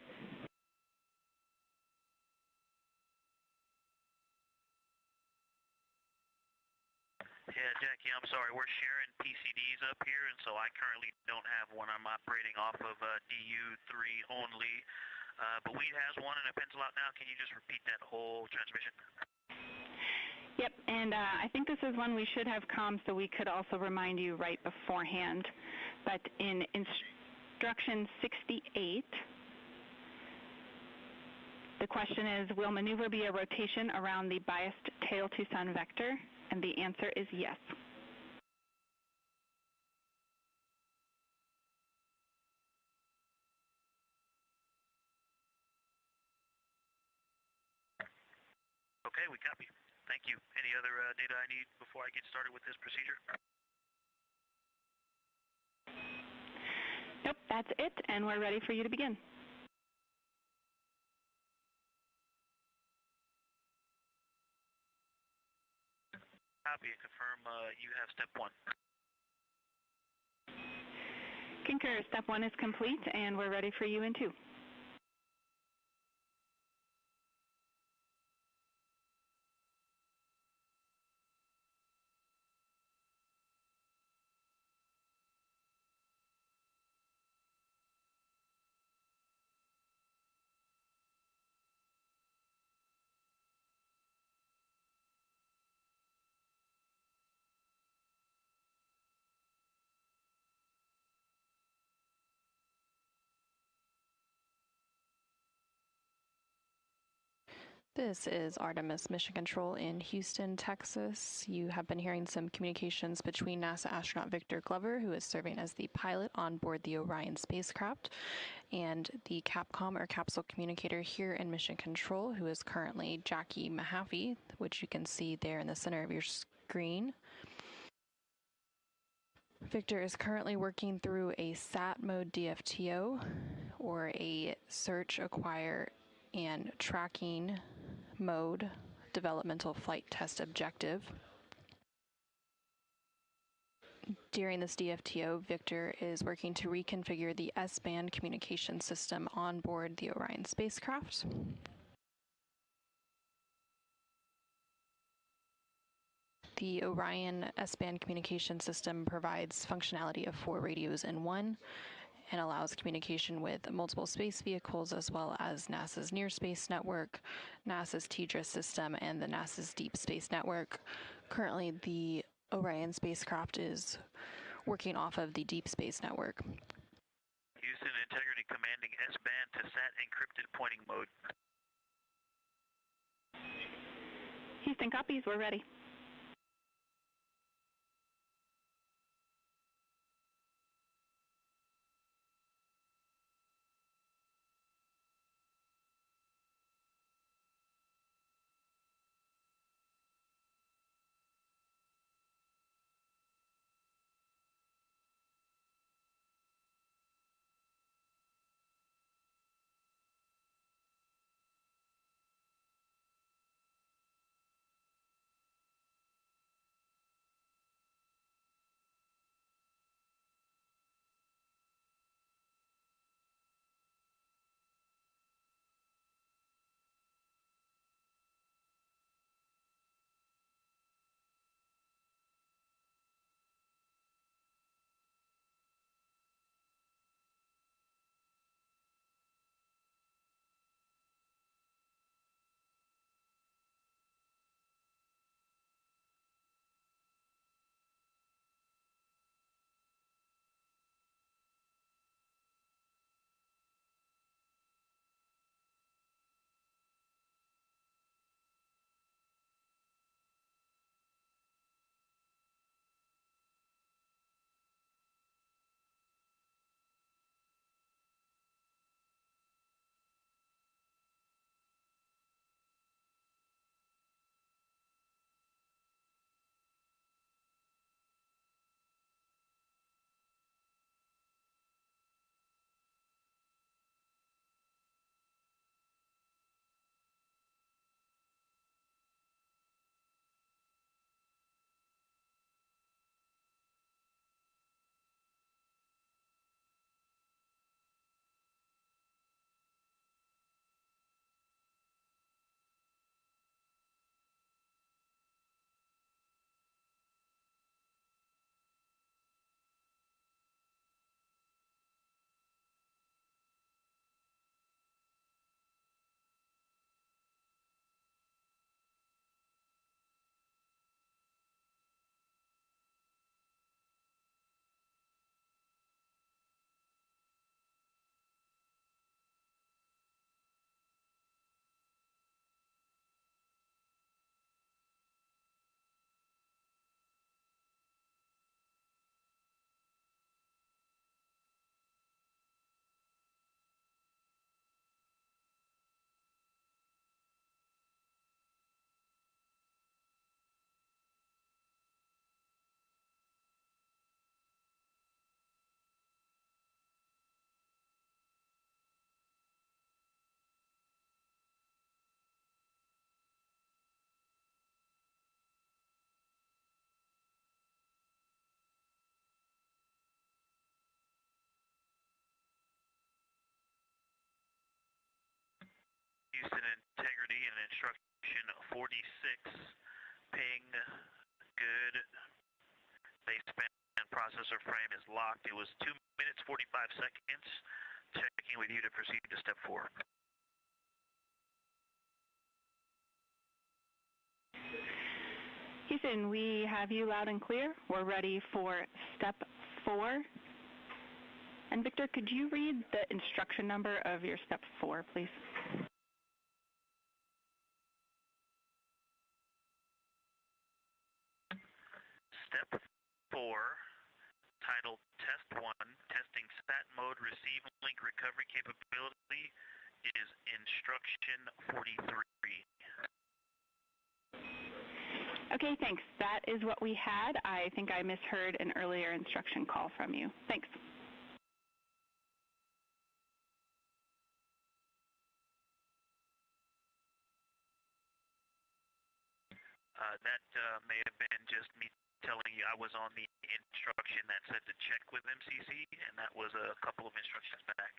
Yeah, Jackie, I'm sorry. We're sharing PCDs up here, and so I currently don't have one. I'm operating off of DU3 only. But Weed has one and a pencil out now. Can you just repeat that whole transmission? Yep, and I think this is one we should have comms so we could also remind you right beforehand. But in instruction 68, the question is, will maneuver be a rotation around the biased tail to sun vector? And the answer is yes. Okay, we copy. Thank you. Any other data I need before I get started with this procedure? Nope, that's it, and we're ready for you to begin. Copy and confirm you have step 1. Concur, step 1 is complete, and we're ready for you in 2. This is Artemis Mission Control in Houston, Texas. You have been hearing some communications between NASA astronaut Victor Glover, who is serving as the pilot on board the Orion spacecraft, and the Capcom or capsule communicator here in Mission Control, who is currently Jackie Mahaffey, which you can see there in the center of your screen. Victor is currently working through a SAT mode DFTO, or a search, acquire, and tracking mode developmental flight test objective. During this DFTO, Victor is working to reconfigure the S-band communication system on board the Orion spacecraft. The Orion S-band communication system provides functionality of 4 radios in one, and allows communication with multiple space vehicles, as well as NASA's Near Space Network, NASA's TDRS system, and the NASA's Deep Space Network. Currently, the Orion spacecraft is working off of the Deep Space Network. Houston Integrity commanding S-band to SAT encrypted pointing mode. Houston copies, we're ready. Ping, good. Baseband processor frame is locked. It was 2 minutes 45 seconds. Checking with you to proceed to step 4. Houston, we have you loud and clear. We're ready for step 4. And Victor, could you read the instruction number of your step 4, please? Step 4, titled Test 1, testing sat mode receive link recovery capability, is instruction 43. Okay, thanks. That is what we had. I think I misheard an earlier instruction call from you. Thanks. That may have been just me telling you I was on the instruction that said to check with MCC, and that was a couple of instructions back.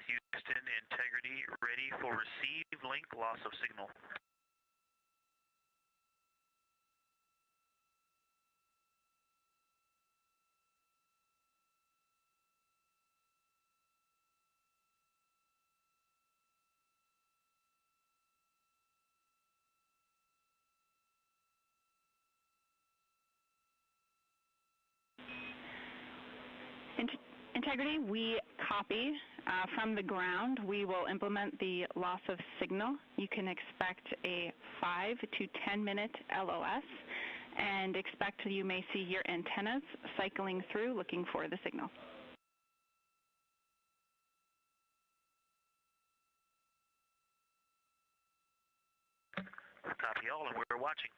Houston, integrity, ready for receive link, loss of signal. Integrity, we copy from the ground. We will implement the loss of signal. You can expect a 5 to 10 minute LOS and expect you may see your antennas cycling through looking for the signal. Copy all, and we're watching.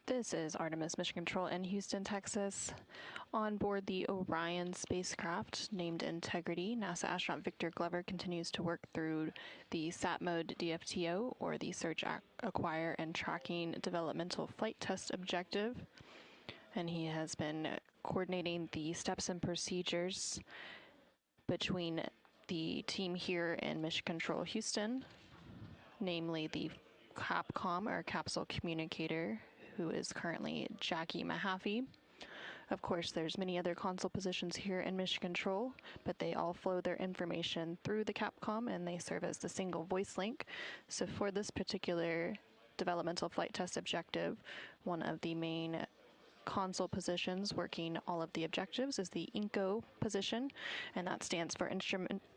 This is Artemis Mission Control in Houston, Texas. On board the Orion spacecraft named Integrity, NASA astronaut Victor Glover continues to work through the SAT mode DFTO, or the Search, Acquire, and Tracking Developmental Flight Test Objective. And he has been coordinating the steps and procedures between the team here in Mission Control Houston, namely the CAPCOM, or Capsule Communicator, who is currently Jackie Mahaffey. Of course, there's many other console positions here in Mission Control, but they all flow their information through the Capcom, and they serve as the single voice link. So for this particular developmental flight test objective, one of the main console positions working all of the objectives is the INCO position, and that stands for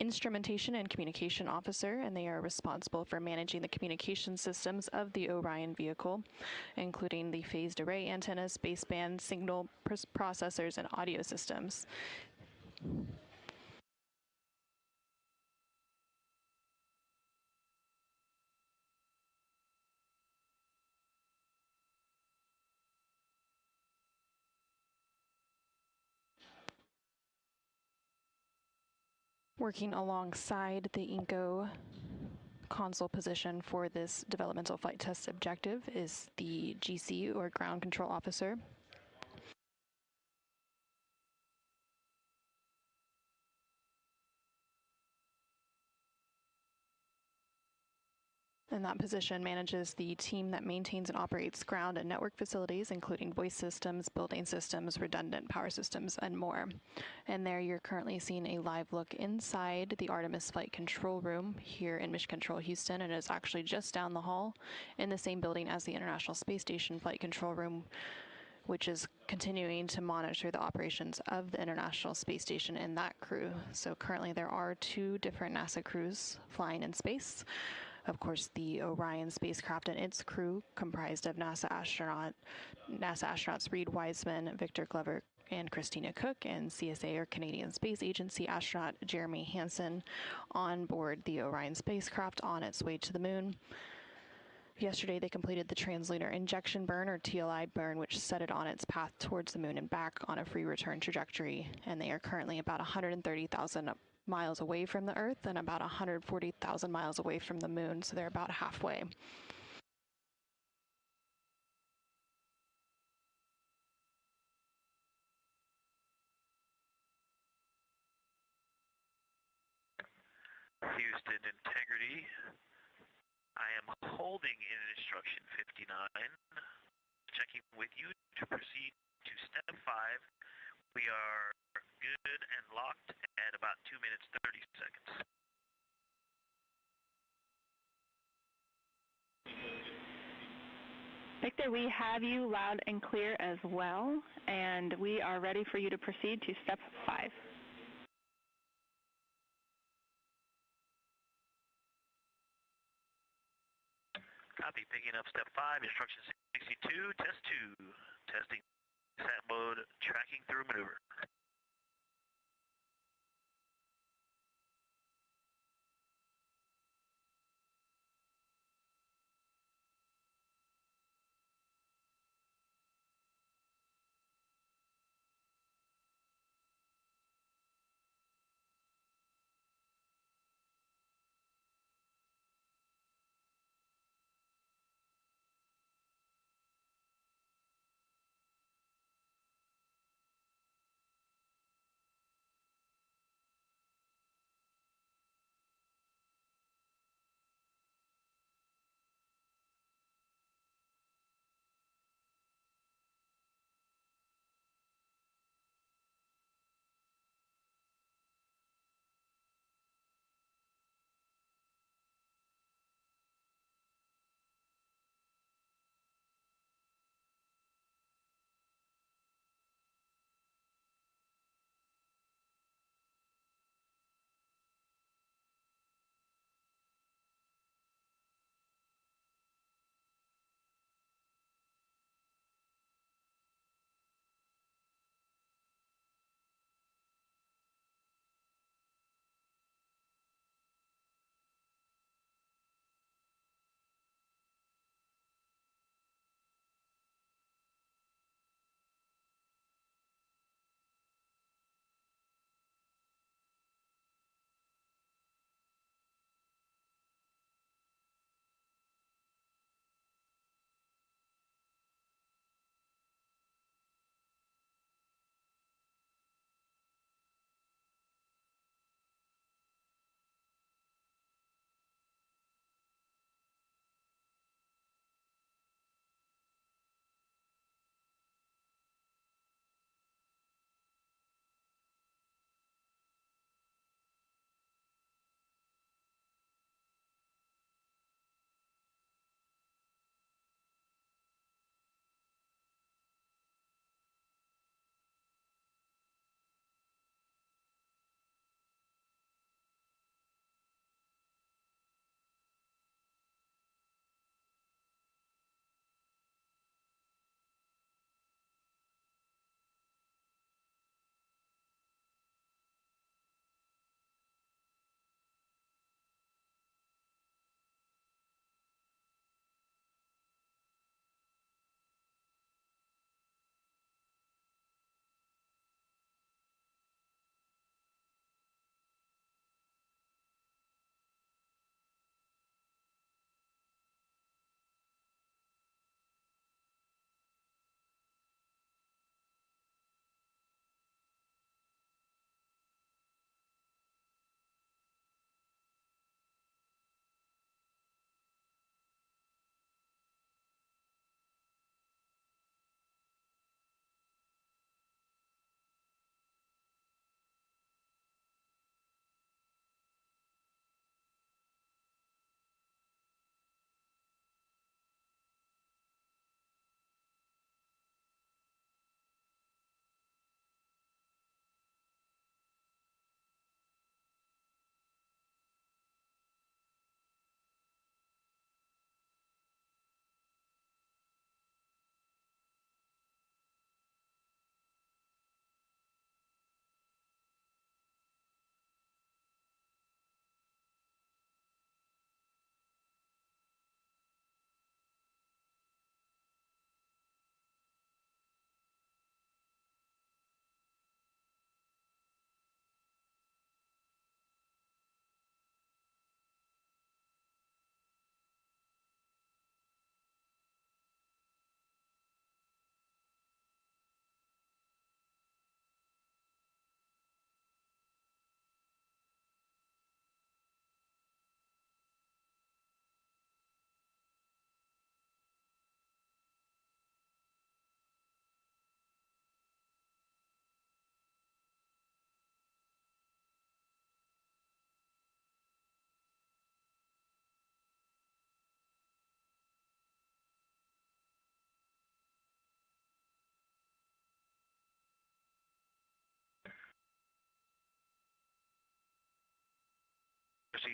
Instrumentation and Communication Officer, and they are responsible for managing the communication systems of the Orion vehicle, including the phased array antennas, baseband, signal processors, and audio systems. Working alongside the INCO console position for this developmental flight test objective is the GC, or Ground Control Officer. And that position manages the team that maintains and operates ground and network facilities, including voice systems, building systems, redundant power systems, and more. And there you're currently seeing a live look inside the Artemis Flight Control Room here in Mission Control Houston, and it's actually just down the hall in the same building as the International Space Station Flight Control Room, which is continuing to monitor the operations of the International Space Station and that crew. So currently there are 2 different NASA crews flying in space. Of course, the Orion spacecraft and its crew, comprised of NASA astronauts Reed Wiseman, Victor Glover, and Christina Cook, and CSA, or Canadian Space Agency astronaut Jeremy Hansen, on board the Orion spacecraft on its way to the moon. Yesterday, they completed the translunar injection burn, or TLI burn, which set it on its path towards the moon and back on a free return trajectory, and they are currently about 130,000 miles away from the Earth and about 140,000 miles away from the moon, so they're about halfway. Houston Integrity, I am holding in instruction 59, checking with you to proceed to step 5. We are good and locked at about 2 minutes 30 seconds. Victor, we have you loud and clear as well, and we are ready for you to proceed to step 5. Copy, picking up step 5, instruction 62, test 2, testing sat mode, tracking through maneuver.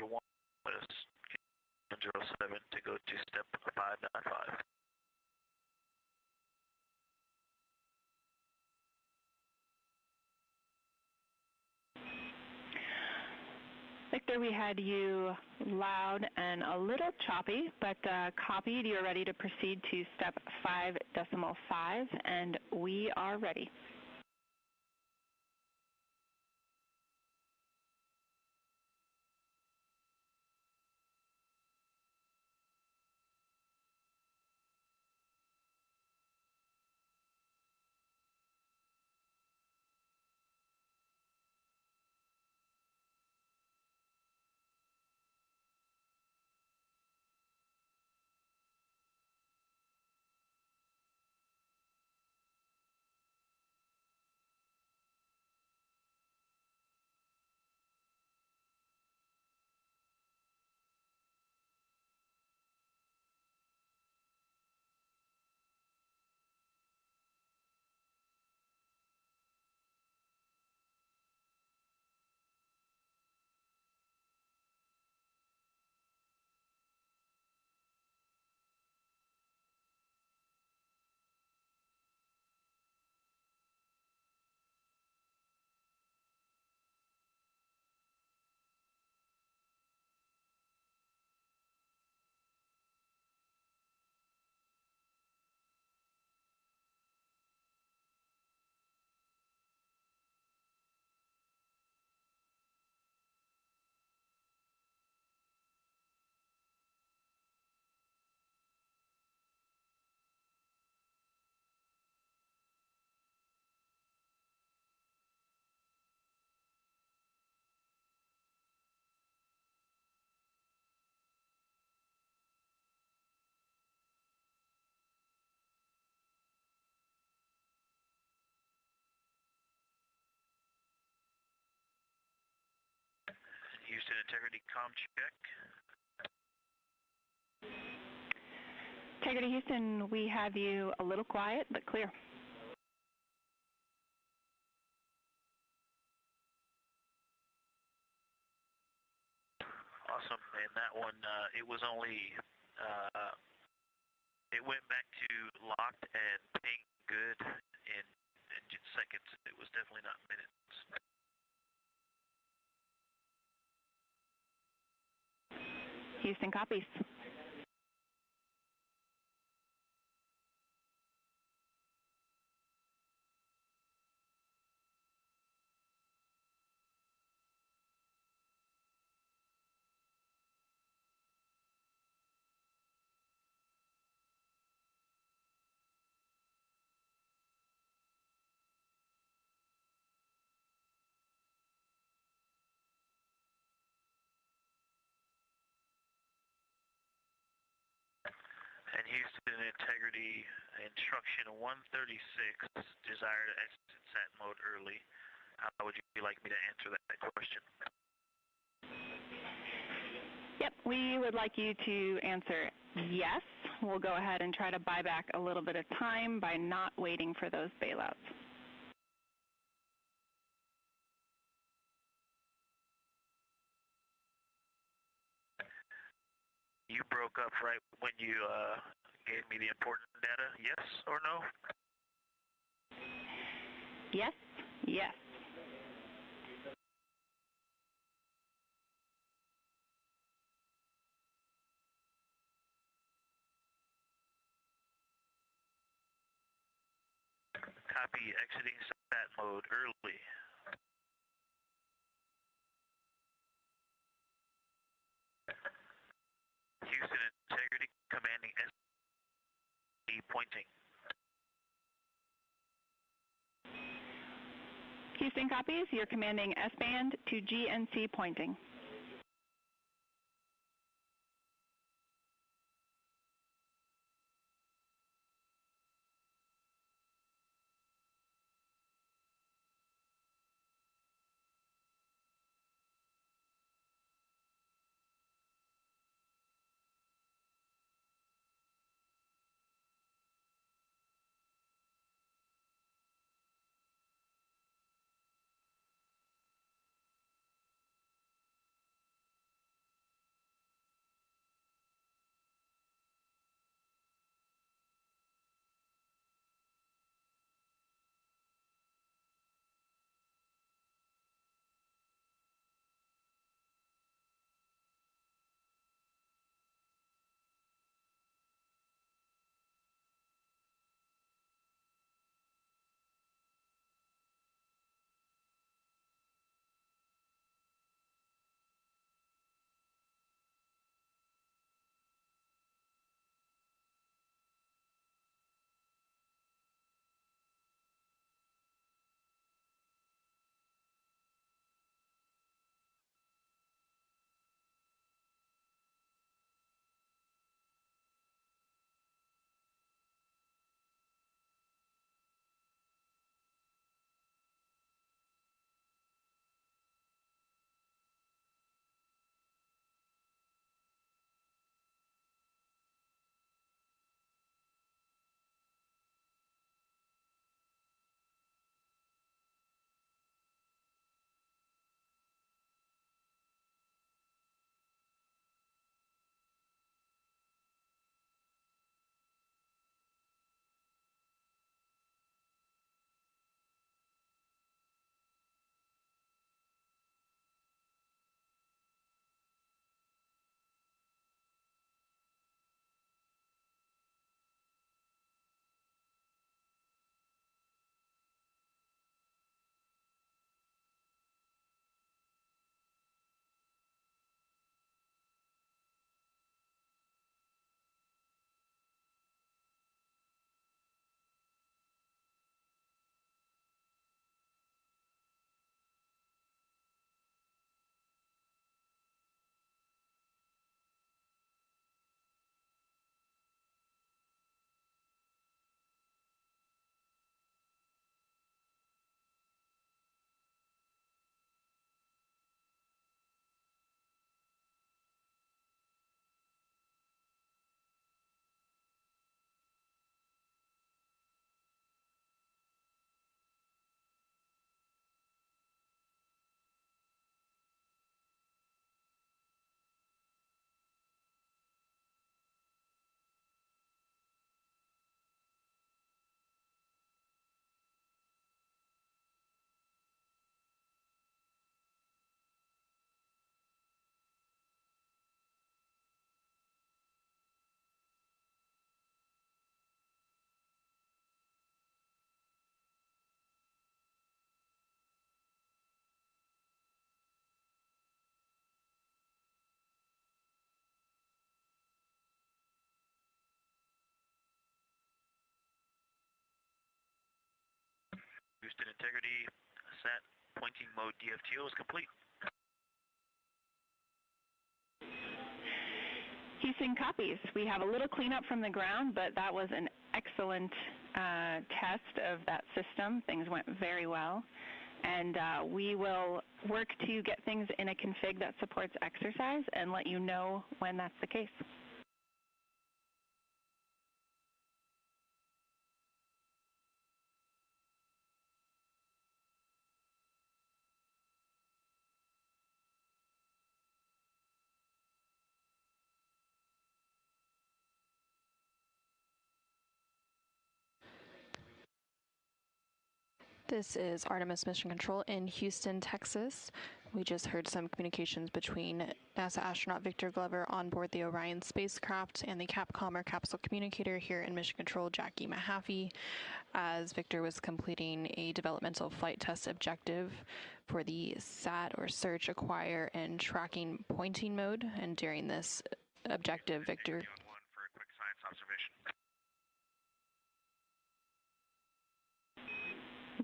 1 is 07 to go to step 595. Victor, we had you loud and a little choppy, but copied. You're ready to proceed to step 5.5, and we are ready. Houston integrity comm check. Integrity Houston, we have you a little quiet, but clear. Awesome, and that one, it was only, it went back to locked and ping good in seconds. It was definitely not minutes. Houston copies. And Houston integrity instruction 136, desire to exit sat mode early. How would you like me to answer that question? Yep, we would like you to answer yes. We'll go ahead and try to buy back a little bit of time by not waiting for those bailouts. You broke up right when you gave me the important data, yes or no? Yes, yes. Copy exiting sat mode early. Houston integrity commanding SD pointing. Houston copies. You're commanding S-band to GNC pointing. Houston Integrity Sat Pointing Mode DFTO is complete. Houston copies. We have a little cleanup from the ground, but that was an excellent test of that system. Things went very well. And we will work to get things in a config that supports exercise and let you know when that's the case. This is Artemis Mission Control in Houston, Texas. We just heard some communications between NASA astronaut Victor Glover on board the Orion spacecraft and the Capcom or capsule communicator here in Mission Control, Jackie Mahaffey, as Victor was completing a developmental flight test objective for the SAT or search, acquire, and tracking pointing mode. And during this objective, Victor... For a quick science observation.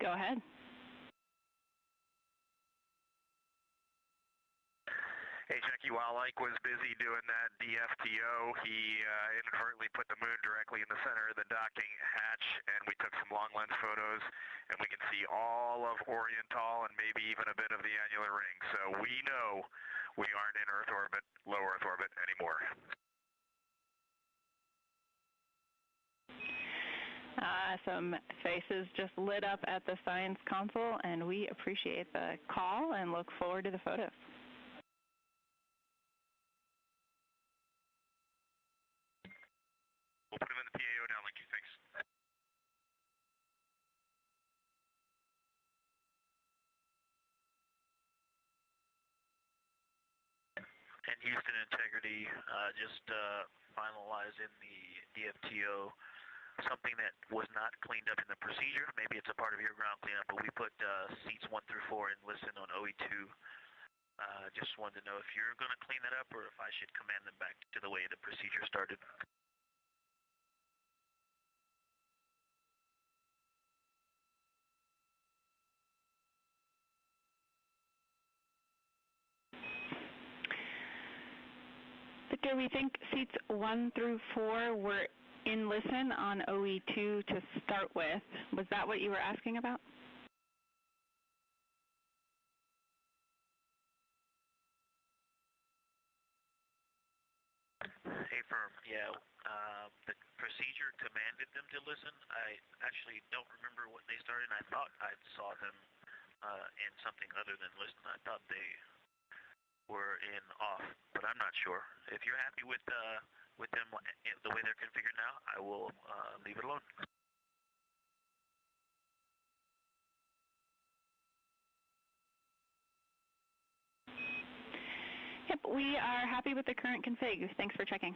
Go ahead. Hey, Jackie, while Ike was busy doing that DFTO, he inadvertently put the moon directly in the center of the docking hatch, and we took some long lens photos, and we can see all of Orion and maybe even a bit of the annular ring. So we know we aren't in Earth orbit, low Earth orbit anymore. Some faces just lit up at the science console, and we appreciate the call and look forward to the photos. We'll put him in the PAO now, Linky. Thanks. And Houston Integrity just finalizing the DFTO. Something that was not cleaned up in the procedure. Maybe it's a part of your ground cleanup, but we put seats 1 through 4 in listen on OE2. Just wanted to know if you're going to clean that up or if I should command them back to the way the procedure started. Victor, we think seats 1 through 4 were in listen on OE2 to start with. Was that what you were asking about? Hey, firm. Yeah, the procedure commanded them to listen. I actually don't remember what they started. I thought I saw them in something other than listen. I thought they were in off, but I'm not sure. If you're happy with them the way they're configured now, I will leave it alone. Yep, we are happy with the current config. Thanks for checking.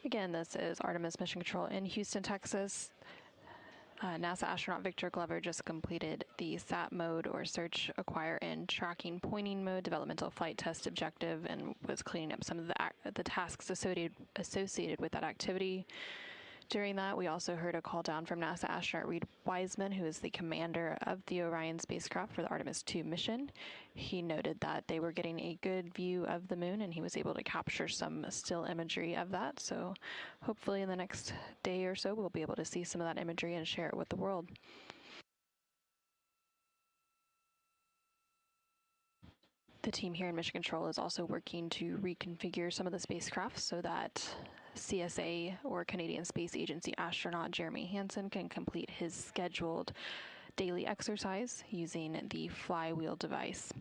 Again, this is Artemis Mission Control in Houston, Texas. NASA astronaut Victor Glover just completed the SAT mode or search, acquire, and tracking pointing mode developmental flight test objective and was cleaning up some of the tasks associated with that activity. During that, we also heard a call down from NASA astronaut Reed Wiseman, who is the commander of the Orion spacecraft for the Artemis II mission. He noted that they were getting a good view of the moon, and he was able to capture some still imagery of that. So hopefully in the next day or so, we'll be able to see some of that imagery and share it with the world. The team here in Mission Control is also working to reconfigure some of the spacecraft so that CSA or Canadian Space Agency astronaut Jeremy Hansen can complete his scheduled daily exercise using the flywheel device.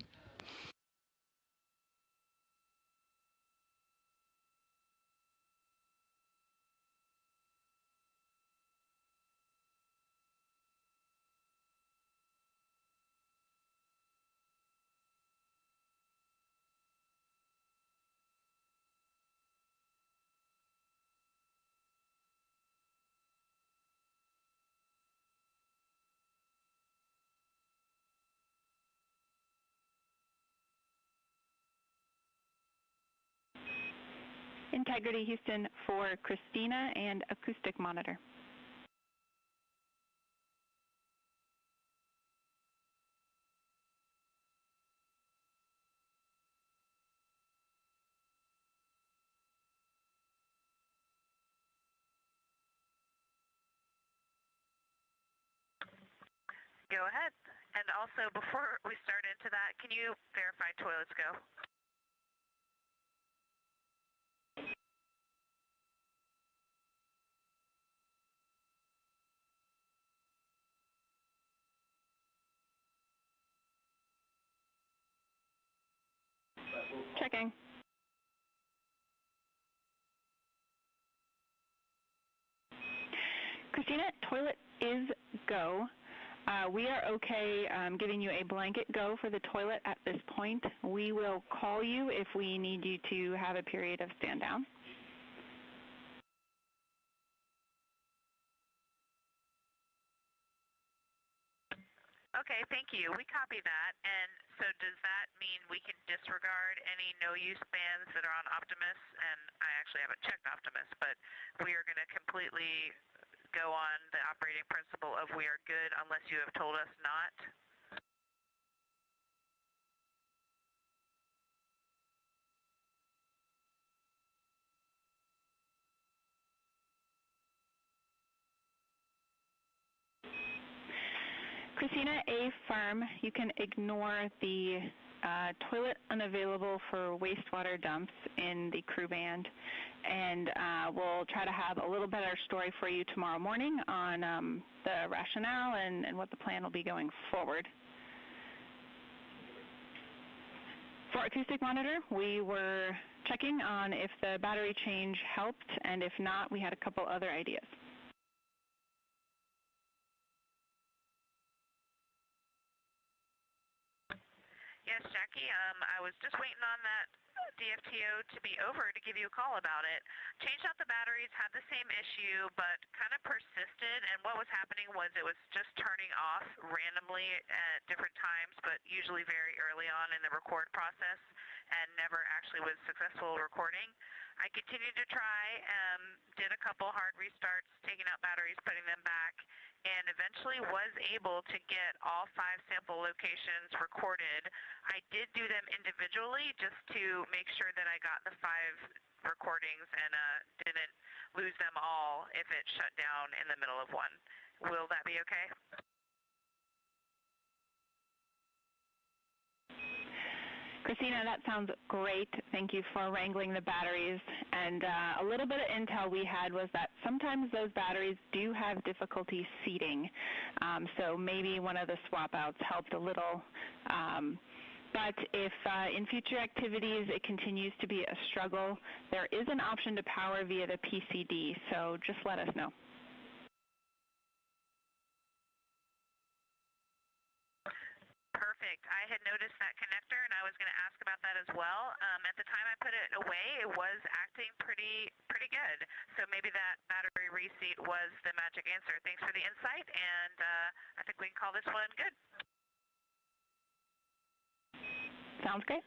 Integrity Houston for Christina and acoustic monitor. Go ahead. And also, before we start into that, can you verify toilets go? Checking. Christina, toilet is go. We are okay giving you a blanket go for the toilet at this point. We will call you if we need you to have a period of stand down. Okay, thank you. We copy that. And so does that mean we can disregard any no-use bans that are on Optimus? And I actually haven't checked Optimus, but we are going to completely go on the operating principle of we are good unless you have told us not? Christina, A firm, you can ignore the toilet unavailable for wastewater dumps in the crew band, and we'll try to have a little better story for you tomorrow morning on the rationale and what the plan will be going forward. For acoustic monitor, we were checking on if the battery change helped, and if not, we had a couple other ideas. Yes, Jackie, I was just waiting on that DFTO to be over to give you a call about it. Changed out the batteries, had the same issue, but kind of persisted, and what was happening was it was just turning off randomly at different times, but usually very early on in the record process, and never actually was successful recording. I continued to try, did a couple hard restarts, taking out batteries, putting them back, and eventually was able to get all 5 sample locations recorded. I did do them individually just to make sure that I got the 5 recordings and didn't lose them all if it shut down in the middle of one. Will that be okay? Christina, that sounds great. Thank you for wrangling the batteries. And a little bit of intel we had was that sometimes those batteries do have difficulty seating. So maybe one of the swap outs helped a little. But if in future activities it continues to be a struggle, there is an option to power via the PCD. So just let us know. Perfect. I had noticed that connector, and I was going to ask about that as well. At the time I put it away, it was acting pretty good. So maybe that battery reseat was the magic answer. Thanks for the insight, and I think we can call this one good. Sounds great.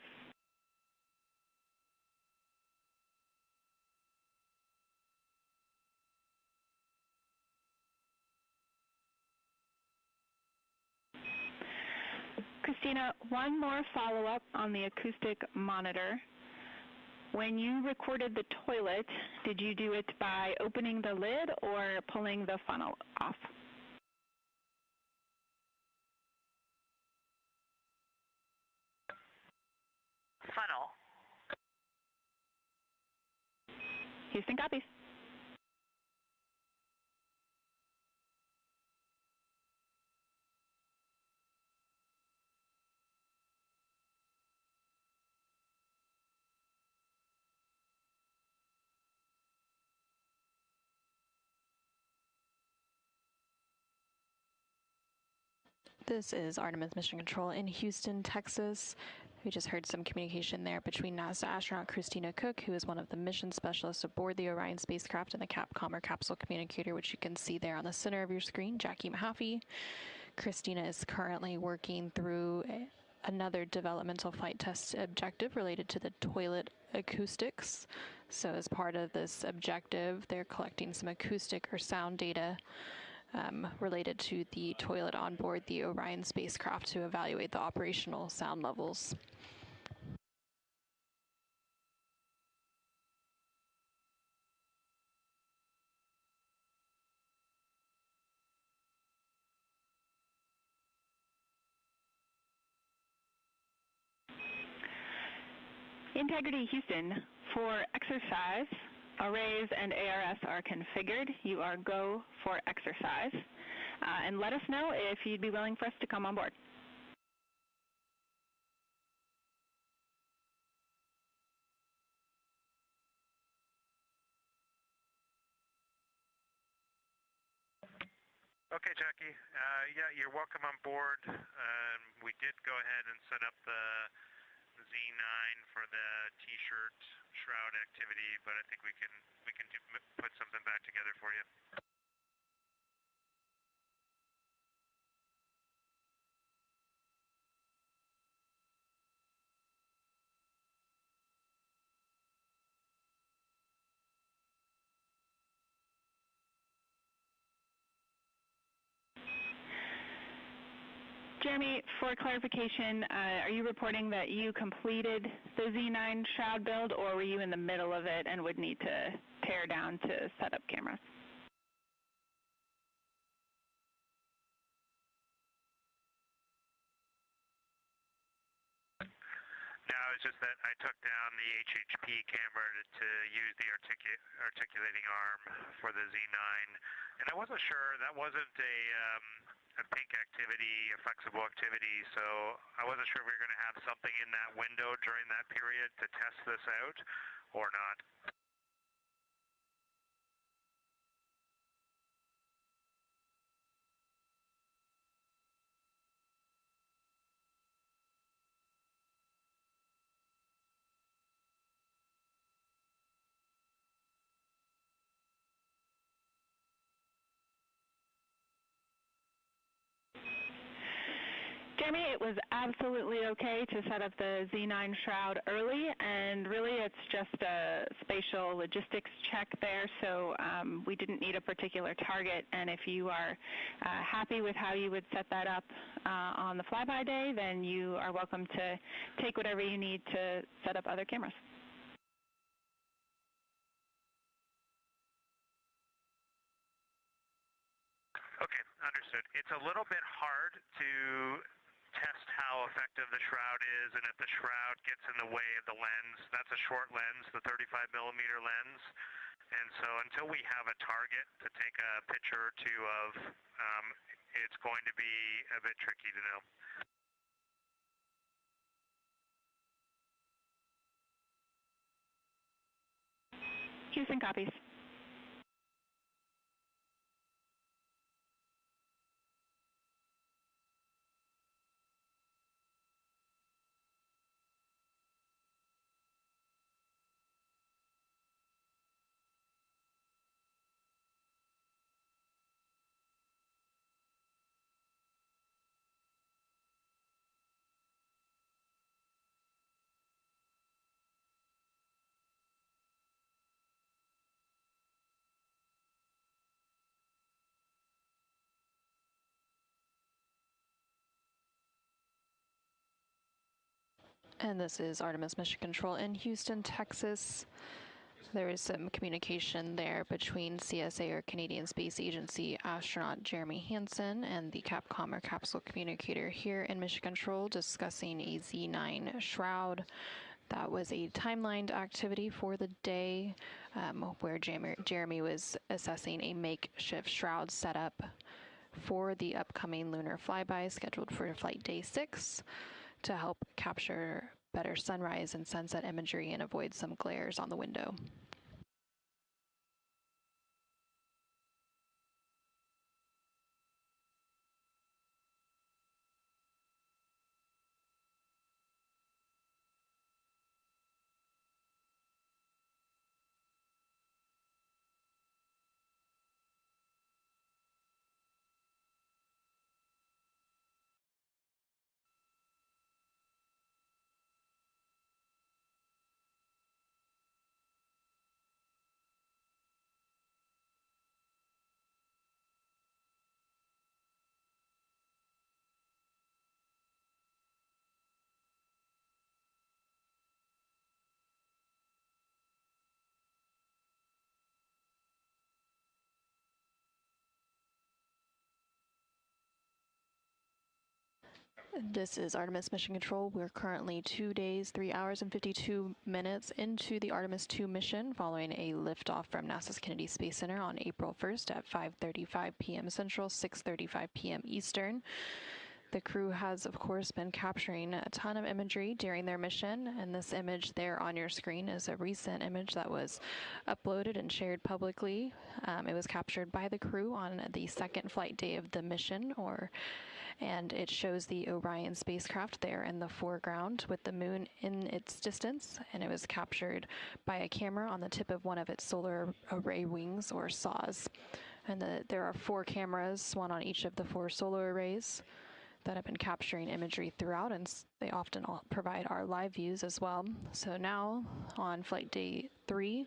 Christina, one more follow-up on the acoustic monitor. When you recorded the toilet, did you do it by opening the lid or pulling the funnel off? Funnel. Houston copies. This is Artemis Mission Control in Houston, Texas. We just heard some communication there between NASA astronaut Christina Cook, who is one of the mission specialists aboard the Orion spacecraft, and the Capcom or capsule communicator, which you can see there on the center of your screen, Jackie Mahaffey. Christina is currently working through another developmental flight test objective related to the toilet acoustics. So as part of this objective, they're collecting some acoustic or sound data related to the toilet on board the Orion spacecraft to evaluate the operational sound levels. Integrity Houston, for exercise, arrays and ARS are configured. You are go for exercise. And let us know if you'd be willing for us to come on board. Okay, Jackie. Yeah, you're welcome on board. We did go ahead and set up the Z9 for the T-shirt shroud activity, but I think we can put something back together for you. Jeremy, for clarification, are you reporting that you completed the Z9 shroud build, or were you in the middle of it and would need to tear down to set up cameras? No, it's just that I took down the HHP camera to use the articulating arm for the Z9, and I wasn't sure, that wasn't a pink activity, a flexible activity, so I wasn't sure if we were going to have something in that window during that period to test this out or not. Jeremy, it was absolutely okay to set up the Z9 shroud early, and really it's just a spatial logistics check there, so we didn't need a particular target, and if you are happy with how you would set that up on the flyby day, then you are welcome to take whatever you need to set up other cameras. Okay, understood. It's a little bit hard to test how effective the shroud is, and if the shroud gets in the way of the lens, that's a short lens, the 35 millimeter lens, and so until we have a target to take a picture or two of, it's going to be a bit tricky to know. Houston copies. And this is Artemis Mission Control in Houston, Texas. There is some communication there between CSA, or Canadian Space Agency, astronaut Jeremy Hansen and the Capcom, or Capsule Communicator, here in Mission Control, discussing a Z9 shroud. That was a timelined activity for the day, where Jeremy was assessing a makeshift shroud setup for the upcoming lunar flyby scheduled for flight day 6 to help capture better sunrise and sunset imagery and avoid some glares on the window. This is Artemis Mission Control. We're currently 2 days, 3 hours, and 52 minutes into the Artemis II mission, following a liftoff from NASA's Kennedy Space Center on April 1st at 5:35 p.m. Central, 6:35 p.m. Eastern. The crew has, of course, been capturing a ton of imagery during their mission, and this image there on your screen is a recent image that was uploaded and shared publicly. It was captured by the crew on the second flight day of the mission, and it shows the Orion spacecraft there in the foreground with the moon in its distance, and it was captured by a camera on the tip of one of its solar array wings, or SAWs. And there are 4 cameras, one on each of the 4 solar arrays, that have been capturing imagery throughout, and they often provide our live views as well. So now, on flight day 3,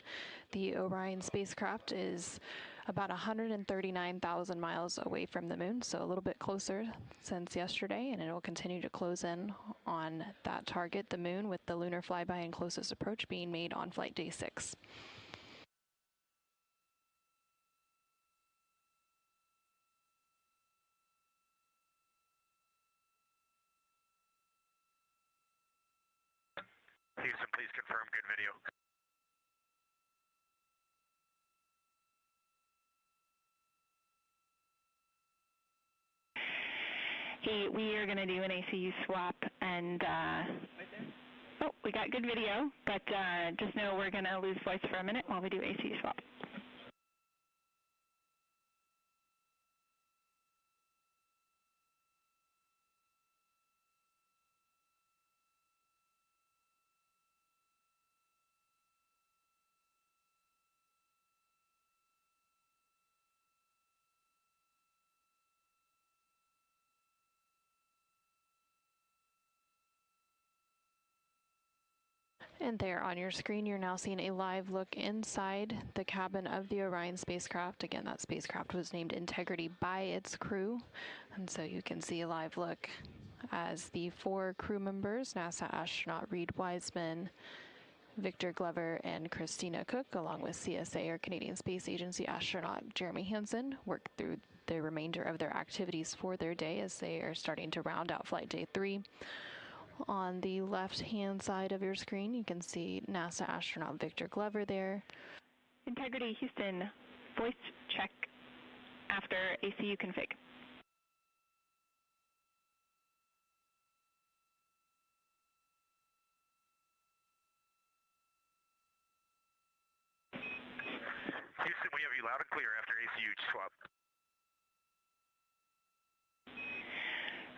the Orion spacecraft is about 139,000 miles away from the moon, so a little bit closer since yesterday, and it will continue to close in on that target, the moon, with the lunar flyby and closest approach being made on flight day 6. Houston, please confirm good video. Hey, we are going to do an ACU swap, and we got good video, but just know we're going to lose voice for a minute while we do ACU swap. And there on your screen, you're now seeing a live look inside the cabin of the Orion spacecraft. Again, that spacecraft was named Integrity by its crew. And so you can see a live look as the 4 crew members, NASA astronaut Reed Wiseman, Victor Glover, and Christina Cook, along with CSA, or Canadian Space Agency astronaut Jeremy Hansen, work through the remainder of their activities for their day as they are starting to round out flight day 3. On the left-hand side of your screen, you can see NASA astronaut Victor Glover there. Integrity, Houston, voice check after ACU config. Houston, we have you loud and clear after ACU swap.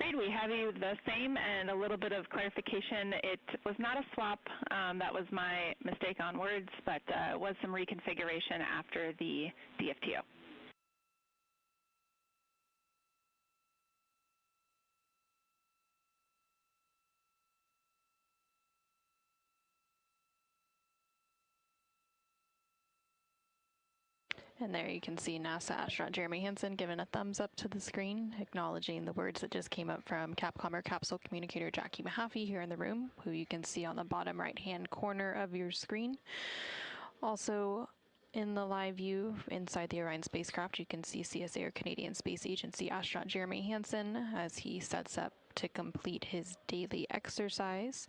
Reed, we have you the same, and a little bit of clarification. It was not a swap. That was my mistake on words, but it was some reconfiguration after the DFTO. And there you can see NASA astronaut Jeremy Hansen giving a thumbs up to the screen, acknowledging the words that just came up from Capcom capsule communicator Jackie Mahaffey here in the room, who you can see on the bottom right-hand corner of your screen. Also, in the live view inside the Orion spacecraft, you can see CSA, or Canadian Space Agency astronaut Jeremy Hansen as he sets up to complete his daily exercise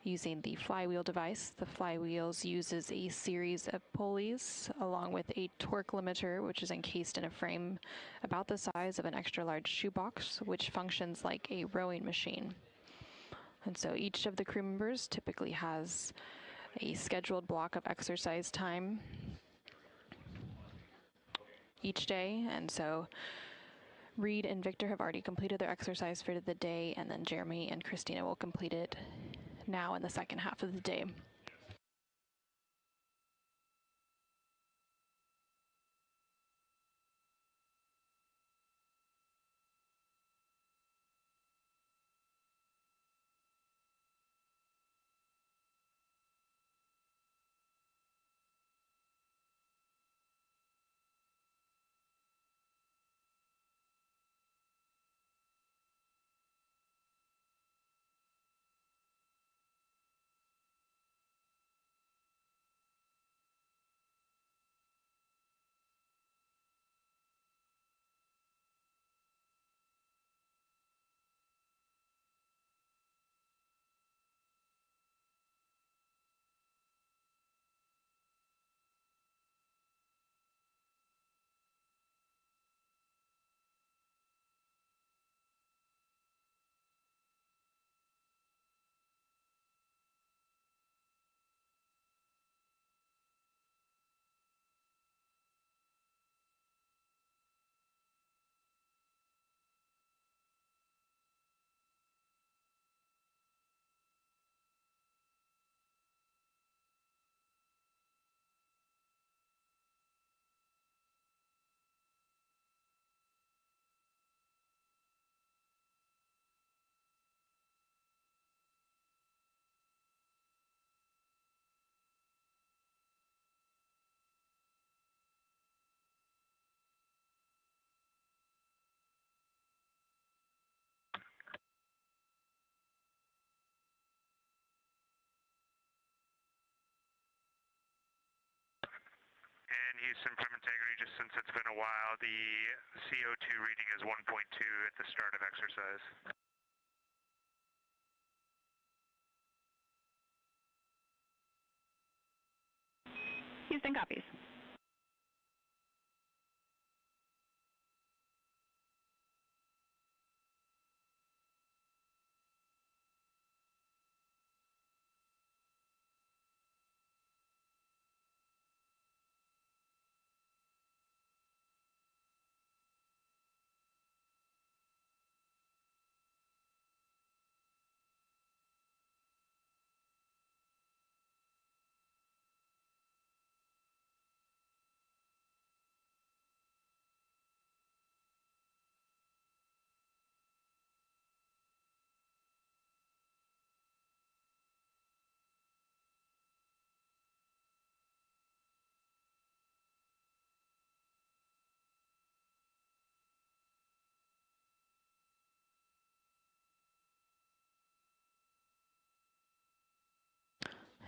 using the flywheel device. The flywheels uses a series of pulleys along with a torque limiter, which is encased in a frame about the size of an extra large shoebox, which functions like a rowing machine. And so each of the crew members typically has a scheduled block of exercise time each day, and so Reed and Victor have already completed their exercise for the day, and then Jeremy and Christina will complete it now in the second half of the day. And Houston, from integrity, just since it's been a while, the CO2 reading is 1.2 at the start of exercise. Houston copies.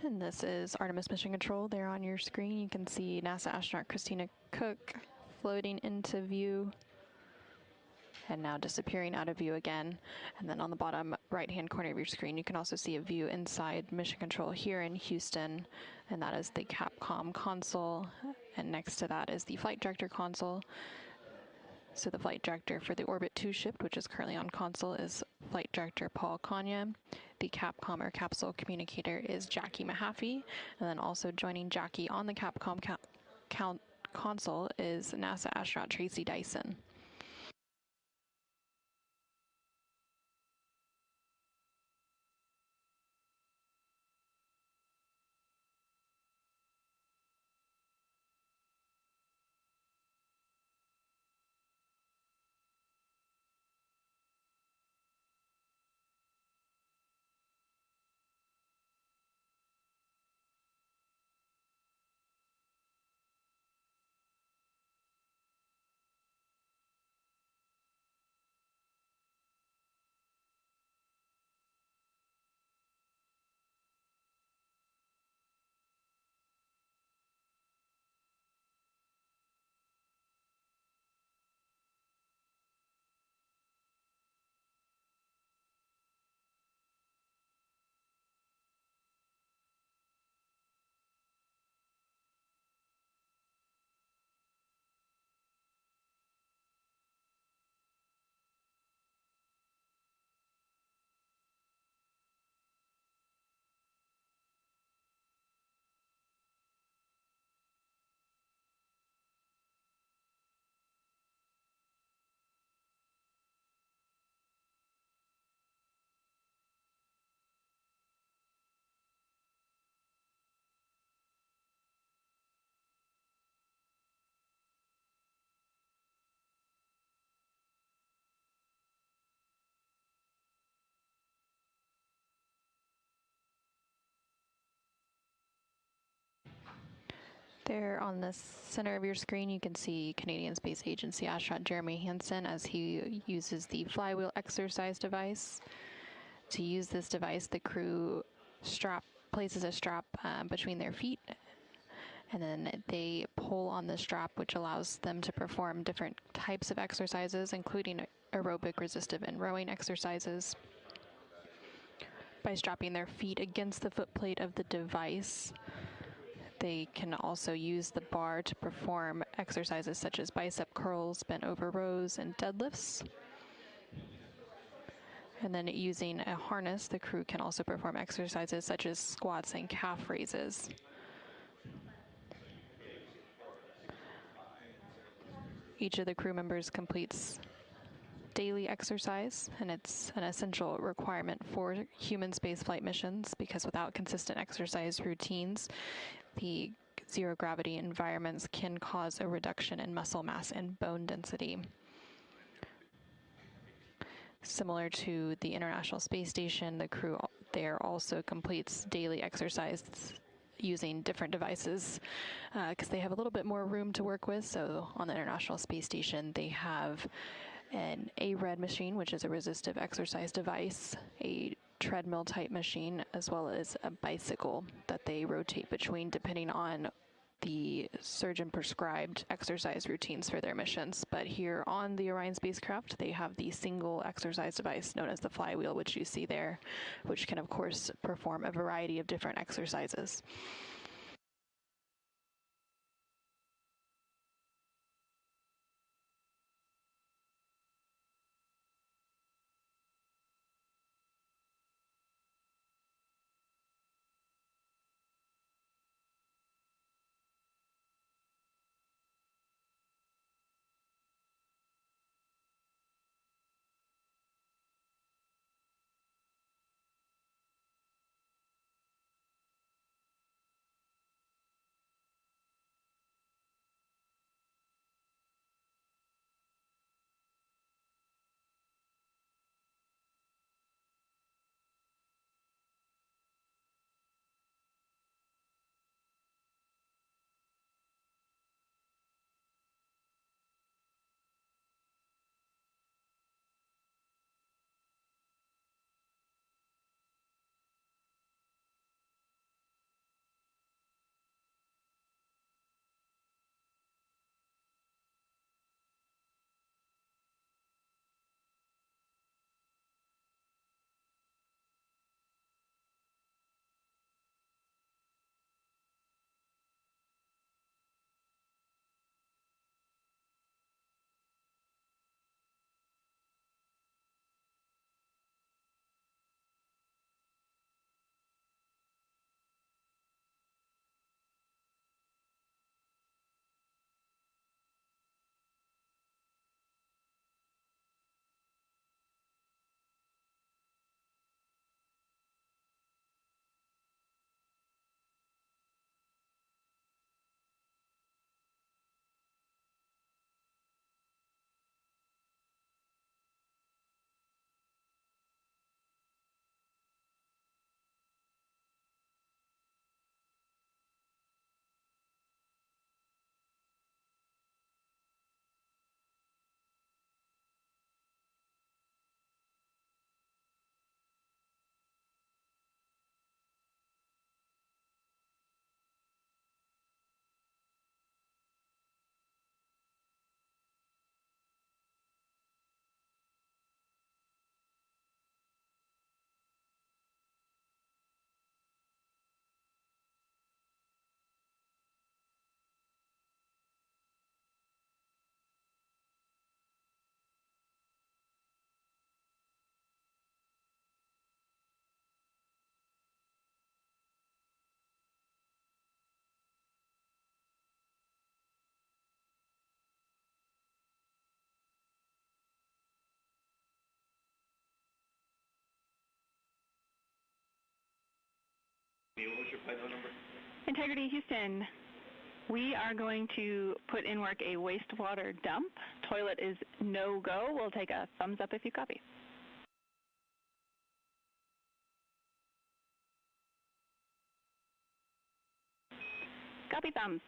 And this is Artemis Mission Control. There on your screen, you can see NASA astronaut Christina Cook floating into view and now disappearing out of view again. And then on the bottom right-hand corner of your screen, you can also see a view inside Mission Control here in Houston, and that is the Capcom console. And next to that is the flight director console. So the flight director for the Orbit 2 ship, which is currently on console, is Flight Director Paul Kanya. The Capcom or capsule communicator is Jackie Mahaffey. And then also joining Jackie on the Capcom console is NASA astronaut Tracy Dyson. There on the center of your screen, you can see Canadian Space Agency astronaut Jeremy Hansen as he uses the flywheel exercise device. To use this device, the crew places a strap between their feet, and then they pull on the strap, which allows them to perform different types of exercises, including aerobic, resistive, and rowing exercises. By strapping their feet against the footplate of the device, they can also use the bar to perform exercises such as bicep curls, bent over rows, and deadlifts. And then using a harness, the crew can also perform exercises such as squats and calf raises. Each of the crew members completes daily exercise, and it's an essential requirement for human spaceflight missions because without consistent exercise routines, the zero gravity environments can cause a reduction in muscle mass and bone density. Similar to the International Space Station, the crew there also completes daily exercise using different devices because they have a little bit more room to work with. So on the International Space Station, they have an ARED machine, which is a resistive exercise device, a treadmill type machine, as well as a bicycle that they rotate between depending on the surgeon prescribed exercise routines for their missions. But here on the Orion spacecraft, they have the single exercise device known as the flywheel, which you see there, which can, of course, perform a variety of different exercises. What was your flight note number? Integrity Houston, we are going to put in work a wastewater dump. Toilet is no-go. We'll take a thumbs up if you copy. Copy thumbs.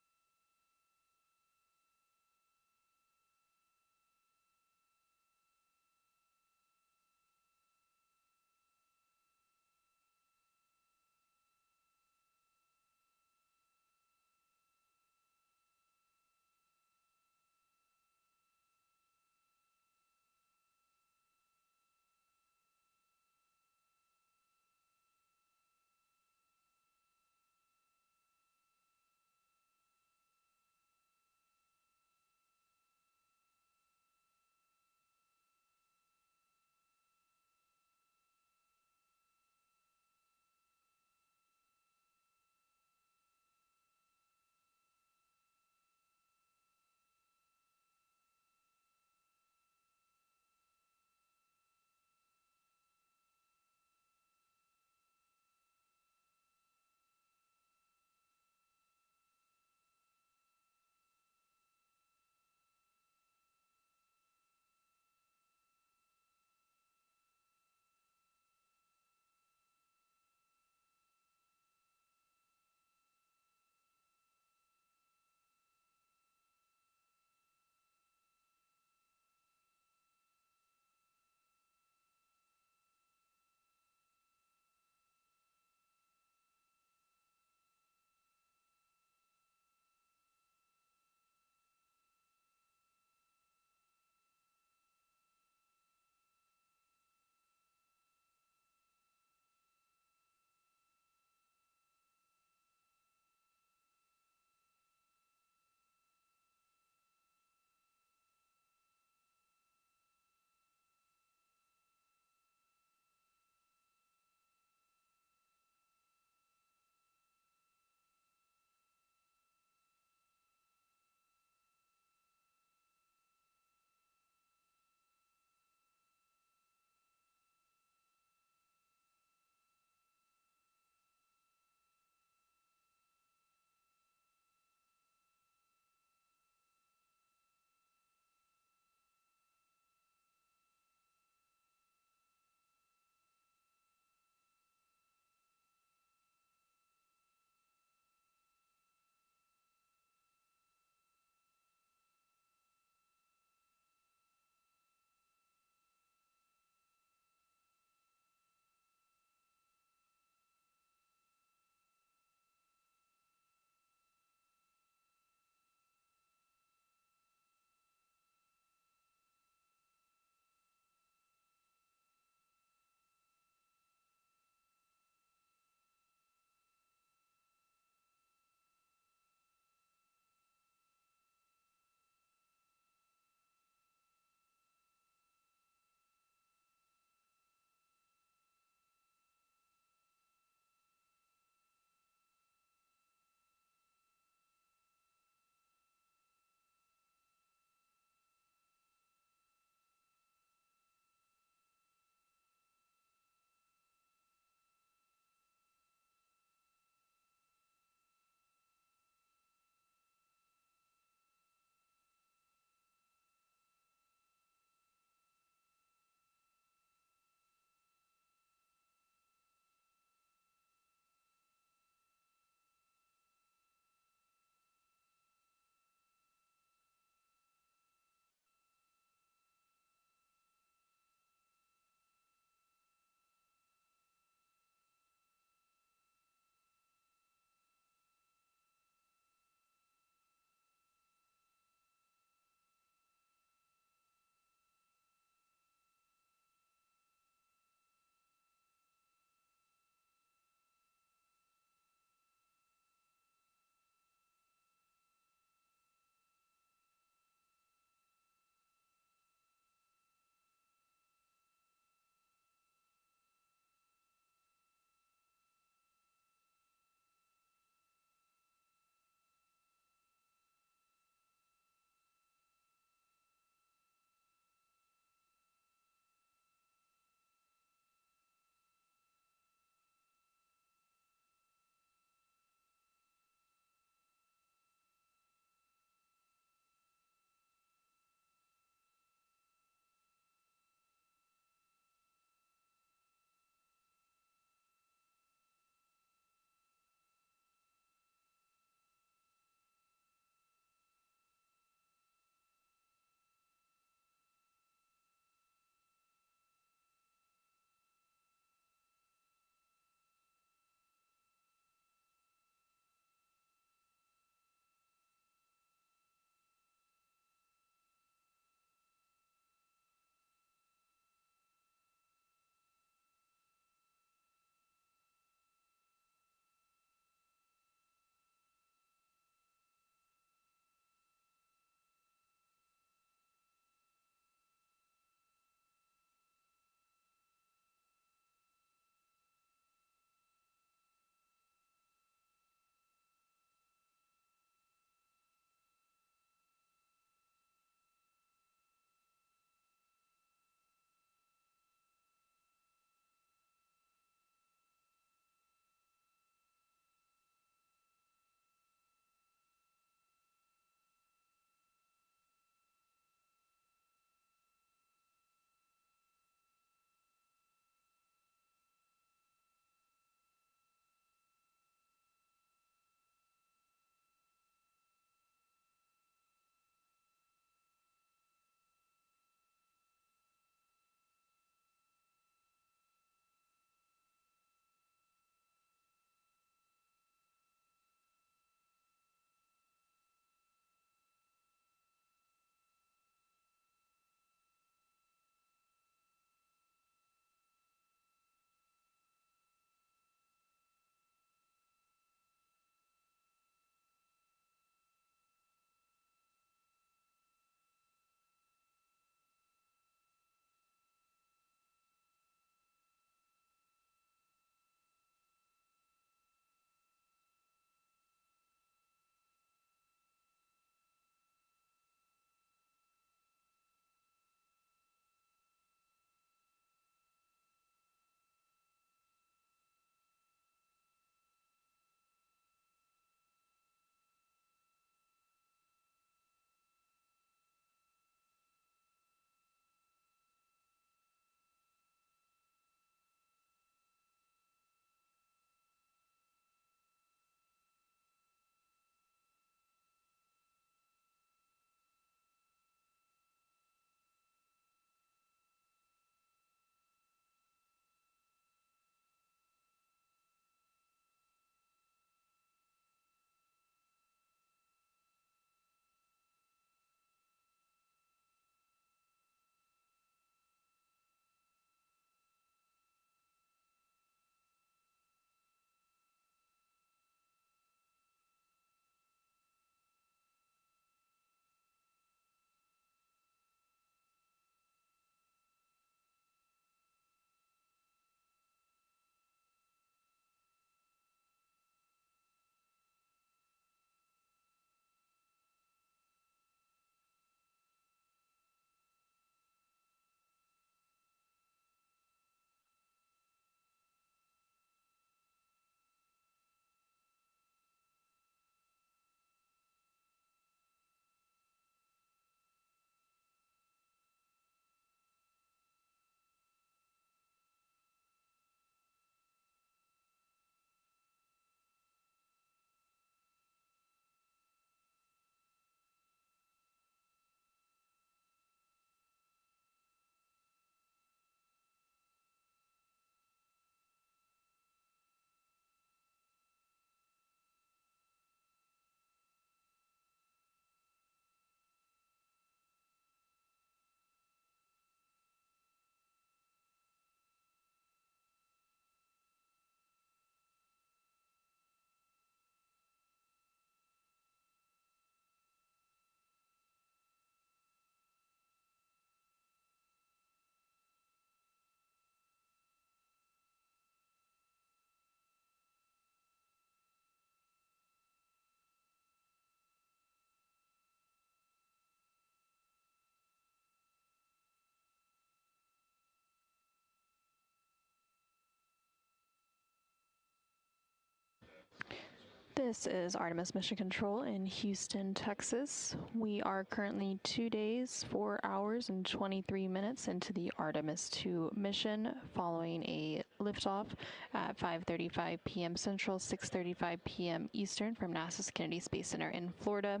This is Artemis Mission Control in Houston, Texas. We are currently 2 days, 4 hours, and 23 minutes into the Artemis II mission, following a liftoff at 5:35 p.m. Central, 6:35 p.m. Eastern from NASA's Kennedy Space Center in Florida.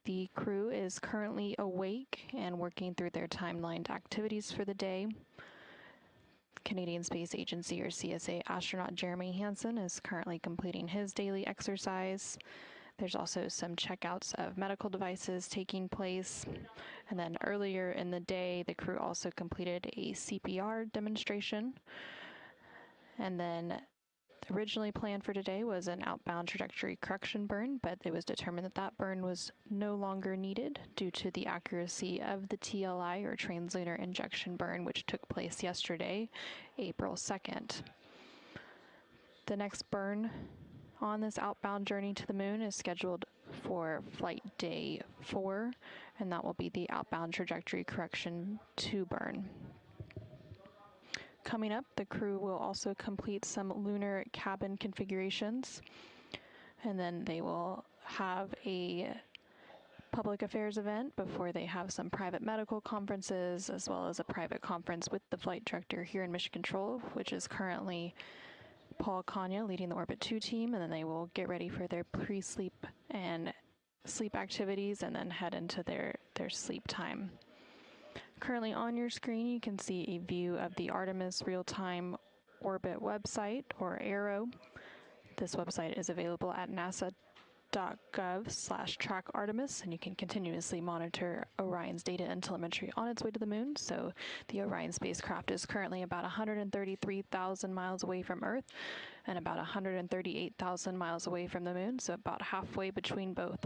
The crew is currently awake and working through their timelined activities for the day. Canadian Space Agency, or CSA, astronaut Jeremy Hansen is currently completing his daily exercise. There's also some checkouts of medical devices taking place. And then earlier in the day, the crew also completed a CPR demonstration. And then originally planned for today was an outbound trajectory correction burn, but it was determined that that burn was no longer needed due to the accuracy of the TLI, or translunar injection burn, which took place yesterday, April 2nd. The next burn on this outbound journey to the moon is scheduled for flight day 4, and that will be the outbound trajectory correction 2 burn. Coming up, the crew will also complete some lunar cabin configurations, and then they will have a public affairs event before they have some private medical conferences, as well as a private conference with the flight director here in Mission Control, which is currently Paul Kanya leading the Orbit 2 team, and then they will get ready for their pre-sleep and sleep activities and then head into their sleep time. Currently on your screen, you can see a view of the Artemis Real-Time Orbit website, or ARO. This website is available at nasa.gov/trackartemis, and you can continuously monitor Orion's data and telemetry on its way to the moon. So the Orion spacecraft is currently about 133,000 miles away from Earth and about 138,000 miles away from the moon, so about halfway between both.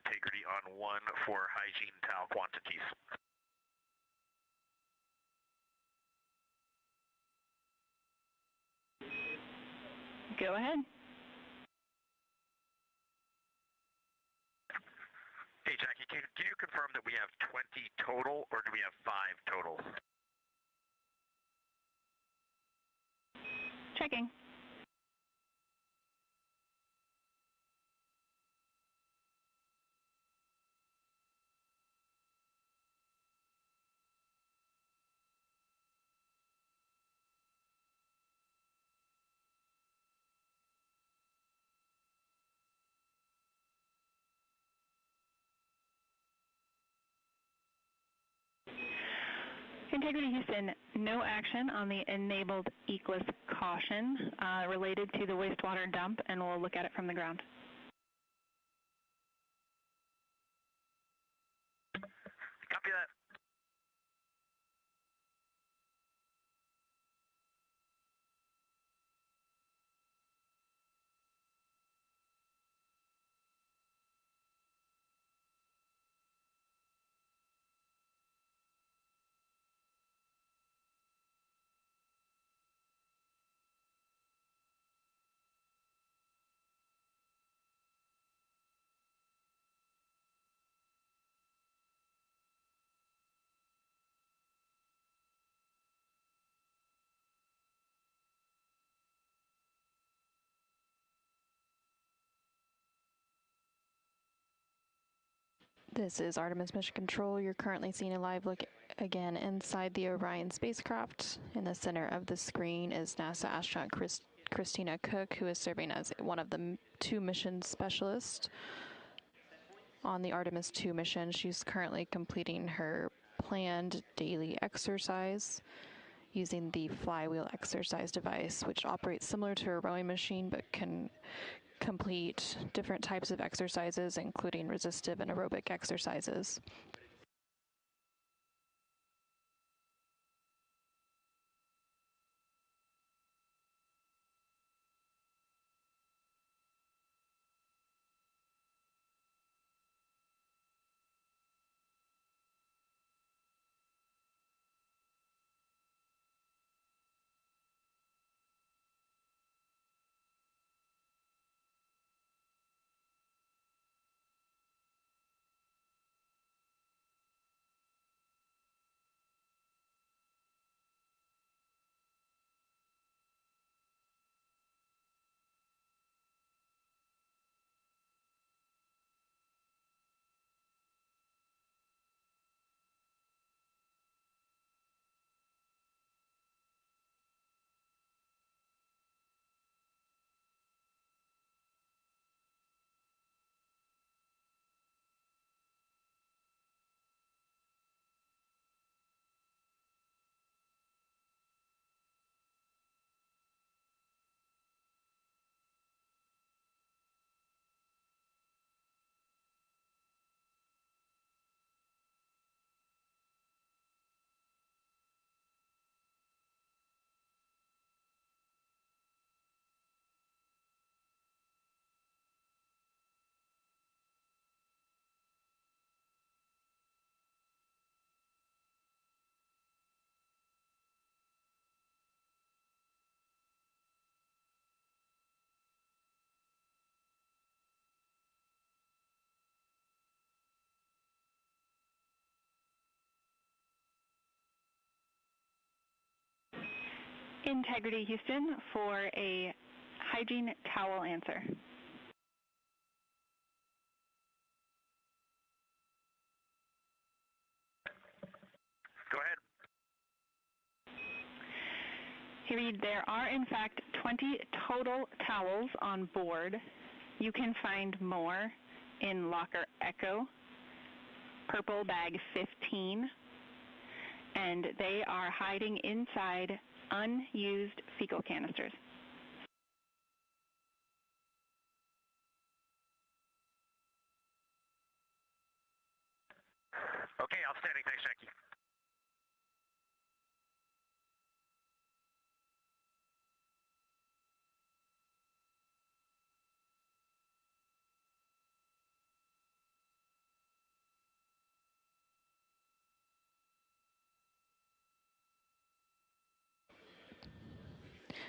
Integrity on 1 for hygiene towel quantities. Go ahead. Hey, Jackie, can you confirm that we have 20 total, or do we have 5 total? Checking. Integrity Houston, no action on the enabled ECLIS caution related to the wastewater dump, and we'll look at it from the ground. Copy that. This is Artemis Mission Control. You're currently seeing a live look again inside the Orion spacecraft. In the center of the screen is NASA astronaut Christina Cook, who is serving as one of the 2 mission specialists on the Artemis II mission. She's currently completing her planned daily exercise using the flywheel exercise device, which operates similar to a rowing machine but can complete different types of exercises, including resistive and aerobic exercises. Integrity Houston for a hygiene towel answer. Go ahead. Here, there are in fact 20 total towels on board. You can find more in locker Echo, purple bag 15, and they are hiding inside unused fecal canisters. Okay, outstanding. Thanks, Jackie.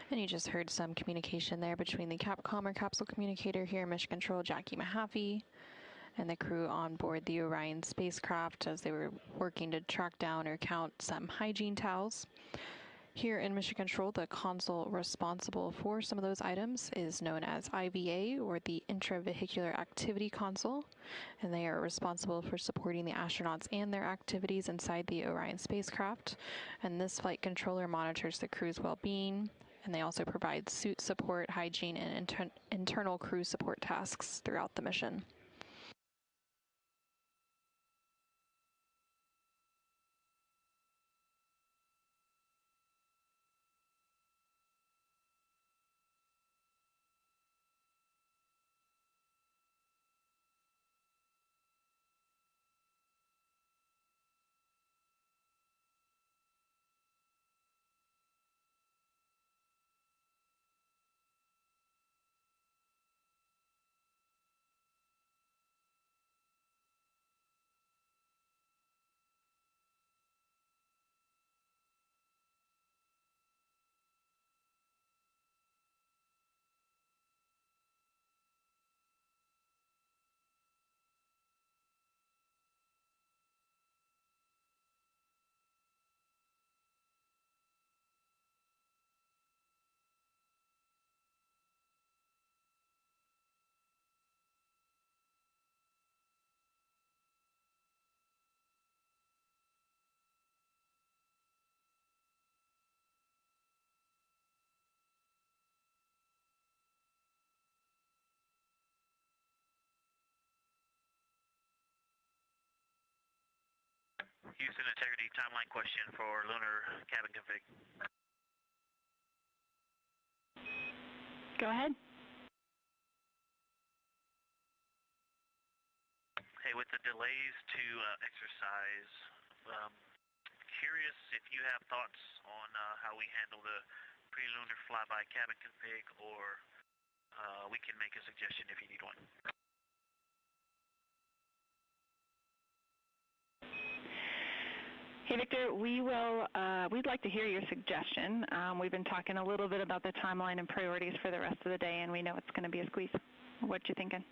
And you just heard some communication there between the Capcom or capsule communicator here in Mission Control, Jackie Mahaffey, and the crew on board the Orion spacecraft as they were working to track down or count some hygiene towels. Here in Mission Control, the console responsible for some of those items is known as IVA, or the Intravehicular Activity Console, and they are responsible for supporting the astronauts and their activities inside the Orion spacecraft. And this flight controller monitors the crew's well-being, and they also provide suit support, hygiene, and internal crew support tasks throughout the mission. Houston integrity timeline question for lunar cabin config. Go ahead. Hey, with the delays to exercise, curious if you have thoughts on how we handle the pre-lunar flyby cabin config, or we can make a suggestion if you need one. Hey, Victor, we'd like to hear your suggestion. We've been talking a little bit about the timeline and priorities for the rest of the day, and we know it's going to be a squeeze. What you thinking?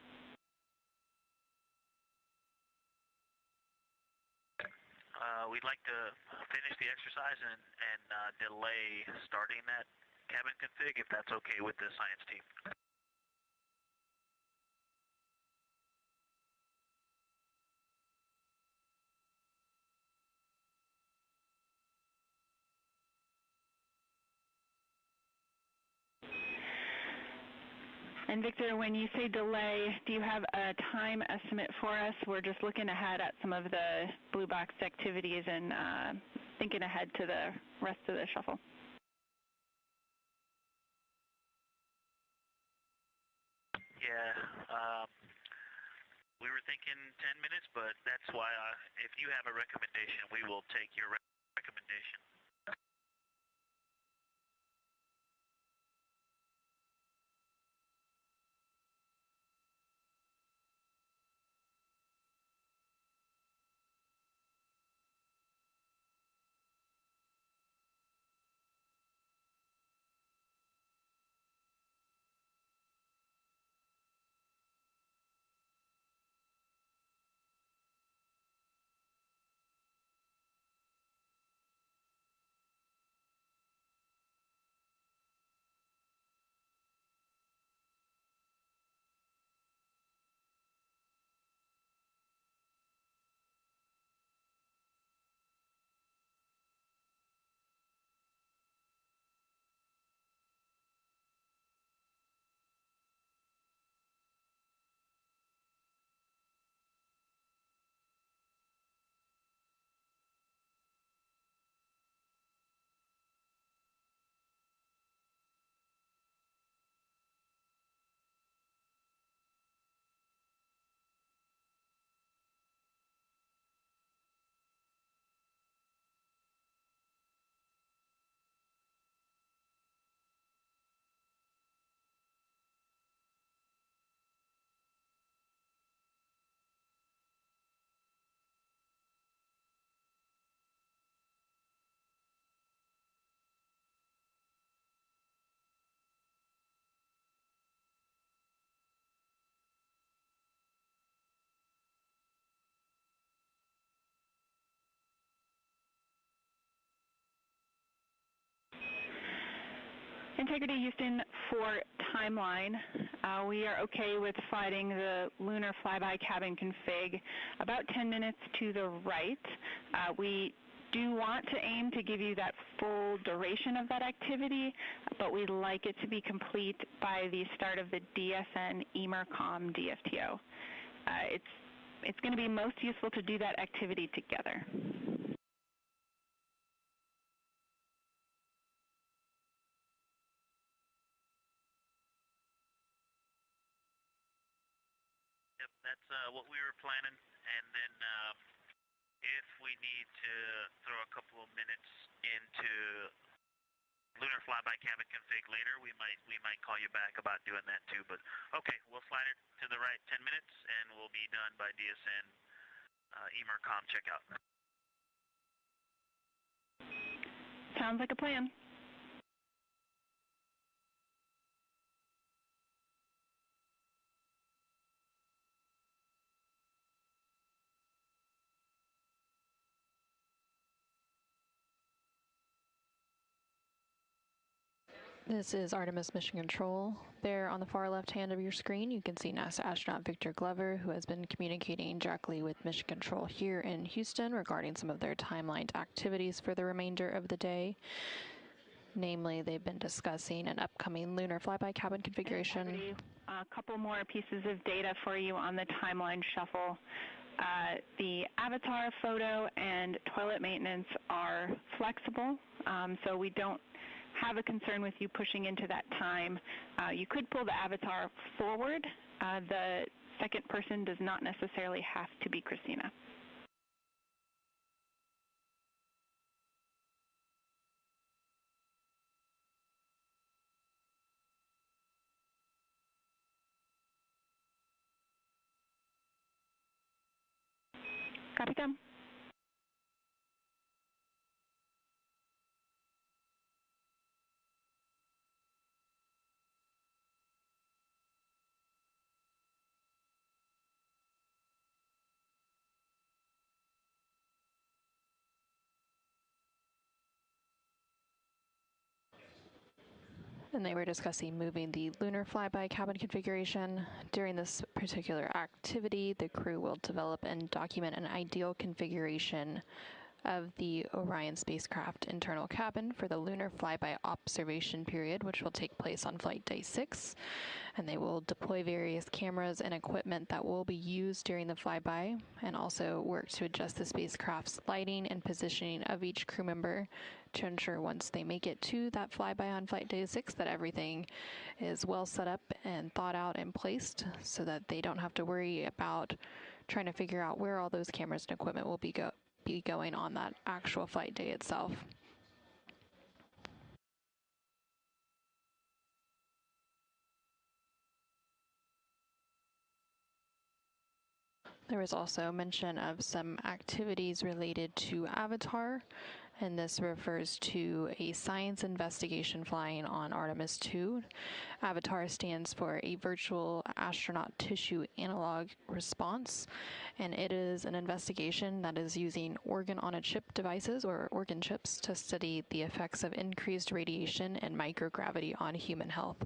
We'd like to finish the exercise and delay starting that cabin config, if that's okay with the science team. And Victor, when you say delay, do you have a time estimate for us? We're just looking ahead at some of the blue box activities and thinking ahead to the rest of the shuffle. Yeah, we were thinking 10 minutes, but that's why if you have a recommendation, we will take your recommendation. Integrity Houston, for timeline, we are okay with flighting the lunar flyby cabin config about 10 minutes to the right. We do want to aim to give you that full duration of that activity, but we'd like it to be complete by the start of the DSN EMERCOM DFTO. It's going to be most useful to do that activity together. That's what we were planning, and then if we need to throw a couple of minutes into lunar flyby cabin config later, we might call you back about doing that too. But okay, we'll slide it to the right 10 minutes, and we'll be done by DSN EMERCOM checkout. Sounds like a plan. This is Artemis Mission Control. There on the far left hand of your screen, you can see NASA astronaut Victor Glover, who has been communicating directly with Mission Control here in Houston regarding some of their timelined activities for the remainder of the day. Namely, they've been discussing an upcoming lunar flyby cabin configuration. A couple more pieces of data for you on the timeline shuffle. The avatar photo and toilet maintenance are flexible, so we don't have a concern with you pushing into that time. You could pull the avatar forward. The second person does not necessarily have to be Christina. Copy, Tom. And they were discussing moving the lunar flyby cabin configuration. During this particular activity, the crew will develop and document an ideal configuration of the Orion spacecraft internal cabin for the lunar flyby observation period, which will take place on flight day 6. And they will deploy various cameras and equipment that will be used during the flyby, and also work to adjust the spacecraft's lighting and positioning of each crew member to ensure once they make it to that flyby on flight day 6 that everything is well set up and thought out and placed, so that they don't have to worry about trying to figure out where all those cameras and equipment will be going on that actual flight day itself. There was also mention of some activities related to Avatar, and this refers to a science investigation flying on Artemis II. Avatar stands for a virtual astronaut tissue analog response, and it is an investigation that is using organ-on-a-chip devices, or organ chips, to study the effects of increased radiation and microgravity on human health.